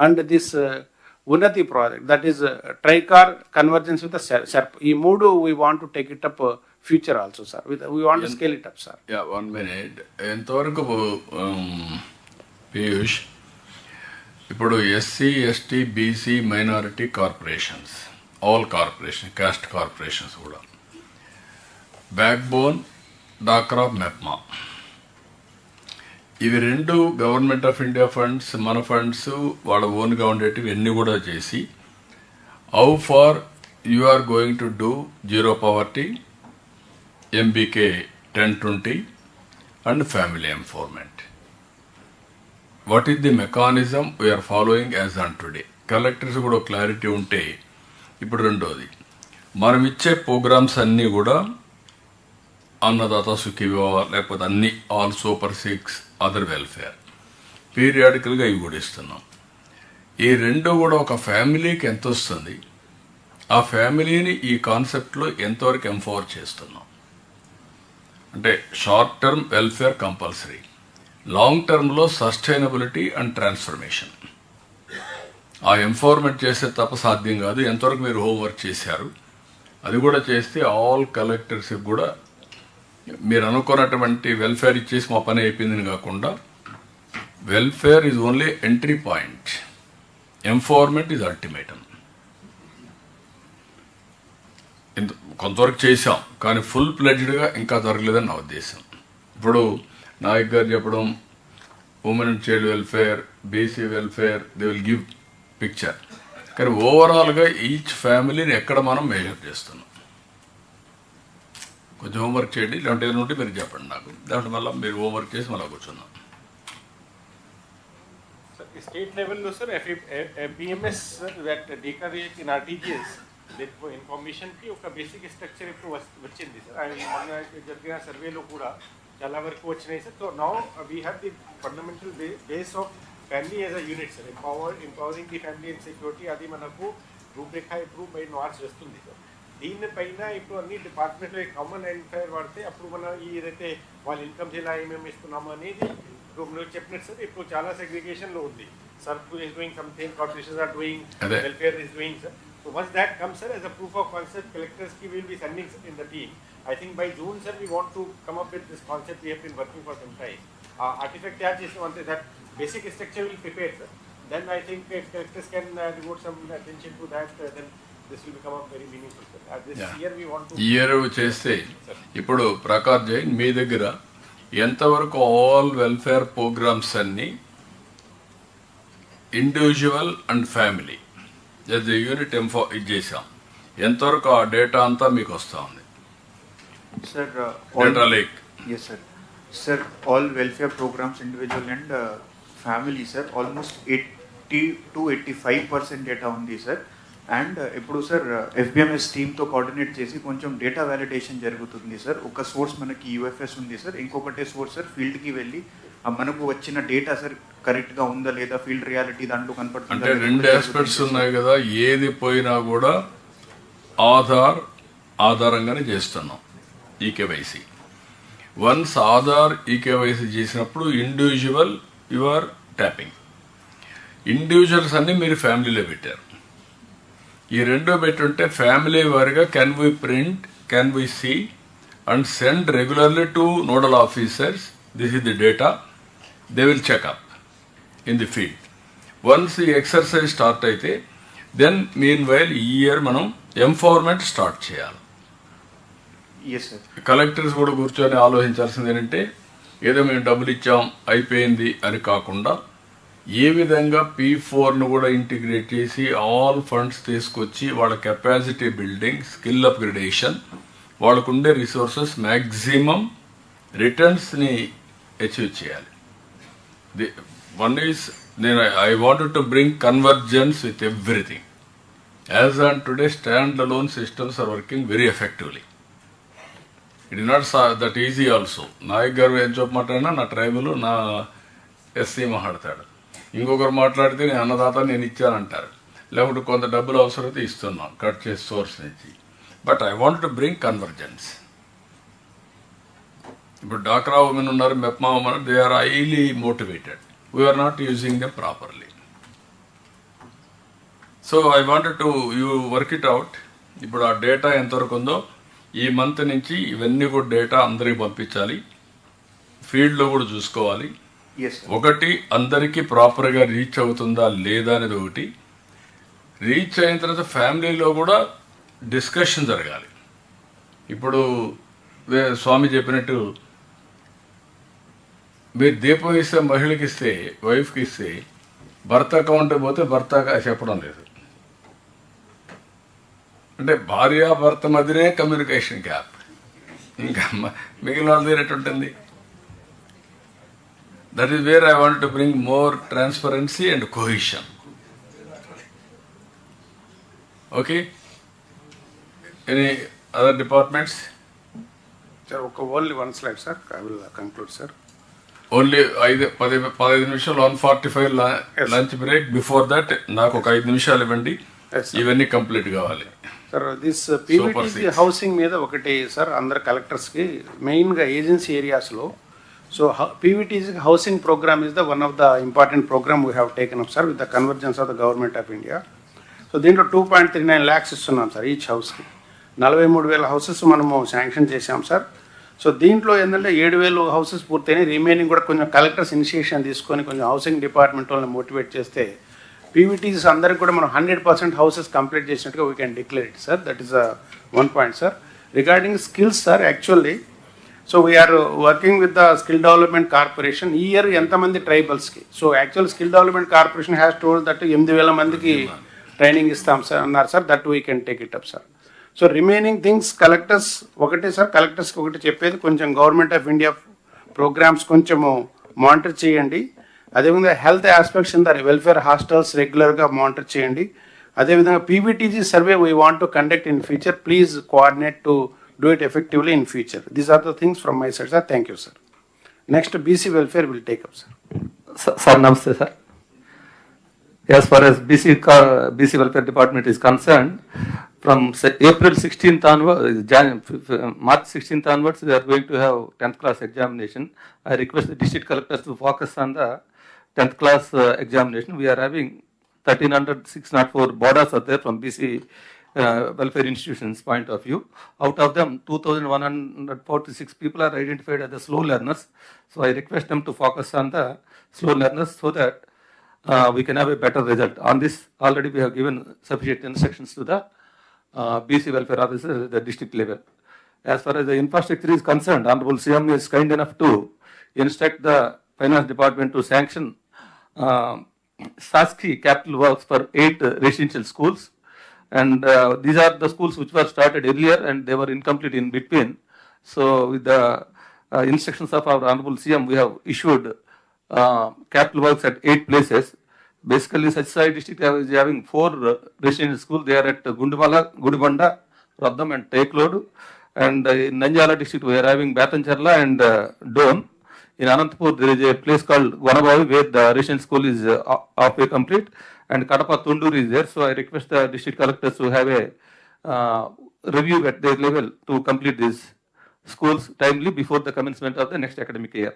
and this Unnati project, that is tricar convergence with the SERP. ఈ మూడు we want to take it up future also, sir. We want to scale it up, sir. Yeah, 1 minute. ఎంతవరకు పీయూష్ ఇప్పుడు SC ST BC minority corporations all corporation caste corporations కూడా backbone డాక్రా మెప్మా ఇవి 2 government of India funds మన funds వాళ్ళ ఓన్గా ఉండేటివి అన్నీ కూడా చేసి how far you are going to do zero poverty MBK 10-20 and family empowerment. What is the mechanism we are following as on today. Collectors కూడా క్లారిటీ ఉంటే ఇప్పుడు రెండోది మనం ఇచ్చే ప్రోగ్రామ్స్ అన్నీ కూడా అన్నదాత సుఖీభవ లేకపోతే అన్ని ఆల్ సూపర్ 6 అదర్ వెల్ఫేర్ పీరియాడికల్గా ఇవి కూడా ఇస్తున్నాం. ఈ 2 కూడా ఒక ఫ్యామిలీకి ఎంత వస్తుంది, ఆ ఫ్యామిలీని ఈ కాన్సెప్ట్లో ఎంతవరకు ఎంపవర్ చేస్తున్నాం అంటే short term welfare compulsory, long టర్మ్లో సస్టైనబిలిటీ అండ్ ట్రాన్స్ఫర్మేషన్. ఆ ఎంపవర్మెంట్ చేసే తప్ప సాధ్యం కాదు. ఎంతవరకు మీరు హోంవర్క్ చేశారు అది కూడా చేస్తే ఆల్ కలెక్టర్స్కి కూడా మీరు అనుకున్నటువంటి వెల్ఫేర్ ఇచ్చేసి మా పని అయిపోయిందని కాకుండా welfare is only entry point, empowerment is ultimatum. కొంతవరకు చేశాం కానీ ఫుల్ ప్లెడ్జ్డ్గా ఇంకా జరగలేదని నా ఉద్దేశం. ఇప్పుడు నాయక్ గారు చెప్పడం women and child welfare, BC welfare, they will give picture. కానీ ఓవరాల్గా ఈచ్ ఫ్యామిలీని ఎక్కడ మనం మెజర్ చేస్తున్నాం. కొంచెం హోంవర్క్ చేయండి, ఇలాంటి ఏదైనా ఉంటే మీరు చెప్పండి నాకు, దాంట్లో మళ్ళీ మీరు హోంవర్క్ చేసి మళ్ళీ కూర్చున్నాం. స్టేట్ లెవెల్లో సార్ పిఎంఎస్ డీక్లరేషన్ ఇన్ ఆర్టీజీఎస్ ఇన్ఫర్మేషన్కి ఒక బేసిక్ స్ట్రక్చర్ ఇప్పుడు వచ్చింది సార్. మొన్న జరిగిన సర్వేలో కూడా చాలా వరకు వచ్చినాయి sir. So now we have the fundamental base of family as a unit sir. Empowering the family and security అది మనకు రూపురేఖ ఇప్పుడు బై నాట్స్ వస్తుంది సార్. దీనిపైన ఇప్పుడు అన్ని డిపార్ట్మెంట్లో కామన్ ఐడెంటిఫైర్ వాడితే అప్పుడు మనం ఏదైతే వాళ్ళ ఇన్కమ్స్ ఎలా ఏమేమి ఇస్తున్నాము అనేది ఇప్పుడు మీరు చెప్పినట్టు సార్ ఇప్పుడు చాలా సెగ్రిగేషన్లో ఉంది. SERP is doing something, corporations are doing, welfare is doing sir. So once that comes, sir, as a proof of concept, collectors ki will be sending in the team. I think by June, sir, we want to come up with this concept. We have been working for some time. Artifact charge is one that basic structure will prepare, sir. Then I think if collectors can devote some attention to that, then this will become a very meaningful, sir. This year we want to. Year చేస్తే ఇప్పుడు ప్రకాష్ జైన్ మీ దగ్గర ఎంతవరకు all welfare programmes అన్ని individual and family అది unit ఇది చేసాం. ఎంతవరకు ఆ డేటా అంతా మీకు వస్తూ ఉంది? Sir data lake. Yes sir. Sir all welfare programmes individual and family sir almost 80 to 85% data ఉంది సార్. అండ్ ఇప్పుడు సార్ FBMS టీమ్తో కోఆర్డినేట్ చేసి కొంచెం డేటా వ్యాలిడేషన్ జరుగుతుంది సార్. ఒక సోర్స్ మనకి UFS ఉంది సార్, ఇంకొకటే సోర్స్ సార్ ఫీల్డ్కి వెళ్ళి మనకు వచ్చిన డేటా సార్ కరెక్ట్గా ఉందా లేదా, ఫీల్డ్ రియాలిటీ దాంట్లో కనపడుతుంది. అంటే రెండు ఆస్పెక్ట్స్ ఉన్నాయి కదా, ఏది పోయినా కూడా ఆధారంగానే చేస్తున్నాం ఈకేవైసీ. వన్స్ ఆధార్ ఈకేవైసీ చేసినప్పుడు individual you are tapping. Individuals అన్ని మీరు ఫ్యామిలీలో పెట్టారు. ఈ రెండో పెట్టుంటే ఫ్యామిలీ వారిగా can we print, can we see and send regularly to nodal officers, this is the data, they will checkup in the field. Once ఈ ఎక్సర్సైజ్ స్టార్ట్ అయితే దెన్ మీన్ వైల్ ఈ ఇయర్ మనం ఎంపవర్మెంట్ స్టార్ట్ చేయాలి. Collectors కూడా కూర్చొని ఆలోచించాల్సింది ఏంటంటే ఏదో మేము డబ్బులు ఇచ్చాం అయిపోయింది అని కాకుండా ఏ విధంగా P4ను కూడా ఇంటిగ్రేట్ చేసి ఆల్ ఫండ్స్ తీసుకొచ్చి వాళ్ళ కెపాసిటీ బిల్డింగ్, స్కిల్ అప్గ్రేడేషన్, వాళ్ళకుండే రిసోర్సెస్ మ్యాక్సిమం రిటర్న్స్ని అచీవ్ చేయాలి. One is I wanted to bring convergence with everything. As on today, stand-alone systems are working very effectively. It is not that easy also. Nayak గారు ఏం చెప్పమంటారా, నా tribal నా SC మాట్లాడతాడు, ఇంకొకరు మాట్లాడితే నేను అన్నదాత నేను ఇచ్చానంటారు, లేకుంటే కొంత డబ్బులు అవసరమైతే ఇస్తున్నాం కట్ చేసి సోర్స్ నుంచి. But I want to bring convergence. ఇప్పుడు డాక్రా ఉమెన్ ఉన్నారు, MEPMA women, they are highly motivated. We are not using them properly. So I wanted to you work it out. ఇప్పుడు ఆ డేటా ఎంతవరకు ఉందో ఈ మంత్ నుంచి ఇవన్నీ కూడా డేటా అందరికి పంపించాలి, ఫీల్డ్లో కూడా చూసుకోవాలి. ఒకటి అందరికీ ప్రాపర్గా రీచ్ అవుతుందా లేదా అనేది ఒకటి. రీచ్ అయిన తర్వాత ఫ్యామిలీలో కూడా డిస్కషన్ జరగాలి. ఇప్పుడు స్వామి చెప్పినట్టు మీరు దీపం ఇస్తే మహిళకి ఇస్తే, వైఫ్కి ఇస్తే, భర్త అకౌంట్ పోతే భర్త చెప్పడం లేదు. అంటే భార్యాభర్త మధ్యనే కమ్యూనికేషన్ గ్యాప్, ఇంకా మిగిలిన వాళ్ళ దగ్గర ఉంటుంది. That is where I want to bring more transparency and cohesion. Okay, any other departments? Sir only one slide sir, I will conclude sir. Only 15 నిమిషాలు, 1:45 లంచ్ బ్రేక్. బిఫోర్ దట్ నాకు ఒక 5 నిమిషాలు ఇవ్వండి, ఇవన్నీ కంప్లీట్ కావాలి. సార్ దిస్ పీవీటీసీ హౌసింగ్ మీద ఒకటి sir, అందరు కలెక్టర్స్కి మెయిన్గా ఏజెన్సీ ఏరియాస్లో. So PVTG housing program is the one of the important program we have taken up sir with the convergence of the government of India. So దీంట్లో 2.39 lakhs ఇస్తున్నాం sir each హౌస్కి. 43,000 houses మనము sanction చేశాం sir. So దీంట్లో ఏంటంటే 7,000 houses పూర్తయినాయి, remaining కూడా కొంచెం collectors initiation తీసుకొని కొంచెం హౌసింగ్ డిపార్ట్మెంట్ వాళ్ళని మోటివేట్ చేస్తే పీవీటీస్ అందరికి కూడా మనం 100% హౌసెస్ కంప్లీట్ చేసినట్టుగా we can declare it sir. That is one point sir. Regarding skills sir, actually so we are working with the skill development corporation. ఈ ఇయర్ ఎంతమంది ట్రైబల్స్కి, so actual skill development corporation has told that 8,000 మందికి training ఇస్తాం sir అన్నారు sir. That we can take it up sir. So remaining things collectors ఒకటే sir, కలెక్టర్స్కి ఒకటి చెప్పేది, కొంచెం గవర్నమెంట్ ఆఫ్ ఇండియా ప్రోగ్రామ్స్ కొంచెము మానిటర్ చేయండి. అదేవిధంగా health aspects in the welfare hostels రెగ్యులర్గా మానిటర్ చేయండి. అదేవిధంగా PVTG survey we want to conduct in future. Please coordinate to do it effectively in future. These are the things from my side sir. Thank you sir. Next BC welfare will take up sir. Sir నమస్తే sir. As far as BC Welfare Department is concerned, from April 16th onwards, March 16th onwards, we are going to have 10th class examination. I request the district collectors to focus on the 10th class examination. We are having 1,306.04 borders are there from BC welfare institutions point of view. Out of them, 2,146 people are identified as the slow learners. So I request them to focus on the slow learners so that we can have a better result. On this, already we have given sufficient instructions to the BC welfare officers at the district level. As far as the infrastructure is concerned, Honorable CM is kind enough to instruct the finance department to sanction SASCI capital works for 8 residential schools. And these are the schools which were started earlier and they were incomplete in between. So with the instructions of our Honorable CM, we have issued capital works at 8 places. Basically, Satyasai district is having 4 residential schools. They are at Gundumala, Gudibanda, Raddam and Teklod. And in Nanjala district, we are having Batancharla and Don. In Anantapur, there is a place called Vanabavi where the residential school is halfway complete. And Kadapa Tundur is there. So I request the district collectors to have a review at their level to complete these schools timely before the commencement of the next academic year.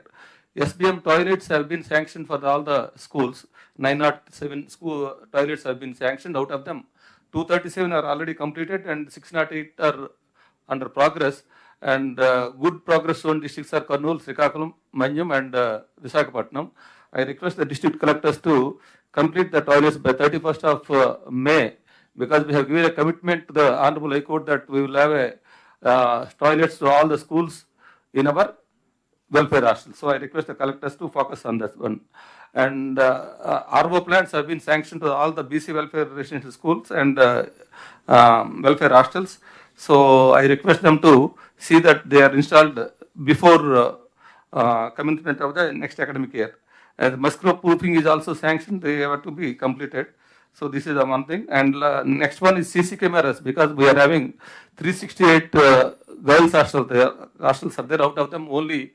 SBM toilets have been sanctioned for all the schools. 907 school toilets have been sanctioned. Out of them, 237 are already completed and 608 are under progress. And good progress shown districts are Kurnool, Srikakulam, Manyam and Visakhapatnam. I request the district collectors to complete the toilets by 31st of May, because we have given a commitment to the Honorable High Court that we will have a toilets to all the schools in our welfare hostels. So I request the collectors to focus on that one. And RO plants have been sanctioned to all the BC welfare residential schools and welfare hostels. So I request them to see that they are installed before commencement of the next academic year. And mosquito proofing is also sanctioned. They have to be completed. So this is the one thing. And next one is CC cameras, because we are having 368 girls hostels are there. Out of them, only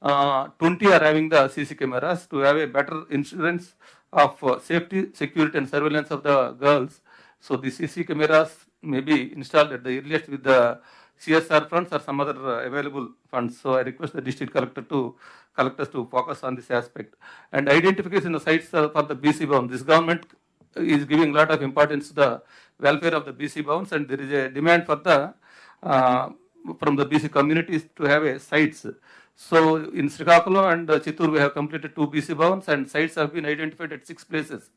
20 are having the CC cameras to have a better insurance of safety, security and surveillance of the girls. So the CC cameras may be installed at the earliest with the CSR funds or some other available funds. So I request the district collectors to focus on this aspect. And identification of sites for the BC bound. This government is giving a lot of importance to the welfare of the BC bounds, and there is a demand for the from the BC communities to have a sites. So in Srikakulam and Chittoor we have completed 2 BC bounds and sites have been identified at 6 places.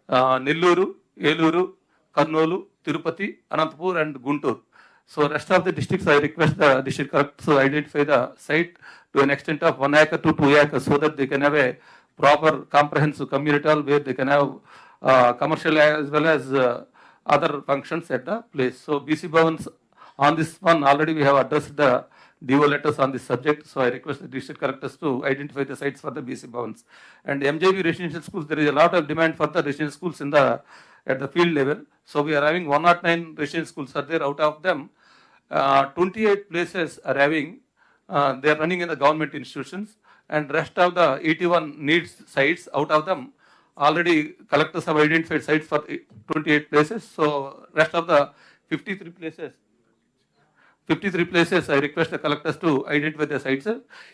Nelluru, Eluru, Kurnool, Tirupati, Anantapur and Guntur. So rest of the districts, I request the district collectors to identify the site to an extent of 1 acre to 2 acres so that they can have a proper comprehensive community hall where they can have commercial as well as other functions at the place. So BC bounds on this one already we have addressed the DO letters on this subject. So I request the district collectors to identify the sites for the BC bounds. And MJB residential schools, there is a lot of demand for the residential schools at the field level. So we are having 109 residential schools are there. Out of them, 28 places are having, they are running in the government institutions, and rest of the 81 needs sites. Out of them, already collectors have identified sites for 28 places. So rest of the 53 places, I request the collectors to identify the sites.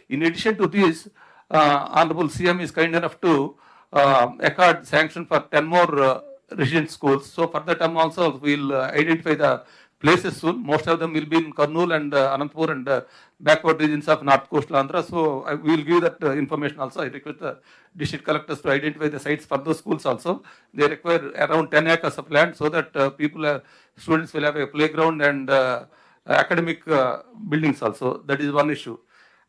In addition to this, Honorable CM is kind enough to accord sanction for 10 more residential schools. So for that term also, we will identify the places soon. Most of them will be in Kurnool and Anantapur and backward regions of North Coastal Andhra. So we will give that information also. I request the district collectors to identify the sites for those schools also. They require around 10 acres of land so that students will have a playground and academic buildings also. That is one issue.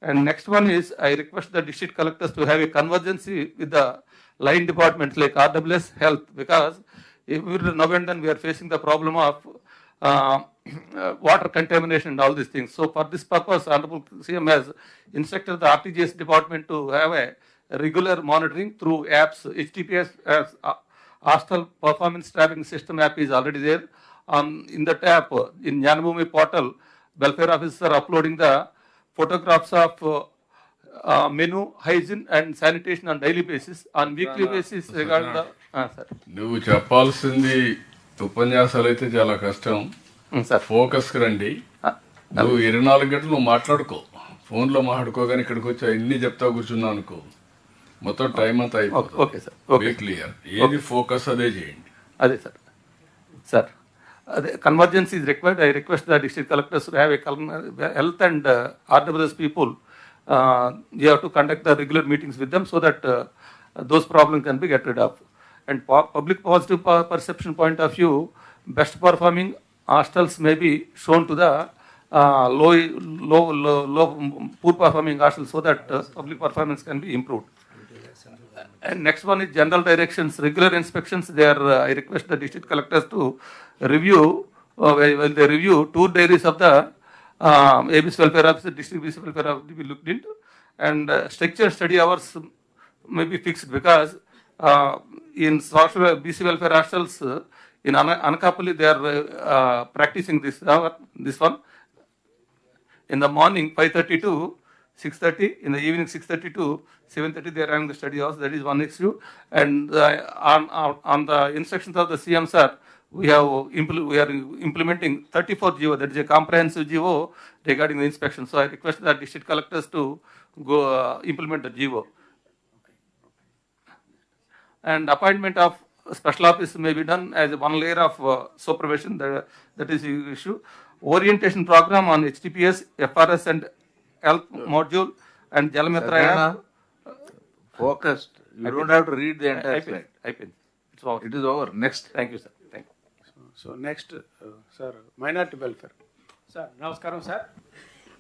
And next one is, I request the district collectors to have a convergence with the line departments like RWS, Health, because now and then we are facing the problem of water contamination and all these things. So for this purpose, Honorable CM has instructed the RTGS department to have a regular monitoring through apps. HTTPS as Hostel Performance Tracking System app is already there. In the app, in Jnanabhoomi portal, welfare officers are uploading the photographs of menu, hygiene and sanitation on daily basis. On weekly basis, regarding the... sir. నువ్వు చెప్పాల్సింది ఉపన్యాసాలు అయితే చాలా కష్టం. Focus రండి. నువ్వు 24 గంటలు నువ్వు మాట్లాడుకో, ఫోన్లో మాట్లాడుకోగానే ఇక్కడికి వచ్చి ఇన్ని చెప్తా కూర్చున్నావు అనుకో, మొత్తం టైం అంతా అయిపోతుంది. Okay sir, clear. ఏది ఫోకస్ అదే చేయండి. అదే sir. Sir, convergence is required. I request the district collectors to have a health and RWS people. You have to conduct the regular meetings with them so that those problems can be get rid of. And public positive perception point of view, best performing hostels may be shown to the low poor performing hostels so that public performance can be improved. And next one is general directions, regular inspections. I request the district collectors to review, while they review, tour diaries of the ABC welfare officer, district BC welfare officer to be looked into, and structured study hours may be fixed, because in social BC welfare hostels in Anakapalli, they are practicing this one. In the morning 5:30 to 6:30, in the evening 6:30 to 7:30, they are having the study hours. That is one issue. And on the instructions of the CM sir, we are implementing 34 GO. That is a comprehensive GO regarding the inspection. So I request the district collectors to go implement the GO. And appointment of special office may be done as one layer of supervision. That is the issue. Orientation program on HTTPS, FRS and health module and Jalamitra. Focused. You don't have to read the entire slide. It is over. Next. Thank you, sir. Thank you. So next, sir, minority welfare. Sir, namaskaram, sir.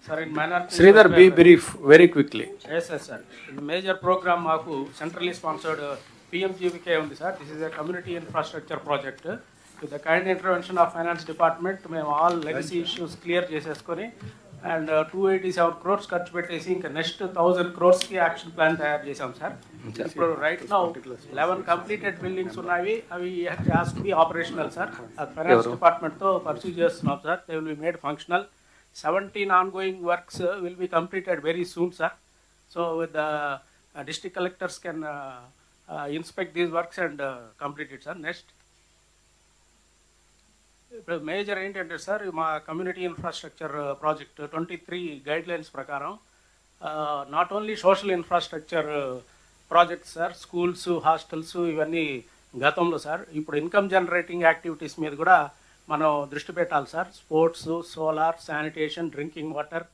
Sir, in minority Sridhar, be brief, very quickly. Yes, sir. The major program maaku centrally sponsored PMGVK undi, sir. This is a community infrastructure project. With the kind intervention of finance department, మేము all legacy issues clear చేసేసుకొని and 287 crores ఖర్చు పెట్టేసి ఇంకా next 1000 crores కి action plan తయారు చేసాం sir. ఇప్పుడు right now 11 completed buildings ఉన్నాయి, అవి has to be operational sir. Finance department తో పర్సూ చేస్తున్నాం sir. They will be made functional. 17 ongoing works will be completed very soon, sir. So with the district collectors can inspect these works and complete it, sir. Next. ఇప్పుడు major ఏంటంటే sir, మా community infrastructure project 23 guidelines ప్రకారం not only social infrastructure projects sir, schools, hostels ఇవన్నీ గతంలో sir. ఇప్పుడు income generating activities మీద కూడా మనం దృష్టి పెట్టాలి sir. Sports, solar, sanitation, drinking water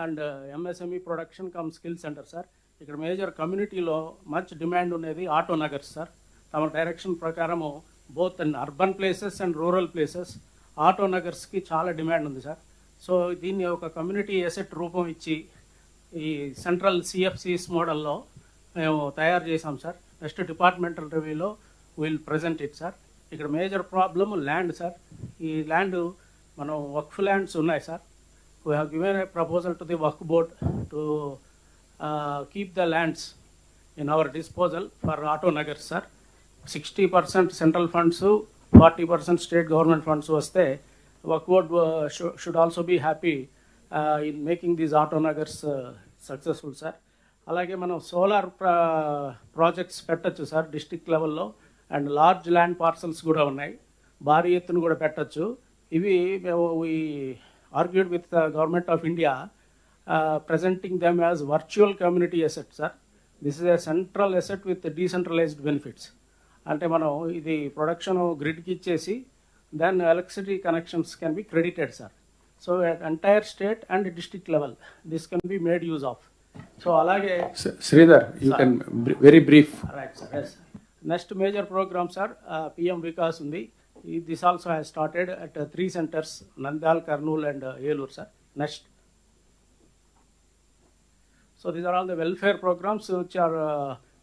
and MSME production cum skill centre sir. ఇక్కడ మేజర్ కమ్యూనిటీలో మంచి డిమాండ్ ఉన్నది ఆటో నగర్స్ సార్. తమ డైరెక్షన్ ప్రకారము both in urban places and rural places auto నగర్స్కి చాలా డిమాండ్ ఉంది సార్. సో దీన్ని ఒక కమ్యూనిటీ ఎసెట్ రూపం ఇచ్చి ఈ సెంట్రల్ సిఎఫ్సిస్ మోడల్లో మేము తయారు చేసాం సార్. నెక్స్ట్ డిపార్ట్మెంటల్ రివ్యూలో విల్ ప్రజెంట్ ఇట్ సార్. ఇక్కడ మేజర్ ప్రాబ్లమ్ ల్యాండ్ సార్. ఈ ల్యాండ్ మనం వక్ఫ్ ల్యాండ్స్ ఉన్నాయి sir. We have given a proposal to the Waqf board to keep the lands in our disposal for auto nagars sir. 60% central funds, 40% state government funds వస్తే Waqf board should also be happy in making these auto nagars successful sir. అలాగే మనం solar projects పెట్టచ్చు sir district లెవెల్లో. And large land parcels కూడా ఉన్నాయి, భారీ ఎత్తున కూడా పెట్టచ్చు. ఇవి మేము we argued with the government of India presenting them as virtual community assets, sir. This is a central asset with decentralized benefits. అంటే మనం ఇది ప్రొడక్షన్ గ్రిడ్కి ఇచ్చేసి then electricity connections can be credited sir. So at entire state and district level this can be made use of. So అలాగే Sridhar, you can very brief. Right sir. Yes. Next major programme sir PM Vikas ఉంది. This also has started at 3 centers, Nandyal, Kurnool and Eluru sir. Next. So these are all the welfare programmes which are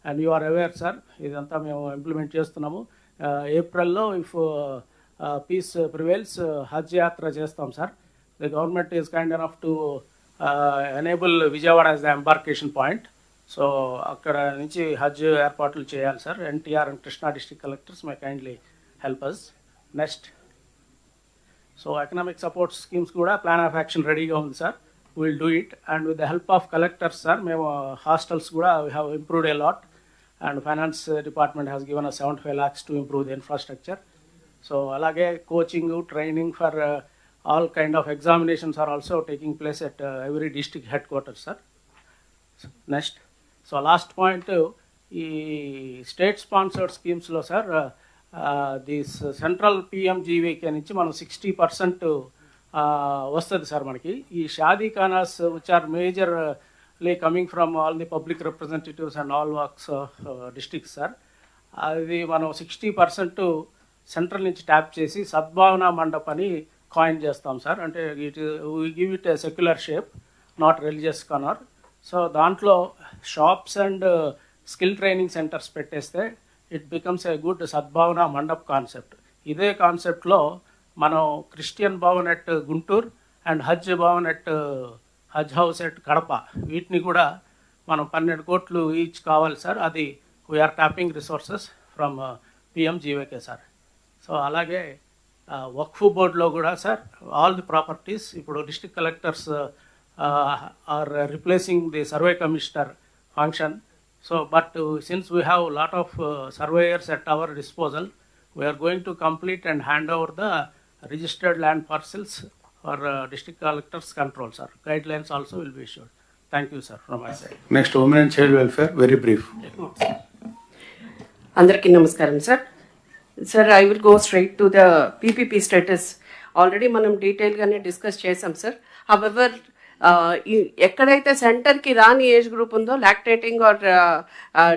and you are aware sir. ఇదంతా మేము implement చేస్తున్నాము. ఏప్రిల్లో if piece prevails హజ్ యాత్ర చేస్తాం sir. The government is kind enough to enable Vijayawada as the embarkation point. So అక్కడ నుంచి హజ్ ఏర్పాట్లు చేయాలి sir. NTR and Krishna district collectors may kindly help us. Next. So economic support schemes కూడా ప్లాన్ ఆఫ్ యాక్షన్ రెడీగా ఉంది sir. Will do it and with the help of collectors sir. మేము hostels కూడా we have improved a lot and finance department has given 75 lakhs to improve the infrastructure. So అలాగే coaching, training for all kind of examinations are also taking place at every district head quarters sir. Next. So last point, ఈ state sponsored స్కీమ్స్లో sir this central PMJVK నుంచి మనం 60% వస్తుంది సార్ మనకి. ఈ Shadi Khanas which are majorly coming from all the public representatives and all walks districts sir. అది మనం 60% సెంట్రల్ నుంచి ట్యాప్ చేసి సద్భావన మండప్ అని కాయిన్ చేస్తాం సార్. అంటే it we give it a secular shape, not religious corner. So దాంట్లో shops and skill training centres పెట్టేస్తే it becomes a good Sadbhavana Mandap concept. ఇదే కాన్సెప్ట్లో మనం Christian Bhavan at Guntur and Haj Bhavan at Haj house at Kadapa వీటిని కూడా మనం 12 కోట్లు ఈచ్ కావాలి సార్. అది we are tapping resources from PMJVK sir. So అలాగే వక్ఫ్ బోర్డులో కూడా సార్ ఆల్ ది ప్రాపర్టీస్ ఇప్పుడు district collectors are replacing the survey commissioner function. So but since we have lot of surveyors at our disposal, we are going to complete and hand over the registered land parcels for district collectors control sir. Guidelines also will be issued. Thank you sir from my side. Next women and child welfare, very brief. అందరికీ నమస్కారం sir. Sir I will go straight to the PPP status. Already మనం డీటెయిల్గానే discuss చేసాం sir. However ఎక్కడైతే సెంటర్కి రాని age group ఉందో lactating are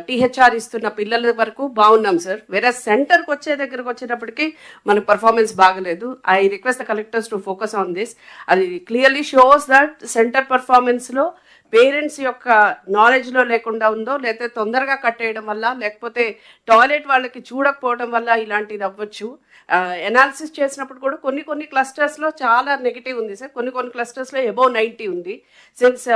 THR ఇస్తున్న పిల్లల వరకు బాగున్నాం సార్. వేరే సెంటర్కి దగ్గరకు వచ్చేటప్పటికి మన పర్ఫార్మెన్స్ బాగలేదు. I request the collectors to focus on this. అది క్లియర్లీ షోస్ దట్ సెంటర్ పర్ఫార్మెన్స్లో పేరెంట్స్ యొక్క నాలెడ్జ్లో లేకుండా ఉందో, లేకపోతే తొందరగా కట్టేయడం వల్ల, లేకపోతే టాయిలెట్ వాళ్ళకి చూడకపోవడం వల్ల ఇలాంటిది అవ్వచ్చు. ఎనాలిసిస్ చేసినప్పుడు కూడా కొన్ని క్లస్టర్స్లో చాలా నెగిటివ్ ఉంది సార్. కొన్ని క్లస్టర్స్లో అబౌవ్ 90 ఉంది. Since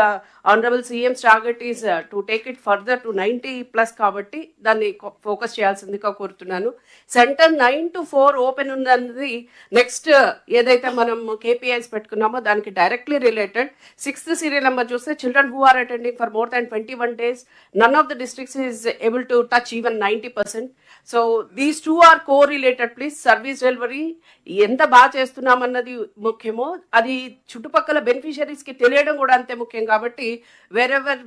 honourable CMs target is to take it further to 90+ కాబట్టి దాన్ని ఫోకస్ చేయాల్సిందిగా కోరుతున్నాను. సెంటర్ 9 to 4 ఓపెన్ ఉన్నది నెక్స్ట్ ఏదైతే మనం కేపీఐస్ పెట్టుకున్నామో దానికి directly related. 6th serial number చూస్తే children who are attending for more than 21 days, none of the districts is able to touch even 90%. So these two are correlated please. Service delivery ఎంత బాగా చేస్తున్నామన్నది ముఖ్యమో అది చుట్టుపక్కల బెనిఫిషరీస్కి తెలియడం కూడా అంతే ముఖ్యం. కాబట్టి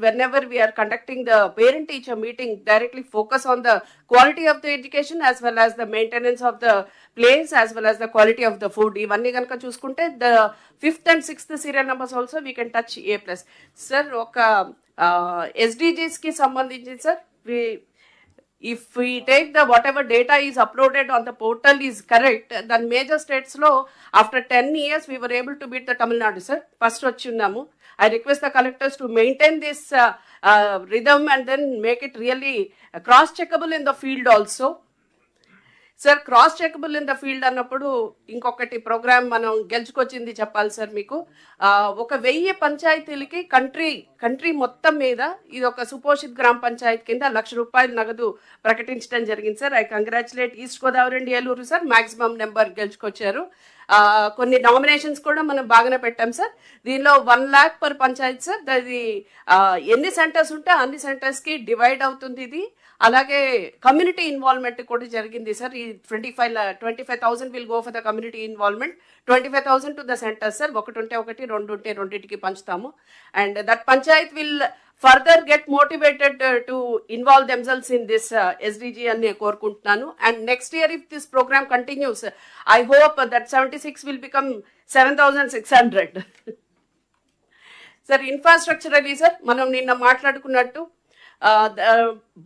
whenever we are conducting the parent teacher meeting, directly focus on the quality of the education as well as the maintenance of the place as well as the quality of the food. ఇవన్నీ కనుక చూసుకుంటే the 5th and 6th serial numbers also we can touch A+. Sir ఒక SDGsకి సంబంధించి sir, if we take the whatever data is uploaded on the portal is correct, then major states lo after 10 years we were able to beat the Tamil Nadu sir. First vachunnamu. I request the collectors to maintain this rhythm and then make it really cross checkable in the field also. Sir cross checkable in the field అన్నప్పుడు ఇంకొకటి programme మనం గెలుచుకొచ్చింది చెప్పాలి sir మీకు. 1000 పంచాయతీలకి country మొత్తం మీద ఇది ఒక సుపోషిత్ గ్రామ పంచాయతీ కింద 1,00,000 రూపాయలు నగదు ప్రకటించడం జరిగింది sir. I congratulate East Godavari and Eluru sir, maximum number గెలుచుకొచ్చారు. కొన్ని నామినేషన్స్ కూడా మనం బాగానే పెట్టాం సార్. దీనిలో 1 lakh per పంచాయతీ సార్. అది ఎన్ని సెంటర్స్ ఉంటే అన్ని సెంటర్స్కి డివైడ్ అవుతుంది ఇది. అలాగే కమ్యూనిటీ ఇన్వాల్వ్మెంట్ కూడా జరిగింది సార్. ఈ 25,000 will go for the community involvement, 25,000 to the centre sir. 1 ఉంటే 1, 2 ఉంటే 2కి పంచుతాము. And that panchayat will further get motivated to involve themselves in this SDG అని కోరుకుంటున్నాను. And next year if this programme continues, I hope that 76 will become 7,600. Sir infrastructurally sir మనం నిన్న మాట్లాడుకున్నట్టు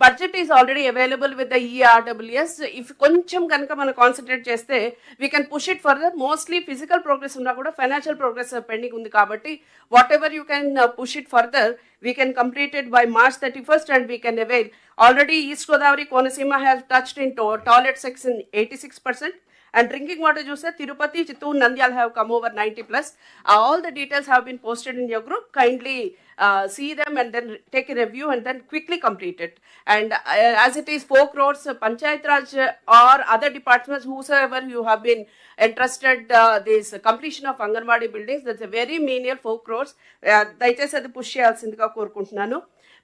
budget is already available with the ERWS. If కొంచెం కనుక మనం concentrate చేస్తే we can push it further. Mostly physical progress ఉన్నా కూడా financial progress pending ఉంది కాబట్టి what ever you can push it further, we can complete it by March 31st and we can avail. Already East Godavari, Konaseema has touched in toilet section 86%. And drinking water juice, Tirupati, Chittoor, Nandyal have come over 90+. All the details have been posted in your group. Kindly see them and then take a review and then quickly complete it. And as it is 4 crores, Panchayat Raj or other departments, whosoever you have been entrusted this completion of Anganwadi buildings, that's a very menial 4 crores. Daichesi adi push cheyalsindika korukuntunnanu.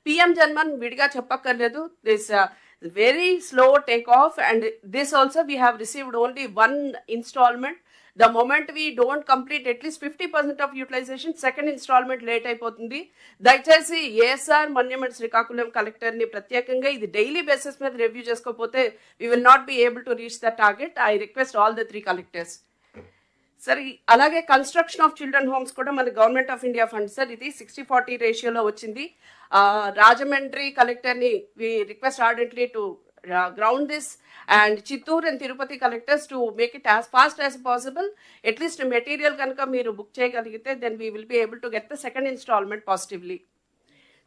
PM Janman vidiga cheppakkarledu. This very slow takeoff, and this also we have received only 1 installment. The moment we don't complete at least 50% of utilization, second installment late అయిపోతుంది. దయచేసి ASR మన్యం Srikakulam collector ని ప్రత్యేకంగా ఇది daily basis మీద review చేసుకోకపోతే we will not be able to reach the target. I request all the 3 collectors. Sir అలాగే construction of children homes కూడా మన government of India fund sir. ఇది 60-40 రేషియోలో వచ్చింది. రాజమండ్రి కలెక్టర్ని we request ardently to ground this, and Chittoor and Tirupati collectors to make it as fast as possible. At least material kanaka meeru book cheyagalagite, then we will be able to get the second installment positively.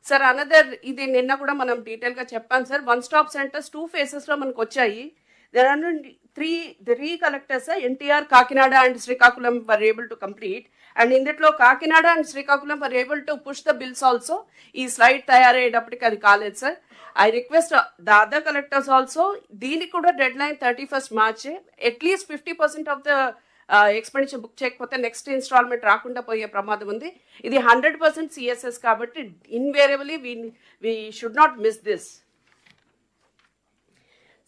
Sir another ఇది నిన్న కూడా మనం డీటెయిల్గా చెప్పాను sir. 1 stop centres 2 phases-లో మనకు వచ్చాయి. There are three collectors, NTR, Kakinada and Srikakulam were able to complete. And in that law, Kakinada and Srikakulam were able to push the bills also. Ee slide tayarayedappadiki adi kaaled sir. I request the other collectors also, deeniki kuda deadline 31st March. At least 50% of the expenditure book చేయకపోతే next installment రాకుండా పోయే ప్రమాదం ఉంది. ఇది 100% CSS కాబట్టి invariably we should not miss this.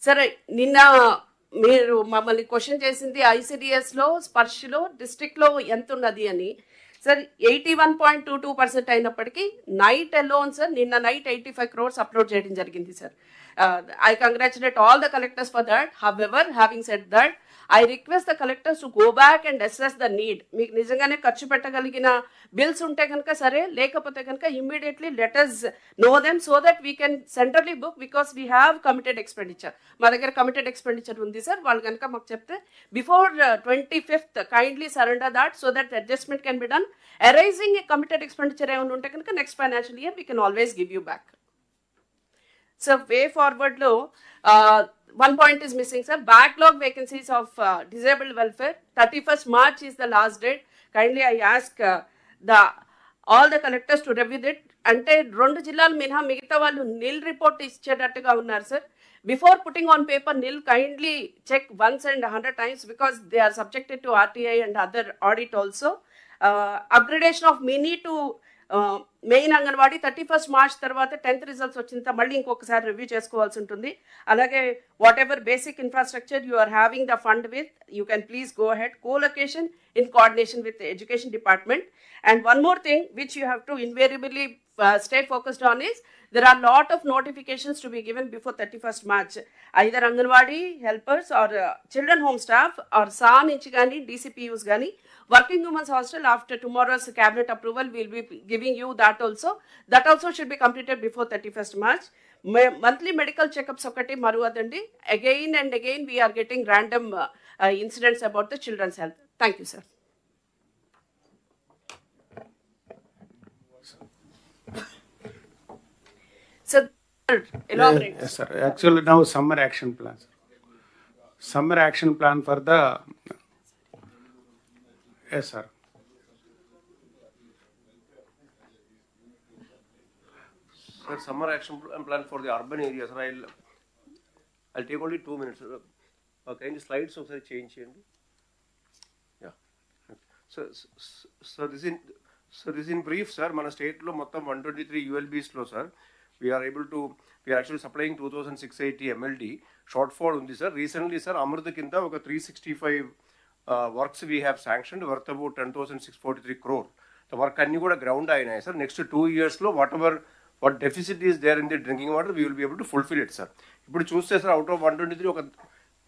సరే, నిన్న మీరు మమ్మల్ని క్వశ్చన్ చేసింది ICDSలో స్పర్శలో డిస్ట్రిక్ట్లో ఎంత ఉన్నది అని. సార్ 81.22% అయినప్పటికీ నైట్ అలోన్ సార్ నిన్న నైట్ 85 crores అప్లోడ్ చేయడం జరిగింది sir. I congratulate all the collectors for that. However, having said that, I request the collectors to go back and assess the need. మీకు నిజంగానే ఖర్చు పెట్టగలిగిన బిల్స్ ఉంటే కనుక సరే, లేకపోతే కనుక immediately let us know them so that we can centrally book because we have committed expenditure. మా దగ్గర committed expenditure ఉంది సార్. వాళ్ళు కనుక మాకు చెప్తే before 25th kindly surrender that so that adjustment can be done. Arising a committed expenditure ఏమైనా ఉంటే కనుక next financial year we can always give you back. So way forward lo one point is missing sir. Backlog vacancies of disabled welfare 31st March is the last date. Kindly I ask all the collectors to review it. Ante rendu jillalu minha migita vallu nil report ichchetattuga unnaru sir. Before putting on paper nil, kindly check once and 100 times because they are subjected to RTI and other audit also. Upgradation of mini to main anganwadi 31st March తర్వాత 10th results వచ్చిన మళ్ళీ ఇంకొకసారి review చేసుకోవాల్సి ఉంటుంది. అలాగే whatever basic infrastructure you are having the fund with you can please go ahead co-location in coordination with the education department. And one more thing which you have to invariably stay focused on is there are lot of notifications to be given before 31st March. Either Anganwadi helpers or children home staff or SA నుంచి కానీ DCPUs కానీ working women's hostel after tomorrow's cabinet approval will be giving you that also. That also should be completed before 31st March. Monthly medical checkups ఒకటి మరువదండి. Again and again we are getting random incidents about the children's health. Thank you sir. So elaborate. Yes sir. Actually now summer action plan. Summer action plan for the yes sir. Sir, summer action plan for the urban areas. Sir, I'll take only 2 minutes. Okay, any slides also change here. Yeah. So this in brief, sir. Mana state lo mottam 123 ULBs lo, sir. We are actually supplying 2680 MLD. Shortfall undi, sir. Recently, sir, Amrita kinta oka 365 works we have sanctioned worth about 10,643 crore. The work anni kuda ground ayinayi, sir. Next 2 years lo what deficit is there in the drinking water, we will be able to fulfill it, sir. Ippudu chuste, sir, out of 123 oka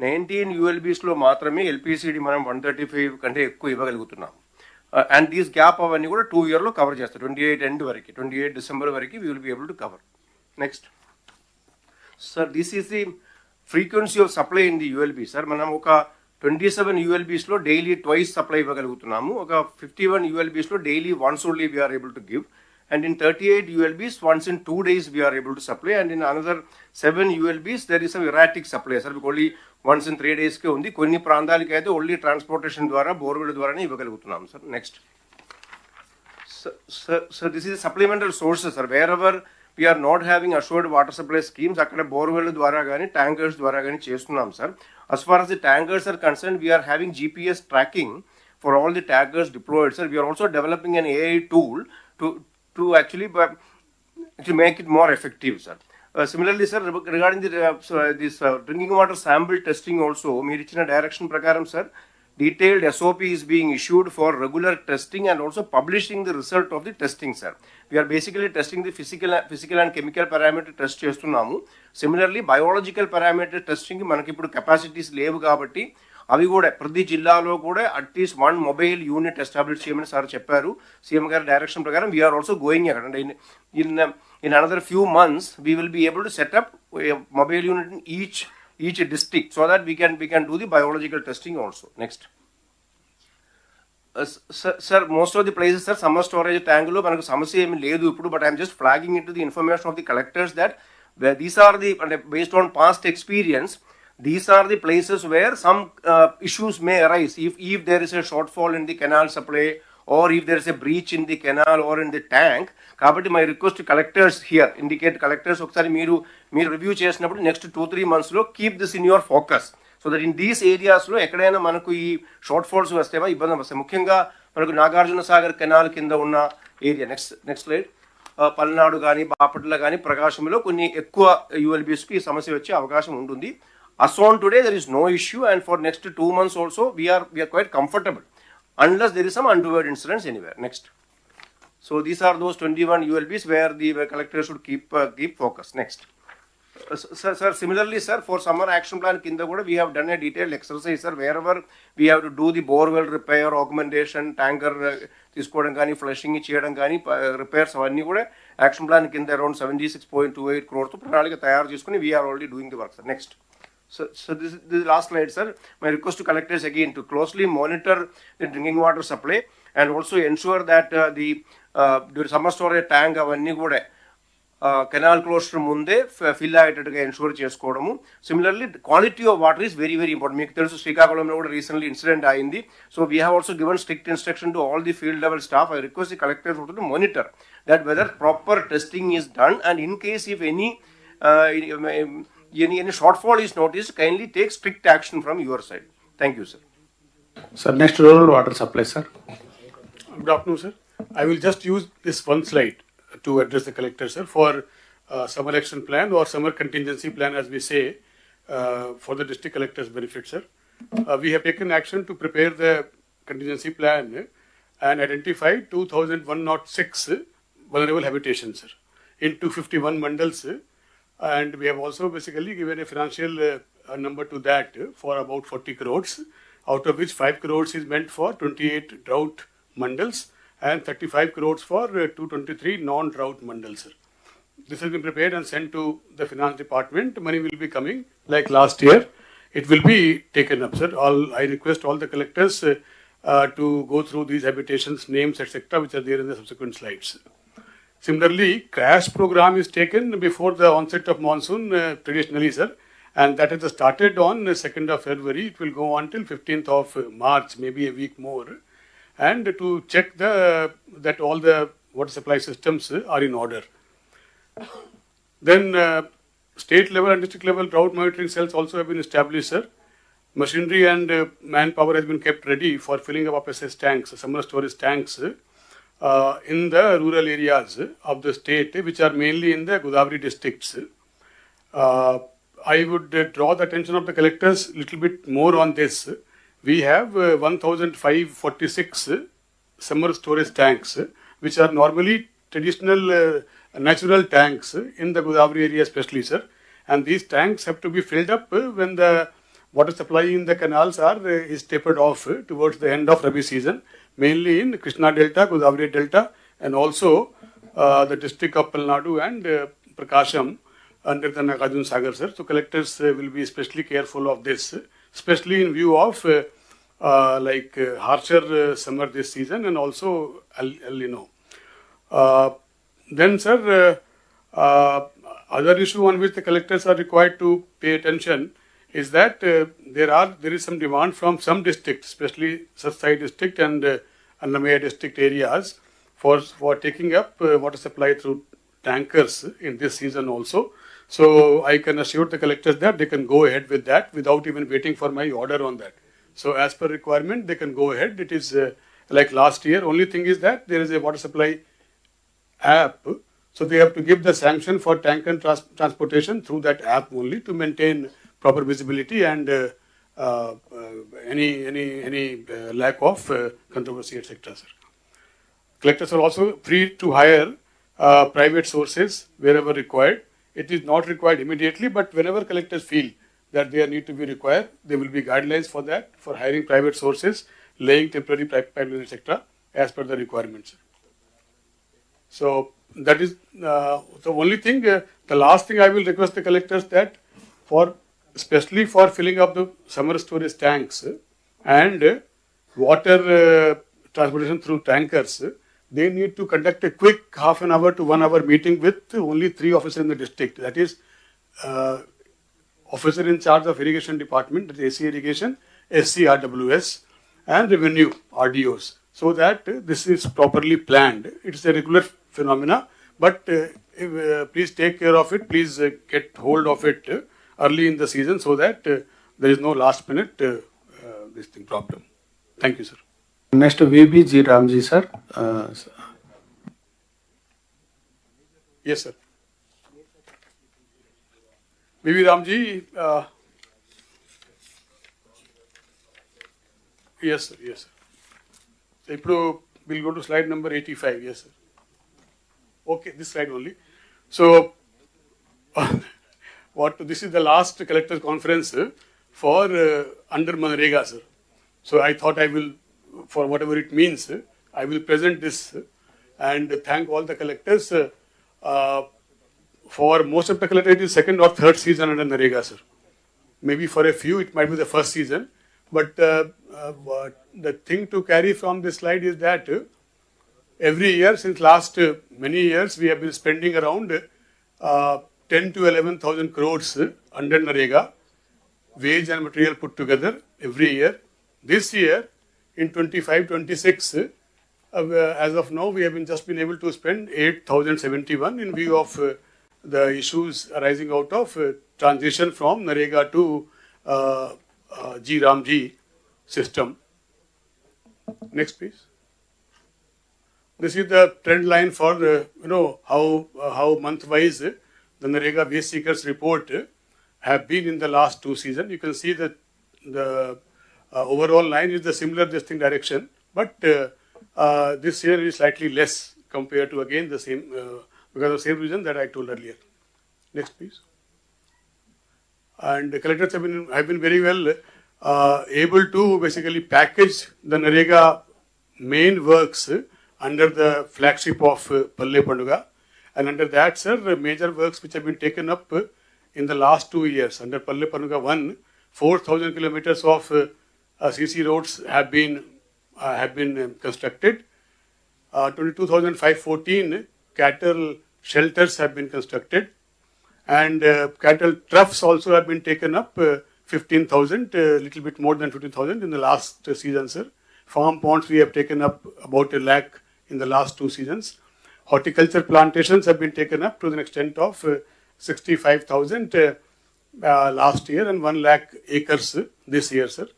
19 ULBs lo maatrame LPCD manam 135 kante ekku ivvagalugutunnam. And this gap avanni kuda 2 year lo cover chestar. 28 end variki, 28 December variki we will be able to cover. Next. Sir, this is the frequency of supply in the ULB, sir. Manam oka 27 ULBs lo daily twice supply ఇవ్వగలుగుతున్నాము. ఒక 51 ULBs లో daily once only we are able to give. And in 38 ULBs, once in 2 days we are able to supply. And in another 7 ULBs, there is some erratic supply, sir. Only once in 3 days ke undi. Konni ప్రాంతాలకి అయితే only transportation ద్వారా borewell ద్వారానే ఇవ్వగలుగుతున్నాము, sir. Next. Sir, this is a supplemental sources, sir. Wherever we are not having assured water supply schemes, అక్కడ borewell ద్వారా కానీ tankers ద్వారా కానీ చేస్తున్నాం, sir. As far as the tankers are concerned, we are having GPS tracking for all the tankers deployed, sir. We are also developing an AI tool to actually make it more effective, sir. Similarly, sir, regarding this drinking water sample testing also, meer ichina direction prakaram, sir, detailed SOP is being issued for regular testing and also publishing the result of the testing, sir. We are basically testing the physical and chemical parameter test చేస్తున్నాము. Similarly, biological parameter testing మనకి ఇప్పుడు capacities లేవు కాబట్టి అవి కూడా ప్రతి జిల్లాలో కూడా అట్లీస్ట్ 1 మొబైల్ యూనిట్ ఎస్టాబ్లిష్ చేయమని సార్ చెప్పారు. సీఎం గారి డైరెక్షన్ ప్రకారం వీఆర్ ఆల్సో గోయింగ్ అక్కడ. In another few months we will be able to set up mobile unit in each district so that we can do the biological testing also. Next. Sir, most of the places, sir, summer storage tank lo manaku samasya emi ledu ippudu, but I am just flagging into the information of the collectors that where these are the, based on past experience, these are the places where some issues may arise if there is a shortfall in the canal supply, or if there is a breach in the canal or in the tank. Kabatti my request to collectors here, indicate collectors okkari మీరు review చేసినప్పుడు next 2-3 months లో keep this in your focus, so that in these areas లో ఎక్కడైనా మనకు ఈ short falls వస్తేవా ఇబ్బంది వస్తాయి. ముఖ్యంగా మనకు నాగార్జున సాగర్ కెనాల్ కింద ఉన్న ఏరియా, నెక్స్ట్ స్లైడ్, పల్నాడు కానీ బాపట్ల కానీ ప్రకాశంలో కొన్ని ఎక్కువ యూఎల్బీస్కి ఈ సమస్య వచ్చే అవకాశం ఉంటుంది. As on today there is no issue, and for next 2 months also we are quite comfortable unless there is some untoward incidents anywhere. Next. So these are those 21 ULBs where the collector should keep focus. Next. Sir, similarly, sir, for summer action plan kinda kuda we have done a detailed exercise, sir, wherever we have to do the borewell repair, augmentation, tanker తీసుకోవడం కానీ, flushing చేయడం కానీ, repairs అవన్నీ కూడా action plan కింద around 76.28 crores తో ప్రణాళిక తయారు చేసుకుని we are already doing the work, sir. Next. So this is the last slide, sir. My request to collectors again to closely monitor the drinking water supply and also ensure that the summer storage tank అవన్నీ కూడా canal closure ముందే fill అయ్యేటట్టుగా ensure చేసుకోవడము. Similarly quality of water is very very important. మీకు తెలుసు శ్రీకాకుళంలో కూడా recently incident అయింది. So we have also given strict instruction to all the field level staff. I request the collectors to monitor that weather proper testing is done, and in case if any shortfall is noticed, kindly take strict action from your side. Thank you, sir. Sir, next rural water supply, sir. Good afternoon, sir. I will just use this one slide to address the collector, sir, for summer action plan or summer contingency plan, as we say, for the district collector's benefit, sir. We have taken action to prepare the contingency plan and identify 2,106 vulnerable habitations, sir, in 251 mandals. And we have also basically given a financial number to that for about 40 crores, out of which 5 crores is meant for 28 drought mandals and 35 crores for 223 non-drought mandals, sir. This has been prepared and sent to the finance department. Money will be coming like last year. It will be taken up, sir. I request all the collectors to go through these habitations, names, etc., which are there in the subsequent slides. Similarly, crash program is taken before the onset of monsoon traditionally, sir, and that has started on 2nd of February. It will go on till 15th of March, maybe a week more, and to check that all the water supply systems are in order. Then state level and district level drought monitoring cells also have been established, sir. Machinery and manpower has been kept ready for filling up SS tanks, summer storage tanks, in the rural areas of the state, which are mainly in the Godavari districts. I would draw the attention of the collectors a little bit more on this. We have 1,546 summer storage tanks, which are normally traditional natural tanks in the Godavari area especially, sir. And these tanks have to be filled up when the water supply in the canals is tapered off towards the end of Rabi season, mainly in Krishna Delta, Godavari Delta, and also the district of Palnadu and Prakasham under the Nagarjuna Sagar, sir. So collectors will be especially careful of this, especially in view of harsher summer this season and also El Nino. Then, sir, other issue on which the collectors are required to pay attention is that there is some demand from some districts, especially Satsai district and Annamaya district areas, for taking up water supply through tankers in this season also. So I can assure the collectors that they can go ahead with that without even waiting for my order on that. So as per requirement, they can go ahead. It is like last year. Only thing is that there is a water supply app. So they have to give the sanction for tank and transportation through that app only to maintain proper visibility and any lack of controversy, etc., sir. Collectors are also free to hire private sources wherever required. It is not required immediately, but whenever collectors feel that they need to be required, there will be guidelines for that, for hiring private sources, laying temporary pipelines, etc., as per the requirements. So that is the only thing. The last thing I will request the collectors that especially for filling up the summer storage tanks and water transportation through tankers, they need to conduct a quick half an hour to 1 hour meeting with only 3 officers in the district. That is, officer in charge of irrigation department, that is AC irrigation, SCRWS, and revenue RDOs, so that this is properly planned. It's a regular phenomena, but please take care of it. Please get hold of it early in the season, so that there is no last minute this thing problem. Thank you, sir. Next, VB G Ramji, sir. Yes, sir. VB Ramji. Yes, sir. Yes, sir. So, we'll go to slide number 85. Yes, sir. Okay, this slide only. So, this is the last collectors conference for under Manrega, sir. So I thought I will, for whatever it means, I will present this and thank all the collectors. For most of the collectors, it is second or third season under Narega, sir. Maybe for a few, it might be the first season. But the thing to carry from this slide is that every year, since last many years, we have been spending around 10 to 11,000 crores under Narega, wage and material put together every year. This year, in 25-26, as of now, we have just been able to spend 8,071 in view of the issues arising out of transition from Narega to G Ramji system. Next, please. This is the trend line for how month-wise the Narega wage seekers report have been in the last 2 seasons. You can see that the overall line is the similar direction, but this year is slightly less compared to again the same because of the same reason that I told earlier. Next, please. And the collectors have been very well able to basically package the Narega main works under the flagship of Palle Panduga, and under that, sir, major works which have been taken up in the last 2 years under Palle Panduga 1, 4,000 kilometers of CC roads have been constructed. 22,514 cattle shelters have been constructed, and cattle troughs also have been taken up. 15,000, little bit more than 15,000 in the last season, sir. Farm ponds we have taken up about 1 lakh in the last 2 seasons. Horticulture plantations have been taken up to the extent of 65,000 last year and 1 lakh acres this year, sir.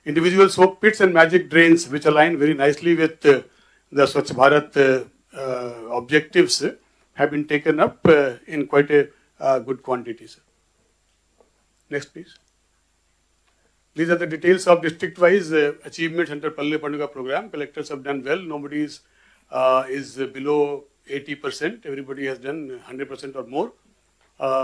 Individual soak pits and magic drains, which align very nicely with the Swachh Bharat objectives, have been taken up in quite a good quantity, sir. Next, please. These are the details of district-wise achievements under Palle Panduga program. Collectors have done well. Nobody is below 80%. Everybody has done 100% or more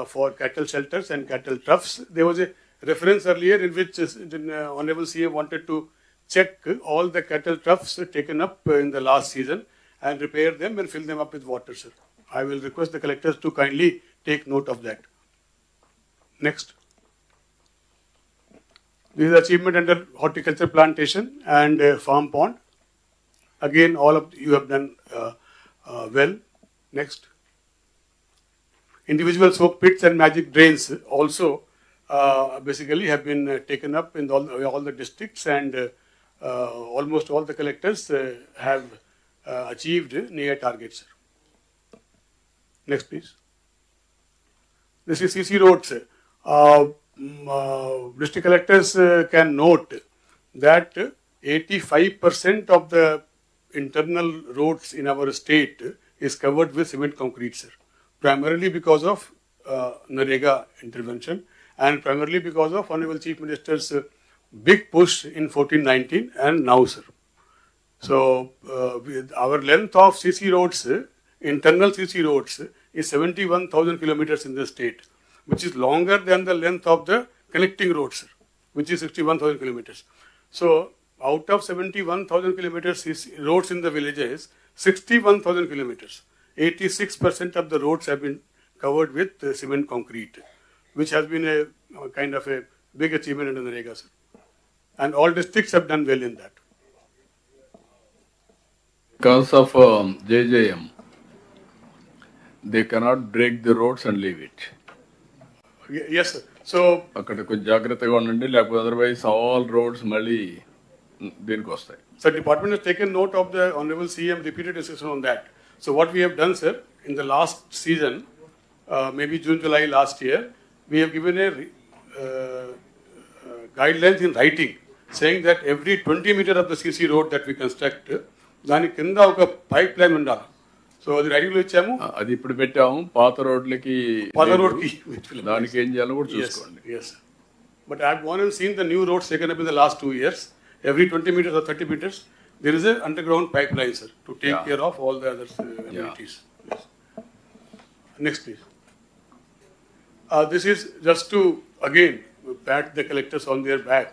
for cattle shelters and cattle troughs. There was a reference earlier in which the Honorable CM wanted to check all the cattle troughs taken up in the last season and repair them and fill them up with water, sir. I will request the collectors to kindly take note of that. Next. This is achievement under horticulture plantation and farm pond. Again, all of you have done well. Next. Individual soak pits and magic drains also basically have been taken up in all the districts, and almost all the collectors have achieved near targets. Next, please. This is CC roads. District collectors can note that 85% of the internal roads in our state is covered with cement concrete, sir. Primarily because of Narega intervention and primarily because of Honorable Chief Minister's big push in 14-19 and now, sir. So, our length of CC roads, internal CC roads, is 71,000 kilometers in the state, which is longer than the length of the connecting roads, sir, which is 61,000 kilometers. So, out of 71,000 kilometers roads in the villages, 61,000 kilometers, 86% of the roads have been covered with cement concrete, which has been a kind of a big achievement in the Narega, sir. And all districts have done well in that. Because of JJM, they cannot break the roads and leave it. Yes, sir. So, అక్కడ కొంచెం జాగ్రత్తగా ఉండండి, లేకపోతే otherwise all roads మళ్ళీ దీనికి వస్తాయి. sir, department has taken note of the Honorable CM repeated discussion on that. So what we have done, sir, in the last season, maybe June, July last year, we have given a guidelines in writing saying that every 20 meter of the CC road that we construct, దాని కింద ఒక pipe line ఉండాలి. So అది రైటింగ్లో ఇచ్చాము. అది ఇప్పుడు పెట్టాము. పాత రోడ్లకి దానికి ఏం చేయాలో కూడా చూసుకోండి. Yes. But I have gone and seen the new roads taken up in the last 2 years. Every 20 meters or 30 meters, there is an underground pipeline, sir, to take care of all the other amenities. Yes. Next, please. This is just to, again, pat the collectors on their back,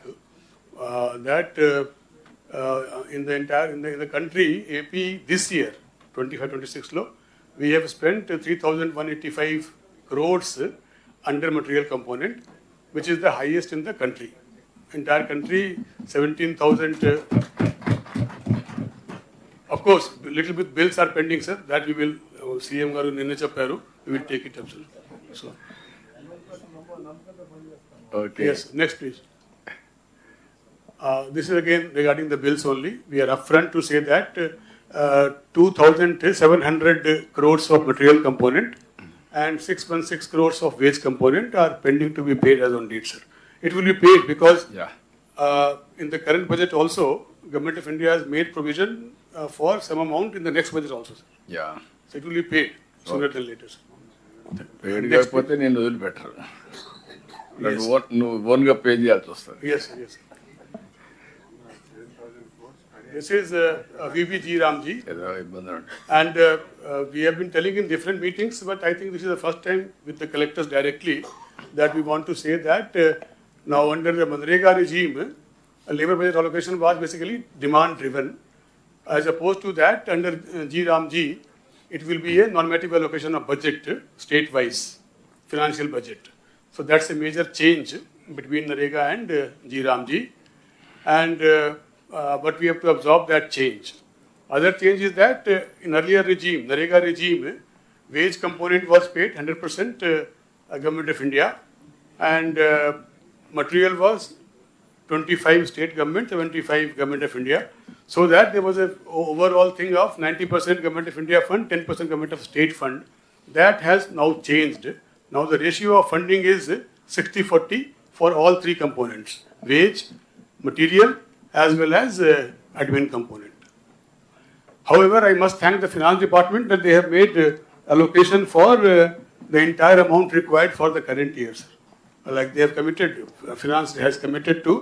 that in the country, AP this year, 25-26 law, we have spent 3,185 crores under material component, which is the highest in the country. Entire country, 17,000. Of course, little bit bills are pending, sir. That we will, CM garu ninne chepparu, we will take it up, sir. So. Okay. Yes, next please. This is again regarding the bills only. We are upfront to say that 2,700 crores of material component and 616 crores of wage component are pending to be paid as on date, sir. It will be paid because in the current budget also, Government of India has made provision for some amount in the next budget also, sir. Yeah. So it will be paid sooner than later, sir. పేడ్ కాకపోతే నేను వదిలిపెట్టరు. నువ్వు ఓన్గా pay చేయాల్సి వస్తుంది. Yes, sir, yes. This is VBG Ramji, and we have been telling in different meetings, but I think this is the first time with the collectors directly that we want to say that now under the Manrega regime, labor budget allocation was basically demand driven. As opposed to that, under G Ramji, it will be a normative allocation of budget, state-wise, financial budget. So that's a major change between Narega and G Ramji. And but we have to absorb that change. Other change is that in earlier regime, Narega regime, wage component was paid 100% Government of India, and material was 25 state government, 75 Government of India. So that there was a overall thing of 90% Government of India fund, 10% Government of State fund. That has now changed. Now the ratio of funding is 60-40 for all three components: wage, material, as well as admin component. However, I must thank the finance department that they have made allocation for the entire amount required for the current years. Like they have committed, finance has committed to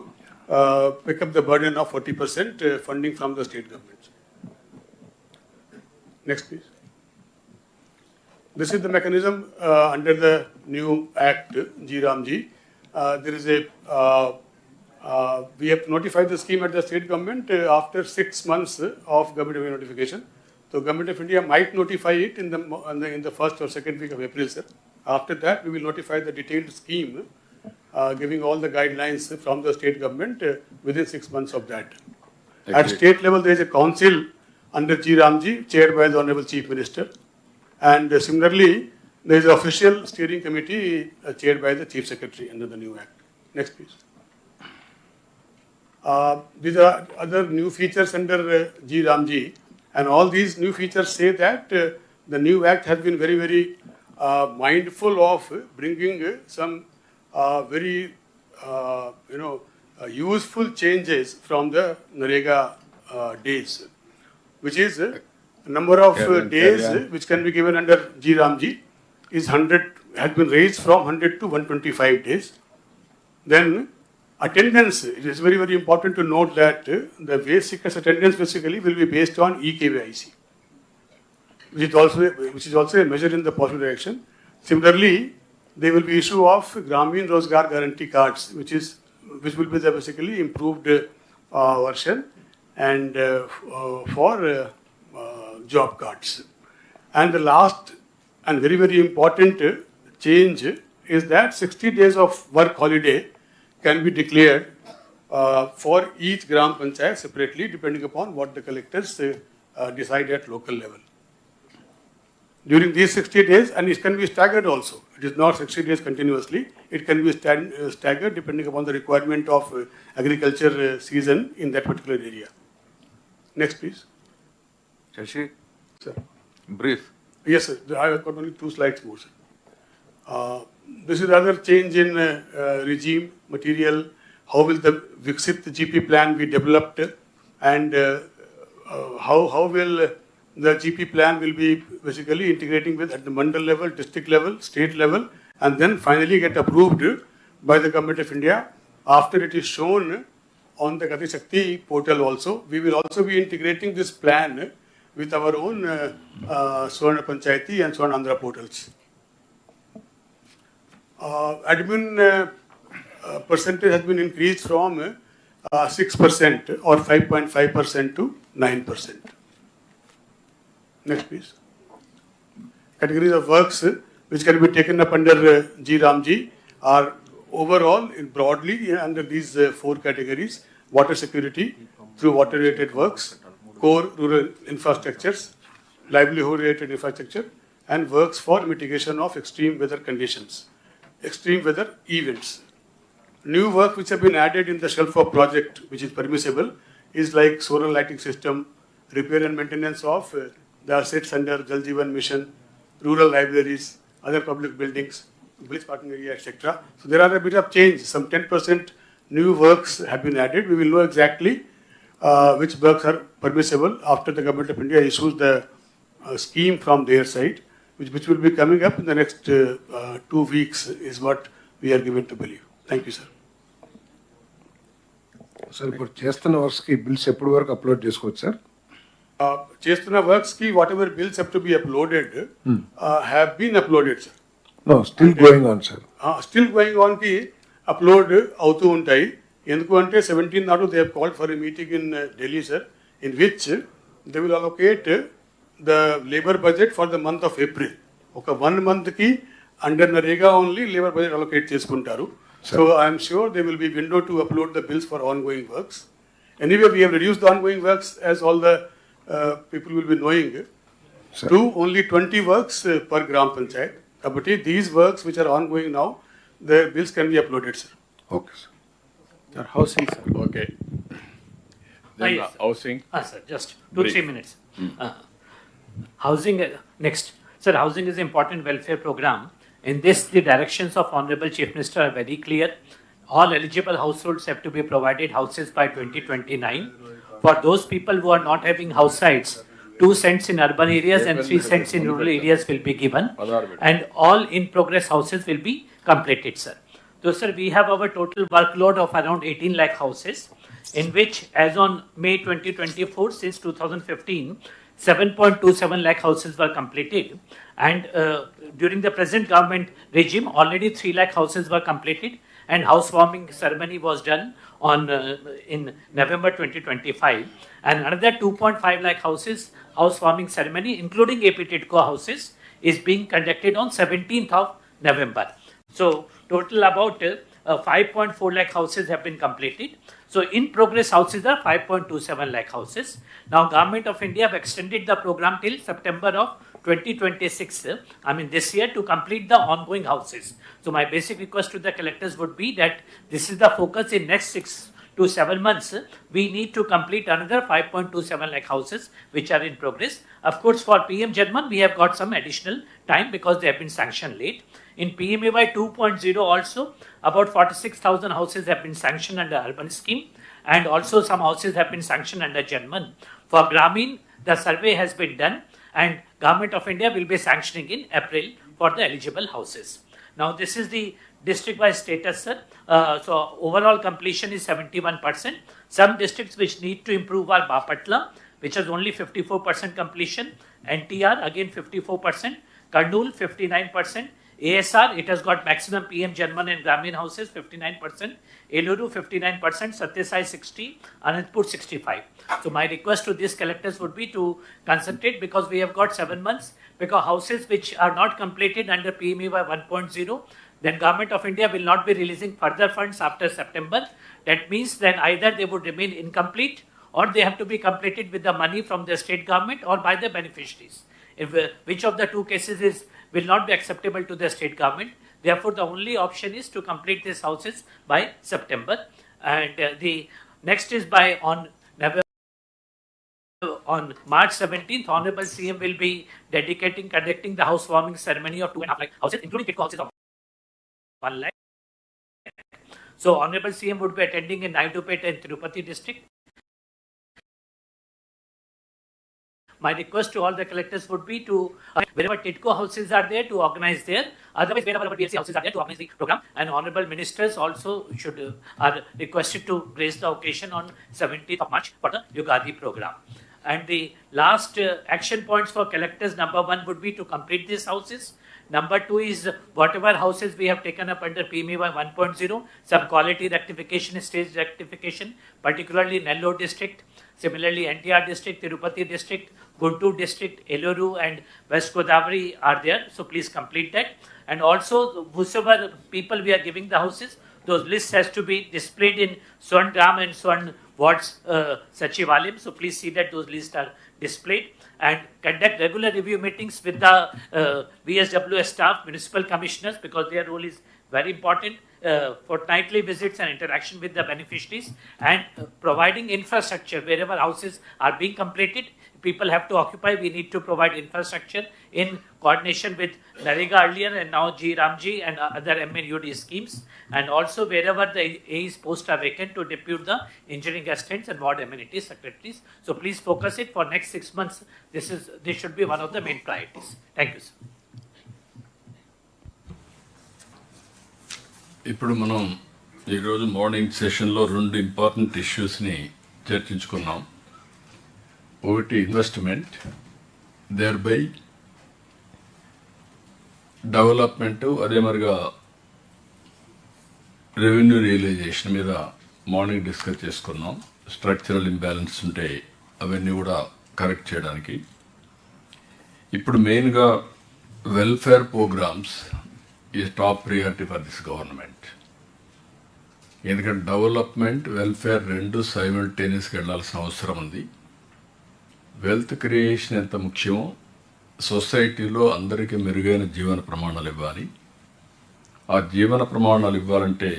pick up the burden of 40% funding from the state governments. Next, please. This is the mechanism under the new Act, G Ramji. There is a we have to notify the scheme at the state government after 6 months of Government of India notification. So Government of India might notify it in the first or second week of April, sir. After that, we will notify the detailed scheme, giving all the guidelines from the state government within 6 months of that. At state level, there is a council under G Ramji, chaired by the Honorable Chief Minister. And similarly, there is an official steering committee chaired by the Chief Secretary under the new Act. Next, please. These are other new features under G Ramji, and all these new features say that the new Act has been very, very mindful of bringing some very, useful changes from the Narega days, which is number of days which can be given under G Ramji is 100, has been raised from 100 to 125 days. Then attendance, it is very, very important to note that the wage seekers attendance basically will be based on eKYC, which is also a measure in the positive direction. Similarly, there will be issue of Gramin Rozgar Guarantee Cards, which will be the basically improved version, and for job cards. And the last and very, very important change is that 60 days of work holiday can be declared for each Gram Panchayat separately, depending upon what the collectors decide at local level. During these 60 days, and it can be staggered also. It is not 60 days continuously. It can be staggered depending upon the requirement of agriculture season in that particular area. Next, please. Shashi? Sir. Brief. Yes, sir. I have got only 2 slides more, sir. This is another change in regime, material. How will the Viksit GP plan be developed, and how will the GP plan will be basically integrating with at the mandal level, district level, state level, and then finally get approved by the Government of India. After it is shown on the Gati Shakti portal also, we will also be integrating this plan with our own Swarna Panchayati and Swarna Andhra portals. Admin percentage has been increased from 6% or 5.5% to 9%. Next, please. Categories of works which can be taken up under G Ramji are overall broadly under these 4 categories: water security through water-related works, core rural infrastructures, livelihood-related infrastructure, and works for mitigation of extreme weather conditions, extreme weather events. New work which have been added in the shelf of project which is permissible is like solar lighting system, repair and maintenance of the assets under Jal Jeevan Mission, rural libraries, other public buildings, village parking area, etc. So there are a bit of change. Some 10% new works have been added. We will know exactly which works are permissible after the Government of India issues the scheme from their side, which will be coming up in the next 2 weeks is what we are given to believe. Thank you, sir. Sir ఇప్పుడు చేస్తున్న వర్క్స్కి bills ఎప్పటి వరకు upload చేసుకోవచ్చు sir? చేస్తున్న works కి whatever bills have to be uploaded have been uploaded, sir. No, still going on, sir. Still going on కి upload అవుతూ ఉంటాయి. ఎందుకు అంటే 17 నాడు they have called for a meeting in Delhi, sir, in which they will allocate the labor budget for the month of April. ఒక 1 month కి under Narega only labor budget allocate చేసుకుంటారు. So I am sure there will be window to upload the bills for ongoing works. Anyway, we have reduced the ongoing works, as all the people will be knowing, to only 20 works per Gram Panchayat. But these works which are ongoing now, the bills can be uploaded, sir. Okay, sir. Sir, housing, sir. Okay. Then Yes. housing. Sir, just 2-3 Brief. minutes. Housing, next. Sir, housing is an important welfare program. In this, the directions of Honorable Chief Minister are very clear. All eligible households have to be provided houses by 2029. For those people who are not having house sites, 2 cents in urban areas and 3 cents in rural areas will be given. And all in progress houses will be completed, sir. So, sir, we have our total workload of around 18 lakh houses, in which, as on May 2024, since 2015, 7.27 lakh houses were completed. And during the present government regime, already 3 lakh houses were completed, and housewarming ceremony was done on in November 2025. And another 2.5 lakh houses, housewarming ceremony, including AP TIDCO houses, is being conducted on 17th of November. So total about 5.4 lakh houses have been completed. So in progress houses are 5.27 lakh houses. Now Government of India have extended the program till September of 2026, I mean this year, to complete the ongoing houses. So my basic request to the collectors would be that this is the focus in next 6 to 7 months. We need to complete another 5.27 lakh houses which are in progress. Of course, for PM Janman, we have got some additional time because they have been sanctioned late. In PMAY 2.0 also, about 46,000 houses have been sanctioned under urban scheme, and also some houses have been sanctioned under Janman. For Gramin, the survey has been done, and Government of India will be sanctioning in April for the eligible houses. Now this is the district-wise status, sir. So overall completion is 71%. Some districts which need to improve are Bapatla, which has only 54% completion, NTR again 54%, Karnool 59%, ASR, it has got maximum PM Janman and Gramin houses 59%, Eluru 59%, Satyasai 60, Anantapur 65. So my request to these collectors would be to concentrate, because we have got 7 months, because houses which are not completed under PMAY 1.0, then Government of India will not be releasing further funds after September. That means then either they would remain incomplete or they have to be completed with the money from the state government or by the beneficiaries. If which of the two cases will not be acceptable to the state government. Therefore, the only option is to complete these houses by September. And the next is on March 17th, Honorable CM will be conducting the housewarming ceremony of 2.5 lakh houses, including kit houses of 1 lakh. So, Honorable CM would be attending in Naidupet and Tirupati district. My request to all the collectors would be to, wherever TIDCO houses are there, to organize there. Otherwise, wherever our PLC houses are there, to organize the program. And honorable ministers also are requested to grace the occasion on 17th of March for the Yugadi program. And the last action points for collectors, number 1 would be to complete these houses. Number 2 is whatever houses we have taken up under PME 1.0, some quality rectification, stage rectification, particularly Nellore district, similarly NTR district, Tirupati district, Guntur district, Eluru and West Godavari are there. So please complete that. And also, whosoever people we are giving the houses, those lists has to be displayed in Swan Gram and Swan Wards Sachivalayam. So please see that those lists are displayed, and conduct regular review meetings with the VSWS staff, municipal commissioners, because their role is very important. Fortnightly visits and interaction with the beneficiaries, and providing infrastructure wherever houses are being completed. People have to occupy. We need to provide infrastructure in coordination with Narega earlier and now G Ramji and other MNUD schemes. And also wherever the AE's posts are vacant, to depute the engineering assistants and ward amenities secretaries. So please focus it for next 6 months. This should be one of the main priorities. Thank you, sir. ఇప్పుడు మనం ఈరోజు morning సెషన్లో 2 important ఇష్యూస్ని చర్చించుకున్నాం. ఒకటి investment, there by development, అదే మరిగా revenue realization మీద morning discuss చేసుకున్నాం. Structural imbalance ఉంటే అవన్నీ కూడా కరెక్ట్ చేయడానికి. ఇప్పుడు మెయిన్గా welfare programmes is top priority for this government. ఎందుకంటే డెవలప్మెంట్, వెల్ఫేర్ 2 సైమల్టేనియస్గా వెళ్లాల్సిన అవసరం ఉంది. వెల్త్ క్రియేషన్ ఎంత ముఖ్యమో సొసైటీలో అందరికీ మెరుగైన జీవన ప్రమాణాలు ఇవ్వాలి. ఆ జీవన ప్రమాణాలు ఇవ్వాలంటే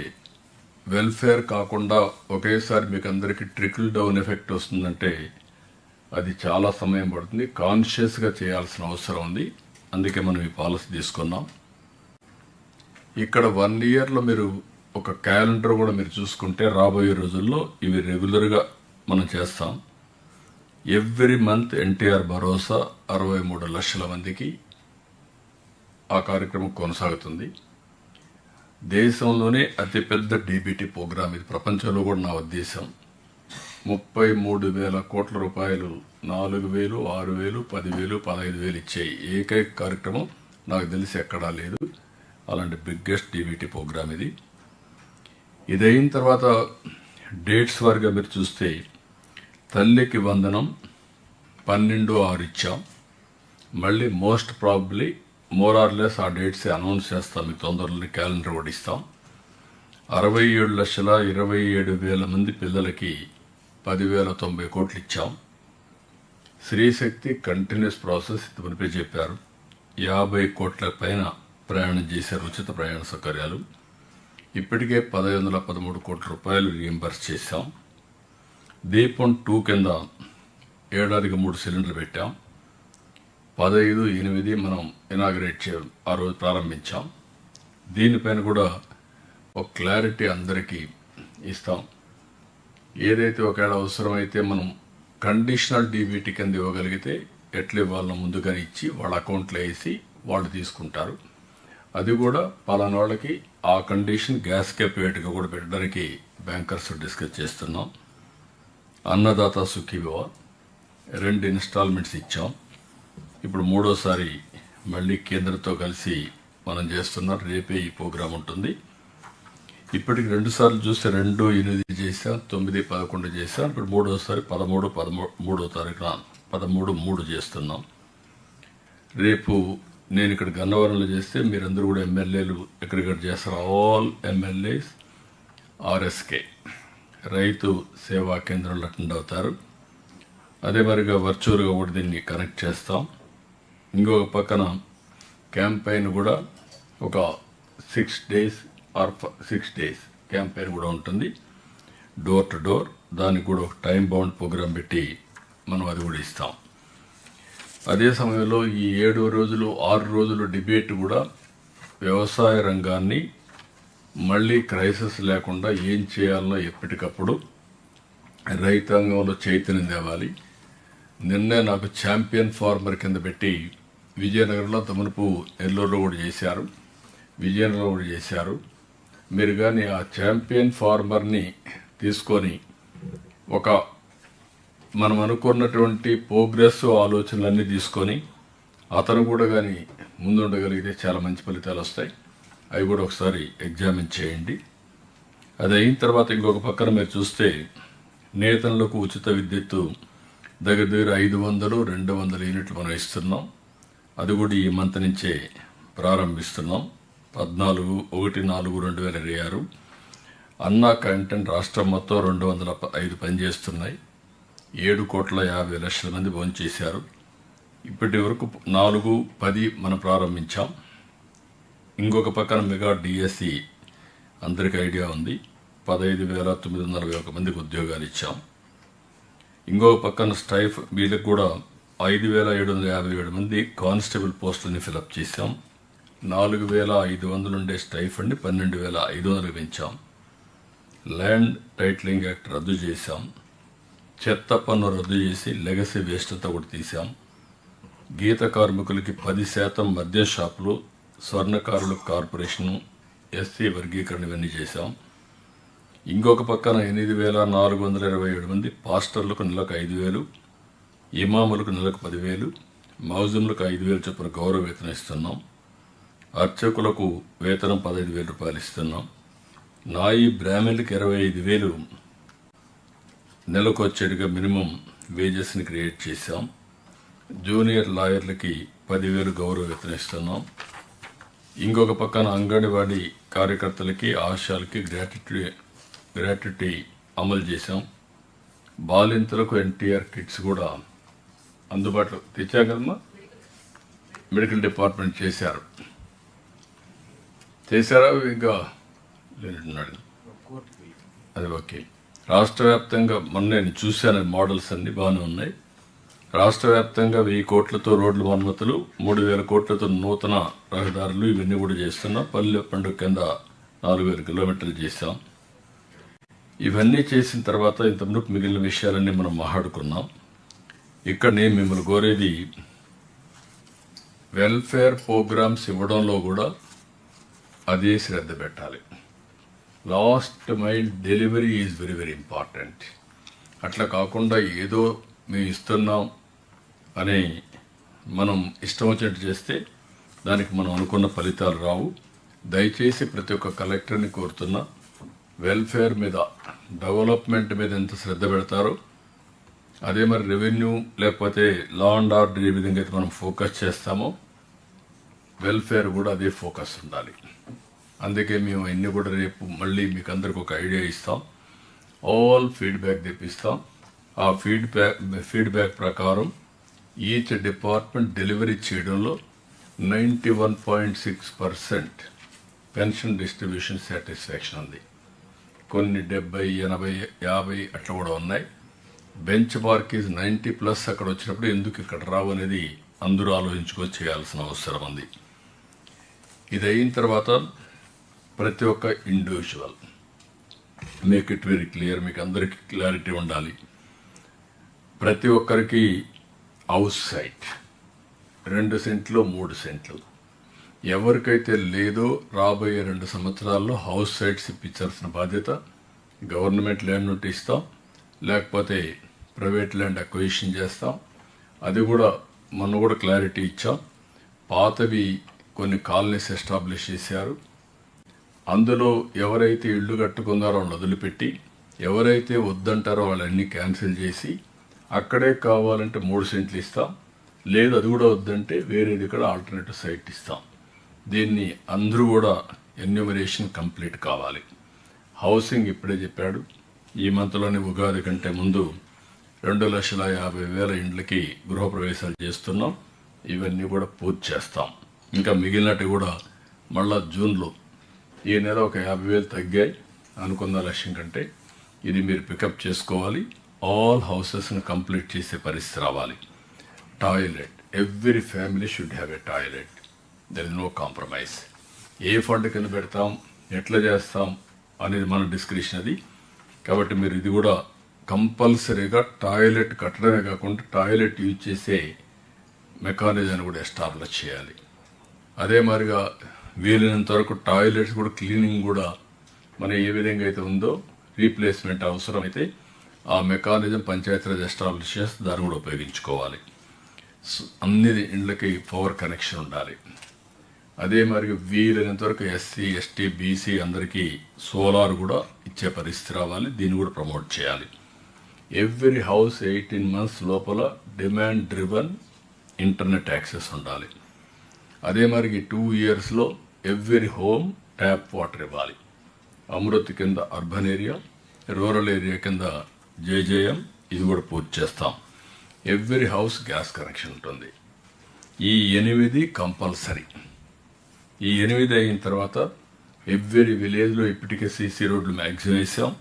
వెల్ఫేర్ కాకుండా ఒకేసారి మీకు అందరికీ ట్రికిల్ డౌన్ ఎఫెక్ట్ వస్తుందంటే అది చాలా సమయం పడుతుంది. కాన్షియస్గా చేయాల్సిన అవసరం ఉంది. అందుకే మనం ఈ పాలసీ తీసుకున్నాం. ఇక్కడ 1 ఇయర్లో మీరు ఒక క్యాలెండర్ కూడా మీరు చూసుకుంటే రాబోయే రోజుల్లో ఇవి రెగ్యులర్గా మనం చేస్తాం. ఎవ్రీ మంత్ ఎన్టీఆర్ భరోసా 63 లక్షల మందికి ఆ కార్యక్రమం కొనసాగుతుంది. దేశంలోనే అతిపెద్ద డీబీటీ ప్రోగ్రాం ఇది. ప్రపంచంలో కూడా నా ఉద్దేశం 33,000 కోట్ల రూపాయలు 4,000, 6,000, 10,000, 15,000 ఇచ్చాయి. ఏకైక కార్యక్రమం నాకు తెలిసి ఎక్కడా లేదు. అలాంటి బిగ్గెస్ట్ డీబీటీ ప్రోగ్రాం ఇది. ఇదైన తర్వాత డేట్స్ వారిగా మీరు చూస్తే తల్లికి వందనం 12/6 ఇచ్చాం. మళ్ళీ most probably more or less ఆ డేట్స్ అనౌన్స్ చేస్తాం. మీకు తొందరలోనే క్యాలెండర్ కూడా ఇస్తాం. 67,27,000 మంది పిల్లలకి 10,090 కోట్లు ఇచ్చాం. స్త్రీశక్తి కంటిన్యూస్ ప్రాసెస్ ఇదివరపై చెప్పారు. 50 కోట్ల పైన ప్రయాణం చేశారు ఉచిత ప్రయాణ సౌకర్యాలు. ఇప్పటికే 1,513 కోట్ల రూపాయలు రీఎంబర్స్ చేశాం. దీపం 2 కింద ఏడాదికి 3 సిలిండర్లు పెట్టాం. 15/8 మనం ఇనాగరేట్ ఆ రోజు ప్రారంభించాం. దీనిపైన కూడా ఒక క్లారిటీ అందరికీ ఇస్తాం. ఏదైతే ఒకవేళ అవసరమైతే మనం కండిషనల్ డీబీటీ కింద ఇవ్వగలిగితే ఎట్లా ఇవ్వాలనో ముందుగానే ఇచ్చి వాళ్ళ అకౌంట్లో వేసి వాళ్ళు తీసుకుంటారు. అది కూడా పలానా వాళ్ళకి ఆ కండిషన్ గ్యాస్ క్యాపియేట్గా కూడా పెట్టడానికి బ్యాంకర్స్ డిస్కస్ చేస్తున్నాం. అన్నదాత సుఖీభవ 2 ఇన్స్టాల్మెంట్స్ ఇచ్చాం. ఇప్పుడు 3వసారి మళ్ళీ కేంద్రంతో కలిసి మనం చేస్తున్నాం. రేపే ఈ ప్రోగ్రాం ఉంటుంది. ఇప్పటికి 2 సార్లు చూస్తే 2, 8 చేసాం, 9, 11 చేసాం. ఇప్పుడు 3వసారి 13, 13వ తారీఖున 13/3 చేస్తున్నాం. రేపు నేను ఇక్కడ గన్నవరంలో చేస్తే మీరందరూ కూడా ఎమ్మెల్యేలు ఎక్కడిక్కడ చేస్తారు. ఆల్ ఎమ్మెల్యేస్ RSK రైతు సేవా కేంద్రంలో అటెండ్ అవుతారు. అదే మరిగా వర్చువల్గా కూడా దీన్ని కనెక్ట్ చేస్తాం. ఇంకొక పక్కన క్యాంపెయిన్ కూడా ఒక 6 days ఆర్ 6 days క్యాంపెయిన్ కూడా ఉంటుంది, డోర్ టు డోర్. దానికి కూడా ఒక టైం బౌండ్ ప్రోగ్రాం పెట్టి మనం అది కూడా ఇస్తాం. అదే సమయంలో ఈ 7 రోజులు 6 రోజులు డిబేట్ కూడా వ్యవసాయ రంగాన్ని మళ్ళీ క్రైసిస్ లేకుండా ఏం చేయాలనో ఎప్పటికప్పుడు రైతాంగంలో చైతన్యం తేవాలి. నిన్నే నాకు ఛాంపియన్ ఫార్మర్ కింద పెట్టి విజయనగరంలో తమనుపు నెల్లూరులో కూడా చేశారు, విజయనగరంలో కూడా చేశారు. మీరు కానీ ఆ ఛాంపియన్ ఫార్మర్ని తీసుకొని ఒక మనం అనుకున్నటువంటి ప్రోగ్రెస్ ఆలోచనలన్నీ తీసుకొని అతను కూడా కానీ ముందుండగలిగితే చాలా మంచి ఫలితాలు వస్తాయి. అవి కూడా ఒకసారి ఎగ్జామిన్ చేయండి. అది అయిన తర్వాత ఇంకొక పక్కన మీరు చూస్తే నేతలకు ఉచిత విద్యుత్తు దగ్గర 500-200 యూనిట్లు మనం ఇస్తున్నాం. అది కూడా ఈ మంత్ నుంచే ప్రారంభిస్తున్నాం. 14/1/2026 అన్నా కంటెంట్ రాష్ట్రం మొత్తం 205 పనిచేస్తున్నాయి. 7,50,00,000 మంది భోంచేశారు. ఇప్పటి వరకు 4/10 మనం ప్రారంభించాం. ఇంకొక పక్కన మెగా డిఎస్సి అందరికీ ఐడియా ఉంది, 15,941 మందికి ఉద్యోగాలు ఇచ్చాం. ఇంకొక పక్కన స్టైఫ్ వీళ్ళకి కూడా 5,757 మంది కానిస్టేబుల్ పోస్టులని ఫిలప్ చేశాం. 4,500 ఉండే స్టైఫండ్ని 12,500 పెంచాం. ల్యాండ్ టైటిలింగ్ యాక్ట్ రద్దు చేశాం. చెత్త పన్ను రద్దు చేసి లెగసీ వేస్ట్ అంతా కూడా తీసాం. గీత కార్మికులకి 10% మద్యం షాపులు, స్వర్ణకారుల కార్పొరేషను, ఎస్సీ వర్గీకరణ ఇవన్నీ చేశాం. ఇంకొక పక్కన 8,427 మంది పాస్టర్లకు నెలకు 5,000, ఇమాములకు నెలకు 10,000, మౌజుములకు 5,000 చొప్పున గౌరవ వేతనం ఇస్తున్నాం. అర్చకులకు వేతనం 15,000 రూపాయలు ఇస్తున్నాం. నాయి బ్రాహ్మణులకు 25,000 నెలకు వచ్చేట్టుగా మినిమం వేజెస్ని క్రియేట్ చేశాం. జూనియర్ లాయర్లకి 10,000 గౌరవ వేతనం ఇస్తున్నాం. ఇంకొక పక్కన అంగన్వాడీ కార్యకర్తలకి, ఆశాలకి గ్రాట్యుటీ అమలు చేశాం. బాలింతలకు ఎన్టీఆర్ కిట్స్ కూడా అందుబాటులో తెచ్చాం కదమ్మా. మెడికల్ డిపార్ట్మెంట్ చేశారా ఇంకా లేనట్టున్నాడు. అది ఓకే. రాష్ట్ర వ్యాప్తంగా మొన్న నేను చూశాను, మోడల్స్ అన్నీ బాగానే ఉన్నాయి. రాష్ట్ర వ్యాప్తంగా 1,000 కోట్లతో రోడ్ల మరమ్మతులు, 3,000 కోట్లతో నూతన రహదారులు ఇవన్నీ కూడా చేస్తున్నాం. పల్లె పండుగ కింద 4,000 కిలోమీటర్లు చేశాం. ఇవన్నీ చేసిన తర్వాత ఇంతకుముందు మిగిలిన విషయాలన్నీ మనం మాట్లాడుకున్నాం. ఇక్కడ నేను మిమ్మల్ని కోరేది వెల్ఫేర్ ప్రోగ్రామ్స్ ఇవ్వడంలో కూడా అదే శ్రద్ధ పెట్టాలి. Last mile delivery is very very important. అట్లా కాకుండా ఏదో మేము ఇస్తున్నాం అని మనం ఇష్టం వచ్చినట్టు చేస్తే దానికి మనం అనుకున్న ఫలితాలు రావు. దయచేసి ప్రతి ఒక్క కలెక్టర్ని కోరుతున్నా, వెల్ఫేర్ మీద, డెవలప్మెంట్ మీద ఎంత శ్రద్ధ పెడతారో అదే మరి రెవెన్యూ లేకపోతే లా అండ్ ఆర్డర్ ఏ విధంగా అయితే మనం ఫోకస్ చేస్తామో వెల్ఫేర్ కూడా అదే ఫోకస్ ఉండాలి. అందుకే మేము అన్ని కూడా రేపు మళ్ళీ మీకు అందరికి ఒక ఐడియా ఇస్తాం. ఆల్ ఫీడ్బ్యాక్ తెప్పిస్తాం. ఆ ఫీడ్బ్యాక్ ప్రకారం ఈచ్ డిపార్ట్మెంట్ డెలివరీ చేయడంలో 91.6% పెన్షన్ డిస్ట్రిబ్యూషన్ సాటిస్ఫాక్షన్ ఉంది. కొన్ని 70, 80, 50 అట్లా కూడా ఉన్నాయి. బెంచ్ మార్క్ ఈజ్ 90+ అక్కడ వచ్చినప్పుడు ఎందుకు ఇక్కడ రావు అనేది అందరూ ఆలోచించుకొని చేయాల్సిన అవసరం ఉంది. ఇది అయిన తర్వాత ప్రతి ఒక్క individual make it very clear, మీకు అందరికీ క్లారిటీ ఉండాలి. ప్రతి ఒక్కరికి హౌస్ సైట్ 2 సెంట్లు 3 సెంట్లు ఎవరికైతే లేదో రాబోయే 2 సంవత్సరాల్లో హౌస్ సైట్స్ ఇప్పించాల్సిన బాధ్యత గవర్నమెంట్ ల్యాండ్ నుండి ఇస్తాం, లేకపోతే ప్రైవేట్ ల్యాండ్ అక్విజిషన్ చేస్తాం. అది కూడా మొన్న కూడా క్లారిటీ ఇచ్చాం. పాతవి కొన్ని కాలనీస్ ఎస్టాబ్లిష్ చేశారు. అందులో ఎవరైతే ఇళ్ళు కట్టుకున్నారో వాళ్ళని వదిలిపెట్టి, ఎవరైతే వద్దంటారో వాళ్ళన్నీ క్యాన్సిల్ చేసి అక్కడే కావాలంటే 3 సెంట్లు ఇస్తాం, లేదు అది కూడా వద్దంటే వేరేది కూడా ఆల్టర్నేటివ్ సైట్ ఇస్తాం. దీన్ని అందరూ కూడా ఎన్యూమరేషన్ కంప్లీట్ కావాలి. హౌసింగ్ ఇప్పుడే చెప్పాడు, ఈ మంత్లోని ఉగాది కంటే ముందు 2,50,000 ఇండ్లకి గృహప్రవేశాలు చేస్తున్నాం. ఇవన్నీ కూడా పూర్తి చేస్తాం. ఇంకా మిగిలినట్టు కూడా మళ్ళా జూన్లో ఈ నెల ఒక 50,000 తగ్గాయి అనుకున్న లక్ష్యం కంటే. ఇది మీరు పికప్ చేసుకోవాలి. ఆల్ హౌసెస్ని కంప్లీట్ చేసే పరిస్థితి రావాలి. Toilet, every family should have a toilet. There is no compromise. ఏ ఫండ్ కింద పెడతాం, ఎట్లా చేస్తాం అనేది మన డిస్క్రిప్షన్ అది. కాబట్టి మీరు ఇది కూడా కంపల్సరీగా టాయిలెట్ కట్టడమే కాకుండా టాయిలెట్ యూజ్ చేసే మెకానిజాన్ని కూడా ఎస్టాబ్లిష్ చేయాలి. అదే మాదిరిగా వీలైనంత వరకు టాయిలెట్స్ కూడా క్లీనింగ్ కూడా మన ఏ విధంగా అయితే ఉందో రీప్లేస్మెంట్ అవసరమైతే ఆ మెకానిజం పంచాయతీరాజ్ ఎస్టాబ్లిష్ చేస్తే దాన్ని కూడా ఉపయోగించుకోవాలి. అన్ని ఇండ్లకి పవర్ కనెక్షన్ ఉండాలి. అదే మరి వీలైనంత వరకు ఎస్సీ, ఎస్టీ, బీసీ అందరికీ సోలార్ కూడా ఇచ్చే పరిస్థితి రావాలి. దీన్ని కూడా ప్రమోట్ చేయాలి. ఎవ్రీ హౌస్ 18 months లోపల డిమాండ్ డ్రివన్ ఇంటర్నెట్ యాక్సెస్ ఉండాలి. అదే మరి 2 yearsలో ఎవ్రీ హోమ్ ట్యాప్ వాటర్ ఇవ్వాలి. అమృత్ కింద అర్బన్ ఏరియా, రూరల్ ఏరియా కింద జేజేఎం ఇది కూడా పూర్తి చేస్తాం. ఎవ్రీ హౌస్ గ్యాస్ కనెక్షన్ ఉంటుంది. ఈ 8 కంపల్సరీ. ఈ 8 అయిన తర్వాత ఎవ్రీ విలేజ్లో ఇప్పటికే సీసీ రోడ్లు మ్యాక్సిమం వేసాం.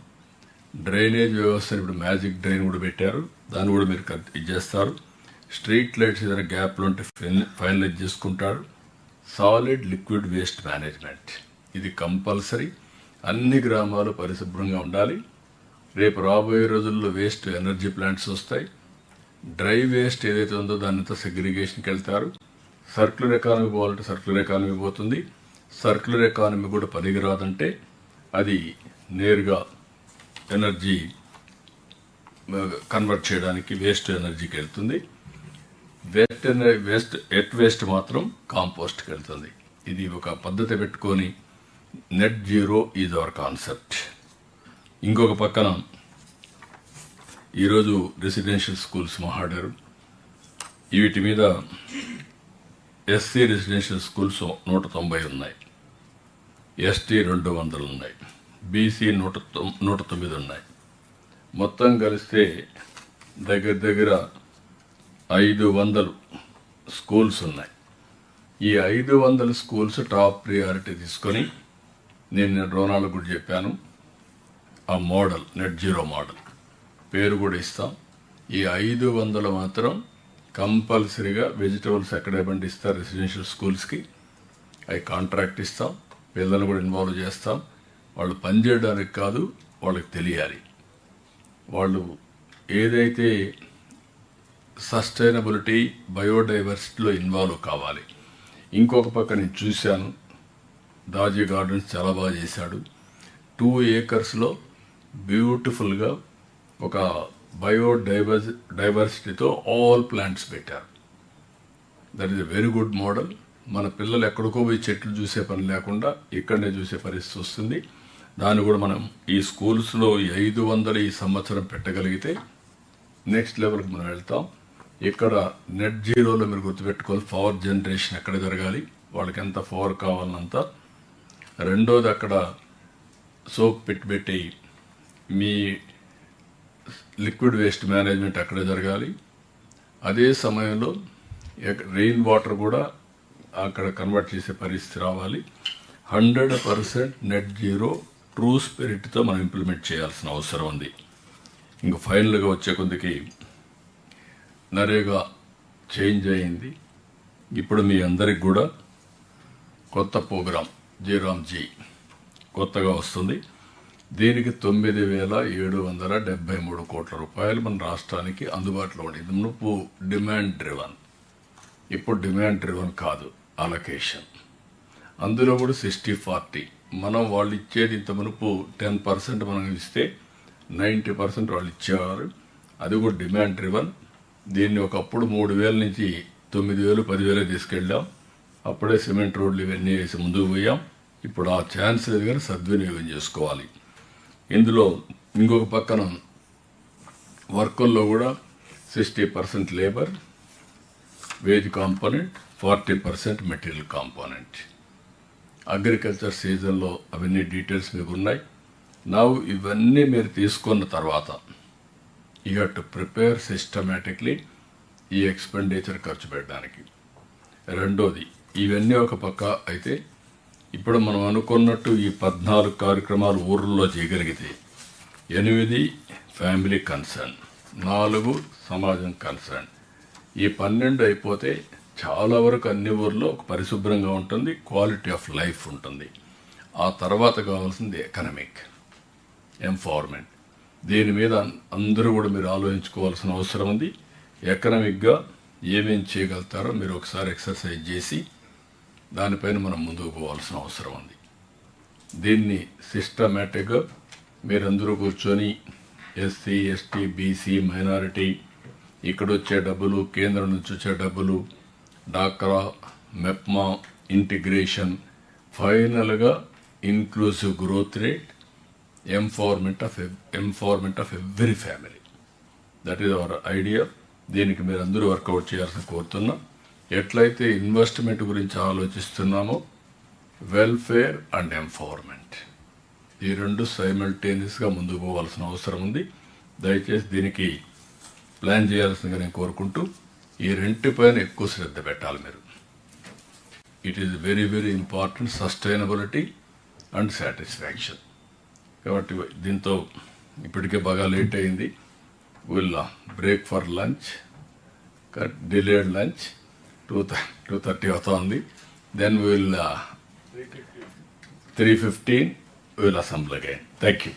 డ్రైనేజ్ వ్యవస్థను ఇప్పుడు మ్యాజిక్ డ్రైన్ కూడా పెట్టారు. దాన్ని కూడా మీరు ఇది చేస్తారు. స్ట్రీట్ లైట్స్ ఏదైనా గ్యాప్లు ఉంటే ఫైనలైజ్ చేసుకుంటారు. సాలిడ్ లిక్విడ్ వేస్ట్ మేనేజ్మెంట్ ఇది కంపల్సరీ. అన్ని గ్రామాలు పరిశుభ్రంగా ఉండాలి. రేపు రాబోయే రోజుల్లో వేస్ట్ ఎనర్జీ ప్లాంట్స్ వస్తాయి. డ్రై వేస్ట్ ఏదైతే ఉందో దానితో సెగ్రిగేషన్కి వెళ్తారు. సర్క్యులర్ ఎకానమీ పోవాలంటే సర్క్యులర్ ఎకానమీ పోతుంది. సర్క్యులర్ ఎకానమీ కూడా పనికిరాదంటే అది నేరుగా ఎనర్జీ కన్వర్ట్ చేయడానికి వేస్ట్ ఎనర్జీకి వెళ్తుంది. వెట్ వేస్ట్ మాత్రం కాంపోస్ట్కి వెళ్తుంది. ఇది ఒక పద్ధతి పెట్టుకొని net zero is our concept. ఇంకొక పక్కన ఈరోజు రెసిడెన్షియల్ స్కూల్స్ మాట్లాడారు. వీటి మీద ఎస్సీ రెసిడెన్షియల్ స్కూల్స్ 190 ఉన్నాయి, ఎస్టీ 200 ఉన్నాయి, బీసీ 109 ఉన్నాయి. మొత్తం కలిస్తే దగ్గర 500 స్కూల్స్ ఉన్నాయి. ఈ 500 స్కూల్స్ టాప్ ప్రియారిటీ తీసుకొని నేను రోనాలకు కూడా చెప్పాను. ఆ మోడల్ నెట్ జీరో మోడల్ పేరు కూడా ఇస్తాం. ఈ 500 మాత్రం కంపల్సరీగా వెజిటబుల్స్ ఎక్కడే పండిస్తారు రెసిడెన్షియల్ స్కూల్స్కి. అవి కాంట్రాక్ట్ ఇస్తాం. పిల్లలు కూడా ఇన్వాల్వ్ చేస్తాం. వాళ్ళు పనిచేయడానికి కాదు, వాళ్ళకి తెలియాలి. వాళ్ళు ఏదైతే సస్టైనబిలిటీ బయోడైవర్సిటీలో ఇన్వాల్వ్ కావాలి. ఇంకొక పక్క నేను చూశాను, దాజీ గార్డెన్స్ చాలా బాగా చేశాడు. 2 acresలో బ్యూటిఫుల్గా ఒక బయోడైవర్సిటీతో ఆల్ ప్లాంట్స్ పెట్టారు. That is a very good model. మన పిల్లలు ఎక్కడికో పోయి చెట్లు చూసే పని లేకుండా ఇక్కడనే చూసే పరిస్థితి వస్తుంది. దాన్ని కూడా మనం ఈ స్కూల్స్లో 500 ఈ సంవత్సరం పెట్టగలిగితే నెక్స్ట్ లెవెల్కి మనం వెళ్తాం. ఇక్కడ నెట్ జీరోలో మీరు గుర్తుపెట్టుకోవాలి, పవర్ జనరేషన్ ఎక్కడ జరగాలి, వాళ్ళకి ఎంత పవర్ కావాలన్నంత. రెండోది అక్కడ సోప్ పెట్టి మీ లిక్విడ్ వేస్ట్ మేనేజ్మెంట్ అక్కడే జరగాలి. అదే సమయంలో రెయిన్ వాటర్ కూడా అక్కడ కన్వర్ట్ చేసే పరిస్థితి రావాలి. 100% నెట్ జీరో ట్రూ స్పిరిట్తో మనం ఇంప్లిమెంట్ చేయాల్సిన అవసరం ఉంది. ఇంక ఫైనల్గా వచ్చే కొద్దికి నరేగా చేంజ్ అయింది. ఇప్పుడు మీ అందరికి కూడా కొత్త ప్రోగ్రాం జయరామ్జీ కొత్తగా వస్తుంది. దీనికి 9,773 కోట్ల రూపాయలు మన రాష్ట్రానికి అందుబాటులో ఉండేది. మునుపు డిమాండ్ డ్రివన్, ఇప్పుడు డిమాండ్ డ్రివన్ కాదు, అలొకేషన్. అందులో కూడా 60-40 మనం వాళ్ళు ఇచ్చేది ఇంత మునుపు 10% మనం ఇస్తే 90% వాళ్ళు ఇచ్చేవారు. అది కూడా డిమాండ్ డ్రివన్. దీన్ని ఒకప్పుడు 3,000 నుంచి 9,000, 10,000 తీసుకెళ్ళాం. అప్పుడే సిమెంట్ రోడ్లు ఇవన్నీ వేసి ముందుకు పోయాం. ఇప్పుడు ఆ ఛాన్స్ లేదు కానీ సద్వినియోగం చేసుకోవాలి. ఇందులో ఇంకొక పక్కన వర్కుల్లో కూడా 60% labour wage component, 40% material component. Agriculture సీజన్లో అవన్నీ డీటెయిల్స్ మీకు ఉన్నాయి. నవ్ ఇవన్నీ మీరు తీసుకున్న తర్వాత you have to prepare systematically ఈ ఎక్స్పెండిచర్ ఖర్చు పెట్టడానికి. రెండోది, ఇవన్నీ ఒక పక్క అయితే ఇప్పుడు మనం అనుకున్నట్టు ఈ 14 కార్యక్రమాలు ఊర్లలో చేయగలిగితే 8 ఫ్యామిలీ కన్సర్న్, 4 సమాజం కన్సర్న్, ఈ 12 అయిపోతే చాలా వరకు అన్ని ఊర్లో ఒక పరిశుభ్రంగా ఉంటుంది, క్వాలిటీ ఆఫ్ లైఫ్ ఉంటుంది. ఆ తర్వాత కావాల్సింది ఎకనమిక్ ఎంపవర్మెంట్. దీని మీద అందరూ కూడా మీరు ఆలోచించుకోవాల్సిన అవసరం ఉంది. ఎకనమిక్గా ఏమేం చేయగలుగుతారో మీరు ఒకసారి ఎక్సర్సైజ్ చేసి దానిపైన మనం ముందుకు పోవాల్సిన అవసరం ఉంది. దీన్ని సిస్టమేటిక్గా మీరందరూ కూర్చొని ఎస్సీ, ఎస్టీ, బీసీ, మైనారిటీ, ఇక్కడ వచ్చే డబ్బులు, కేంద్రం నుంచి వచ్చే డబ్బులు, డాక్రా, మెప్మా, ఇంటిగ్రేషన్, ఫైనల్గా inclusive growth rate, empowerment of every family. That is our idea. దీనికి మీరు అందరూ వర్కౌట్ చేయాల్సిన కోరుతున్నాం. ఎట్లయితే ఇన్వెస్ట్మెంట్ గురించి ఆలోచిస్తున్నామో వెల్ఫేర్ అండ్ ఎంపవర్మెంట్ ఈ రెండు సైమల్టేనియస్గా ముందుకు పోవాల్సిన అవసరం ఉంది. దయచేసి దీనికి ప్లాన్ చేయాల్సిందిగా నేను కోరుకుంటూ ఈ రెంటిపైన ఎక్కువ శ్రద్ధ పెట్టాలి మీరు. It is very very important, sustainability and satisfaction. కాబట్టి దీంతో ఇప్పటికే బాగా లేట్ అయింది. Will break for lunch, delayed lunch 2:30 అవుతోంది. Then will 3:15 will assemble again. Thank you.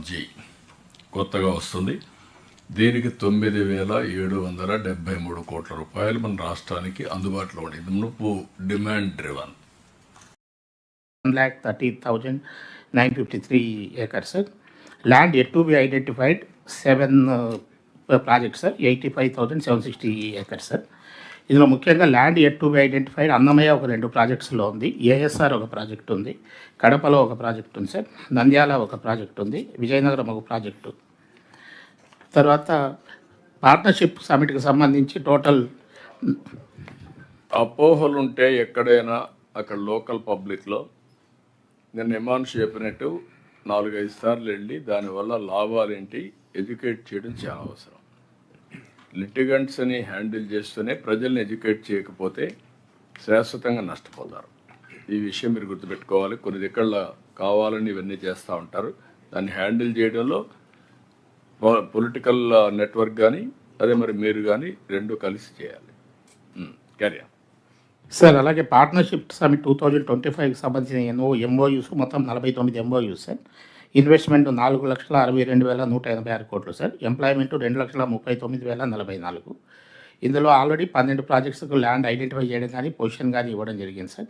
జీ కొత్తగా వస్తుంది. దీనికి 9,773 కోట్ల రూపాయలు మన రాష్ట్రానికి అందుబాటులో ఉండేది. మునుపు demand driven. 1,30,953 acres, sir. Land yet to be identified, 7 projects, sir, 85,760 acres, sir. ఇందులో ముఖ్యంగా land at to be identified Annamayya ఒక 2 ప్రాజెక్ట్స్లో ఉంది, ఏఎస్ఆర్ ఒక ప్రాజెక్ట్ ఉంది, కడపలో ఒక ప్రాజెక్ట్ ఉంది సార్, నంద్యాల ఒక ప్రాజెక్ట్ ఉంది, విజయనగరం ఒక ప్రాజెక్టు. తర్వాత పార్ట్నర్షిప్ సమిట్కి సంబంధించి టోటల్ అపోహలుంటే ఎక్కడైనా అక్కడ లోకల్ పబ్లిక్లో నేను ఎమాన్స్ చెప్పినట్టు 4-5 సార్లు వెళ్ళి దానివల్ల లాభాలేంటి ఎడ్యుకేట్ చేయడం చాలా అవసరం. లిటిగెంట్స్ని హ్యాండిల్ చేస్తూనే ప్రజల్ని ఎడ్యుకేట్ చేయకపోతే శాశ్వతంగా నష్టపోతారు. ఈ విషయం మీరు గుర్తుపెట్టుకోవాలి. కొన్ని దగ్గర కావాలని ఇవన్నీ చేస్తూ ఉంటారు. దాన్ని హ్యాండిల్ చేయడంలో పొలిటికల్ నెట్వర్క్ కానీ అదే మరి మీరు కానీ 2 కలిసి చేయాలి. Carrier sir. అలాగే పార్ట్నర్షిప్ సమిట్ 2025కి సంబంధించిన ఎంఓయూస్ మొత్తం 49 ఎంఓయూస్ సార్. ఇన్వెస్ట్మెంట్ 4,62,186 కోట్లు సార్. ఎంప్లాయ్మెంట్ 2,39,044. ఇందులో ఆల్రెడీ 12 ప్రాజెక్ట్స్కు ల్యాండ్ ఐడెంటిఫై చేయడం కానీ పొజిషన్ కానీ ఇవ్వడం జరిగింది సార్.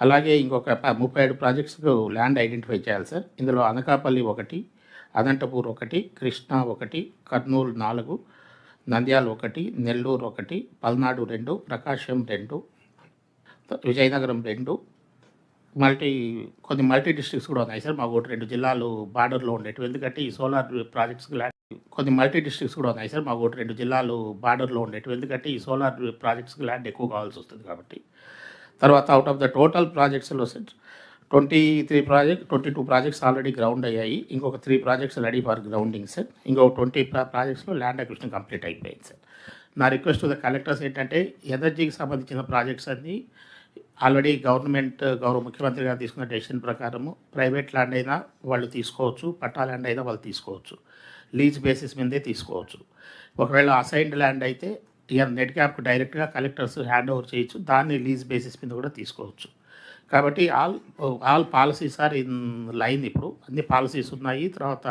అలాగే ఇంకొక 37 ప్రాజెక్ట్స్కు ల్యాండ్ ఐడెంటిఫై చేయాలి సార్. ఇందులో అనకాపల్లి 1, అనంతపూర్ 1, కృష్ణా 1, కర్నూలు 4, నంద్యాల 1, నెల్లూరు 1, పల్నాడు 2, ప్రకాశం 2, విజయనగరం 2, కొన్ని మల్టీ డిస్ట్రిక్ట్స్ కూడా ఉన్నాయి సార్. మాకు 2 జిల్లాలు బార్డర్లో ఉండేవి, ఎందుకంటే ఈ సోలార్ ప్రాజెక్ట్స్కి ల్యాండ్ కొన్ని మల్టీ డిస్ట్రిక్ట్స్ కూడా ఉన్నాయి సార్. మాకు 2 జిల్లాలు బార్డర్లో ఉండేవి, ఎందుకంటే ఈ సోలార్ ప్రాజెక్ట్స్కి ల్యాండ్ ఎక్కువ కావాల్సి వస్తుంది కాబట్టి. తర్వాత అవుట్ ఆఫ్ ద టోటల్ ప్రాజెక్ట్స్లో సార్ 22 ప్రాజెక్ట్స్ ఆల్రెడీ గ్రౌండ్ అయ్యాయి. ఇంకొక 3 projects ready for grounding sir. ఇంకొక 20 ప్రాజెక్ట్స్లో ల్యాండ్ అక్విజిషన్ కంప్లీట్ అయిపోయింది సార్. నా రిక్వెస్ట్ టు ద కలెక్టర్స్ ఏంటంటే ఎనర్జీకి సంబంధించిన ప్రాజెక్ట్స్ అన్నీ ఆల్రెడీ గౌరవ ముఖ్యమంత్రి గారు తీసుకున్న డెసిషన్ ప్రకారము ప్రైవేట్ ల్యాండ్ అయినా వాళ్ళు తీసుకోవచ్చు, పట్టా ల్యాండ్ అయినా వాళ్ళు తీసుకోవచ్చు, లీజ్ బేసిస్ మీదే తీసుకోవచ్చు. ఒకవేళ అసైన్డ్ ల్యాండ్ అయితే ఇక నెట్ క్యాప్కి డైరెక్ట్గా కలెక్టర్స్ హ్యాండ్ ఓవర్ చేయొచ్చు, దాన్ని లీజ్ బేసిస్ మీద కూడా తీసుకోవచ్చు. కాబట్టి all policies are in line. ఇప్పుడు అన్ని పాలసీస్ ఉన్నాయి, తర్వాత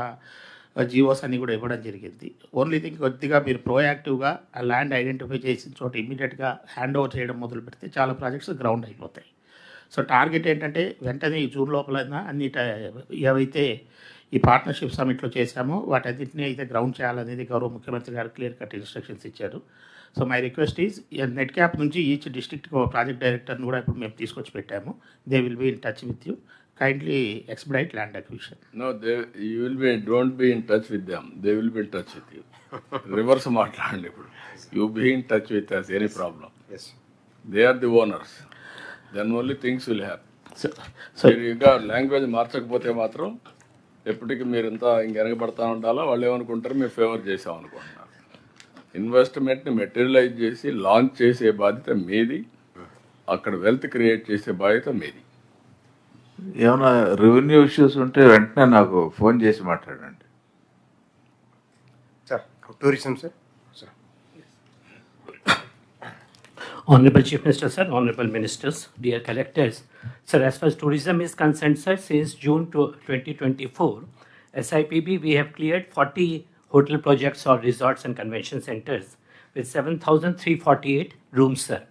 జియోస్ అన్ని కూడా ఇవ్వడం జరిగింది. ఓన్లీ థింగ్ కొద్దిగా మీరు ప్రోయాక్టివ్గా ఆ ల్యాండ్ ఐడెంటిఫై చేసిన చోట ఇమీడియట్గా హ్యాండ్ ఓవర్ చేయడం మొదలు పెడితే చాలా ప్రాజెక్ట్స్ గ్రౌండ్ అయిపోతాయి. సో టార్గెట్ ఏంటంటే వెంటనే ఈ జూన్ లోపలైనా ఏవైతే ఈ పార్ట్నర్షిప్ సమిట్లో చేశామో వాటన్నింటినీ అయితే గ్రౌండ్ చేయాలనేది గౌరవ ముఖ్యమంత్రి గారు క్లియర్ కట్ ఇన్స్ట్రక్షన్స్ ఇచ్చారు. So my request is net cap నుంచి ఈచ్ డిస్ట్రిక్ట్కి ఒక ప్రాజెక్ట్ డైరెక్టర్ని కూడా ఇప్పుడు మేము తీసుకొచ్చి పెట్టాము. They will be in touch with you. Kindly expedite land acquisition. No, don't be in touch with them. They will be in touch with you. Reverse మాట్లాడండి ఇప్పుడు. You be in touch with us, any problem. Yes. They are the owners. Then only things will happen. మీరు ఇంకా language మార్చకపోతే మాత్రం ఎప్పటికీ మీరు ఇంత వెనకబడతా ఉండాలా. వాళ్ళు ఏమనుకుంటారు, మేము ఫేవర్ చేసాం అనుకుంటున్నారు. ఇన్వెస్ట్మెంట్ని మెటీరియలైజ్ చేసి లాంచ్ చేసే బాధ్యత మీది, అక్కడ వెల్త్ క్రియేట్ చేసే బాధ్యత మీది. ఏమైనా రెవెన్యూ ఇష్యూస్ ఉంటే వెంటనే నాకు ఫోన్ చేసి మాట్లాడండి. Sir tourism sir. Honorable Chief Minister, sir, Honorable Ministers, dear collectors, sir, as far as tourism is concerned, sir, since June 2024, SIPB, we have cleared 40 hotel projects or resorts and convention centers with 7,348 rooms, sir.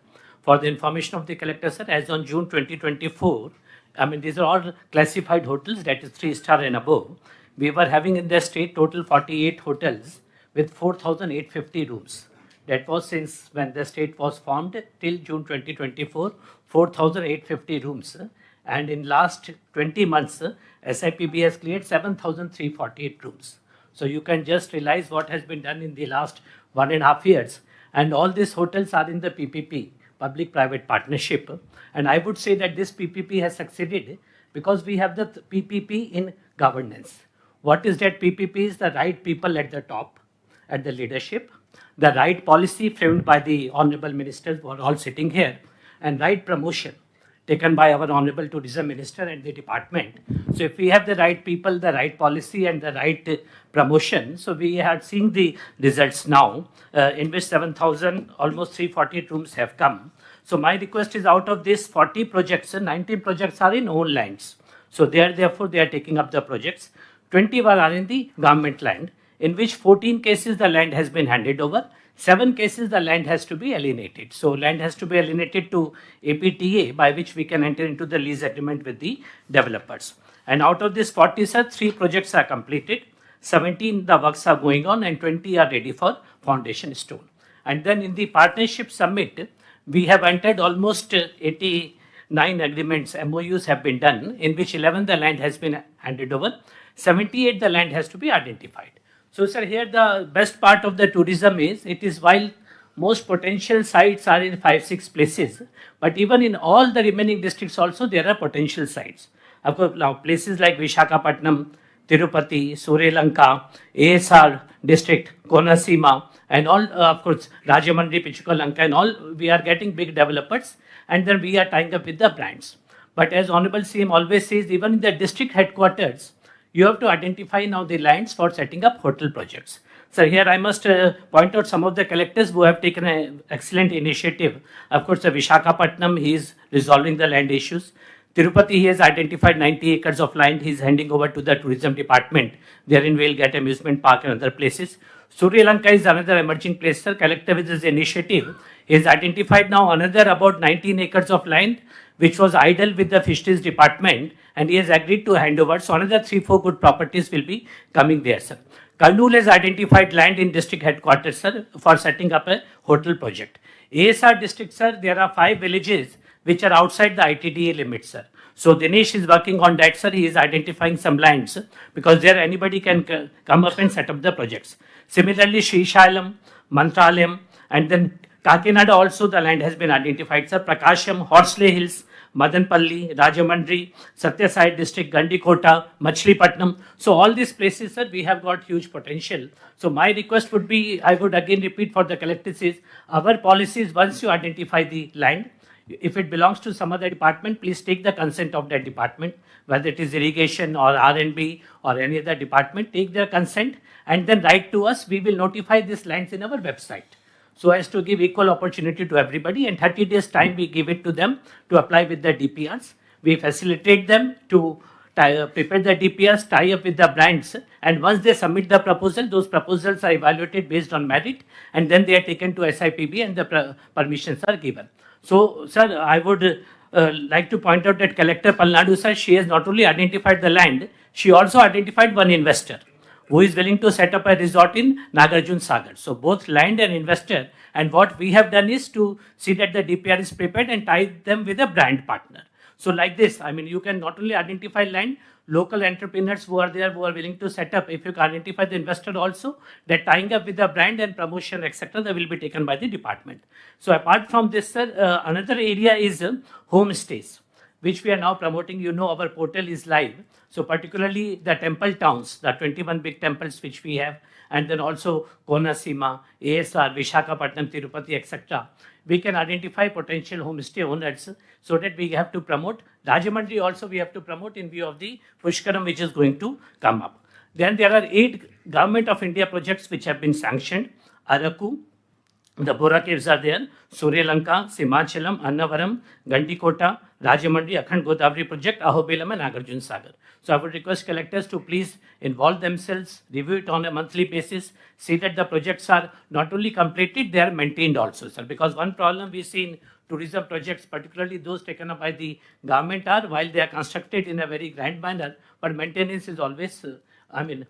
For the information of the collector, sir, as on June 2024, I mean, these are all classified hotels, that is 3-star and above. We were having in the state total 48 hotels with 4,850 rooms. That was since when the state was formed till June 2024, 4,850 rooms. And in last 20 months, SIPB has cleared 7,348 rooms. So you can just realize what has been done in the last 1.5 years. And all these hotels are in the PPP, public-private partnership. And I would say that this PPP has succeeded because we have the PPP in governance. What is that PPP? Is the right people at the top, at the leadership, the right policy framed by the honorable ministers who are all sitting here, and right promotion taken by our honorable tourism minister and the department. So if we have the right people, the right policy and the right promotion, so we are seeing the results now, in which 7,000, almost 348 rooms have come. So my request is, out of these 40 projects, 19 projects are in own lands. So therefore they are taking up the projects. 20 are in the government land, in which 14 cases the land has been handed over, 7 cases the land has to be alienated. So land has to be alienated to APTA, by which we can enter into the lease agreement with the developers. And out of this 40, sir, 3 projects are completed, 17 the works are going on, and 20 are ready for foundation stone. And then in the partnership summit, we have entered almost 89 agreements, MOUs have been done, in which 11 the land has been handed over, 78 the land has to be identified. So, sir, here the best part of the tourism is, it is while most potential sites are in 5-6 places, but even in all the remaining districts also there are potential sites. Of course, now places like Visakhapatnam, Tirupati, Suryalanka, ASR district, Konasima, and all, of course, Rajamandri, Pichukalanka, and all, we are getting big developers, and then we are tying up with the brands. But as Honorable CM always says, even in the district headquarters, you have to identify now the lands for setting up hotel projects. So here I must point out some of the collectors who have taken an excellent initiative. Of course, Visakhapatnam, he is resolving the land issues. Tirupati, he has identified 90 acres of land. He is handing over to the tourism department. Therein we will get amusement park and other places. Suryalanka is another emerging place, sir. Collector with his initiative, he has identified now another about 19 acres of land, which was idle with the fisheries department, and he has agreed to hand over. So another 3-4 good properties will be coming there, sir. Kurnool has identified land in district headquarters, sir, for setting up a hotel project. ASR district, sir, there are 5 villages which are outside the ITDA limits, sir. So Dinesh is working on that, sir. He is identifying some lands because there anybody can come up and set up the projects. Similarly, Srisailam, Mantralayam, and then Kakinada also the land has been identified, sir. Prakasham, Horsley Hills, Madanpalli, Rajamandri, Satyasai district, Gandikota, Machilipatnam. So all these places, sir, we have got huge potential. So my request would be, I would again repeat for the collectors is, our policies, once you identify the land, if it belongs to some other department, please take the consent of that department, whether it is irrigation or R&B or any other department, take their consent and then write to us. We will notify these lands in our website, so as to give equal opportunity to everybody, and 30 days time we give it to them to apply with the DPRs. We facilitate them to prepare the DPRs, tie up with the brands, and once they submit the proposal, those proposals are evaluated based on merit, and then they are taken to SIPB and the permissions are given. So, sir, I would like to point out that Collector Palnadu, sir, she has not only identified the land, she also identified one investor who is willing to set up a resort in Nagarjun Sagar. So both land and investor, and what we have done is to see that the DPR is prepared and tie them with a brand partner. So like this, I mean, you can not only identify land, local entrepreneurs who are there, who are willing to set up, if you can identify the investor also, that tying up with the brand and promotion, etc., that will be taken by the department. So apart from this, sir, another area is homestays, which we are now promoting. You know, our portal is live. So particularly the temple towns, the 21 big temples which we have, and then also Konasima, ASR, Visakhapatnam, Tirupati, etc. We can identify potential homestay owners so that we have to promote. Rajamandri also we have to promote in view of the Pushkaram which is going to come up. Then there are 8 Government of India projects which have been sanctioned. Araku, the Bora caves are there, Suryalanka, Simachalam, Annavaram, Gandikota, Rajamandri, Akhand Godavari project, Ahobilam and Nagarjun Sagar. So I would request collectors to please involve themselves, review it on a monthly basis, see that the projects are not only completed, they are maintained also, sir. Because one problem we see in tourism projects, particularly those taken up by the government, are while they are constructed in a very grand manner, but maintenance is always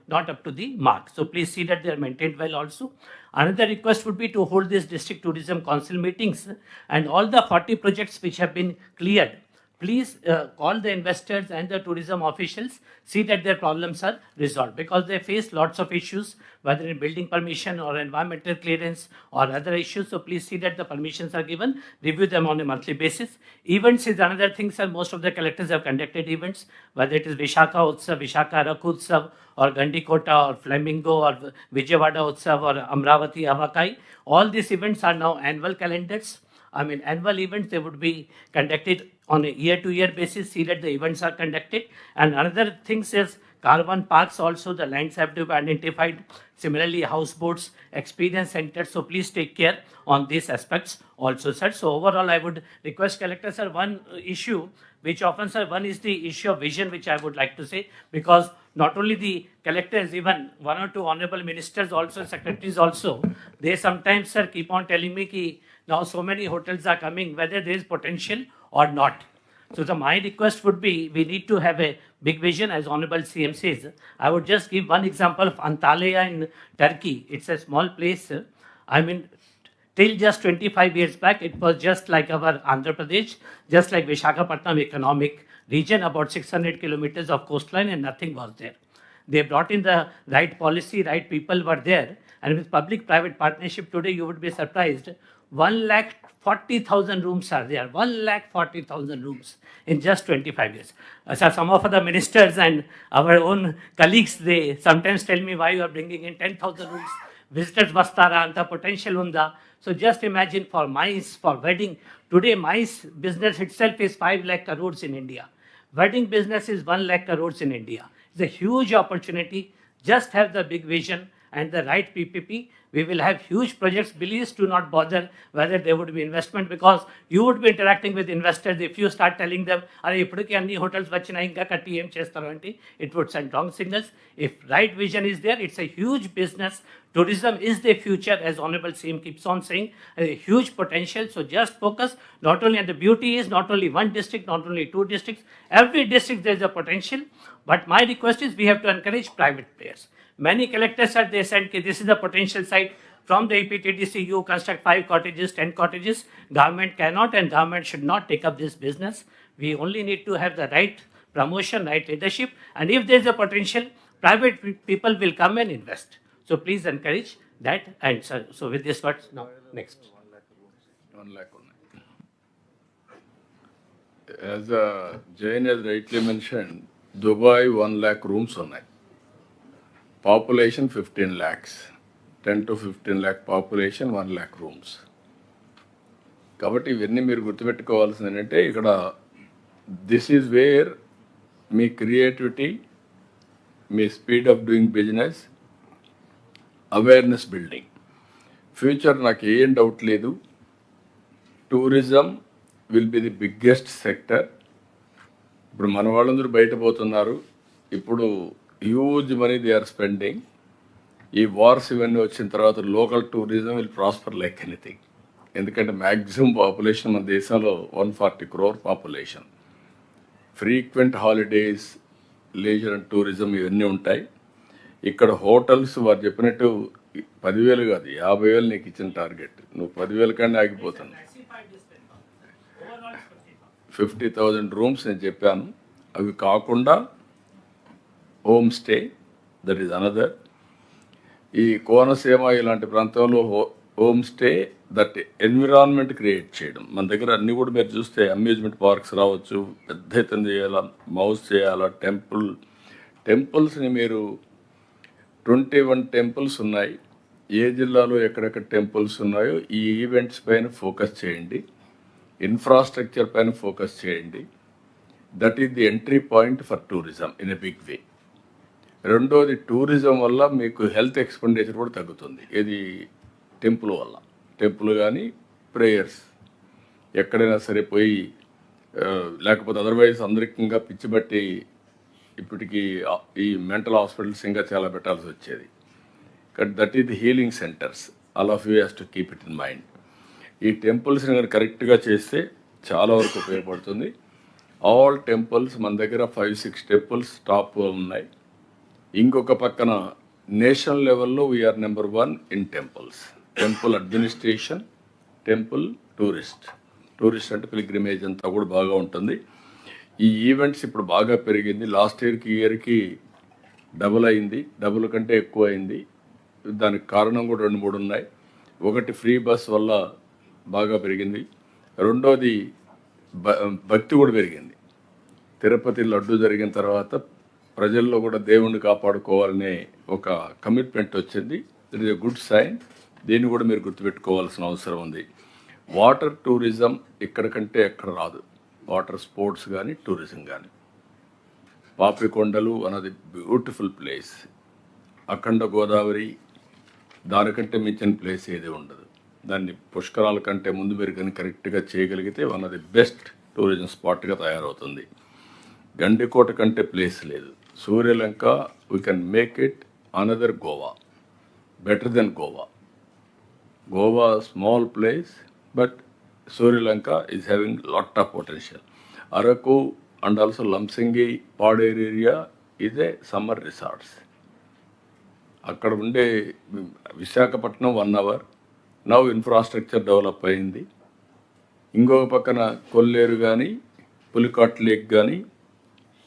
not up to the mark. So please see that they are maintained well also. Another request would be to hold these district tourism council meetings, and all the 40 projects which have been cleared, please call the investors and the tourism officials, see that their problems are resolved, because they face lots of issues, whether in building permission or environmental clearance or other issues. So please see that the permissions are given, review them on a monthly basis. Events is another thing, sir. Most of the collectors have conducted events, whether it is Vishaka Utsav, Vishaka Araku Utsav, or Gandikota, or Flamingo, or Vijayawada Utsav, or Amravati Avakai. All these events are now annual calendars. Annual events, they would be conducted on a year-to-year basis, see that the events are conducted. And another thing is Caravan parks also, the lands have to be identified. Similarly, houseboats, experience centers. So please take care on these aspects also, sir. So overall, I would request collector, sir, one issue which often, sir, one is the issue of vision, which I would like to say, because not only the collectors, even one or two honorable ministers also, secretaries also, they sometimes, sir, keep on telling me ki now so many hotels are coming, whether there is potential or not. So my request would be, we need to have a big vision, as Honorable CM says. I would just give one example of Antalya in Turkey. It's a small place. I mean, till just 25 years back, it was just like our Andhra Pradesh, just like Visakhapatnam economic region, about 600 kilometers of coastline, and nothing was there. They brought in the right policy, right people were there, and with public-private partnership today, you would be surprised, 1,40,000 rooms are there, 1,40,000 rooms in just 25 years. So some of the ministers and our own colleagues, they sometimes tell me, why you are bringing in 10,000 rooms, visitors vastara, anta potential unda. So just imagine for mice, for wedding, today mice business itself is 5 lakh crores in India. Wedding business is 1 lakh crores in India. It's a huge opportunity. Just have the big vision and the right PPP. We will have huge projects. Please do not bother whether there would be investment, because you would be interacting with investors. If you start telling them, hotels it would send wrong signals. If right vision is there, it's a huge business. Tourism is the future, as Honorable CM keeps on saying, a huge potential. So just focus not only on the beauty is not only one district, not only 2 districts. Every district there is a potential. But my request is we have to encourage private players. Many collectors said, they said, this is the potential site. From the EPTDC, you construct 5 cottages, 10 cottages. Government cannot and government should not take up this business. We only need to have the right promotion, right leadership. And if there is a potential, private people will come and invest. So please encourage that. And so with this, what's now next? 1 lakh. As Jain has rightly mentioned, Dubai 1 lakh rooms ఉన్నాయి. Population 15 lakhs. 10 to 15 lakh population, 1 lakh rooms. కాబట్టి ఇవన్నీ మీరు గుర్తుపెట్టుకోవాల్సింది ఏంటంటే, ఇక్కడ this is where మీ creativity, మీ speed of doing business, awareness building. Future నాకు ఏం డౌట్ లేదు, tourism will be the biggest sector. ఇప్పుడు మన వాళ్ళందరూ బయట పోతున్నారు, ఇప్పుడు huge money they are spending. ఈ వార్స్ ఇవన్నీ వచ్చిన తర్వాత local tourism will prosper like anything. ఎందుకంటే మ్యాక్సిమం పాపులేషన్ మన దేశంలో 140 crore population. Frequent holidays, leisure and tourism ఇవన్నీ ఉంటాయి. ఇక్కడ హోటల్స్ వారు చెప్పినట్టు 10,000 కాదు, 50,000 నీకు ఇచ్చిన టార్గెట్. నువ్వు 10,000 కన్నా ఆగిపోతాను. 50,000 రూమ్స్ నేను చెప్పాను. అవి కాకుండా home stay, that is another. ఈ కోనసీమ ఇలాంటి ప్రాంతంలో home stay, that environment create చేయడం. మన దగ్గర అన్నీ కూడా మీరు చూస్తే అమ్యూజ్మెంట్ పార్క్స్ రావచ్చు, పెద్ద ఎత్తున చేయాలా, మౌస్ చేయాలా, టెంపుల్స్ని మీరు 21 టెంపుల్స్ ఉన్నాయి. ఏ జిల్లాలో ఎక్కడెక్కడ టెంపుల్స్ ఉన్నాయో ఈ ఈవెంట్స్ పైన ఫోకస్ చేయండి, ఇన్ఫ్రాస్ట్రక్చర్ పైన ఫోకస్ చేయండి. That is the entry point for tourism in a big way. రెండోది, టూరిజం వల్ల మీకు హెల్త్ ఎక్స్పెండిచర్ కూడా తగ్గుతుంది. ఇది టెంపుల్ వల్ల. టెంపుల్ కానీ ప్రేయర్స్ ఎక్కడైనా సరే పోయి, లేకపోతే అదర్వైజ్ అందరికీ ఇంకా పిచ్చిబట్టి ఇప్పటికీ ఈ మెంటల్ హాస్పిటల్స్ ఇంకా చాలా పెట్టాల్సి వచ్చేది. That is the healing centres. All of you has to keep it in mind. ఈ టెంపుల్స్ని కనుక కరెక్ట్గా చేస్తే చాలా వరకు ఉపయోగపడుతుంది. ఆల్ టెంపుల్స్ మన దగ్గర 5-6 టెంపుల్స్ టాప్ ఉన్నాయి. ఇంకొక పక్కన నేషనల్ లెవెల్లో we're number 1 in temples. Temple administration, temple tourist అంటే పిల్గ్రిమేజ్ అంతా కూడా బాగా ఉంటుంది. ఈ ఈవెంట్స్ ఇప్పుడు బాగా పెరిగింది. లాస్ట్ ఇయర్కి డబుల్ అయింది, డబుల్ కంటే ఎక్కువ అయింది. దానికి కారణం కూడా 2-3 ఉన్నాయి. ఒకటి, ఫ్రీ బస్ వల్ల బాగా పెరిగింది. రెండోది, భక్తి కూడా పెరిగింది. తిరుపతి లడ్డు జరిగిన తర్వాత ప్రజల్లో కూడా దేవుణ్ణి కాపాడుకోవాలనే ఒక కమిట్మెంట్ వచ్చింది. It is a good sign. దీన్ని కూడా మీరు గుర్తుపెట్టుకోవాల్సిన అవసరం ఉంది. వాటర్ టూరిజం ఇక్కడ కంటే ఎక్కడ రాదు. వాటర్ స్పోర్ట్స్ కానీ టూరిజం కానీ. పాపికొండలు అన్నది బ్యూటిఫుల్ ప్లేస్. అఖండ గోదావరి దానికంటే మించిన ప్లేస్ ఏది ఉండదు. దాన్ని పుష్కరాల కంటే ముందు మీరు కానీ కరెక్ట్గా చేయగలిగితే one of the best tourism స్పాట్గా తయారవుతుంది. గండికోట కంటే ప్లేస్ లేదు. Suryalanka we can make it another Goa, better than Goa. Goa small place, but Suryalanka is having lot of potential. Araku and also Lambasingi Paderu area is a summer resorts. అక్కడ ఉండే Visakhapatnam 1 hour now infrastructure develop అయింది. ఇంకొక పక్కన కొల్లేరు కానీ పులికాట్ లేక్ కానీ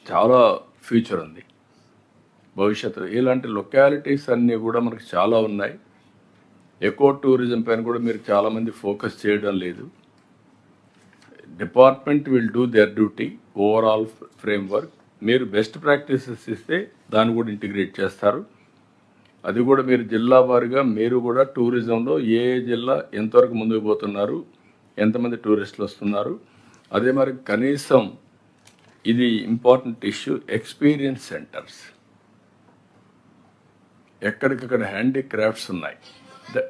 చాలా ఫ్యూచర్ ఉంది భవిష్యత్తు. ఇలాంటి లొకాలిటీస్ అన్నీ కూడా మనకు చాలా ఉన్నాయి. ఎకో టూరిజం పైన కూడా మీరు చాలామంది ఫోకస్ చేయడం లేదు. Department will do their duty, overall framework. మీరు బెస్ట్ ప్రాక్టీసెస్ ఇస్తే దాన్ని కూడా ఇంటిగ్రేట్ చేస్తారు. అది కూడా మీరు జిల్లా వారీగా మీరు కూడా టూరిజంలో ఏ జిల్లా ఎంతవరకు ముందుకు పోతున్నారు, ఎంతమంది టూరిస్టులు వస్తున్నారు. అదే మరి కనీసం ఇది ఇంపార్టెంట్ ఇష్యూ, ఎక్స్పీరియన్స్ సెంటర్స్. ఎక్కడికక్కడ హ్యాండీక్రాఫ్ట్స్ ఉన్నాయి.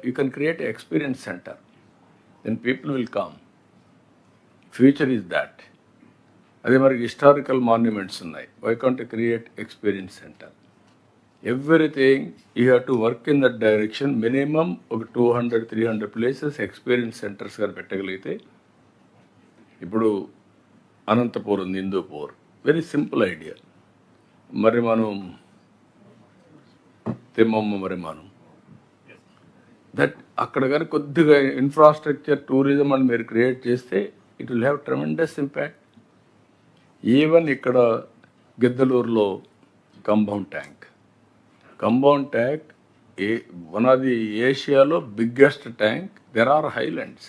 You can create experience centre, then people will come. Future is that. అదే మరి హిస్టారికల్ మాన్యుమెంట్స్ ఉన్నాయి. Why can't create experience centre? Everything you have to work in that direction. Minimum ఒక 200-300 places experience centres గారు పెట్టగలిగితే, ఇప్పుడు అనంతపూర్ ఉంది, Hindupur, very simple idea. మరి మనం తిమ్మమ్మ మరి మనం దట్ అక్కడ కానీ కొద్దిగా ఇన్ఫ్రాస్ట్రక్చర్ టూరిజం అని మీరు క్రియేట్ చేస్తే it will have tremendous impact. Even ఇక్కడ గిద్దలూరులో compound tank one of the ఏషియాలో biggest tank. There are highlands,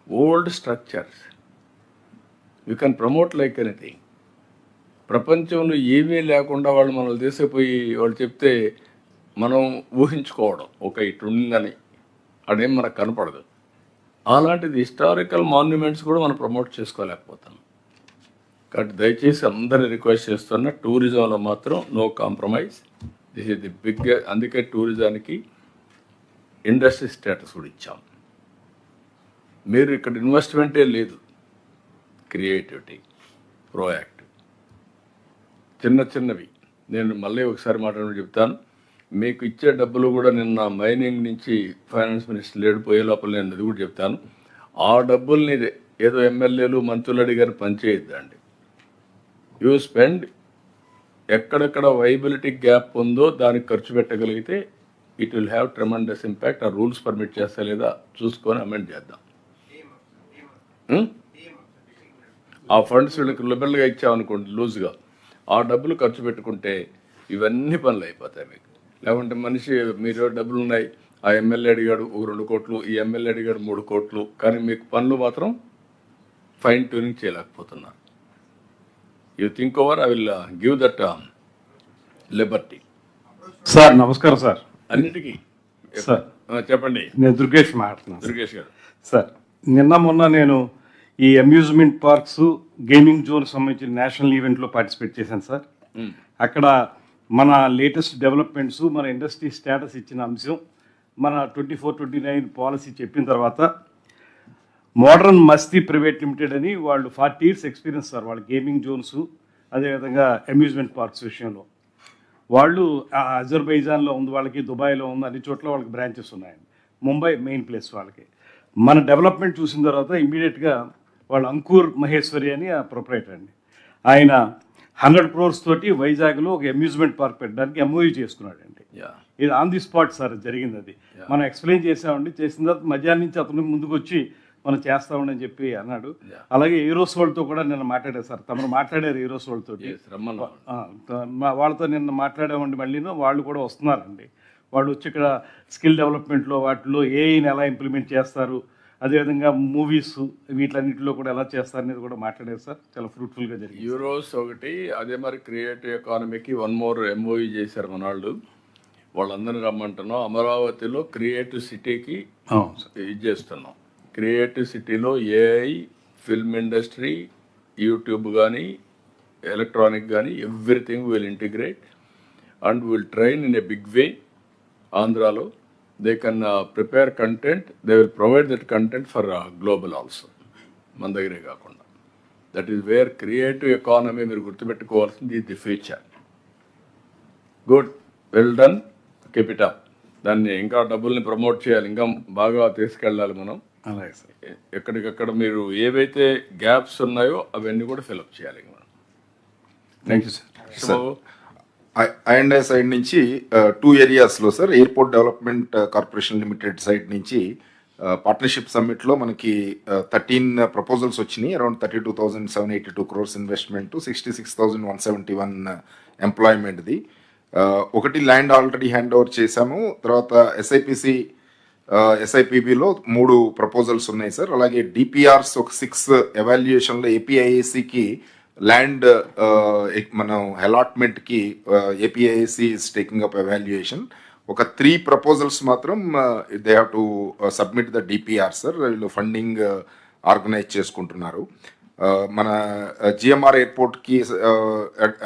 old structures. You can promote like anything. ప్రపంచంలో ఏమీ లేకుండా వాళ్ళు మనల్ని తీసుకుపోయి వాళ్ళు చెప్తే మనం ఊహించుకోవడం ఒక ఇటు ఉందని, అదేం మనకు కనపడదు. అలాంటిది హిస్టారికల్ మాన్యుమెంట్స్ కూడా మనం ప్రమోట్ చేసుకోలేకపోతాం. కాబట్టి దయచేసి అందరిని రిక్వెస్ట్ చేస్తున్నా, టూరిజంలో మాత్రం no compromise. This is the big. అందుకే టూరిజానికి ఇండస్ట్రీ స్టేటస్ కూడా ఇచ్చాం. మీరు ఇక్కడ ఇన్వెస్ట్మెంటే లేదు, క్రియేటివిటీ, ప్రోయాక్టివ్, చిన్నవి. నేను మళ్ళీ ఒకసారి మాట్లాడి చెప్తాను. మీకు ఇచ్చే డబ్బులు కూడా నిన్న మైనింగ్ నుంచి ఫైనాన్స్ మినిస్టర్ లేడిపోయే లోపల నేను అది కూడా చెప్తాను. ఆ డబ్బుల్ని ఏదో ఎమ్మెల్యేలు మంత్రులు అడిగారు పనిచేయద్దండి. యూ స్పెండ్ ఎక్కడెక్కడ వైబిలిటీ గ్యాప్ ఉందో దానికి ఖర్చు పెట్టగలిగితే it will have tremendous impact. ఆ రూల్స్ పర్మిట్ చేస్తా లేదా చూసుకొని అమెండ్ చేద్దాం. ఆ ఫండ్స్ వీళ్ళకి లిబరల్గా ఇచ్చామనుకోండి, లూజ్గా, ఆ డబ్బులు ఖర్చు పెట్టుకుంటే ఇవన్నీ పనులు అయిపోతాయి మీకు. లేకుంటే మనిషి మీరు డబ్బులు ఉన్నాయి, ఆ ఎమ్మెల్యే అడిగాడు 2 కోట్లు, ఈ ఎమ్మెల్యే అడిగాడు 3 కోట్లు, కానీ మీకు పనులు మాత్రం ఫైన్ ట్యూనింగ్ చేయలేకపోతున్నారు. You think over, I will give that Liberty. Sir నమస్కారం సార్. అన్నిటికీ సార్ చెప్పండి. నేను దుర్గేష్ మాట్లాడుతున్నాను. దుర్గేష్ గారు సార్, మొన్న నేను ఈ అమ్యూజ్మెంట్ పార్క్స్ గేమింగ్ జోన్ సంబంధించిన నేషనల్ ఈవెంట్లో పార్టిసిపేట్ చేశాను సార్. అక్కడ మన లేటెస్ట్ డెవలప్మెంట్స్, మన ఇండస్ట్రీ స్టేటస్ ఇచ్చిన అంశం, మన 24-29 పాలసీ చెప్పిన తర్వాత మోడర్న్ మస్తీ ప్రైవేట్ లిమిటెడ్ అని వాళ్ళు 40 years ఎక్స్పీరియన్స్ సార్ వాళ్ళ గేమింగ్ జోన్స్, అదేవిధంగా అమ్యూజ్మెంట్ పార్క్స్ విషయంలో. వాళ్ళు అజర్బైజాన్లో ఉంది వాళ్ళకి, దుబాయ్లో ఉంది, అన్ని చోట్ల వాళ్ళకి బ్రాంచెస్ ఉన్నాయండి. ముంబై మెయిన్ ప్లేస్ వాళ్ళకి. మన డెవలప్మెంట్ చూసిన తర్వాత ఇమ్మీడియట్గా వాళ్ళు అంకుర్ మహేశ్వరి అని ఆ ప్రొపరేటర్ అండి, ఆయన 100 crores తోటి వైజాగ్లో ఒక అమ్యూజ్మెంట్ పార్క్ పెట్టడానికి ఎంఓయూ చేసుకున్నాడండి. ఇది ఆన్ ది స్పాట్ సార్ జరిగింది. అది మనం ఎక్స్ప్లెయిన్ చేసామండి. చేసిన తర్వాత మధ్యాహ్నం నుంచి అతను ముందుకు వచ్చి మనం చేస్తామని చెప్పి అన్నాడు. అలాగే ఏరోసోల్తో కూడా నిన్న మాట్లాడారు సార్, తమరు మాట్లాడారు ఏరోసోల్తో. వాళ్ళతో నిన్న మాట్లాడామండి. మళ్ళీనూ వాళ్ళు కూడా వస్తున్నారండి. వాళ్ళు వచ్చి ఇక్కడ స్కిల్ డెవలప్మెంట్లో వాటిలో ఏఐని ఎలా ఇంప్లిమెంట్ చేస్తారు, అదేవిధంగా మూవీస్ వీటిలన్నింటిలో కూడా ఎలా చేస్తారు అనేది కూడా మాట్లాడారు సార్. చాలా ఫ్రూట్ఫుల్గా జరిగింది. యూరోస్ ఒకటి, అదే మరి క్రియేటివ్ ఎకానమీకి 1 more ఎంఓయూ చేశారు మన వాళ్ళు. వాళ్ళందరినీ రమ్మంటున్నాం. అమరావతిలో క్రియేటివ్ సిటీకి ఇది చేస్తున్నాం. క్రియేటివ్ సిటీలో ఏఐ, ఫిల్మ్ ఇండస్ట్రీ, యూట్యూబ్ కానీ, electronic gani, everything will integrate and will train in a big way. Andhralo, they can prepare content, they will provide that content for global also. Mandagire kaakunda. That is where creative economy మీరు గుర్తుపెట్టుకోవాల్సింది is the future. Good, well done, keep it up. దాన్ని ఇంకా డబ్బుల్ని promote చేయాలి, ఇంకా బాగా తీసుకెళ్ళాలి మనం. అలాగే సార్. ఎక్కడికక్కడ మీరు ఏవైతే గ్యాప్స్ ఉన్నాయో అవన్నీ కూడా ఫిల్అప్ చేయాలి మనం. Thank you sir. I&I side నుంచి 2 ఏరియాస్లో sir, airport development corporation limited side నుంచి పార్ట్నర్షిప్ సమ్మిట్లో మనకి 13 ప్రపోజల్స్ వచ్చినాయి. అరౌండ్ 32,782 crores ఇన్వెస్ట్మెంట్, 66,171 ఎంప్లాయ్మెంట్ది. ఒకటి ల్యాండ్ ఆల్రెడీ హ్యాండ్ ఓవర్ చేశాము. తర్వాత ఎస్ఐపిబిలో 3 ప్రపోజల్స్ ఉన్నాయి సార్. అలాగే డిపిఆర్స్ ఒక 6 ఎవాల్యుయేషన్లో ఏపీఐఏసికి ల్యాండ్ మనం అలాట్మెంట్కి APIIC is taking up evaluation. ఒక 3 ప్రపోజల్స్ మాత్రం they have to submit the DPR sir. వీళ్ళు ఫండింగ్ ఆర్గనైజ్ చేసుకుంటున్నారు. మన జిఎంఆర్ ఎయిర్పోర్ట్కి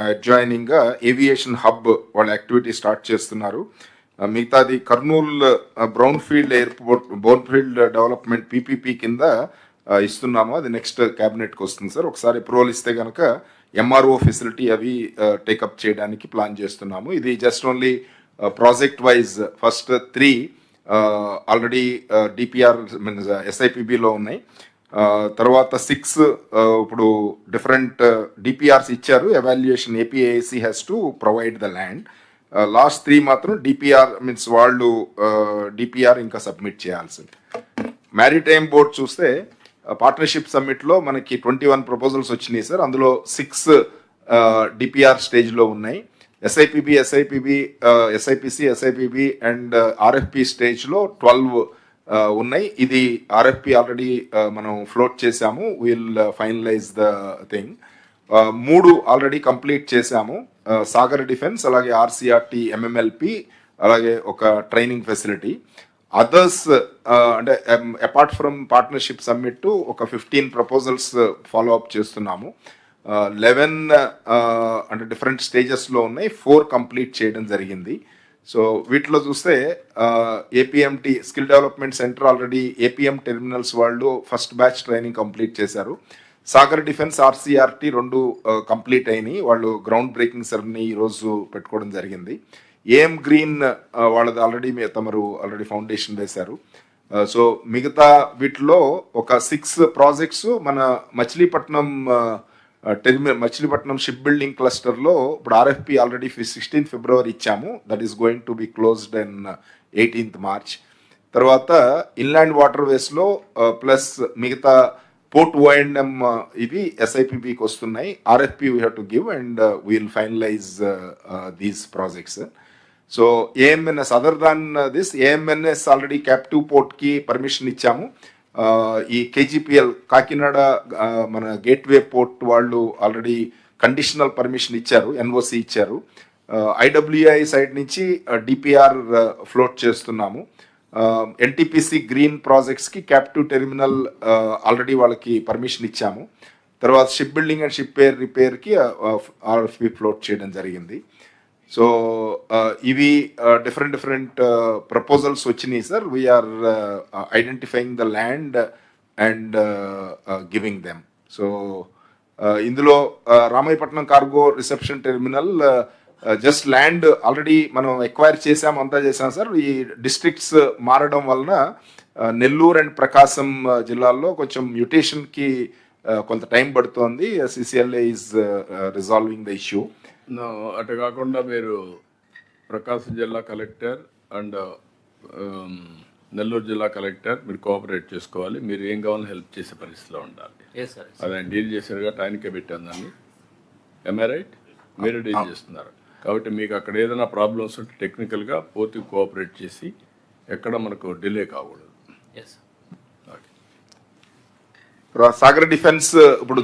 అడ్జాయినింగ్గా ఏవియేషన్ హబ్ వాళ్ళ యాక్టివిటీ స్టార్ట్ చేస్తున్నారు. మిగతాది Kurnool brownfield airport, brownfield development PPP కింద ఇస్తున్నాము. అది నెక్స్ట్ క్యాబినెట్కి వస్తుంది సార్. ఒకసారి అప్రూవల్ ఇస్తే కనుక ఎంఆర్ఓ ఫెసిలిటీ అవి టేకప్ చేయడానికి ప్లాన్ చేస్తున్నాము. ఇది just only project wise first 3 already DPR means ఎస్ఐపిబిలో ఉన్నాయి. తర్వాత 6 ఇప్పుడు డిఫరెంట్ డిపిఆర్స్ ఇచ్చారు. Evaluation APIC has to provide the land. Last 3 మాత్రం డిపిఆర్ మీన్స్ వాళ్ళు డిపిఆర్ ఇంకా సబ్మిట్ చేయాల్సింది. మ్యారిటైమ్ బోర్డ్ చూస్తే పార్ట్నర్షిప్ సమ్మిట్లో మనకి 21 ప్రపోజల్స్ వచ్చినాయి సార్. అందులో 6 డిపిఆర్ స్టేజ్లో ఉన్నాయి. ఎస్ఐపిసి అండ్ ఆర్ఎఫ్పి స్టేజ్లో 12 ఉన్నాయి. ఇది ఆర్ఎఫ్పి ఆల్రెడీ మనం ఫ్లోట్ చేశాము. Will finalise the thing. 3 already complete చేశాము. సాగర్ డిఫెన్స్, అలాగే ఆర్సిఆర్టీ ఎంఎంఎల్పి, అలాగే ఒక ట్రైనింగ్ ఫెసిలిటీ. అదర్స్ అంటే అపార్ట్ ఫ్రమ్ పార్ట్నర్షిప్ సమ్మిట్ ఒక 15 ప్రపోజల్స్ ఫాలో అప్ చేస్తున్నాము. 11 అంటే డిఫరెంట్ స్టేజెస్లో ఉన్నాయి. 4 కంప్లీట్ చేయడం జరిగింది. సో వీటిలో చూస్తే APMT skill development centre already APM terminals వాళ్ళు ఫస్ట్ బ్యాచ్ ట్రైనింగ్ కంప్లీట్ చేశారు. సాగర్ డిఫెన్స్, ఆర్సిఆర్టీ 2 కంప్లీట్ అయినాయి. వాళ్ళు గ్రౌండ్ బ్రేకింగ్ సెరమనీ ఈరోజు పెట్టుకోవడం జరిగింది. ఏఎం గ్రీన్ వాళ్ళది ఆల్రెడీ తమరు ఆల్రెడీ ఫౌండేషన్ వేశారు. సో మిగతా వీటిలో ఒక 6 ప్రాజెక్ట్స్ మన మచిలీపట్నం మచిలీపట్నం షిప్ బిల్డింగ్ క్లస్టర్లో ఇప్పుడు ఆర్ఎఫ్పి ఆల్రెడీ 16 ఫిబ్రవరి ఇచ్చాము. That is going to be closed in 18 March. తర్వాత ఇన్లాండ్ వాటర్ వేస్లో ప్లస్ మిగతా పోర్ట్ ఓఎండ్ఎం ఇవి ఎస్ఐపిబికి వస్తున్నాయి. RFP we have to give and we'll finalise these projects. So AMNS other than this AMNS already captive పోర్ట్కి permission ఇచ్చాము. ఈ KGPL Kakinada మన గేట్వే పోర్ట్ వాళ్ళు ఆల్రెడీ కండిషనల్ పర్మిషన్ ఇచ్చారు, ఎన్ఓసి ఇచ్చారు. ఐడబ్ల్యూఐ సైడ్ నుంచి డిపిఆర్ ఫ్లోట్ చేస్తున్నాము. ఎన్టీపీసీ గ్రీన్ ప్రాజెక్ట్స్కి క్యాప్టివ్ టెర్మినల్ ఆల్రెడీ వాళ్ళకి పర్మిషన్ ఇచ్చాము. తర్వాత షిప్ బిల్డింగ్ అండ్ షిప్ రిపేర్కి ఆర్ఎఫ్పి ఫ్లోట్ చేయడం జరిగింది. సో ఇవి డిఫరెంట్ ప్రపోజల్స్ వచ్చినాయి sir. We are identifying the land and giving them. So ఇందులో Ramayapatnam cargo reception terminal just land already మనం ఎక్వైర్ చేసాం, అంతా చేసాం సార్. ఈ డిస్ట్రిక్ట్స్ మారడం వలన నెల్లూరు అండ్ ప్రకాశం జిల్లాల్లో కొంచెం మ్యూటేషన్కి కొంత టైం పడుతోంది. CCLA is resolving the issue. అటు కాకుండా మీరు ప్రకాశం జిల్లా కలెక్టర్ అండ్ నెల్లూరు జిల్లా కలెక్టర్ మీరు కోఆపరేట్ చేసుకోవాలి. మీరు ఏం కావాలని హెల్ప్ చేసే పరిస్థితిలో ఉండాలి. అది ఆయన డీల్ చేశారు కాబట్టి ఆయనకే పెట్టాను దాన్ని. MI right? మీరు డీల్ చేస్తున్నారు కాబట్టి మీకు అక్కడ ఏదైనా ప్రాబ్లమ్స్ ఉంటే టెక్నికల్గా పూర్తిగా కోఆపరేట్ చేసి ఎక్కడ మనకు డిలే కాకూడదు. సాగర్ డిఫెన్స్ ఇప్పుడు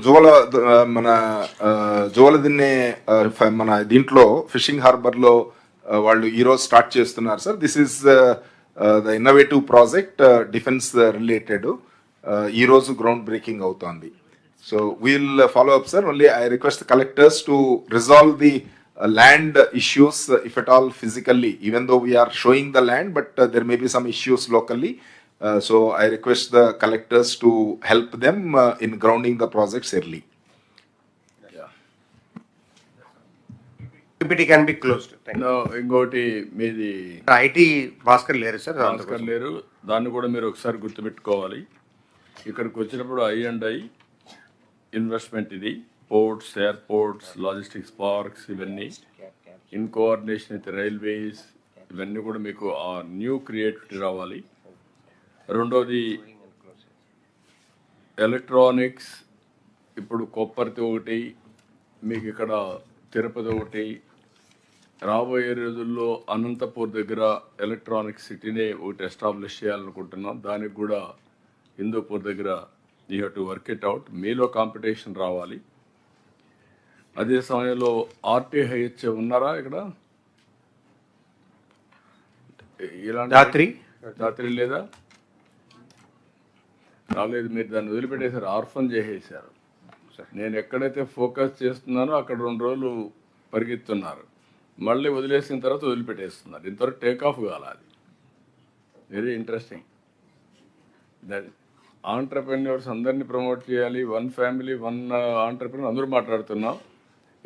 జోల దిన్నే మన దీంట్లో ఫిషింగ్ హార్బర్లో వాళ్ళు ఈరోజు స్టార్ట్ చేస్తున్నారు sir. This is the innovative project defence related. ఈరోజు గ్రౌండ్ బ్రేకింగ్ అవుతోంది. So we'll follow up, sir. Only I request the collectors to resolve the land issues, if at all physically, even though we are showing the land, but there may be some issues locally. So I request the collectors to help them in grounding the projects early. PPT can be closed. No, ఇంకోటి మీది IT Bhaskar లేరు sir. Bhaskar లేరు, దాన్ని కూడా మీరు ఒకసారి గుర్తుపెట్టుకోవాలి. ఇక్కడికి వచ్చినప్పుడు I&I ఇన్వెస్ట్మెంట్ ఇది, పోర్ట్స్, ఎయిర్పోర్ట్స్, లాజిస్టిక్స్ పార్క్స్, ఇవన్నీ ఇన్ కోఆర్డినేషన్ విత్ రైల్వేస్, ఇవన్నీ కూడా మీకు ఆ న్యూ క్రియేటివిటీ రావాలి. రెండోది ఎలక్ట్రానిక్స్, ఇప్పుడు కొప్పర్తి ఒకటి, మీకు ఇక్కడ తిరుపతి ఒకటి, రాబోయే రోజుల్లో అనంతపూర్ దగ్గర ఎలక్ట్రానిక్ సిటీనే ఒకటి ఎస్టాబ్లిష్ చేయాలనుకుంటున్నాం. దానికి కూడా హిందూపూర్ దగ్గర you have to work it out. మీలో కాంపిటీషన్ రావాలి. అదే సమయంలో RTH ఉన్నారా ఇక్కడ? ఇలాంటి దాత్రి లేదా? రాలేదు. మీరు దాన్ని వదిలిపెట్టేశారు, ఆర్ఫన్ చేసేసారు. నేను ఎక్కడైతే ఫోకస్ చేస్తున్నానో అక్కడ 2 రోజులు పరిగెత్తున్నారు, మళ్ళీ వదిలేసిన తర్వాత వదిలిపెట్టేస్తున్నారు. ఇంతవరకు టేక్ ఆఫ్ కావాలి. Very interesting. దట్ ఆంటర్ప్రెన్యూర్స్ అందరినీ ప్రమోట్ చేయాలి. 1 ఫ్యామిలీ 1 ఆంటర్ప్రెన్యూర్ అందరూ మాట్లాడుతున్నాం.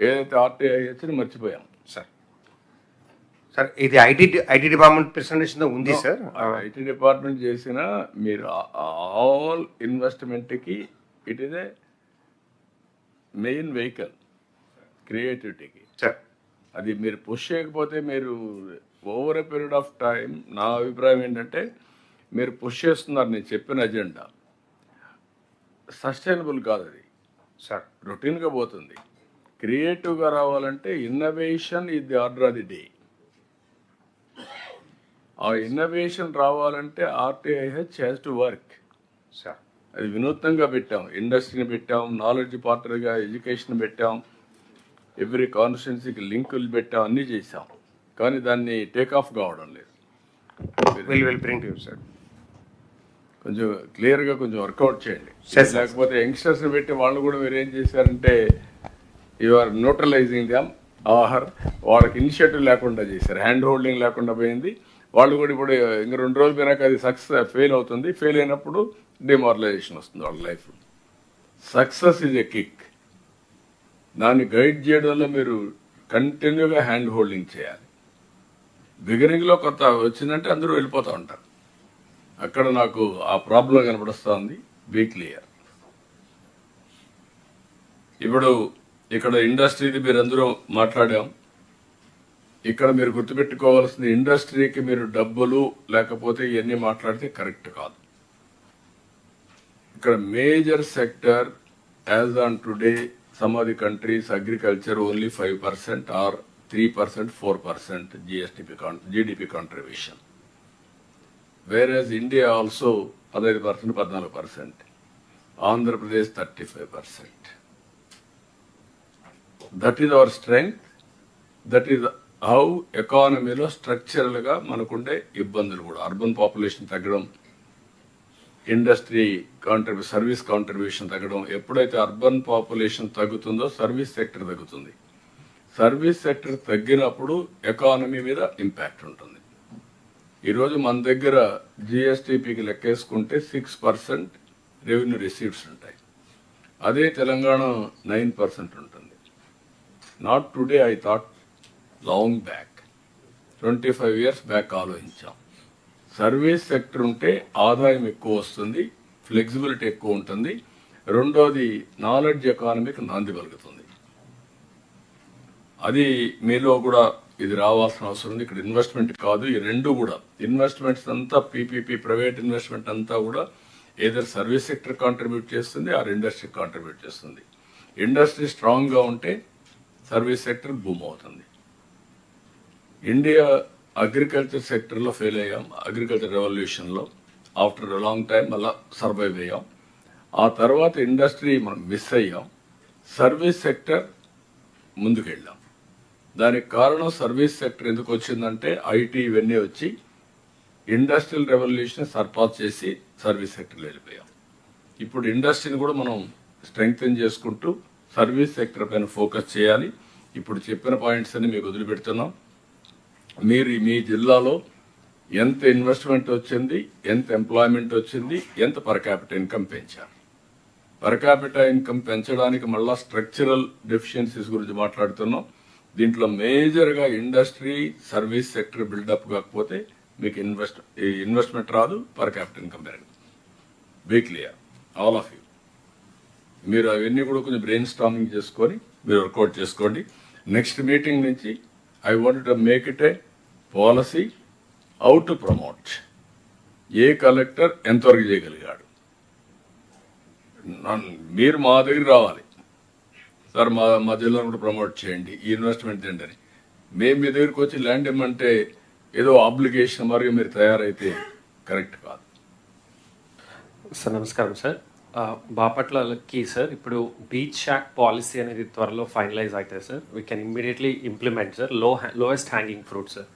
ఏదైతే RTIHని మర్చిపోయాం సార్. సార్ ఇది ఐటీ డిపార్ట్మెంట్ ప్రెసెంటేషన్ ఉంది సార్. ఐటీ డిపార్ట్మెంట్ చేసిన మీరు ఆల్ ఇన్వెస్ట్మెంట్కి it is a main vehicle క్రియేటివిటీకి సార్. అది మీరు పుష్ చేయకపోతే మీరు over a period of time, నా అభిప్రాయం ఏంటంటే మీరు పుష్ చేస్తున్నారు నేను చెప్పిన అజెండా, సస్టైనబుల్ కాదు అది సార్, రొటీన్గా పోతుంది. క్రియేటివ్గా రావాలంటే innovation is the order of the day. ఆ ఇన్నోవేషన్ రావాలంటే RTIH has to work sir. అది వినూత్నంగా పెట్టాం, ఇండస్ట్రీని పెట్టాం, నాలెడ్జ్ పార్ట్నర్గా ఎడ్యుకేషన్ పెట్టాం, ఎవ్రీ కాన్స్టిట్యున్సీకి లింకులు పెట్టాం, అన్నీ చేసాం. కానీ దాన్ని టేక్ ఆఫ్ కావడం లేదు. సార్ కొంచెం క్లియర్గా కొంచెం వర్కౌట్ చేయండి. లేకపోతే యంగ్స్టర్స్ని పెట్టి వాళ్ళు కూడా మీరు ఏం చేశారంటే యు ఆర్ న్యూట్రలైజింగ్ దెమ్. వాళ్ళకి ఇనిషియేటివ్ లేకుండా చేశారు, హ్యాండ్ హోల్డింగ్ లేకుండా పోయింది. వాళ్ళు కూడా ఇప్పుడు ఇంకా 2 రోజులు పోయినాక అది సక్సెస్ ఫెయిల్ అవుతుంది. ఫెయిల్ అయినప్పుడు డిమారలైజేషన్ వస్తుంది వాళ్ళ life. Success is a kick. దాన్ని గైడ్ చేయడంలో మీరు కంటిన్యూగా హ్యాండ్ హోల్డింగ్ చేయాలి. బిగినింగ్లో కొత్త వచ్చిందంటే అందరూ వెళ్ళిపోతూ ఉంటారు. అక్కడ నాకు ఆ ప్రాబ్లం కనపడుస్తుంది. Be clear. ఇప్పుడు ఇక్కడ ఇండస్ట్రీది మీరు అందరూ మాట్లాడాం. ఇక్కడ మీరు గుర్తుపెట్టుకోవాల్సింది, ఇండస్ట్రీకి మీరు డబ్బులు లేకపోతే ఇవన్నీ మాట్లాడితే కరెక్ట్ కాదు. ఇక్కడ major sector as on today some of the countries agriculture only 5% or 3%, 4% GDP contribution. Whereas India also 15%, 14%. Andhra Pradesh 35%. That is our strength. That is how economy lo structural ga manakunde ibbandulu kuda. Urban population తగ్గడం, industry service contribution తగ్గడం. ఎప్పుడైతే urban population తగ్గుతుందో service sector తగ్గుతుంది. Service sector తగ్గినప్పుడు economy మీద impact ఉంటుంది. ఈరోజు మన దగ్గర GSTPకి లెక్కేసుకుంటే 6% రెవెన్యూ రిసీవ్స్ ఉంటాయి. అదే తెలంగాణ 9% ఉంటుంది. Not today, I thought long back, 25 years back ఆలోచించాం. సర్వీస్ సెక్టర్ ఉంటే ఆదాయం ఎక్కువ వస్తుంది, ఫ్లెక్సిబిలిటీ ఎక్కువ ఉంటుంది. రెండోది నాలెడ్జ్ ఎకానమీకి నాంది పలుకుతుంది. అది మీలో కూడా ఇది రావాల్సిన అవసరం ఉంది. ఇక్కడ ఇన్వెస్ట్మెంట్ కాదు, ఈ రెండు కూడా ఇన్వెస్ట్మెంట్స్ అంతా PPP ప్రైవేట్ ఇన్వెస్ట్మెంట్ అంతా కూడా ఏదర్ సర్వీస్ సెక్టర్ కాంట్రిబ్యూట్ చేస్తుంది, ఆర్ ఇండస్ట్రీ కాంట్రిబ్యూట్ చేస్తుంది. ఇండస్ట్రీ స్ట్రాంగ్గా ఉంటే సర్వీస్ సెక్టర్ బూమ్ అవుతుంది. ఇండియా అగ్రికల్చర్ సెక్టర్లో ఫెయిల్ అయ్యాం. అగ్రికల్చర్ రెవల్యూషన్లో ఆఫ్టర్ లాంగ్ టైం అలా సర్వైవ్ అయ్యాం. ఆ తర్వాత ఇండస్ట్రీ మనం మిస్ అయ్యాం. సర్వీస్ సెక్టర్ ముందుకెళ్ళాం. దానికి కారణం సర్వీస్ సెక్టర్ ఎందుకు వచ్చిందంటే IT ఇవన్నీ వచ్చి ఇండస్ట్రియల్ రెవల్యూషన్ సర్పాస్ చేసి సర్వీస్ సెక్టర్లో వెళ్ళిపోయాం. ఇప్పుడు ఇండస్ట్రీని కూడా మనం స్ట్రెంగ్తన్ చేసుకుంటూ సర్వీస్ సెక్టర్ పైన ఫోకస్ చేయాలి. ఇప్పుడు చెప్పిన పాయింట్స్ అన్ని మీకు వదిలిపెడుతున్నాం. మీరు మీ జిల్లాలో ఎంత ఇన్వెస్ట్మెంట్ వచ్చింది, ఎంత ఎంప్లాయ్మెంట్ వచ్చింది, ఎంత పర్ క్యాపిటల్ ఇన్కమ్ పెంచారు. పర్ క్యాపిటల్ ఇన్కమ్ పెంచడానికి మళ్ళా స్ట్రక్చరల్ డెఫిషియన్సీస్ గురించి మాట్లాడుతున్నాం. దీంట్లో మేజర్గా ఇండస్ట్రీ సర్వీస్ సెక్టర్ బిల్డప్ కాకపోతే మీకు ఇన్వెస్ట్మెంట్ రాదు, పర్ క్యాపిటల్ ఇన్కమ్ పెరగదు. Be clear all of you. మీరు అవన్నీ కూడా కొంచెం బ్రెయిన్ స్టార్మింగ్ చేసుకొని మీరు వర్కౌట్ చేసుకోండి. నెక్స్ట్ మీటింగ్ నుంచి I want to make it A policy how to promote. A collector ఎంతవరకు చేయగలిగాడు. మీరు మా దగ్గర రావాలి సార్, మా జిల్లాను కూడా ప్రమోట్ చేయండి, ఈ ఇన్వెస్ట్మెంట్ ఏంటని. మేము మీ దగ్గరికి వచ్చి ల్యాండ్ ఇమ్మంటే ఏదో ఆబ్లిగేషన్ మరియు మీరు తయారైతే కరెక్ట్ కాదు. సార్ నమస్కారం సార్. బాపట్లకి సార్ ఇప్పుడు బీచ్ షాక్ పాలసీ అనేది త్వరలో ఫైనలైజ్ అవుతుంది sir. We can immediately implement sir. Lowest hanging fruit sir.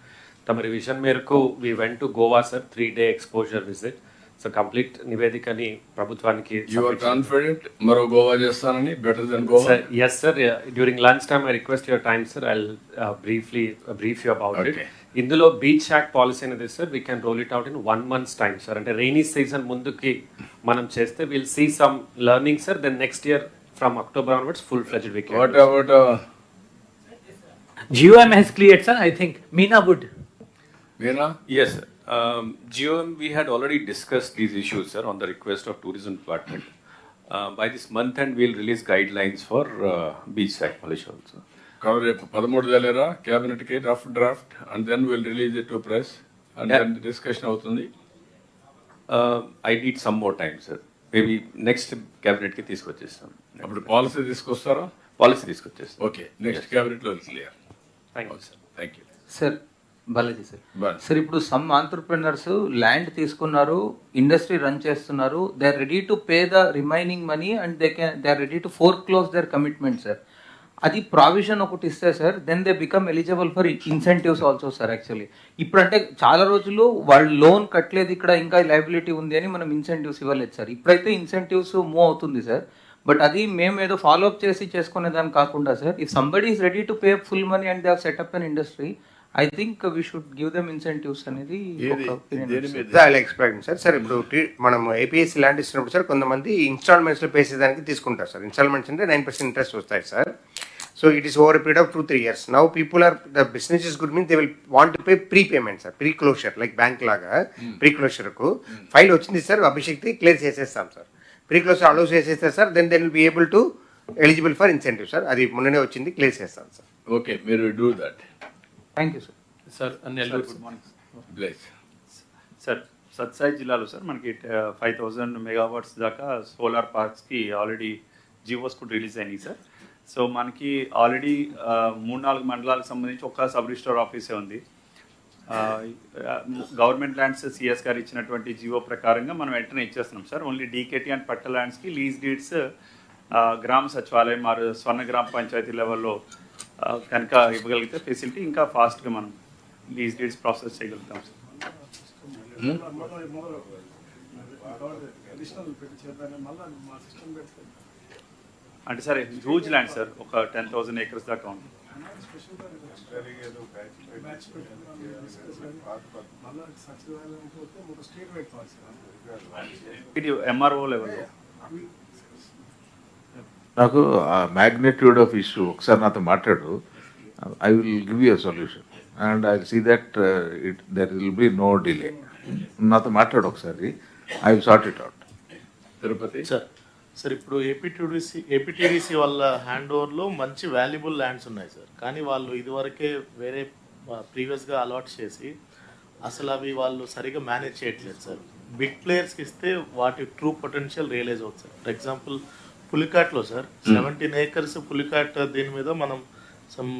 తమరి విజన్ మేరకు we went to Goa sir, 3-day exposure visit. So complete నివేదికని ప్రభుత్వానికి. యు ఆర్ కాన్ఫిడెంట్ మరో గోవా చేస్తానని, better than Goa? Sir yes sir. During lunch time I request your time sir. I brief you about it. ఇందులో beach shack policy అనేది sir we can roll it out in 1 month's time sir. అంటే rainy season ముందుకి మనం చేస్తే will see some learning sir. Then next year from October onwards full fledged we can. What about GOM has cleared sir, I think. Meena would. Meena? Yes sir. GOM, we had already discussed these issues sir on the request of tourism department. By this month end we'll release guidelines for beach sack policy also. Cover 13 వెళ్ళారా cabinet కి draft and then will release it to press and then discussion అవుతుంది. I need some more time sir. Maybe next cabinet కి తీసుకొచ్చేస్తాం. అప్పుడు policy తీసుకొస్తారా? Policy తీసుకొచ్చేస్తాం. Okay, next cabinet లో clear. Thank you sir. Thank you sir. Balaji sir. Sir ఇప్పుడు some entrepreneurs land తీసుకున్నారు, industry run చేస్తున్నారు, they are ready to pay the remaining money and they are ready to foreclose their commitment sir. అది provision ఒకటి ఇస్తే sir then they become eligible for incentives also sir. Actually ఇప్పుడు అంటే చాలా రోజులు వాళ్ళు లోన్ కట్టలేదు, ఇక్కడ ఇంకా లయబిలిటీ ఉంది అని మనం ఇన్సెంటివ్స్ ఇవ్వలేదు సార్. ఇప్పుడైతే ఇన్సెంటివ్స్ మూవ్ అవుతుంది సార్. బట్ అది మేము ఏదో ఫాలోఅప్ చేసి చేసుకునే దాన్ని కాకుండా sir, if somebody is ready to pay full money and they have setup an industry, I think we should give them incentives అనేది ఎక్స్పెక్ట్ సార్. ఇప్పుడు మనం ఏపీఎస్సీ ల్యాండ్ ఇచ్చినప్పుడు సార్ కొంతమంది ఇన్స్టాల్మెంట్స్లో పే చేసేదానికి తీసుకుంటారు సార్. ఇన్స్టాల్మెంట్స్ అంటే 9% ఇంట్రెస్ట్ వస్తాయి sir. So it is over period of 2-3 years. Now people are the business is good means they will want to pay pre payment sir, pre closure like bank లాగా. Pre క్లోజర్కు file వచ్చింది sir, అభిషేక్తి clear చేసేస్తాం sir. Pre closure allow చేసేస్తారు sir, then will be able to eligible for incentive sir. అది మొన్ననే వచ్చింది, clear చేస్తాం సార్. ఓకే, మీరు do that. Thank you sir. Sir good morning sir. Sathya Sai జిల్లాలో సార్ మనకి 5000 megawatts దాకా సోలార్ పార్క్స్కి ఆల్రెడీ జియోస్ కూడా రిలీజ్ అయినాయి సార్. సో మనకి ఆల్రెడీ 3-4 మండలాలకు సంబంధించి ఒక సబ్ రిజిస్టర్ ఆఫీసే ఉంది. గవర్నమెంట్ ల్యాండ్స్ సిఎస్ గారు ఇచ్చినటువంటి జియో ప్రకారంగా మనం వెంటనే ఇచ్చేస్తున్నాం సార్. ఓన్లీ డీకేటీ అండ్ పట్ట ల్యాండ్స్కి లీజ్ డీడ్స్ గ్రామ సచివాలయం మరియు స్వర్ణ గ్రామ పంచాయతీ లెవెల్లో కనుక ఇవ్వగలిగితే ఫెసిలిటీ ఇంకా ఫాస్ట్గా మనం లీజ్ డీడ్స్ ప్రాసెస్ చేయగలుగుతాం సార్. అంటే సార్ హ్యూజ్ ల్యాండ్ సార్, ఒక 10,000 acres దాకా ఉంది. ఇది ఎంఆర్ఓ లెవెల్లో నాకు మ్యాగ్నిట్యూడ్ ఆఫ్ ఇష్యూ ఒకసారి నాతో మాట్లాడు. I will give you a solution and I see that there will be no delay. నాతో మాట్లాడు ఒకసారి, I will sort it out. Tirupati sir ఇప్పుడు ఏపీటీడీసీ వాళ్ళ హ్యాండ్ ఓవర్లో మంచి వాల్యుబుల్ ల్యాండ్స్ ఉన్నాయి సార్. కానీ వాళ్ళు ఇదివరకే వేరే ప్రీవియస్గా అలాట్ చేసి అసలు అవి వాళ్ళు సరిగా మేనేజ్ చేయట్లేదు సార్. బిగ్ ప్లేయర్స్కి ఇస్తే వాటి ట్రూ పొటెన్షియల్ రియలైజ్ అవుతుంది సార్. ఫర్ ఎగ్జాంపుల్ పులికాట్లో సార్ 17 acres పులికాట్, దీని మీద మనం సమ్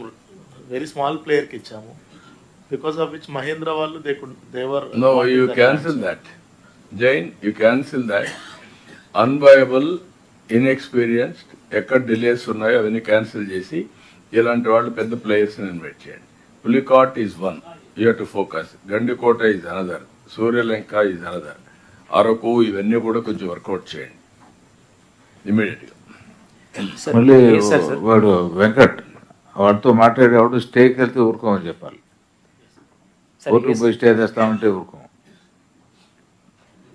వెరీ స్మాల్ ప్లేయర్కి ఇచ్చాము. బికాస్ ఆఫ్ విచ్ మహేంద్ర వాళ్ళు దేవర్ no you cancel that. Jain you cancel that. Unviable, inexperienced, ఎక్కడ డిలేస్ ఉన్నాయో అవన్నీ క్యాన్సిల్ చేసి ఇలాంటి వాళ్ళు పెద్ద ప్లేయర్స్ని ఇన్వైట్ చేయండి. Pulicat is one, you have to focus. Gandikota is another, Suryalanka is another, Araku, ఇవన్నీ కూడా కొంచెం వర్కౌట్ చేయండి ఇమీడియట్గా. మళ్ళీ వాడు వెంకట్ వాడితో మాట్లాడేవాడు స్టేకి వెళ్తే ఊరుకోమని చెప్పాలి. కోర్టుకు పోయి స్టే తెస్తామంటే ఊరుకోం.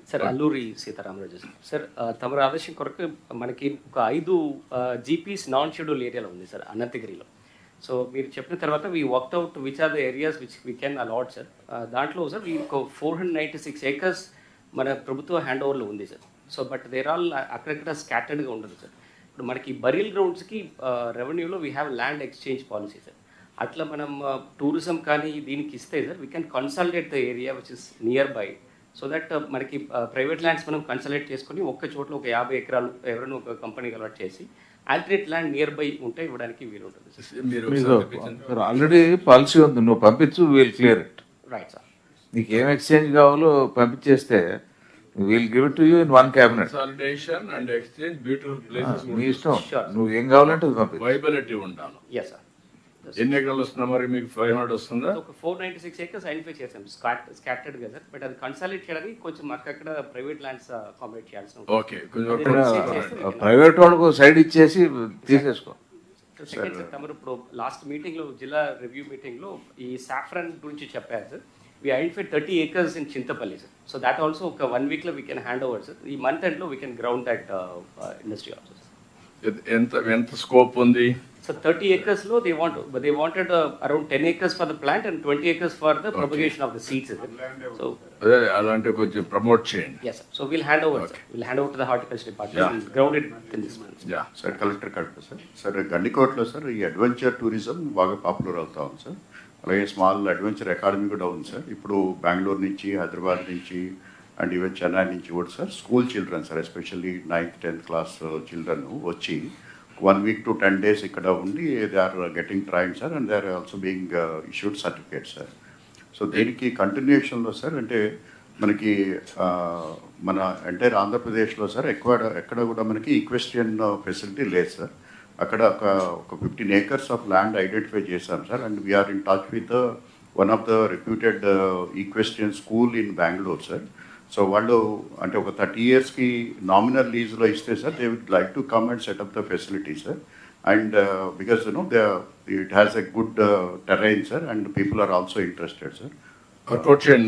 సార్ అల్లూరి సీతారామరాజు సార్ తమరు ఆదేశం కొరకు మనకి ఒక 5 జీపీస్ నాన్ షెడ్యూల్ ఏరియాలో ఉంది సార్ అనంతగిరిలో. సో మీరు చెప్పిన తర్వాత we worked out which are the areas which we can allot sir. దాంట్లో సార్ ఒక 496 acres మన ప్రభుత్వ హ్యాండ్ ఓవర్లో ఉంది sir. So but there all అక్కడక్కడ స్కాటర్డ్గా ఉండదు సార్. ఇప్పుడు మనకి బరియల్ గ్రౌండ్స్కి రెవెన్యూలో we have land exchange policy sir. అట్లా మనం టూరిజం కానీ దీనికి ఇస్తే sir we can consolidate the area which is near by. So that మనకి ప్రైవేట్ ల్యాండ్స్ మనం కన్సల్టేట్ చేసుకొని ఒక్క చోట్ల ఒక 50 acres ఎవరైనా ఒక కంపెనీకి అలాట్ చేసి ఆల్టర్నేట్ ల్యాండ్ నియర్ బై ఉంటే ఇవ్వడానికి వీలు ఉంటుంది. ఆల్రెడీ పాలసీ ఉంది, నువ్వు పంపించు, we'll clear it. Right sir. నీకు ఏం ఎక్స్చేంజ్ కావాలో పంపించేస్తే we'll give it to you in one cabinet. Consolidation and exchange beautiful places. నీ ఇష్టం, నువ్వు ఏం కావాలంటే అది పంపించు. వైబిలిటీ ఉండాలి. Yes sir. ఎన్ని ఎకరాలు వస్తుందా మరి మీకు? 500 వస్తుందా? ఒక 496 acres ఐడెంటిఫై చేసాం స్కాటర్డ్ గా సార్. బట్ అది కన్సాలిడేట్ చేయడానికి కొంచెం అక్కడ ప్రైవేట్ ల్యాండ్స్ అకామిడేట్ చేయాల్సిన. ఓకే, ప్రైవేట్ వాళ్ళకు సైడ్ ఇచ్చేసి తీసేసుకో. సెకండ్ సార్, తమరు ఇప్పుడు లాస్ట్ మీటింగ్లో జిల్లా రివ్యూ మీటింగ్లో ఈ సాఫ్రన్ గురించి చెప్పారు sir. we identified 30 acres in Chintapalli, sir. So that also ఒక 1 week లో we can hand over, sir. ఈ month end లో we can ground that industry also, sir. ఎంత స్కోప్ ఉంది? So 30 acres లో they wanted around 10 acres for the plant and 20 acres for the propagation of the seeds, sir. So అలాంటి కొంచెం promote చేయండి. Yes sir. So we'll hand over, sir. We'll hand over to the horticulture department and ground it in this month. Yeah, sir. Collector correct sir. Sir గండికోటలో sir ఈ adventure tourism బాగా popular అవుతా ఉంది sir. అలాగే small adventure academy కూడా ఉంది sir. ఇప్పుడు బెంగళూరు నుంచి, హైదరాబాద్ నుంచి అండ్ ఈవెన్ చెన్నై నుంచి కూడా sir school children sir, especially 9th 10th class children వచ్చి 1 week to 10 days ఇక్కడ ఉండి they are getting trained sir and they are also being issued certificate sir. So దీనికి కంటిన్యూషన్లో సార్ అంటే మనకి మన ఎంటైర్ ఆంధ్రప్రదేశ్లో సార్ ఎక్కడ కూడా మనకి ఈక్వెస్ట్రియన్ ఫెసిలిటీ లేదు సార్. అక్కడ ఒక 15 acres ఆఫ్ ల్యాండ్ ఐడెంటిఫై చేశాం sir. And we are in touch with one of the reputed equestrian school in Bengaluru sir. So వాళ్ళు అంటే ఒక 30 yearsకి నామినల్ లీజ్లో ఇస్తే sir they would like to come and set up the facility sir. And because it has a good terrain sir and people are also interested sir.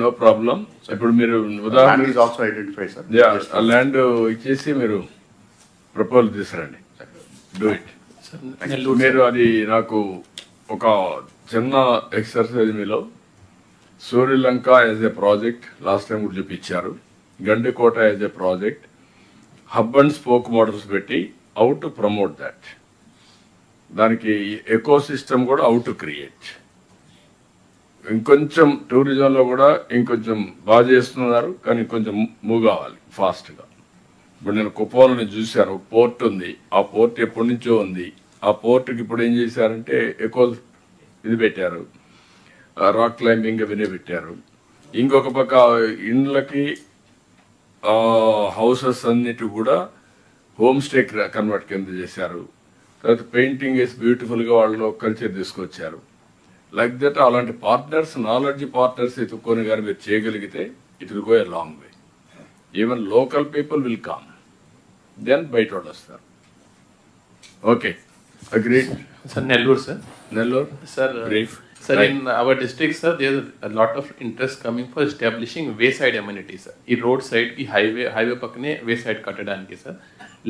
No problem. ఇప్పుడు మీరు ఉదాహరణ also identify sir. ఆ land ఇచ్చేసి మీరు proposal తీసుకురండి. Do it. మీరు అది నాకు ఒక చిన్న ఎక్సర్సైజ్ మీలో Suryalanka as a project last time కూడా చూపించారు, Gandikota as a project, hub and spoke models పెట్టి హౌ టు ప్రమోట్ దాట్, దానికి ఎకో సిస్టమ్ కూడా హౌ టు క్రియేట్. ఇంకొంచెం టూరిజంలో కూడా ఇంకొంచెం బాగా చేస్తున్నారు, కానీ కొంచెం మూవ్ కావాలి ఫాస్ట్గా. ఇప్పుడు నేను కుప్పంలో చూశాను, పోర్ట్ ఉంది, ఆ పోర్ట్ ఎప్పటి నుంచో ఉంది. ఆ పోర్ట్కి ఇప్పుడు ఏం చేశారంటే ఎకో ఇది పెట్టారు, రాక్ క్లైంబింగ్ అవన్నీ పెట్టారు. ఇంకొక పక్క ఇండ్లకి హౌసెస్ అన్నిటి కూడా హోమ్ స్టే కన్వర్ట్ కింద చేశారు. తర్వాత పెయింటింగ్ వేసి బ్యూటిఫుల్గా వాళ్ళు కల్చర్ తీసుకొచ్చారు. లైక్ దట్ అలాంటి పార్ట్నర్స్, నాలెడ్జ్ పార్ట్నర్స్ ఎత్తుక్కొని కానీ మీరు చేయగలిగితే it will go a long way. Even local people will come, then బయట వాళ్ళు వస్తారు. Okay, agreed. Sir, Nellore, sir. Nellore, sir. Brief. Sir, Right. in our district, sir, there is a lot of interest coming for establishing wayside amenities, sir. ఈ road side की highway పక్కనే wayside కట్టడానికి sir.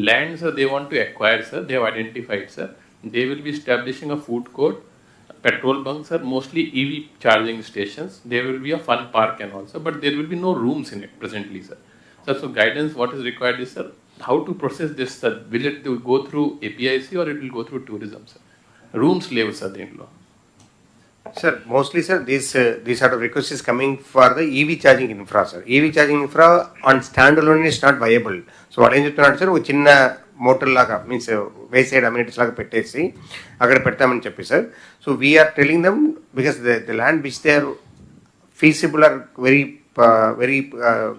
Land, sir, they want to acquire, sir. They have identified, sir. They will be establishing a food court, petrol bunk, sir, mostly EV charging stations. There will be a fun park and also, but there will be no rooms in it presently, sir. Sir, so guidance, what is required is, sir, how to process this, sir. Will it go through APIC or it will go through tourism, sir? Rooms level, sir, దీంట్లో. Sir, mostly, sir, this sort of request is coming for the EV charging infra, sir. EV charging infra on standalone is not viable. So, what ఏం చెప్తున్నాడు sir, ఒక చిన్న motor లాగా means wayside amenities లాగా పెట్టేసి అక్కడ పెడతామని చెప్పి sir. So we are telling them because the land which they are feasible are very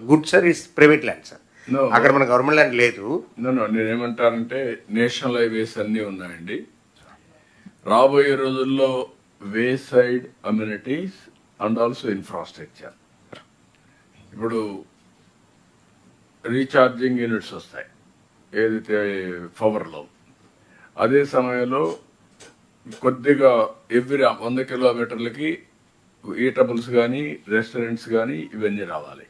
good sir is private land sir. అక్కడ మన గవర్నమెంట్ ల్యాండ్ లేదు. నేనేమంటానంటే నేషనల్ హైవేస్ అన్నీ ఉన్నాయండి. రాబోయే రోజుల్లో wayside amenities and also infrastructure, ఇప్పుడు రీఛార్జింగ్ యూనిట్స్ వస్తాయి ఏదైతే పవర్లో, అదే సమయంలో కొద్దిగా ఎవ్రీ 100 కిలోమీటర్లకి ఈటబుల్స్ కానీ రెస్టారెంట్స్ కానీ ఇవన్నీ రావాలి.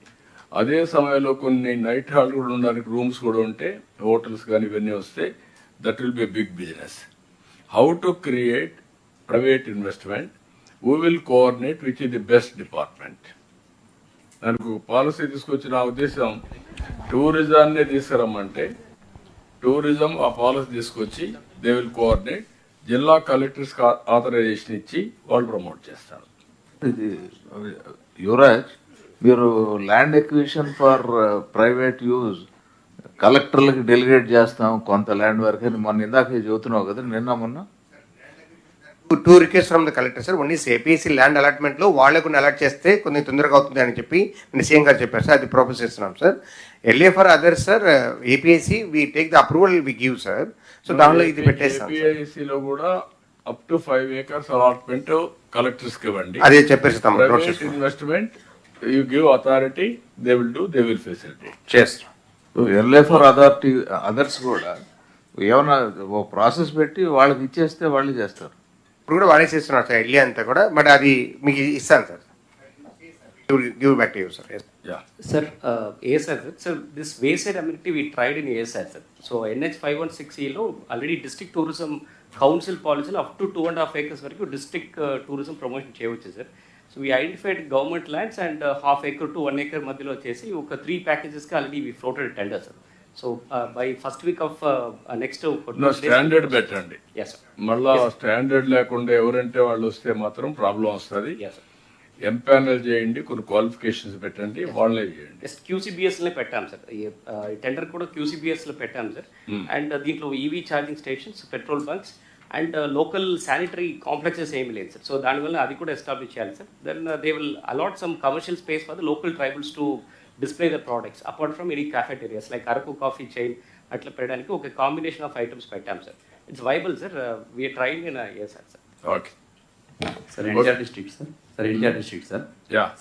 అదే సమయంలో కొన్ని నైట్ హాల్ కూడా ఉండడానికి రూమ్స్ కూడా ఉంటే హోటల్స్ కానీ ఇవన్నీ వస్తే that will be a big business. How to create private investment, we will coordinate which is the best department. దానికి పాలసీ తీసుకొచ్చిన ఉద్దేశం టూరిజాన్ని తీసుకురమ్మంటే టూరిజం ఆ పాలసీ తీసుకొచ్చి దే విల్ కోఆర్డినేట్, జిల్లా కలెక్టర్స్ ఆథరైజేషన్ ఇచ్చి వాళ్ళు ప్రమోట్ చేస్తారు. ఇది యువరాజ్, మీరు land acquisition for private use కలెక్టర్లకి డెలిగేట్ చేస్తాం కొంత ల్యాండ్ వరకు అని మొన్న ఇందాక చెబుతున్నావు కదా, నిన్న మొన్న. Two request from the collector sir. One is APSC land అలాట్మెంట్లో వాళ్ళకు అలాట్ చేస్తే కొంచెం తొందరగా అవుతుంది అని చెప్పి సీఎం గారు చెప్పారు సార్. అది ప్రపోజ్ చేస్తున్నాం sir. Earlier for others sir APSC we take the approval we give sir. So దానిలో ఇది పెట్టేస్తాం. ఏపీఐసిలో కూడా up to 5 acres allotment collectors కి ఇవ్వండి. అదే చెప్పేసి private investment you give authority, they will do, they will facility. Early for authority others కూడా ఏమన్నా ఓ ప్రాసెస్ పెట్టి వాళ్ళకి ఇచ్చేస్తే వాళ్ళు చేస్తారు. ఇప్పుడు కూడా వాడే చేస్తున్నారు సార్ ఎర్లీ అంతా కూడా. బట్ అది మీకు ఇస్తాను sir. Give back to you sir. Sir, ASR, sir, this wayside amenity we tried in ASR, sir. So NH 516E లో ఆల్రెడీ డిస్ట్రిక్ట్ టూరిజం కౌన్సిల్ పాలసీలో అప్ టు 2.5 acres వరకు డిస్ట్రిక్ట్ టూరిజం ప్రమోషన్ చేయవచ్చు sir. So we identified government lands and 1/2 acre to 1 acre మధ్యలో వచ్చేసి ఒక 3 packagesకి already we floated tender sir. So by first week of next standard పెట్టండి. Yes sir. మళ్ళా standard లేకుండా ఎవరంటే వాళ్ళు వస్తే మాత్రం ప్రాబ్లం వస్తుంది. ఎంపానల్ చేయండి, కొన్ని క్వాలిఫికేషన్స్ పెట్టండి, వాళ్ళే చేయండి. క్యూసీబీఎస్లో పెట్టాం సార్. ఈ టెండర్ కూడా క్యూసీబీఎస్లో పెట్టాం సార్. అండ్ దీంట్లో EV charging stations, petrol bunks and local sanitary complexes ఏమి లేదు సార్. సో దానివల్ల అది కూడా ఎస్టాబ్లిష్ చేయాలి sir. Then they will allot some commercial space for the local tribals to display the products apart from any cafeterias like Araku coffee chain అట్లా పెట్టడానికి ఒక combination of items పెట్టాం sir. It's viable sir. We're trying in sir. Okay sir, NTR district sir. NTR district sir.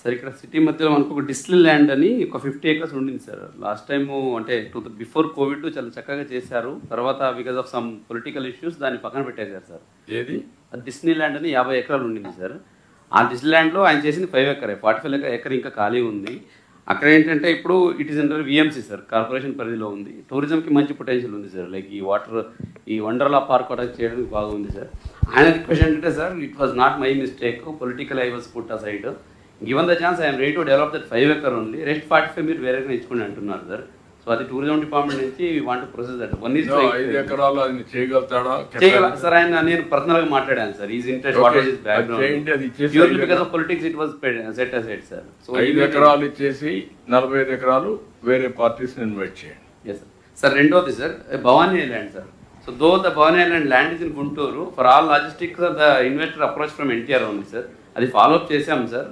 Sir ఇక్కడ city మధ్యలో మనకు ఒక distil land అని ఒక 50 acres ఉండింది సార్. లాస్ట్ టైము అంటే బిఫోర్ కోవిడ్ చాలా చక్కగా చేశారు. తర్వాత because of some political issues దాన్ని పక్కన పెట్టేశారు సార్. ఏది డిస్నీ ల్యాండ్ అని 50 acres ఉండింది సార్. ఆ డిస్నీ ల్యాండ్లో ఆయన చేసింది 5 acres, 45 acres ఇంకా ఖాళీ ఉంది. అక్కడ ఏంటంటే ఇప్పుడు it is under VMC sir, corporation పరిధిలో ఉంది. టూరిజంకి మంచి పొటెన్షియల్ ఉంది సార్. లైక్ ఈ వాటర్, ఈ వండర్లా పార్క్ కూడా చేయడానికి బాగుంది సార్. ఆయన రిక్వెస్ట్ ఏంటంటే sir, it was not my mistake, political I was put a side. Given the chance I'm ready to develop that 5 acres only, rest 45 మీరు వేరేగా ఇచ్చుకుని అంటున్నారు సార్. సో అది టూరిజం డిపార్ట్మెంట్ నుంచి వాంట్ ప్రొసెస్ దట్ 5 acres అది చేయగలుగుతాడా sir. ఆయన నేను personal గా మాట్లాడాను sir. Is interest what is background purely because of politics it was set aside sir. So 5 acres ఇచ్చేసి 45 acres వేరే పార్టీస్ ఇన్వైట్ చేయండి. Yes sir. సార్ రెండోది sir Bhavani island sir. So though the Bhavani island land is in Guntur, for all logistics the investor approach from NTR ఉంది sir. అది follow up చేసాం sir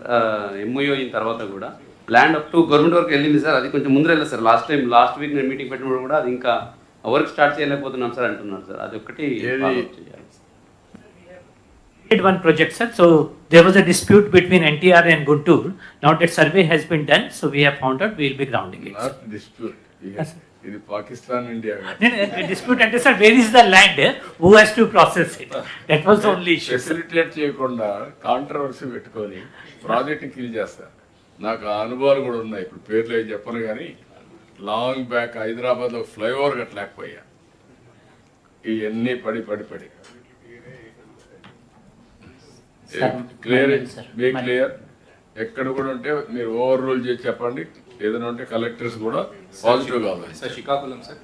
MoU అయిన తర్వాత కూడా. ల్యాండ్ అప్ టు గవర్నమెంట్ వరకు వెళ్ళింది సార్. అది కొంచెం ముందర వెళ్ళదు సార్. లాస్ట్ వీక్ నేను మీటింగ్ పెట్టినప్పుడు కూడా అది ఇంకా వర్క్ స్టార్ట్ చేయలేకపోతున్నాం సార్ అంటున్నారు సార్. అది ఒకటి one project, sir. So there was a dispute between NTR and Guntur. Now that survey has been done, so we have found out we will be grounding it. Not dispute. ఇది Pakistan India dispute అంటే sir where is the land, who has to process it, that was only issue. Facilitate చేయకుండా controversy పెట్టుకొని project kill చేస్తారు. నాకు ఆ అనుభవాలు కూడా ఉన్నాయి. ఇప్పుడు పేర్లు ఏం చెప్పను కానీ లాంగ్ బ్యాక్ హైదరాబాద్లో ఫ్లైఓవర్ కట్టలేకపోయా. ఇవన్నీ పడి క్లియర్, బీ క్లియర్. ఎక్కడ కూడా ఉంటే మీరు ఓవర్ రూల్ చేసి చెప్పండి. ఏదైనా ఉంటే కలెక్టర్స్ కూడా పాజిటివ్ కావాలి. Sir Srikakulam sir.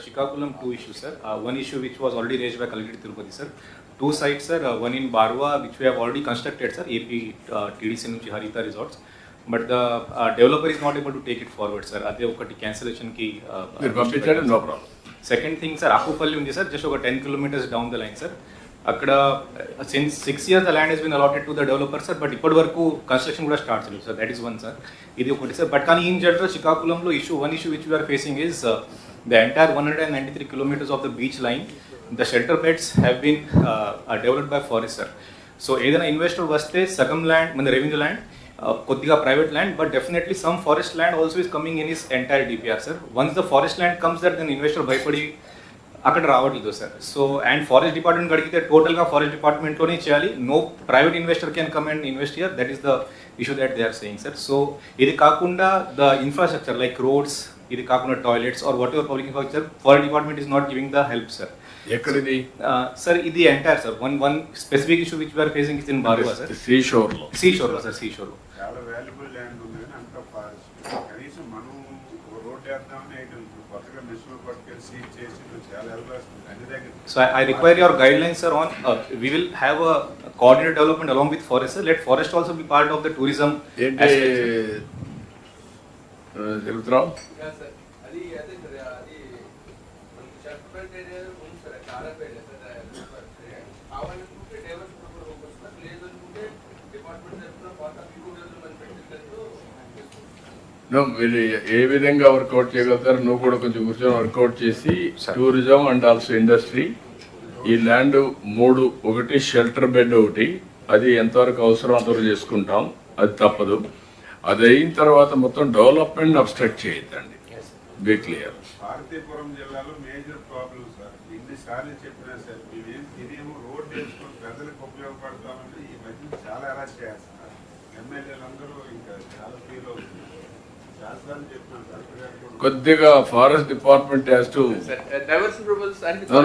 Srikakulam 2 issues sir. One issue which was already raised by Collector Tirupati sir. 2 sites sir. One in Barwa which we have already constructed sir. AP TDC నుంచి Harita Resorts. But the developer is not able to take it forward sir. అదే ఒకటి cancellation కి పంపించండి, no problem. Second thing sir Akupalli ఉంది sir, just ఒక 10 kilometers down the line sir. అక్కడ since 6 years the land has been allotted to the developer sir. But ఇప్పటి వరకు construction కూడా స్టార్ట్ చేయలేదు sir. That is one sir. ఇది ఒకటి sir. But కానీ ఇన్ జనరల్ శ్రీకాకుళంలో one issue which we're facing is the entire 193 kilometers of the beach line, the shelter beds have been developed by forest sir. So ఏదైనా investor వస్తే సగం land మన revenue land, కొద్దిగా private land, but definitely some forest land also is coming in his entire DPR sir. Once the forest land comes that then investor భయపడి అక్కడ రావట్లేదు sir. So and forest department అడిగితే టోటల్గా forest డిపార్ట్మెంట్లోనే చేయాలి, no private investor can come and invest here, that is the issue that they are saying sir. So ఇది కాకుండా the infrastructure like roads, ఇది కాకుండా toilets or whatever public infrastructure, forest department is not giving the help sir. ఎక్కడిది sir? ఇది entire sir, one specific issue which we're facing is in Barwa sir. Sea షోర్లో sir, sea షోర్లో చాలా valuable land ఉంది కానీ అంత forest. కనీసం మనం రోడ్ వేద్దామని ఐటమ్ కొత్తగా మిషన్ పట్టుకెళ్ళి సీజ్ చేసి చాలా వెళ్ళాల్సింది అన్ని దగ్గర. So I require your guidelines, sir, on we will have a coordinated development along with forest, sir. Let forest also be part of the tourism aspect. తెలుగుతున్నాం మీరు ఏ విధంగా వర్కౌట్ చేయగలుగుతారు? నువ్వు కూడా కొంచెం కూర్చొని వర్కౌట్ చేసి టూరిజం అండ్ ఆల్సో ఇండస్ట్రీ ఈ land 3, ఒకటి షెల్టర్ బెడ్, ఒకటి అది ఎంతవరకు అవసరం అంతవరకు చేసుకుంటాం, అది తప్పదు. అది అయిన తర్వాత మొత్తం డెవలప్మెంట్ అబ్స్ట్రక్ట్ చేయొద్దండి, బీ క్లియర్. పార్వతీపురం జిల్లాలో మేజర్ ప్రాబ్లం సార్, ఎన్నిసార్లు చెప్పినా సార్ ఇదేమో రోడ్ వేసుకొని ప్రజలకు ఉపయోగపడతామని ఈ మధ్య చాలా అరెస్ట్ చేస్తున్నారు. ఎమ్మెల్యేలందరూ ఇంకా చాలా ఫీల్ అవుతుంది. కొద్దిగా ఫారెస్ట్ డిపార్ట్మెంట్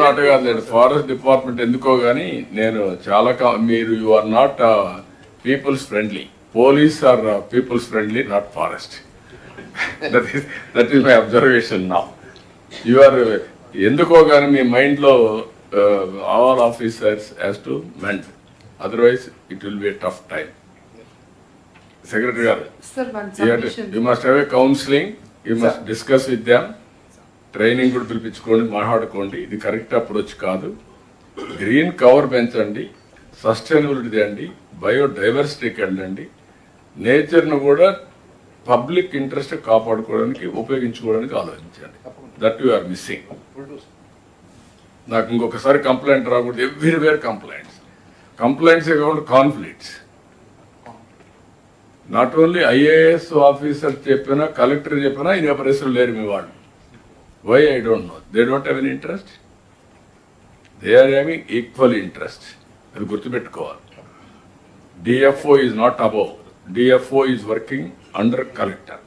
అటగాదు, ఫారెస్ట్ డిపార్ట్మెంట్ ఎందుకో గానీ నేను చాలా మీరు you are not peoples friendly. Police are peoples friendly, not forest. That is my observation now. You are ఎందుకో గానీ మీ మైండ్ లో all officers has to meant, otherwise it will be a tough time. Secretary garu, you must have a counseling, you must discuss with them, training kuda pilpichukondi, maatladukondi. Idi correct approach kaadu. Green cover పెంచండి, sustainability తేండి, బయోడైవర్సిటీకి వెళ్ళండి, నేచర్ను కూడా public interest కాపాడుకోవడానికి ఉపయోగించుకోవడానికి ఆలోచించండి. That you are missing. నాకు ఇంకొకసారి కంప్లైంట్ రాకూడదు. ఎవ్రీవేర్ కంప్లైంట్స్ కాకుండా conflicts. Not only IAS officer చెప్పినా, కలెక్టర్ చెప్పినా ఇదే పరిస్థితులు లేరు మీ వాళ్ళు. Why I don't know. They don't have an interest, they are having equal interest. అది గుర్తుపెట్టుకోవాలి. DFO is not above, DFO is working under collector.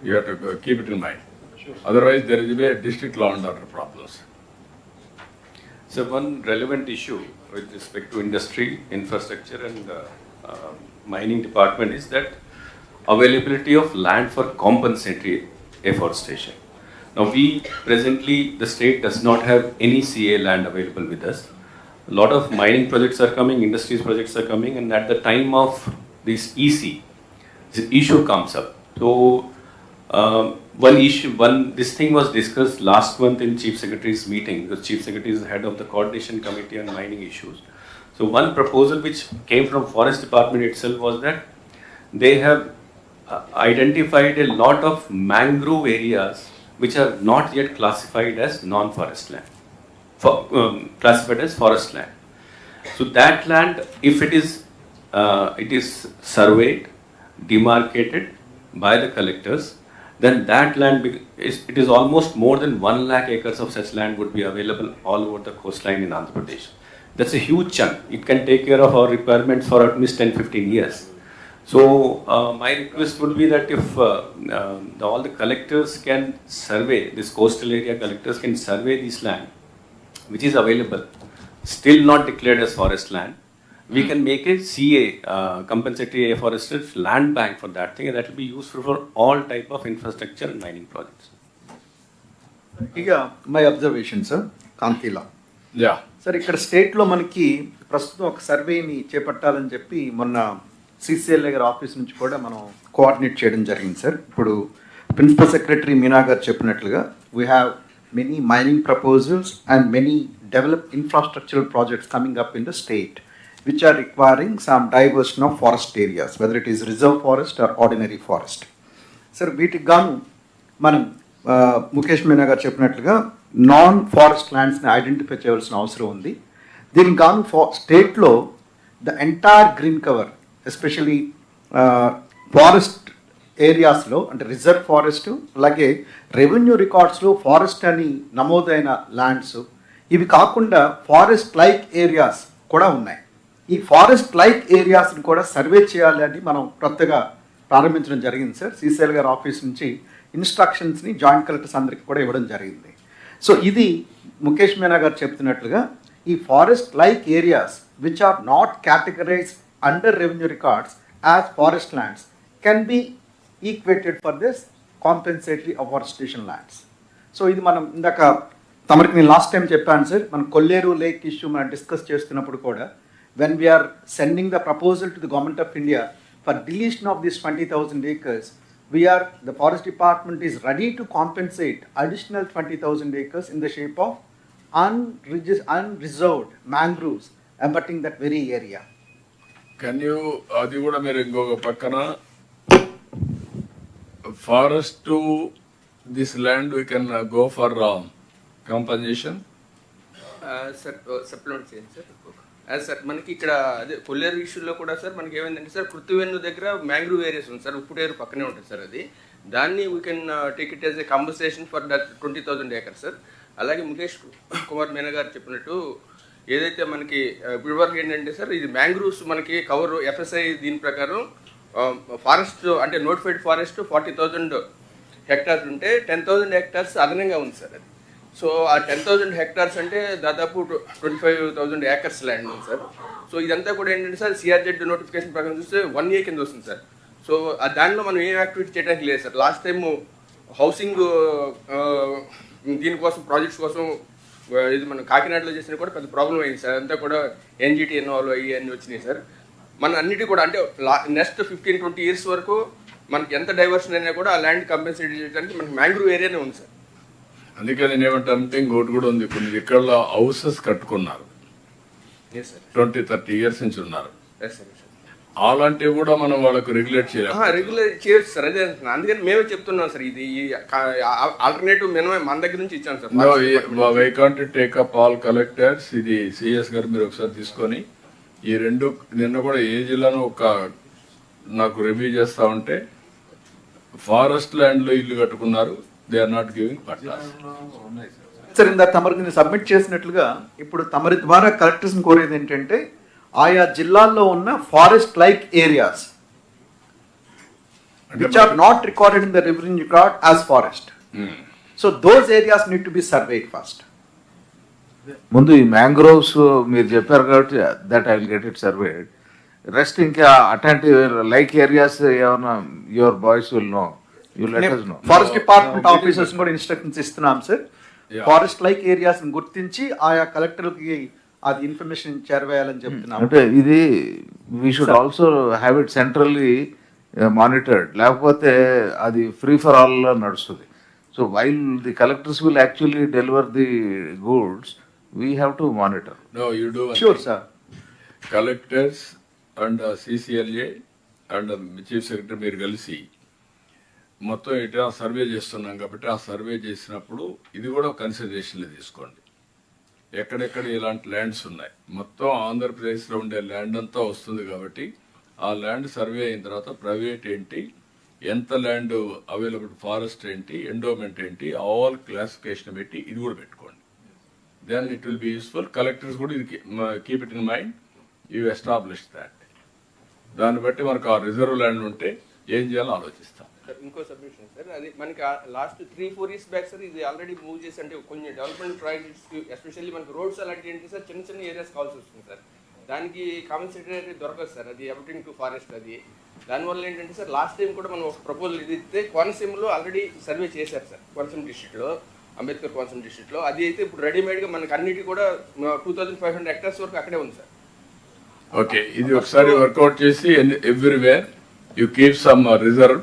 You have to keep it in mind. Otherwise, there is a district law and order problems. So one relevant issue with respect to industry, infrastructure and mining department is that availability of land for compensatory afforestation. Now we presently, the state does not have any CA land available with us. A lot of mining projects are coming, industries projects are coming, and at the time of this EC, this issue comes up. So this thing was discussed last month in Chief Secretary's meeting, because Chief Secretary is the head of the coordination committee on mining issues. So one proposal which came from Forest Department itself was that they have identified a lot of mangrove areas which are not yet classified as non-forest land, classified as forest land. So that land, if it is surveyed, demarcated by the collectors, then that land, it is almost more than 1 lakh acres of such land would be available all over the coastline in Andhra Pradesh. That's a huge chunk. It can take care of our requirements for at least 10-15 years. So my request would be that if all the collectors can survey, this coastal area collectors can survey this land, which is available, still not declared as forest land, we can make a CA, compensatory afforested land bank for that thing, and that will be useful for all type of infrastructure and mining projects. My observation, sir, Kantila. Yeah. Sir ఇక్కడ స్టేట్లో మనకి ప్రస్తుతం ఒక సర్వేని చేపట్టాలని చెప్పి మొన్న CCLA గారి ఆఫీస్ నుంచి కూడా మనం కోఆర్డినేట్ చేయడం జరిగింది సార్. ఇప్పుడు ప్రిన్సిపల్ సెక్రటరీ మీనా గారు చెప్పినట్లుగా we have many mining proposals and many develop infrastructural projects coming up in the state which are requiring some diversion of forest areas, whether it is reserve forest or ordinary forest. Sir, వీటికి గాను మనం ముఖేష్ మీనా గారు చెప్పినట్లుగా non forest ల్యాండ్స్ని identify చేయాల్సిన అవసరం ఉంది. దీనికి గాను స్టేట్లో the entire green cover, especially forest ఏరియాస్లో అంటే రిజర్వ్ ఫారెస్ట్, అలాగే రెవెన్యూ రికార్డ్స్లో ఫారెస్ట్ అని నమోదైన ల్యాండ్స్, ఇవి కాకుండా ఫారెస్ట్ లైక్ ఏరియాస్ కూడా ఉన్నాయి. ఈ ఫారెస్ట్ లైక్ ఏరియాస్ని కూడా సర్వే చేయాలి అని మనం కొత్తగా ప్రారంభించడం జరిగింది సార్. సిసిఎల్ గారి ఆఫీస్ నుంచి ఇన్స్ట్రక్షన్స్ని జాయింట్ కలెక్టర్స్ అందరికీ కూడా ఇవ్వడం జరిగింది. సో ఇది ముఖేష్ మీనా గారు చెప్తున్నట్లుగా ఈ forest like areas which are not categorised under revenue records as forest lands can be equated for this compensatory afforestation lands. So ఇది మనం ఇందాక తమరికి నేను లాస్ట్ టైం చెప్పాను సార్, మనం కొల్లేరు లేక్ ఇష్యూ మనం డిస్కస్ చేస్తున్నప్పుడు కూడా when we are sending the proposal to the government of India for deletion of these 20,000 acres, the forest department is ready to compensate additional 20,000 acres in the shape of unreserved mangroves abutting that very area. Can you, అది కూడా మీరు ఇంకొక పక్కన forest to this land we can go for compensation? Sir supplement చేయండి sir. అదే sir మనకి ఇక్కడ అదే కొల్లేరు ఇష్యూలో కూడా సార్ మనకి ఏమైందంటే సార్ కృత్తివెన్ను దగ్గర మ్యాంగ్రూవ్ ఏరియాస్ ఉంది సార్, ఉప్పుడేరు పక్కనే ఉంటుంది సార్. అది దాన్ని we can take it as a compensation for that 20,000 acres sir. అలాగే ముఖేష్ కుమార్ మీనా గారు చెప్పినట్టు ఏదైతే మనకి ఇప్పటి వరకు ఏంటంటే సార్ ఇది మ్యాంగ్రూవ్స్ మనకి కవర్ ఎఫ్ఎస్ఐ దీని ప్రకారం ఫారెస్ట్ అంటే నోటిఫైడ్ ఫారెస్ట్ 40,000 hectares ఉంటే 10,000 hectares అదనంగా ఉంది సార్. అది సో ఆ 10,000 hectares అంటే దాదాపు 25,000 acres ల్యాండ్ ఉంది సార్. సో ఇదంతా కూడా ఏంటంటే సార్ సిఆర్జెడ్ నోటిఫికేషన్ ప్రకారం చూస్తే 1 year కింద వస్తుంది సార్. సో దానిలో మనం ఏం యాక్టివిటీ చేయడానికి లేదు సార్. లాస్ట్ టైం హౌసింగ్ దీనికోసం ప్రాజెక్ట్స్ కోసం ఇది మనం కాకినాడలో చేసినా కూడా పెద్ద ప్రాబ్లం అయింది సార్. అంతా కూడా ఎన్జిటి ఇన్వాల్వ్ అయ్యి అన్నీ వచ్చినాయి సార్. మన అన్నిటి కూడా అంటే నెక్స్ట్ 15-20 years వరకు మనకి ఎంత డైవర్షన్ అయినా కూడా ఆ ల్యాండ్ కంపెన్సేట్ చేయడానికి మనకి మ్యాంగ్రూవ్ ఏరియానే ఉంది సార్. అందుకే నేను ఏమంటానంటే ఇంకోటి కూడా ఉంది, కొన్ని ఇక్కడ హౌసెస్ కట్టుకున్నారు 20-30 years నుంచి ఉన్నారు. అలాంటివి కూడా మనం వాళ్ళకు రెగ్యులేట్ చేయొచ్చు సార్. అదే అందుకని మేమే చెప్తున్నాం సార్, ఇది ఆల్టర్నేటివ్ మినిమం మన దగ్గర నుంచి ఇచ్చాం sir. Why can't take up all collectors, ఇది సిఎస్ గారు మీరు ఒకసారి తీసుకొని ఈ రెండు నిన్న కూడా ఏ జిల్లాను ఒక నాకు రివ్యూ చేస్తా ఉంటే ఫారెస్ట్ ల్యాండ్ లో ఇల్లు కట్టుకున్నారు, they are not giving pattas. Sir ఇందా తమరికి సబ్మిట్ చేసినట్లుగా ఇప్పుడు తమరి ద్వారా కలెక్టర్స్ కోరేది ఏంటంటే ఆయా జిల్లాల్లో ఉన్న forest like areas which are not recorded in the revenue record as forest. So those areas need to be surveyed first. ముందు ఈ మ్యాంగ్రోవ్స్ మీరు చెప్పారు కాబట్టి that I will get it surveyed. Rest ఇంకా అట్లాంటి లైక్ ఏరియాస్ ఏమన్నా your boys will know, you let us know. Forest department officers కూడా instructions ఇస్తున్నాం సార్. ఫారెస్ట్ లైక్ ఏరియాస్ గుర్తించి ఆయా కలెక్టర్కి అది ఇన్ఫర్మేషన్ చేరవేయాలని చెప్తున్నాం. అంటే ఇది we should also have it centrally monitored, లేకపోతే అది ఫ్రీ ఫర్ ఆల్ నడుస్తుంది. So while the collectors will actually deliver the goods, we have to monitor. No you do sure sir. Collectors and CCLA and chief secretary మీరు కలిసి మొత్తం ఇట్లా survey చేస్తున్నాం కాబట్టి ఆ సర్వే చేసినప్పుడు ఇది కూడా కన్సిడరేషన్లో తీసుకోండి. ఎక్కడెక్కడ ఇలాంటి ల్యాండ్స్ ఉన్నాయి, మొత్తం ఆంధ్రప్రదేశ్లో ఉండే ల్యాండ్ అంతా వస్తుంది కాబట్టి ఆ ల్యాండ్ సర్వే అయిన తర్వాత ప్రైవేట్ ఏంటి, ఎంత ల్యాండ్ అవైలబుల్, ఫారెస్ట్ ఏంటి, ఎండోమెంట్ ఏంటి, ఆల్ క్లాసిఫికేషన్ పెట్టి ఇది కూడా పెట్టుకోండి. Then it will be useful. Collectors కూడా ఇది keep it in mind, you establish that. దాన్ని బట్టి మనకు ఆ రిజర్వ్ ల్యాండ్ ఉంటే ఏం చేయాలో ఆలోచిస్తాం. ఇంకో సబ్మిషన్ సార్, అది మనకి లాస్ట్ 3-4 years బ్యాక్ సార్ ఇది ఆల్రెడీ మూవ్ చేసి అంటే కొన్ని డెవలప్మెంట్ ప్రాజెక్ట్స్ ఎస్పెషల్లీ మనకి రోడ్స్ అలాంటివి ఏంటి సార్ చిన్న చిన్న ఏరియాస్ కావాల్సి వస్తుంది సార్. దానికి కాంపెన్సేటరీ దొరకదు సార్, అది అబౌటింగ్ టు ఫారెస్ట్. అది దానివల్ల ఏంటంటే సార్ లాస్ట్ టైం కూడా మనం ఒక ప్రపోజల్ ఇది ఇస్తే కోనసీమలో ఆల్రెడీ సర్వే చేశారు సార్, కోనసీమ డిస్ట్రిక్ట్లో, అంబేద్కర్ కోనసీమ డిస్ట్రిక్ట్లో. అది అయితే ఇప్పుడు రెడీమేడ్గా మనకి అన్నిటి కూడా 2,500 hectares వరకు అక్కడే ఉంది సార్. ఓకే, ఇది ఒకసారి వర్కౌట్ చేసి everywhere you keep some reserve,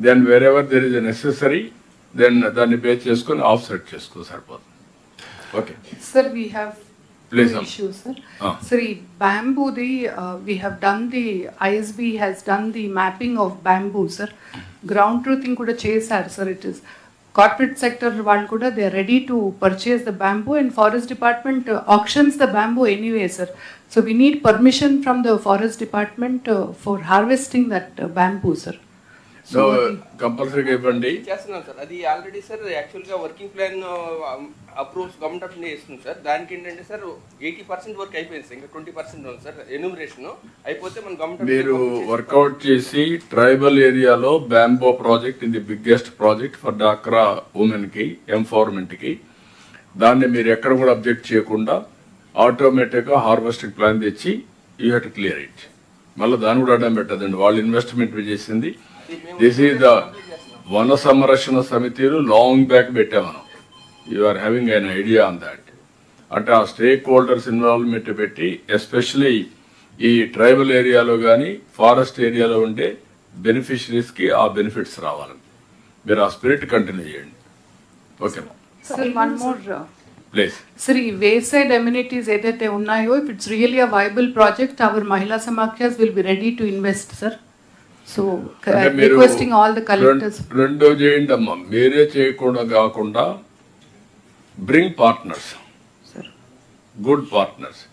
then wherever there is necessary then దాన్ని పే చేసుకొని ఆఫ్ సెట్ చేసుకో సరిపోతుంది. Okay sir, we have issues sir. Sir, bamboo we have done the ISB has done the mapping of bamboo sir. Ground truthing kuda chesaru sir. It is corporate sector వాళ్ళు కూడా they are ready to purchase the bamboo and forest department auctions the bamboo anyway sir. So we need permission from the forest department for harvesting that bamboo sir. కంపల్సరీగా ఇవ్వండి. చేస్తున్నాం sir, అది already sir యాక్చువల్గా working plan approves government of India ఇస్తుంది sir. దానికి ఏంటంటే sir 80% work అయిపోయింది sir, ఇంకా 20% ఉంది సార్ ఎన్యూమరేషన్ అయిపోతే మన గవర్నమెంట్. మీరు వర్కౌట్ చేసి ట్రైబల్ ఏరియాలో బ్యాంబో ప్రాజెక్ట్ ఇది బిగ్గెస్ట్ ప్రాజెక్ట్ ఫర్ డాక్రా ఉమెన్ కి ఎంపవర్మెంట్ కి, దాన్ని మీరు ఎక్కడ కూడా అబ్జెక్ట్ చేయకుండా ఆటోమేటిక్ గా హార్వెస్టింగ్ ప్లాన్ తెచ్చి you have to clear it. మళ్ళీ దాన్ని కూడా అడ్డం పెట్టదండి, వాళ్ళు ఇన్వెస్ట్మెంట్ చేసింది. దిస్ ఈజ్ ద వన సంరక్షణ సమితిలు లాంగ్ బ్యాక్ పెట్టాం మనం. You are having an idea on that. అంటే ఆ స్టేక్ హోల్డర్స్ ఇన్వాల్వ్మెంట్ పెట్టి ఎస్పెషలీ ఈ ట్రైబల్ ఏరియాలో కానీ ఫారెస్ట్ ఏరియాలో ఉండే బెనిఫిషరీస్ కి ఆ బెనిఫిట్స్ రావాలని మీరు ఆ స్పిరిట్ కంటిన్యూ చేయండి. Okay sir, one more please. Sir, ఈ వేసైడ్ ఎమ్యూనిటీస్ ఏదైతే ఉన్నాయో, if it's really a viable project, our మహిళా సమాఖ్యాస్ will be ready to invest sir. So requesting all the collectors. రెండో చేయండి అమ్మా, మీరే చేయకుండా కాకుండా bring partners, good partners,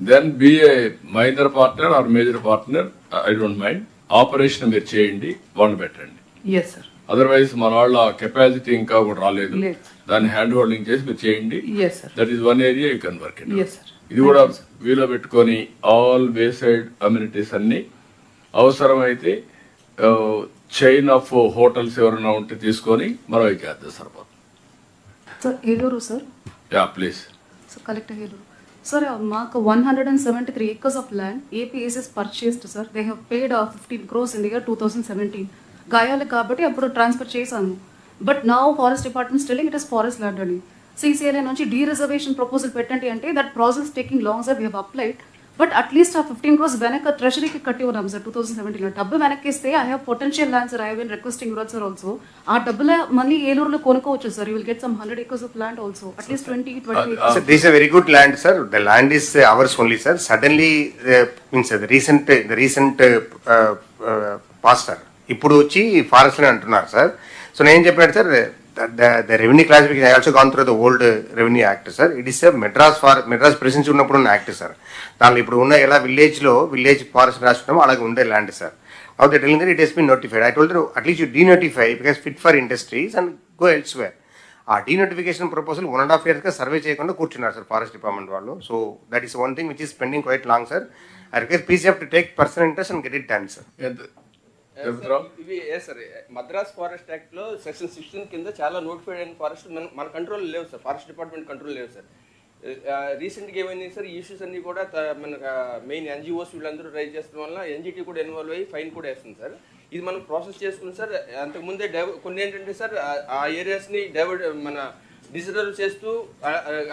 then be a minor partner or major partner, I don't mind. Operation మీరు చేయండి, వాళ్ళు పెట్టండి. అదర్వైజ్ మన వాళ్ళ కెపాసిటీ ఇంకా కూడా రాలేదు, దాన్ని హ్యాండ్ హోల్డింగ్ చేసి మీరు చేయండి. That is one area you can work it. ఇది కూడా వీలో పెట్టుకొని ఆల్ వేసైడ్ కమ్యూనిటీస్ అన్ని అవసరమైతే చైన్ ఆఫ్ హోటల్స్ ఎవరైనా ఉంటే తీసుకొని మనం చేద్దాం సరిపోతుంది. Sir Eluru sir. Yeah please. Sir collector Eluru sir, మాకు 173 acres of land APS is purchased sir. They have paid 15 crores in the year 2017. గాయాలు కాబట్టి అప్పుడు ట్రాన్స్ఫర్ చేశాను. But now forest department stilling it is forest land అని CCLA నుంచి dereservation proposal పెట్టండి అంటే that process taking long sir. We have applied, but at least ఆ 15 crores వెనక ట్రెషరీకి కట్టి ఉన్నాం సార్ 2017. డబ్బు వెనక్కి ఇస్తే I have potential land sir. I have been requesting your sir also. ఆ డబ్బుల మళ్ళీ ఏలూరులో కొనుక్కోవచ్చు sir. You will get some 100 acres of land also, at least 20 acres. This is a very good land sir. The land is ours only sir. Suddenly means the recent past sir, ఇప్పుడు వచ్చి forest అని అంటున్నారు sir. So నేను చెప్పినట్టు sir, the revenue classification, I also gone through the old revenue act sir. It is a Madras presidency ఉన్నప్పుడు ఉన్న act sir. దాంట్లో ఇప్పుడు ఉన్న ఎలా విలేజ్ ఫారెస్ట్ రాసుకున్నామో అలాగే ఉండే land sir. Now they telling that it has been notified. I told them at least you denotify because fit for industries and go elsewhere. ఆ denotification proposal 1.5 years గా survey చేయకుండా కూర్చున్నారు సార్ ఫారెస్ట్ డిపార్ట్మెంట్ వాళ్ళు. So that is one thing which is pending quite long sir. I request please have to take personal interest and get it done sir. ఇవి sir Madras forest act లో section 16 కింద చాలా notified అయిన forest మన control లేవు sir, forest department control లేవు sir. రీసెంట్గా ఏమైంది సార్, ఈ ఇష్యూస్ అన్ని కూడా మన మెయిన్ NGOs వీళ్ళందరూ రైజ్ చేసిన వల్ల NGT కూడా ఇన్వాల్వ్ అయ్యి ఫైన్ కూడా వేస్తుంది సార్. ఇది మనం ప్రాసెస్ చేసుకుని సార్. అంతకుముందే కొన్ని ఏంటంటే సార్ ఆ ఏరియాస్ని మన డిజిటల్ చేస్తూ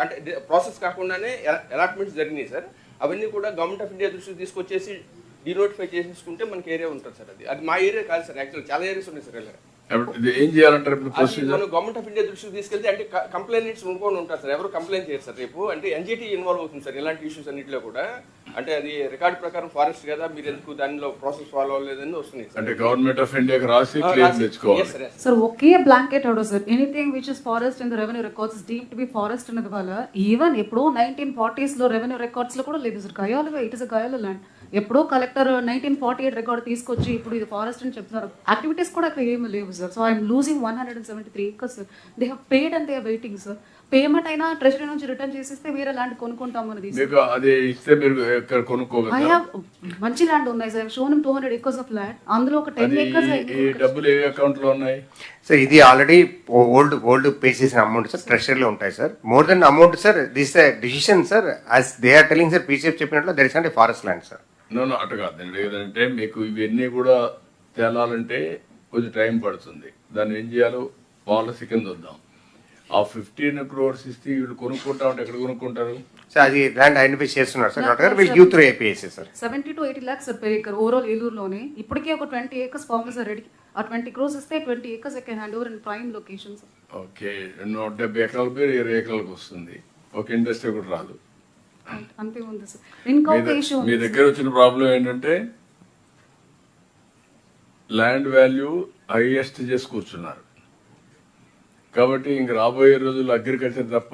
అంటే ప్రాసెస్ కాకుండానే అలాట్మెంట్స్ జరిగినాయి సార్. అవన్నీ కూడా గవర్నమెంట్ ఆఫ్ ఇండియా దృష్టికి తీసుకొచ్చేసి డీనోటిఫై చేసుకుంటే మనకి ఏరియా ఉంటుంది సార్. అది మా ఏరియా కాదు సార్, యాక్చువల్ చాలా ఏరియాస్ ఉన్నాయి సార్. ఇలా ఏం చేయాలంటారు మనం గవర్నమెంట్ ఆఫ్ ఇండియా దృష్టికి తీసుకెళ్తే అంటే కంప్లైంట్స్ ఉండుకొని ఉంటారు సార్, ఎవరు కంప్లైంట్ చేయరు సార్. రేపు అంటే NGT ఇన్వాల్వ్ అవుతుంది సార్ ఇలాంటి ఇష్యూస్ అన్నింటిలో కూడా. అంటే అది రికార్డ్ ప్రకారం ఫారెస్ట్ కదా, మీరు ఎందుకు దానిలో ప్రాసెస్ ఫాలో అవ్వలేదని వస్తుంది సార్. అంటే గవర్నమెంట్ ఆఫ్ ఇండియాకి రాసి క్లియర్ తెచ్చుకోవాలి sir. Okay blanket order sir. Anything which is forest in the revenue records is deemed to be forest అనేది వల్ల ఈవెన్ ఎప్పుడో 1940s లో రెవెన్యూ రికార్డ్స్ లో కూడా లేదు సార్. గయాలుగా ఇట్ ఇస్ అ గయాల ల్యాండ్. ఎప్పుడో కలెక్టర్ 1948 రికార్డు తీసుకొచ్చి ఇప్పుడు ఇది ఫారెస్ట్ అని చెప్తున్నారు. యాక్టివిటీస్ కూడా అక్కడ ఏమీ లేవు sir. So I'm losing 173 acres sir. They have paid and they are waiting sir. Payment అయినా ట్రెజరీ నుంచి రిటర్న్ చేసిస్తే వేరే ల్యాండ్ కొనుక్కుంటాం అనేది. ఐ హావ్ మంచి ల్యాండ్ ఉన్నాయి sir. Shown 200 acres of land, అందులో ఒక 10 acres. ఈ డబ్బులు ఏ అకౌంట్ లో ఉన్నాయి సార్? ఇది ఆల్రెడీ ఓల్డ్ పే చేసిన అమౌంట్ సార్ ట్రెషరీలో ఉంటాయి sir. More then amount sir, this decision sir as they are telling sir. PCF చెప్పినట్లు that is not a forest land sir. No అటు కాదండి. ఏదంటే మీకు ఇవన్నీ కూడా తేలాలంటే కొంచెం టైం పడుతుంది. దాన్ని ఏం చేయాలో పాలసీ కింద వద్దాం. ఆ 15 crores ఇస్తే వీళ్ళు కొనుక్కుంటా ఉంటే ఎక్కడ కొనుక్కుంటారు సార్? అది ల్యాండ్ ఐడెంటిఫై చేస్తున్నారు sir. Doctor will give through APS sir. 70 to 80 lakhs sir per acre overall ఏలూరులోనే. ఇప్పటికే ఒక 20 acres ఫార్మర్స్ ఆర్ రెడీ. ఆ 20 crores ఇస్తే 20 acres can hand over in prime locations. Okay, 170 ఎకరాల పేరు 20 acres వస్తుంది. ఒక ఇండస్ట్రీ కూడా రాదు. అంతే ఉంది సార్. ఇంకొక ఇష్యూ మీ దగ్గర వచ్చిన ప్రాబ్లం ఏంటంటే ల్యాండ్ వాల్యూ హైయెస్ట్ చేసి కూర్చున్నారు కాబట్టి ఇంక రాబోయే రోజుల్లో అగ్రికల్చర్ తప్ప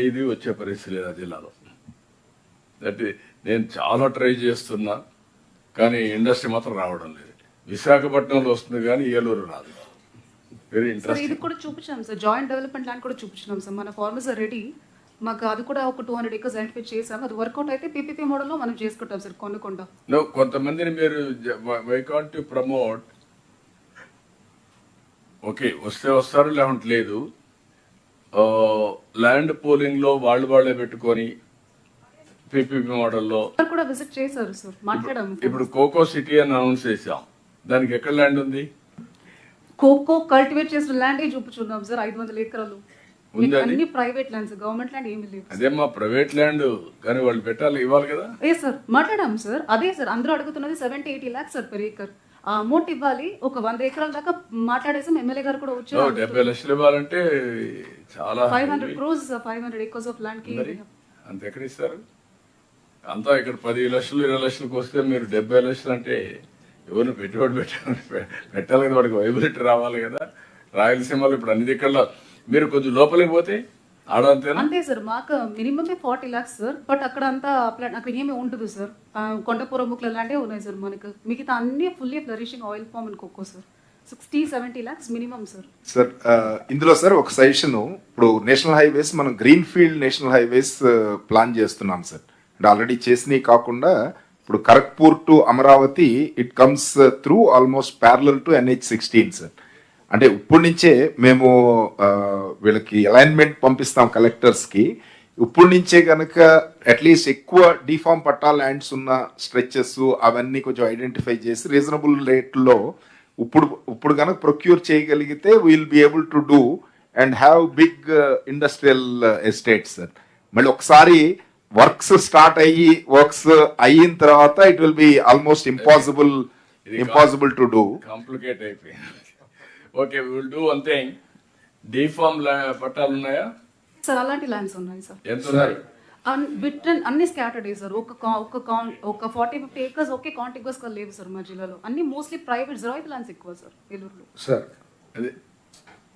ఇది వచ్చే పరిస్థితి లేదు ఆ జిల్లాలో. దట్ నేను చాలా ట్రై చేస్తున్నా కానీ ఇండస్ట్రీ మాత్రం రావడం లేదు. విశాఖపట్నంలో వస్తుంది కానీ ఏలూరు రాదు. వెరీ సార్ ఇది ఇంట్రెస్టింగ్. కూడా చూపించాం సార్, జాయింట్ డెవలప్మెంట్ ల్యాండ్ కూడా చూపించినాం సార్. మన ఫార్మర్స్ ఆర్ రెడీ, మాకు అది కూడా ఒక 200 acres ఐడెంటిఫై చేసాం. అది వర్కౌట్ అయితే పీపీపీ మోడల్లో మనం చేసుకుంటాం సార్ కొనుక్కుంటాం. కొంతమందిని మీరు why can't to promote, okay వస్తే వస్తారు లేకుంటే లేదు, ల్యాండ్ పోలింగ్ లో వాళ్ళే పెట్టుకొని పీపీపీ మోడల్లో. కూడా విజిట్ చేశారు సార్, మాట్లాడాము. ఇప్పుడు కోకో సిటీ అని అనౌన్స్ చేసాం, దానికి ఎక్కడ ల్యాండ్ ఉంది? కోకో కల్టివేట్ చేసిన ల్యాండ్ చూపించున్నాం సార్, 500 acres. అన్ని ప్రైవేట్ ల్యాండ్స్, గవర్నమెంట్ ల్యాండ్ ఏమి లేవు. అదేమా ప్రైవేట్ ల్యాండ్, కానీ వాళ్ళు పెట్టాలి, ఇవ్వాలి కదా. ఏ సార్ మాట్లాడాం సార్, అదే సార్ అందరూ అడుగుతున్నది 70-80 lakhs సార్ per acre. ఆ అమౌంట్ ఇవ్వాలి. ఒక 100 acres దాకా మాట్లాడేసాం, ఎమ్మెల్యే గారు కూడా వచ్చారు. 70 లక్షలు ఇవ్వాలంటే చాలా 500 crores 500 acres ఆఫ్ ల్యాండ్ కి అంత ఎక్కడ ఇస్తారు? అంతా ఇక్కడ 10 లక్షలు 20 లక్షలకు వస్తే మీరు 70 లక్షలు అంటే ఎవరిని పెట్టుబడి పెట్టాలి కదా, వాడికి వైబిలిటీ రావాలి కదా. రాయలసీమలో ఇప్పుడు అన్ని దిక్కల్లో మీరు కొంచెం లోపలికి పోతే ఆడంతేనా? అంతే సార్, మాకు మినిమమే 40 lakhs సార్. బట్ అక్కడ అంతా అక్కడ ఏమి ఉండదు సార్, కొండపురం ముక్కలు లాంటివి ఉన్నాయి సార్. మనకు మిగతా అన్ని fully flourishing oil farm and cocoa sir. 60-70 lakhs minimum sir. Sir ఇందులో సార్ ఒక సజెషన్, ఇప్పుడు నేషనల్ హైవేస్ మనం green field national highways plan చేస్తున్నాం సార్. అంటే ఆల్రెడీ చేసినవి కాకుండా ఇప్పుడు Kharagpur to Amaravati it comes through almost parallel to NH16 sir. అంటే ఇప్పటి నుంచే మేము వీళ్ళకి అలైన్మెంట్ పంపిస్తాం కలెక్టర్స్కి. ఇప్పటి నుంచే కనుక అట్లీస్ట్ ఎక్కువ డిఫామ్ పట్టా ల్యాండ్స్ ఉన్న స్ట్రెచెస్ అవన్నీ కొంచెం ఐడెంటిఫై చేసి రీజనబుల్ రేట్లో ఇప్పుడు కనుక ప్రొక్యూర్ చేయగలిగితే will be able to do and have big industrial estates sir. మళ్ళీ ఒకసారి వర్క్స్ స్టార్ట్ అయిన తర్వాత it will be almost impossible to do. Complicate అయిపోయింది. Okay, we will do one thing. D form పట్టాలు ఉన్నాయా సార్? అలాంటి ల్యాండ్స్ ఉన్నాయి సార్. ఎంత ఉన్నాయి? అన్ని స్కాటర్డ్ సార్. ఒక 40-50 acres ఓకే కాంటిగ్యూస్ గా లేవు సార్ మా జిల్లాలో. అన్ని మోస్ట్లీ ప్రైవేట్ రైతు ల్యాండ్స్ ఎక్కువ సార్ ఏలూరులో. సార్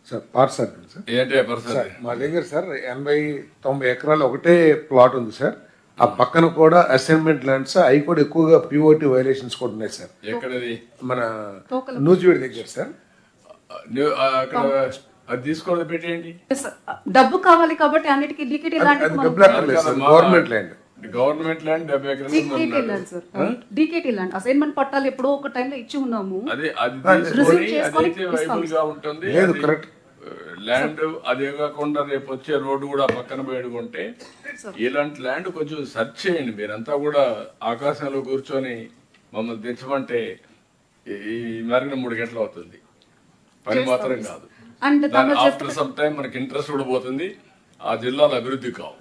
సార్ పార్సల్ సార్ ఏంటి సార్ మా దగ్గర సార్ 80-90 acres ఒకటే ప్లాట్ ఉంది సార్. ఆ పక్కన కూడా అసైన్మెంట్ ల్యాండ్స్ అవి కూడా ఎక్కువగా పిఓటి వైలేషన్స్ కూడా ఉన్నాయి సార్. ఎక్కడది? మన నూజివీడి దగ్గర సార్. అక్కడ అది తీసుకోవడం పెట్టేయండి. డబ్బు కావాలి కాబట్టి అన్నిటికీ DKT land, government land. Government land 70 acres DKT land sir. DKT land assignment పట్టాలు ఎప్పుడో ఒక టైంలో ఇచ్చి ఉన్నాము. అది అదైతే వైబుల్ గా ఉంటుంది. ల్యాండ్ అదే కాకుండా రేపు వచ్చే రోడ్డు కూడా పక్కన పెట్టుకుంటే ఇలాంటి ల్యాండ్ కొంచెం సెర్చ్ చేయండి. మీరంతా కూడా ఆకాశంలో కూర్చొని మమ్మల్ని తెచ్చమంటే ఈ మరిగిన 3 గంటలు అవుతుంది, పని మాత్రం కాదు. ఆఫ్టర్ సమ్ టైం మనకి ఇంట్రెస్ట్ కూడా పోతుంది, ఆ జిల్లాలో అభివృద్ధి కావు.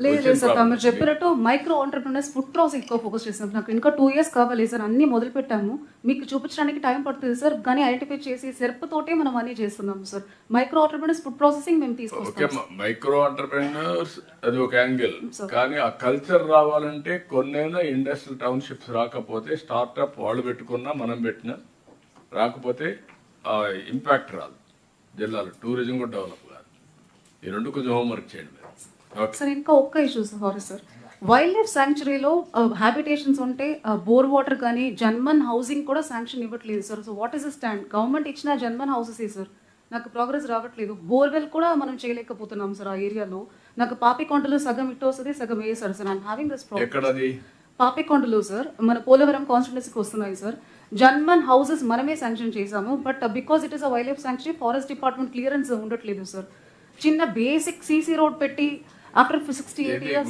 లేదు సార్, మీరు చెప్పినట్టు మైక్రో ఆంటర్ప్రినర్స్ ఫుడ్ ప్రాసెస్ ఎక్కువ ఫోకస్ చేస్తాం. నాకు ఇంకా 2 years కావాలి సార్. అన్ని మొదలు పెట్టాము, మీకు చూపించడానికి టైం పడుతుంది సార్. కానీ ఐడెంటిఫై చేసి సెర్పుతోటే మనం అన్ని చేస్తున్నాము sir. Micro entrepreneurs food processing మేము తీసుకొస్తాం. మైక్రో ఆంటర్ప్రినర్స్ అది ఒక యాంగిల్, కానీ ఆ కల్చర్ రావాలంటే కొన్నైనా ఇండస్ట్రియల్ టౌన్షిప్స్ రాకపోతే, స్టార్ట్అప్ వాళ్ళు పెట్టుకున్నా మనం పెట్టినా రాకపోతే ఇంపాక్ట్ రాదు జిల్లాలో. టూరిజం కూడా డెవలప్ కాదు. ఈ రెండు కొంచెం హోంవర్క్ చేయండి. సార్ ఇంకా ఒక్క ఇష్యూ సార్, వైల్డ్ లైఫ్ శాంక్చురీలో హ్యాబిటేషన్స్ ఉంటే బోర్ వాటర్ కానీ జన్మన్ హౌసింగ్ కూడా శాంక్షన్ ఇవ్వట్లేదు sir. So what is the stand? Government ఇచ్చిన జన్మన్ హౌసెస్ సార్, నాకు ప్రోగ్రెస్ రావట్లేదు. బోర్వెల్ కూడా మనం చేయలేకపోతున్నాం సార్ ఆ ఏరియాలో. నాకు పాపికొండలో సగం ఇటు వస్తుంది, సగం వేసారు sir. I'm having this problem. పాపికొండలో సార్ మన పోలవరం కాన్స్టిట్యున్సీకి వస్తున్నాయి సార్. జన్మన్ హౌసెస్ మనమే శాంక్షన్ చేసాము, but because it is a wild life sanctuary forest department clearance ఉండట్లేదు సార్. చిన్న బేసిక్ సీసీ రోడ్ పెట్టి ఆఫ్టర్ 68 years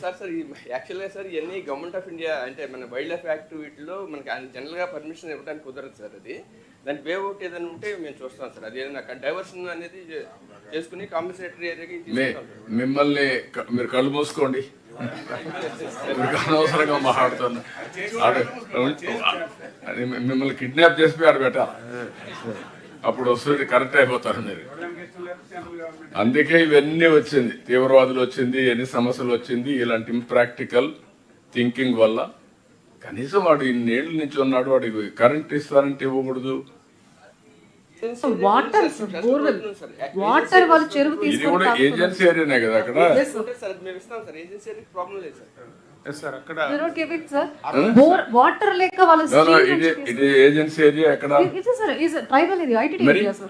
సార్ యాక్చువల్గా సార్ ఇవన్నీ గవర్నమెంట్ ఆఫ్ ఇండియా అంటే మన వైల్డ్ లైఫ్ యాక్ట్ వీటిలో మనకి జనరల్గా పర్మిషన్ ఇవ్వడానికి కుదరదు సార్. అది దానికి వే అవుట్ ఏదైనా ఉంటే మేము చూస్తాం సార్. అది ఏదైనా డైవర్షన్ అనేది చేసుకుని కాంపెన్సేటరీ ఏరియాకి మిమ్మల్ని మీరు కళ్ళు మూసుకోండి, అనవసరంగా మాట్లాడుతున్నా. మిమ్మల్ని కిడ్నాప్ చేసి ఆడ పెట్టాలి, అప్పుడు వస్తుంది కరెక్ట్ అయిపోతారు మీరు. అందుకే ఇవన్నీ వచ్చింది, తీవ్రవాదులు వచ్చింది, ఎన్ని సమస్యలు వచ్చింది, ఇలాంటి ఇంప్రాక్టికల్ థింకింగ్ వల్ల. కనీసం వాడు ఇన్నేళ్ళ నుంచి ఉన్నాడు, వాడికి కరెంట్ ఇస్తారంటే ఇవ్వకూడదు. వాటర్ వాళ్ళు చెరువు ఇది కూడా ఏజెన్సీ ఏరియానే కదా అక్కడ. సార్ అక్కడ They don't give it, sir. Water లేక వాళ్ళ No, no, stream నుంచి it is agency area ఎక్కడ? It's a tribal area, ITD Mary? area, sir.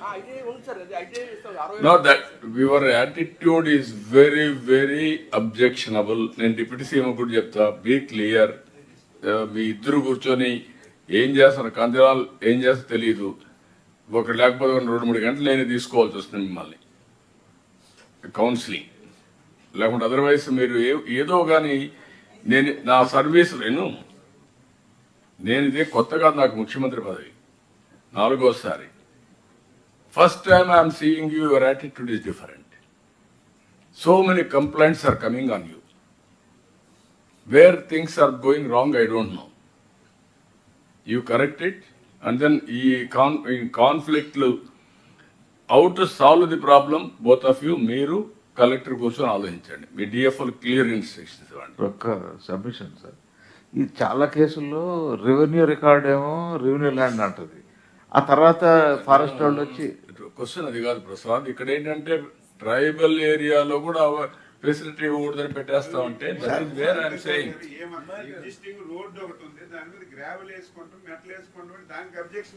No, that your attitude is very, very objectionable. నేను deputy CM కూడా చెప్తా, be clear. మీ ఇద్దరు కూర్చొని ఏం చేస్తారు, కందిరాలు ఏం చేస్తారో తెలియదు. ఒకటి లేకపోతే 2-3 గంటలు నేను తీసుకోవాల్సి వస్తుంది మిమ్మల్ని కౌన్సిలింగ్. లేకుంటే అదర్వైజ్ మీరు ఏదో కానీ నేను నా సర్వీస్ నేను ఇదే కొత్తగా నాకు ముఖ్యమంత్రి పదవి 4వ సారి. First time I'm seeing you, your attitude is different. So many complaints are coming on you. Where things are going wrong I don't know. You correct it and then ఈ కాన్ఫ్లిక్ట్లు how to solve the problem both of you. మీరు collector కూర్చొని ఆలోచించండి. మీ డిఎఫ్ఓలు clear instructions ఇవ్వండి. ఒక్క submission sir, ఈ చాలా కేసుల్లో రెవెన్యూ రికార్డ్ ఏమో రెవెన్యూ ల్యాండ్ అంటది, ఆ తర్వాత ఫారెస్ట్ వాళ్ళు వచ్చి క్వశ్చన్ అది కాదు ప్రసాద్. ఇక్కడ ఏంటంటే ట్రైబల్ ఏరియాలో కూడా ఫెసిలిటీ ఇవ్వకూడదని పెట్టేస్తా ఉంటే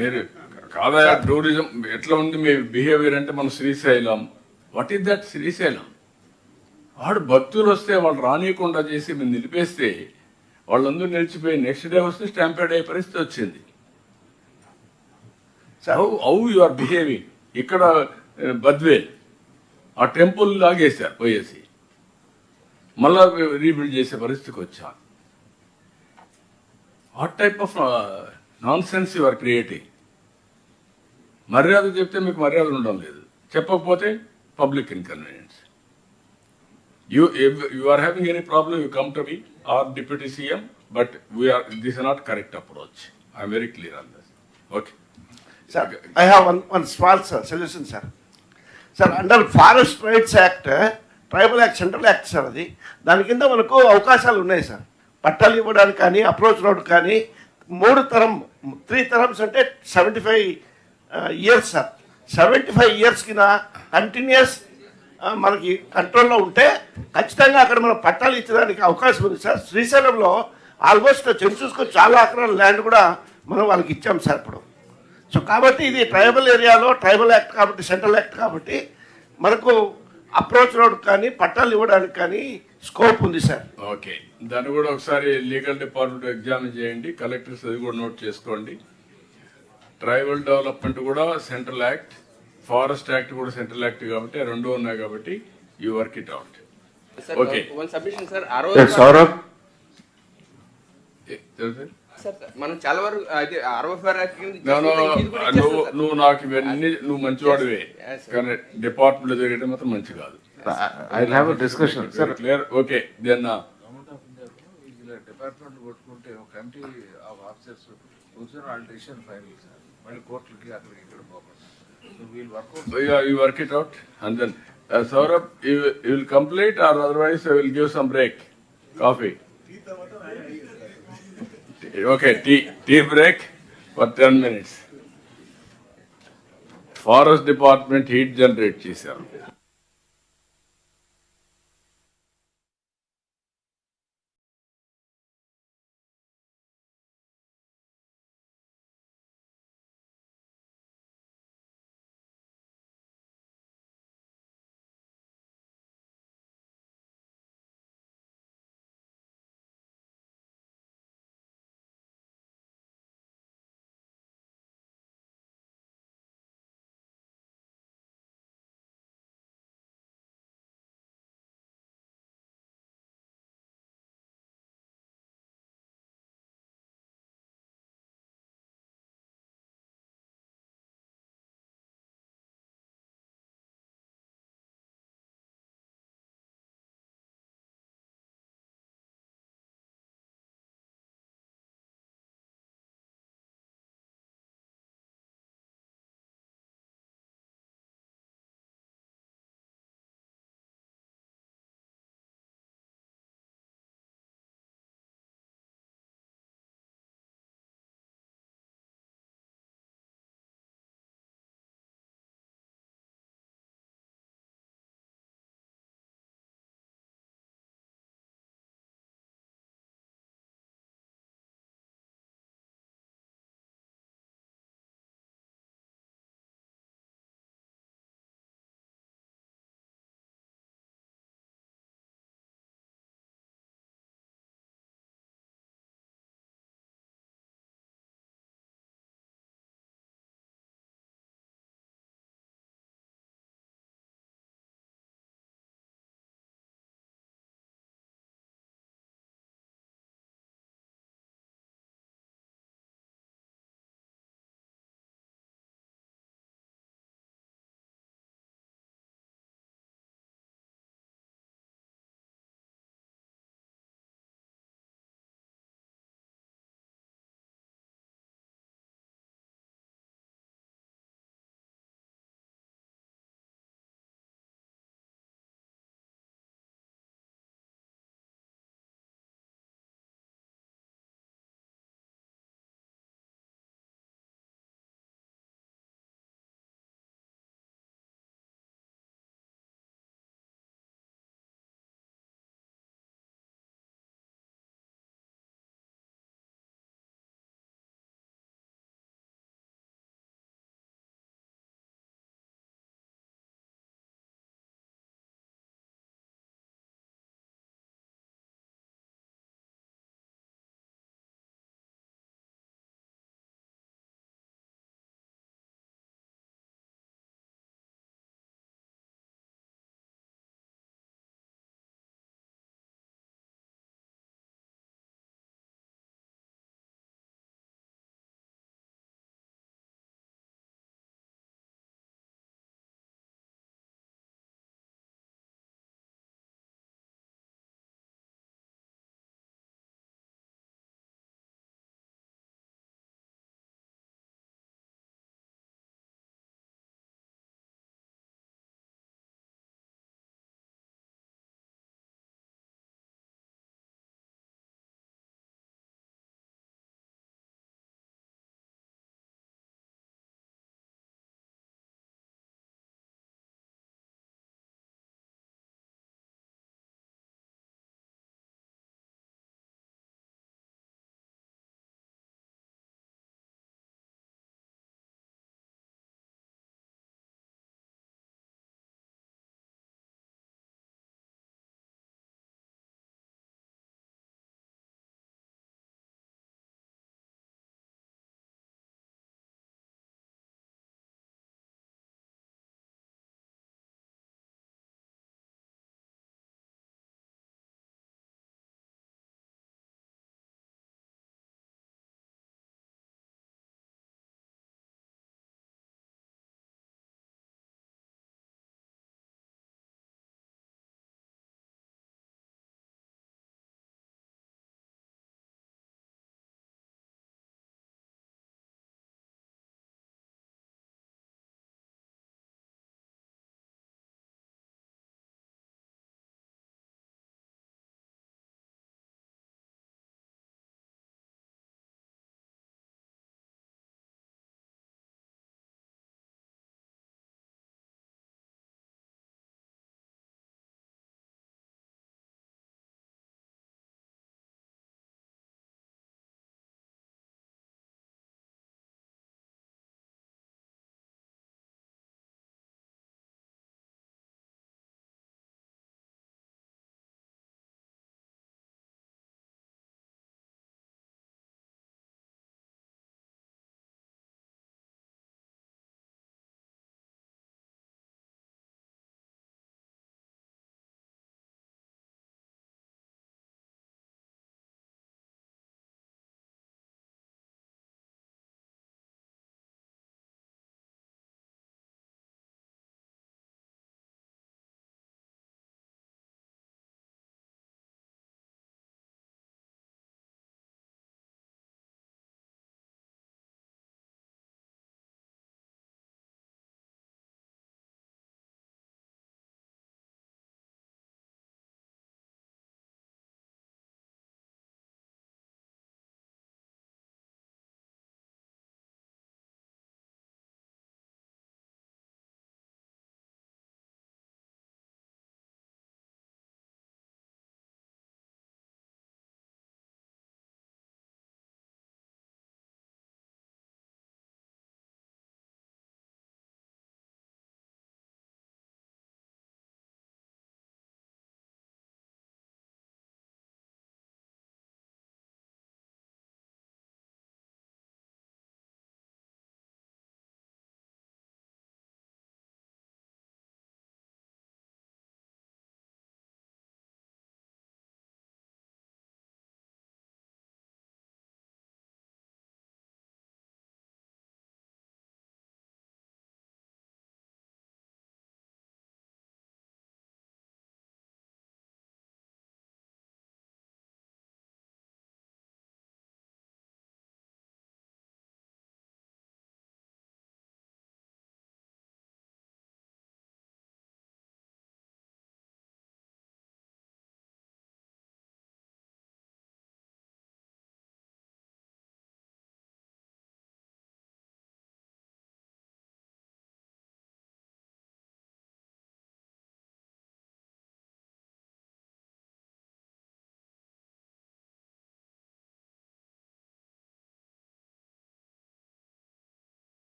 మీరు కాదా టూరిజం ఎట్లా ఉంది మీ బిహేవియర్ అంటే మన Srisailam. What is that Srisailam? వాడు భక్తులు వస్తే వాళ్ళు రానియకుండా చేసి మీరు నిలిపేస్తే వాళ్ళందరూ నిలిచిపోయి నెక్స్ట్ డే వస్తే స్టాంపేడ్ అయ్యే పరిస్థితి వచ్చింది. How you are behaving. ఇక్కడ బద్వేల్ ఆ టెంపుల్ లాగేశారు పోయేసి, మళ్ళా రీబిల్డ్ చేసే పరిస్థితికి వచ్చా. What type of nonsense you are creating. మర్యాద చెప్తే మీకు మర్యాద ఉండడం లేదు, చెప్పకపోతే public inconvenience. You are having any problem, you come to me or Deputy CM, but this is not correct approach. I am very clear on this. Okay. Sir, I have one small suggestion, sir. Sir, under Forest Rights Act, tribal act central act sir అది, దాని కింద మనకు అవకాశాలు ఉన్నాయి sir. పట్టాలు ఇవ్వడానికి కానీ, approach road కానీ 3 terms అంటే 75 years సార్. 75 years కింద కంటిన్యూస్ మనకి కంట్రోల్లో ఉంటే ఖచ్చితంగా అక్కడ మనం పట్టాలు ఇచ్చడానికి అవకాశం ఉంది సార్. శ్రీశైలంలో ఆల్మోస్ట్ చూసుకొని చాలా ఎకరాల ల్యాండ్ కూడా మనం వాళ్ళకి ఇచ్చాం సార్ ఇప్పుడు. సో కాబట్టి ఇది ట్రైబల్ ఏరియాలో ట్రైబల్ యాక్ట్ కాబట్టి, సెంట్రల్ యాక్ట్ కాబట్టి మనకు అప్రోచ్ రోడ్ కానీ పట్టాలు ఇవ్వడానికి కానీ స్కోప్ ఉంది సార్. ఓకే, దాన్ని కూడా ఒకసారి లీగల్ డిపార్ట్మెంట్ ఎగ్జామిన్ చేయండి. కలెక్టర్స్ అది కూడా నోట్ చేసుకోండి. ట్రైబల్ డెవలప్మెంట్ కూడా సెంట్రల్ యాక్ట్, ఫారెస్ట్ యాక్ట్ కూడా సెంట్రల్ యాక్ట్ కాబట్టి రెండు ఉన్నాయి కాబట్టి you work it out. Okay, Saurabh మనం చాలా వరకు నువ్వు నాకు ఇవన్నీ నువ్వు మంచివాడివే, కానీ డిపార్ట్మెంట్ జరిగేది మాత్రం మంచి కాదు. I have a discussion sir. Clear? Okay, then department కొట్టుకుంటే ఒక కమిటీ ఆఫ్ ఆఫీసర్స్ కూర్చొని వాళ్ళ డెసిషన్ ఫైనల్ సార్, మళ్ళీ కోర్టులకి అక్కడికి ఇక్కడ పోకుండా. You work it out and then Saurabh, you will complete or otherwise I will give some break. Coffee. Okay, tea break for 10 minutes. Forest Department heat generate చేశారు.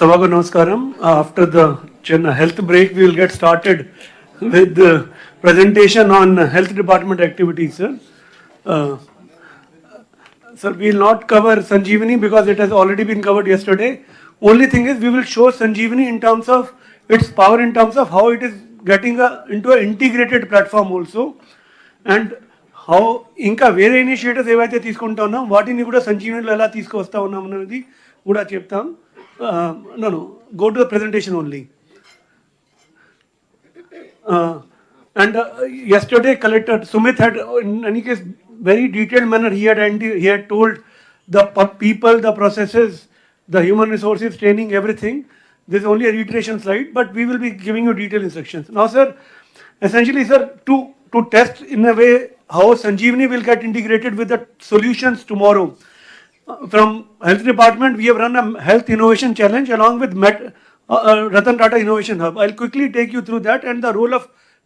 Savago Namaskaram. After the health break, we will get started with the presentation on health department activities, sir. Sir, we will not cover Sanjeevani because it has already been covered yesterday. Only thing is we will show Sanjeevani in terms of its power, in terms of how it is getting into an integrated platform also, and how ఇంకా వేరే initiatives ఏవైతే తీసుకుంటా ఉన్నాం వాటిని కూడా సంజీవనిలో ఎలా తీసుకొస్తా ఉన్నాం అనేది కూడా చెప్తాం. No, go to the presentation only. And yesterday, Collector Sumit had, in any case, very detailed manner, he had told the people, the processes, the human resources, training, everything. This is only a reiteration slide, but we will be giving you detailed instructions. Now, sir, essentially, sir, to test in a way how Sanjeevani will get integrated with the solutions tomorrow. From Health Department, we have run a Health Innovation Challenge along with Ratan Tata Innovation Hub. I'll quickly take you through that and the role of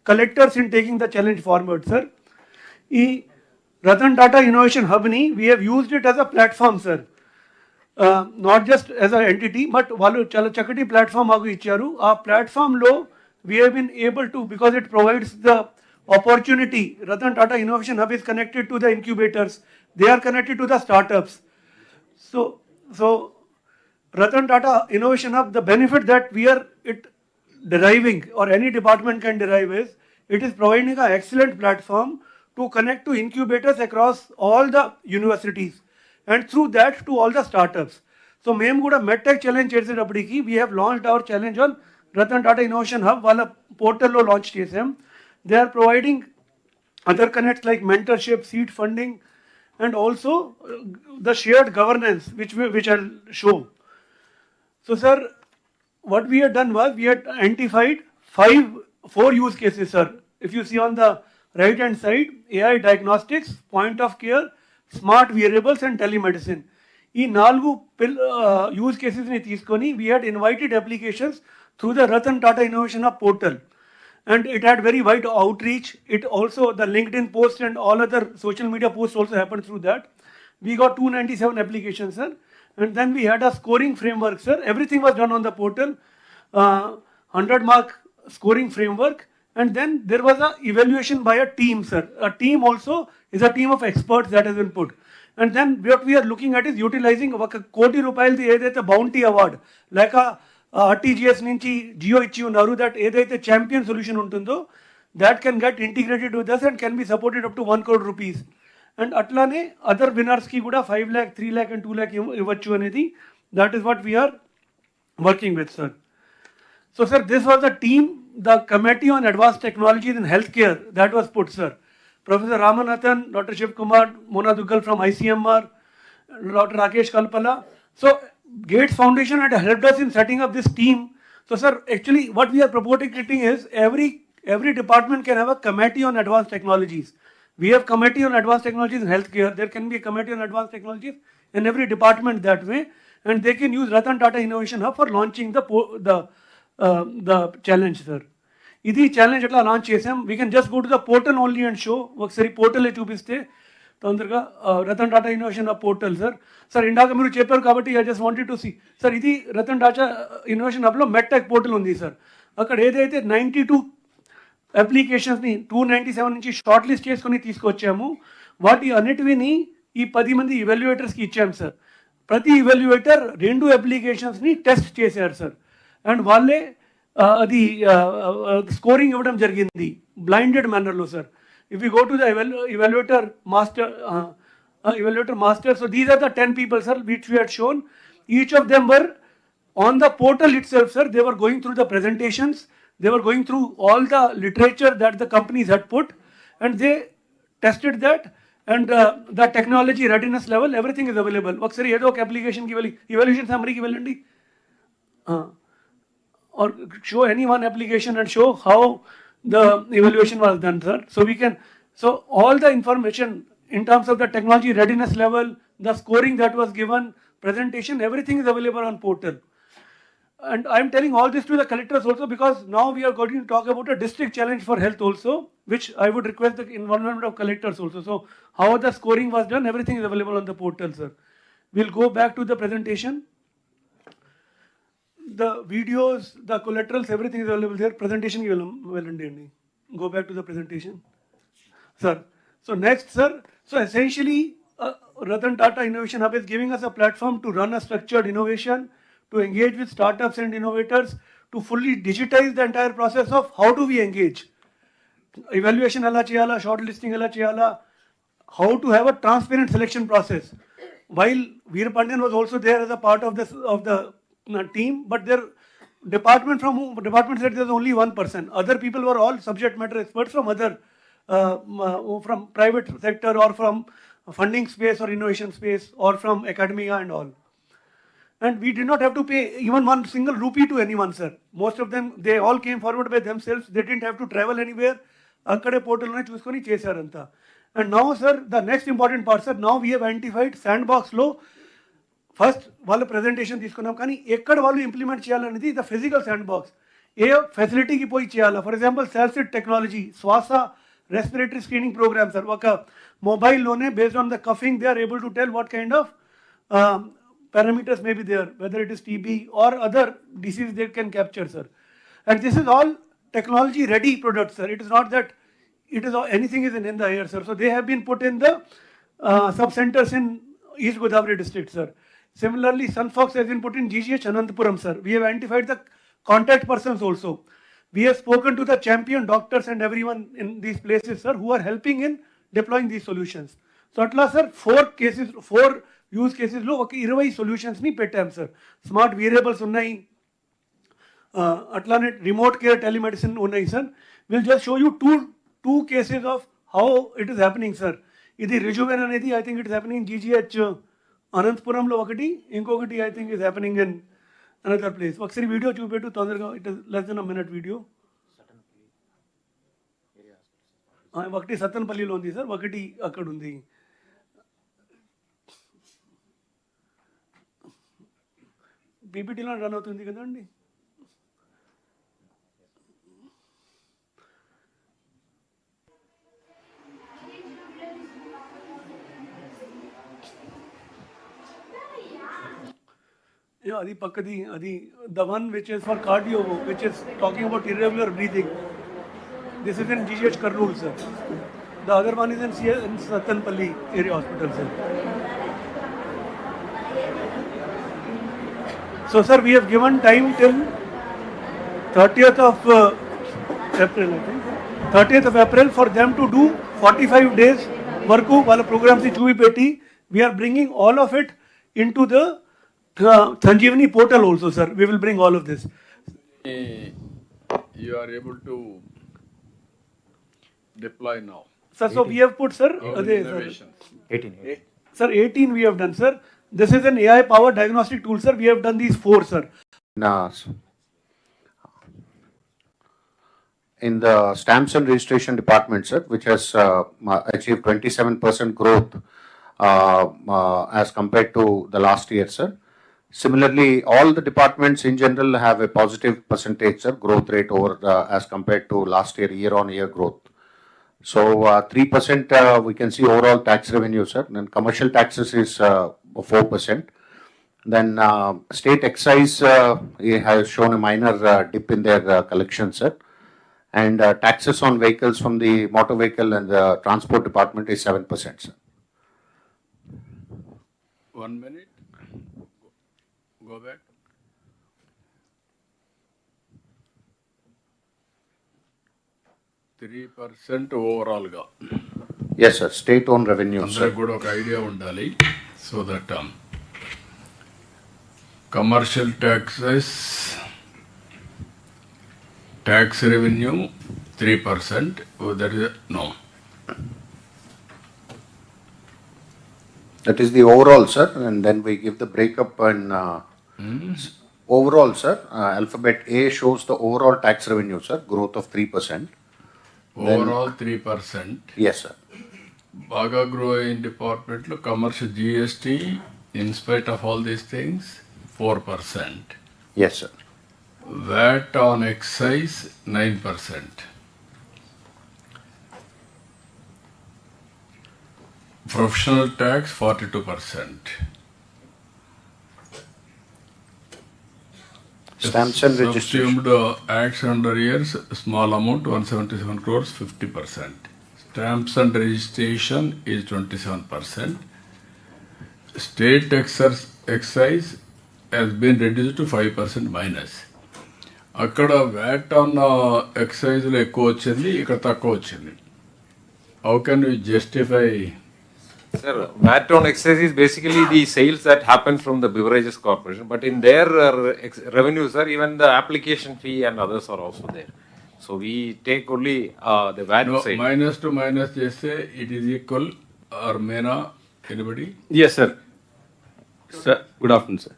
collectors in taking the challenge forward, sir. Ratan Tata Innovation Hub, we have used it as a platform, sir. Not just as an entity, but వాళ్ళు చాలా చక్కటి platform మాకు ఇచ్చారు. ఆ ప్లాట్ఫామ్లో we have been able to, because it provides the opportunity, Ratan Tata Innovation Hub is connected to the incubators, they are connected to the startups. So Ratan Tata Innovation Hub, the benefit that we are deriving, or any department can derive, is it is providing an excellent platform to connect to incubators across all the universities, and through that to all the startups. So మేము కూడా MedTech challenge చేసేటప్పటికి we have launched our challenge on Ratan Tata Innovation Hub, వాళ్ళ పోర్టల్లో launch చేసాం. They are providing other connects like mentorship, seed funding, and also the shared governance, which I'll show. So, sir, what we had done was we had identified 4 use cases, sir. If you see on the right hand side, AI diagnostics, point of care, smart wearables, and telemedicine. ఈ 4 use cases ni తీసుకొని we had invited applications through the Ratan Tata Innovation Hub portal. And it had very wide outreach. It also, the LinkedIn post and all other social media posts also happened through that. We got 297 applications, sir. And then we had a scoring framework, sir. Everything was done on the portal. 100-mark scoring framework. And then there was a evaluation by a team, sir. A team also is a team of experts that has been put. And then what we are looking at is utilizing ఒక కోటి రూపాయలది ఏదైతే bounty award లేక RTGS నుంచి జియో ఇచ్చి ఉన్నారు, that ఏదైతే champion solution ఉంటుందో that can get integrated with us and can be supported up to 1 crore rupees. And అట్లానే అదర్ విన్నర్స్కి కూడా 5 lakh, 3 lakh and 2 lakh ఇవ్వచ్చు అనేది, that is what we are working with, sir. So, sir, this was the team, the Committee on Advanced Technologies in Healthcare that was put, sir. Professor Ramanathan, Dr. Shiv Kumar, Mona Duggal from ICMR, Dr. Rakesh Kalpala. So, Gates Foundation had helped us in setting up this team. So, sir, actually what we are promoting is every department can have a committee on advanced technologies. We have committee on advanced technologies in healthcare. There can be a committee on advanced technologies in every department that way, and they can use Ratan Tata Innovation Hub for launching the challenge, sir. ఇది challenge ఎట్లా launch చేసాం. We can just go to the portal only and show. ఒకసారి portal చూపిస్తే తొందరగా Ratan Tata innovation hub portal, sir. Sir, ఇందాక మీరు చెప్పారు కాబట్టి I just wanted to see, sir, ఇది రతన్ టాటా ఇన్నోవేషన్ హబ్లో మెట్టెక్ పోర్టల్ ఉంది, సార్. అక్కడ ఏదైతే 92 అప్లికేషన్స్ని 297 నుంచి షార్ట్ లిస్ట్ చేసుకొని తీసుకొచ్చాము, వాటి అన్నిటిని ఈ 10 మంది ఇవాల్యుయేటర్స్కి ఇచ్చాము, సార్. ప్రతి ఇవాల్యుయేటర్ 2 అప్లికేషన్స్ని టెస్ట్ చేశారు, సార్. అండ్ వాళ్ళే అది స్కోరింగ్ ఇవ్వడం జరిగింది బ్లైండెడ్ మేనర్లో, sir. If we go to the evaluator master, so these are the 10 people, sir, which we had shown. Each of them were on the portal itself, sir. They were going through the presentations. They were going through all the literature that the companies had put, and they tested that. And the technology readiness level, everything is available. Aksari yedo ok application ki evaluation summary ki velandi, or show any one application and show how the evaluation was done, sir. So all the information in terms of the technology readiness level, the scoring that was given, presentation, everything is available on portal. And I am telling all this to the collectors also because now we are going to talk about a district challenge for health also, which I would request the involvement of collectors also. So how the scoring was done, everything is available on the portal, sir. We'll go back to the presentation. the videos, the collaterals, everything is available there. Presentation ki velandi. Go back to the presentation. Sir. So next, sir. So essentially, Ratan Tata Innovation Hub is giving us a platform to run a structured innovation, to engage with startups and innovators, to fully digitize the entire process of how do we engage. Evaluation ela cheyala, shortlisting ela cheyala, how to have a transparent selection process. While Veer Pandian was also there as a part of the team, but their department said there's only one person. Other people were all subject matter experts from other, from private sector or from funding space or innovation space or from academia and all. And we did not have to pay even one single rupee to anyone, sir. Most of them, they all came forward by themselves. They didn't have to travel anywhere. Akkade portal ne chusukoni chesaranta. And now, sir, the next important part, sir, now we have identified sandbox law. First, వాళ్ళ presentation తీసుకున్నాం కానీ ఎక్కడ వాళ్ళు implement చేయాలనేది the physical sandbox ఏ ఫెసిలిటీకి పోయి చేయాలా. For example Salcit technology, Swaasa respiratory screening programme sir. ఒక మొబైల్లోనే based on the coughing they are able to tell what kind of parameters may be there, whether it is TB or other disease they can capture, sir. And this is all technology ready products, sir. It is not that it is anything is in the air, sir. So they have been put in the sub-centers in East Godavari district, sir. Similarly, Sunfox has been put in GGH Anantapuram, sir. We have identified the contact persons also. We have spoken to the champion doctors and everyone in these places, sir, who are helping in deploying these solutions. So atla, sir, 4 use కేసెస్లో ఒక 20 సొల్యూషన్స్ని పెట్టాం sir. Smart variables ఉన్నాయి, అట్లానే remote care telemedicine ఉన్నాయి sir. Will just show you two cases of how it is happening sir. ఇది రిజువెన్ అనేది I think it is happening GGH అనంతపురంలో ఒకటి, ఇంకొకటి I think is happening in another place. ఒకసారి video చూపెట్టు తొందరగా, it is less than a minute video. ఒకటి సత్తెనపల్లిలో ఉంది సార్, ఒకటి అక్కడ ఉంది. పీపీటీలో రన్ అవుతుంది కదండి. అది పక్కది, అది the one which is for cardio, which is talking about irregular breathing. This is in GGH Kurnool, sir. The other one is in Sattanpalli area hospital, sir. So, sir, we have given time till 30th of April, I think. 30th of April for them to do 45 days వరకు వాళ్ళ programmes చూపెట్టి we are bringing all of it into the Sanjeevani portal also, sir. We will bring all of this. You are able to deploy now. Sir, so we have put, sir, 18. Sir, 18 we have done, sir. This is an AI powered diagnostic tool, sir. We have done these 4, sir. In the stamps and registration department, sir, which has achieved 27% growth as compared to the last year, sir. Similarly, all the departments in general have a positive percentage, sir, growth rate over as compared to last year-on-year growth. So 3% we can see overall tax revenue, sir. Then commercial taxes is 4%. Then state excise has shown a minor dip in their collection, sir. And taxes on vehicles from the motor vehicle and the transport department is 7%, sir. 1 minute. Go back. %3 overall ga. Yes, sir. State-owned revenue, sir. అందరికి కూడా ఒక idea ఉండాలి. So that commercial taxes, tax revenue 3%. Oh, that is no. That is the overall, sir, and then we give the breakup and overall, sir. Alphabet A shows the overall tax revenue, sir, growth of 3%. Overall 3%. Yes, sir. బాగా grow అయిన డిపార్ట్మెంట్లో commercial GST, in spite of all these things, 4%. Yes, sir. VAT on excise 9%. Professional tax 42%. stamps and registration. Subsumed acts under years, small amount, 177 crores, 50%. Stamps and registration is 27%. State excise has been reduced to 5% minus. అక్కడ VAT on ఎక్సైజ్లో ఎక్కువ వచ్చింది, ఇక్కడ తక్కువ వచ్చింది. How can you justify? Sir, VAT on excise is basically the sales that happen from the beverages corporation, but in their revenue, sir, even the application fee and others are also there. So we take only the VAT side. Minus two minus చేస్తే it is equal or మేనా? Anybody? Yes, sir. Sir, good afternoon, sir.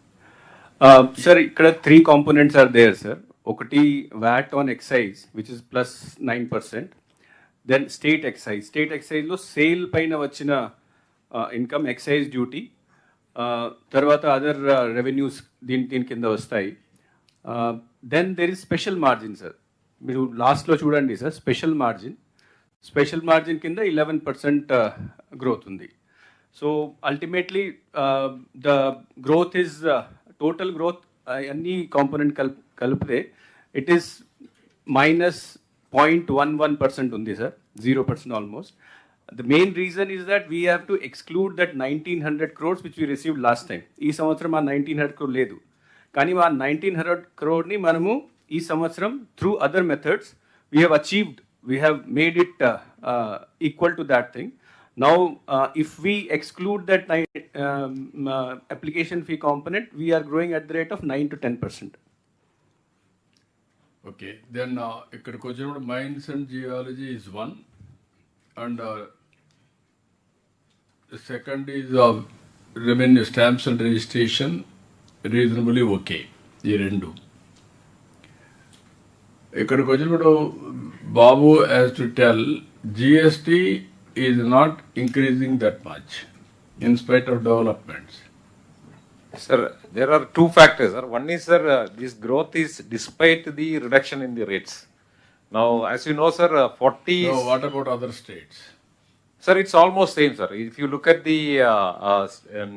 Sir, ఇక్కడ 3 components are there, sir. ఒకటి VAT on excise, which is plus 9%. Then state excise. State excise లో sale పైన వచ్చిన income excise duty, తర్వాత other revenues దీని కింద వస్తాయి. Then there is special margin, sir. మీరు లాస్ట్లో చూడండి సార్, స్పెషల్ మార్జిన్ కింద 11% గ్రోత్ ఉంది. So ultimately the growth is total growth అన్ని కాంపోనెంట్ కలిపితే ఇట్ ఈస్ -0.11% ఉంది sir, 0% almost. The main reason is that we have to exclude that 1900 crores which we received last time. ఈ సంవత్సరం ఆ 1900 crore లేదు, కానీ ఆ 1900 crore-ని మనము ఈ సంవత్సరం through other methods we have achieved, we have made it equal to that thing. Now if we exclude that application fee component, we are growing at the rate of 9 to 10%. Okay, then ఇక్కడికి వచ్చినప్పుడు mines and geology is 1 and the second is revenue stamps and registration reasonably okay. ఈ రెండు ఇక్కడికి వచ్చినప్పుడు Babu has to tell GST is not increasing that much in spite of developments. Sir, there are two factors, sir. One is, sir, this growth is despite the reduction in the rates. Now, as you know, sir, 40... No, what about other states? Sir, it's almost same, sir. If you look at the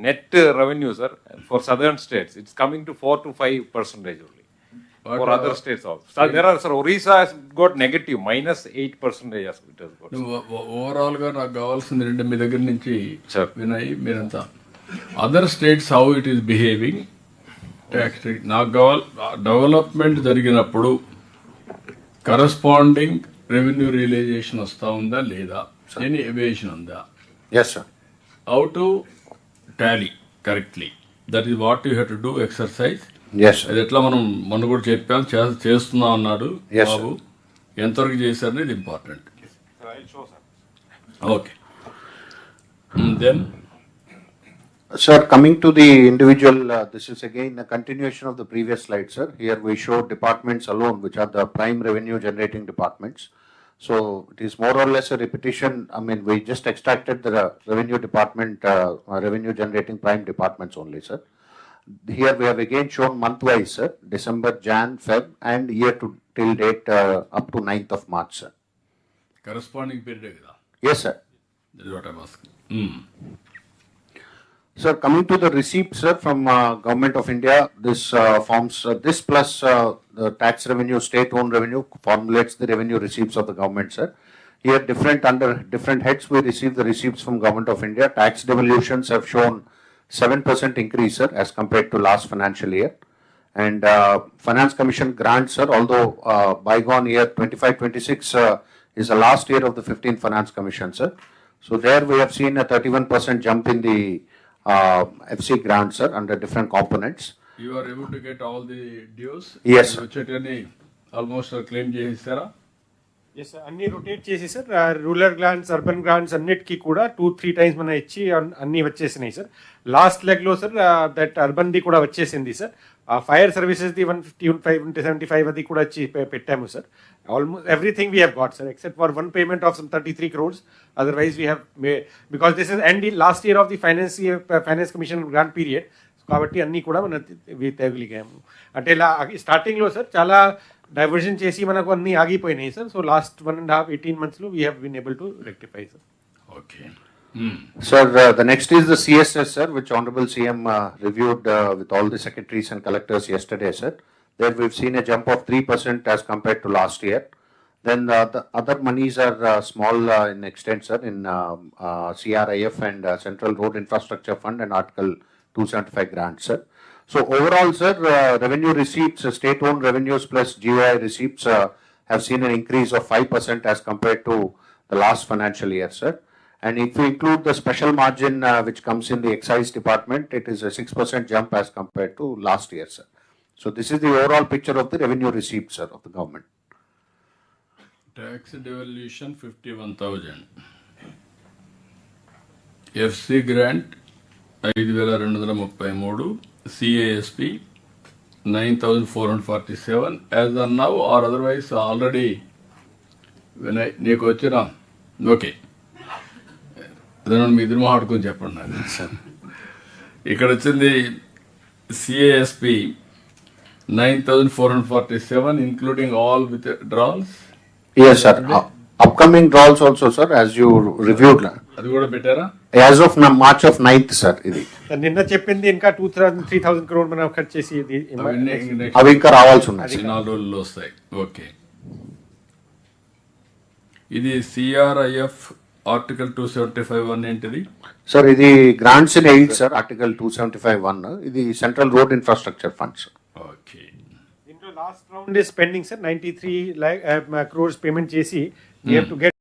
net revenue, sir, for southern states, it's coming to 4 to 5% only. But, for other states also. So there are, sir, Orissa has got negative, -8% as it has got. ఓవరాల్గా నాకు కావాల్సింది రెండు మీ దగ్గర నుంచి వినయ్, మీరంతా other states how it is behaving. నాకు కావాలి development జరిగినప్పుడు కరస్పాండింగ్ రెవెన్యూ రియలైజేషన్ వస్తూ ఉందా లేదా, ఎనీ ఎవేషన్ ఉందా? Yes sir. How to tally correctly, that is what you have to do exercise. అది ఎట్లా మనం కూడా చెప్పాం, చేస్తున్నాం అన్నాడు బాబు. ఎంతవరకు చేశారని ఇది important. Okay, then Sir, coming to the individual, this is again a continuation of the previous slide, sir. Here we show departments alone, which are the prime revenue generating departments. So it is more or less a repetition. I mean, we just extracted the revenue department, revenue generating prime departments only, sir. Here we have again shown month-wise, sir, December, Jan, Feb, and year to till date up to 9th of March, sir. Corresponding period. Yes, sir. That is what I am asking. Sir, coming to the receipts, sir, from Government of India, this forms this plus the tax revenue, state-owned revenue formulates the revenue receipts of the government, sir. Here, under different heads, we receive the receipts from Government of India. Tax devolutions have shown 7% increase, sir, as compared to last financial year. And Finance Commission grants, sir, although bygone year 25-26 is the last year of the 15th Finance Commission, sir. So there we have seen a 31% jump in the FC grants, sir, under different components. You are able to get all the dues? Yes, sir. Almost claim చేస్తారా? Yes sir, అన్ని rotate చేసి sir, rural grants, urban grants అన్నిటికీ కూడా 2-3 times మనం ఇచ్చి అన్నీ వచ్చేసినాయి sir. Last లెగ్లో sir that అర్బన్ది కూడా వచ్చేసింది సార్. ఫైర్ సర్వీసెస్ది 155-75 అది కూడా వచ్చి పెట్టాము sir. Almost everything we have got sir, except for one payment of 33 crores. Otherwise we have because this is end last year of the finance commission grant period, కాబట్టి అన్నీ కూడా మనం తేగలిగాము. అంటే ఇలా స్టార్టింగ్లో సార్ చాలా డైవర్షన్ చేసి మనకు అన్నీ ఆగిపోయినాయి sir. So last 1.5 18 months we have been able to rectify, sir. Okay. Sir, the next is the CSS, sir, which Honorable CM reviewed with all the secretaries and collectors yesterday, sir. There we've seen a jump of 3% as compared to last year. Then the other monies are small in extent, sir, in CRIF and Central Road Infrastructure Fund and Article 275 grants, sir. So overall, sir, revenue receipts, state-owned revenues plus GOI receipts have seen an increase of 5% as compared to the last financial year, sir. And if we include the special margin which comes in the excise department, it is a 6% jump as compared to last year, sir. So this is the overall picture of the revenue receipts, sir, of the government. Tax devolution 51,000. FC grant 5,233, CASP 9,447 as of now, or otherwise already when I నీకు వచ్చినా okay దాని మీ ఇద్దరు మాట్లాడుకొని చెప్పండి నాకు sir. ఇక్కడ వచ్చింది సిఏఎస్పి 9,447 including all withdrawals. Yes, sir. Upcoming draws also, sir, as you reviewed. అది కూడా పెట్టారా? As of March of 9th, sir. ఇది నిన్న చెప్పింది ఇంకా 2,000-3,000 crore మనం ఖర్చు చేసి అవి ఇంకా రావాల్సి ఉన్నాయి. 4 రోజుల్లో వస్తాయి. ఓకే. ఇది సిఆర్ఐఎఫ్ ఆర్టికల్ 275(1) ఏంటిది? సార్ ఇది grants in aid, sir, article 275(1). ఇది central road infrastructure funds. Okay. దీంట్లో last round is pending, sir. 93 crores payment చేసి we have to get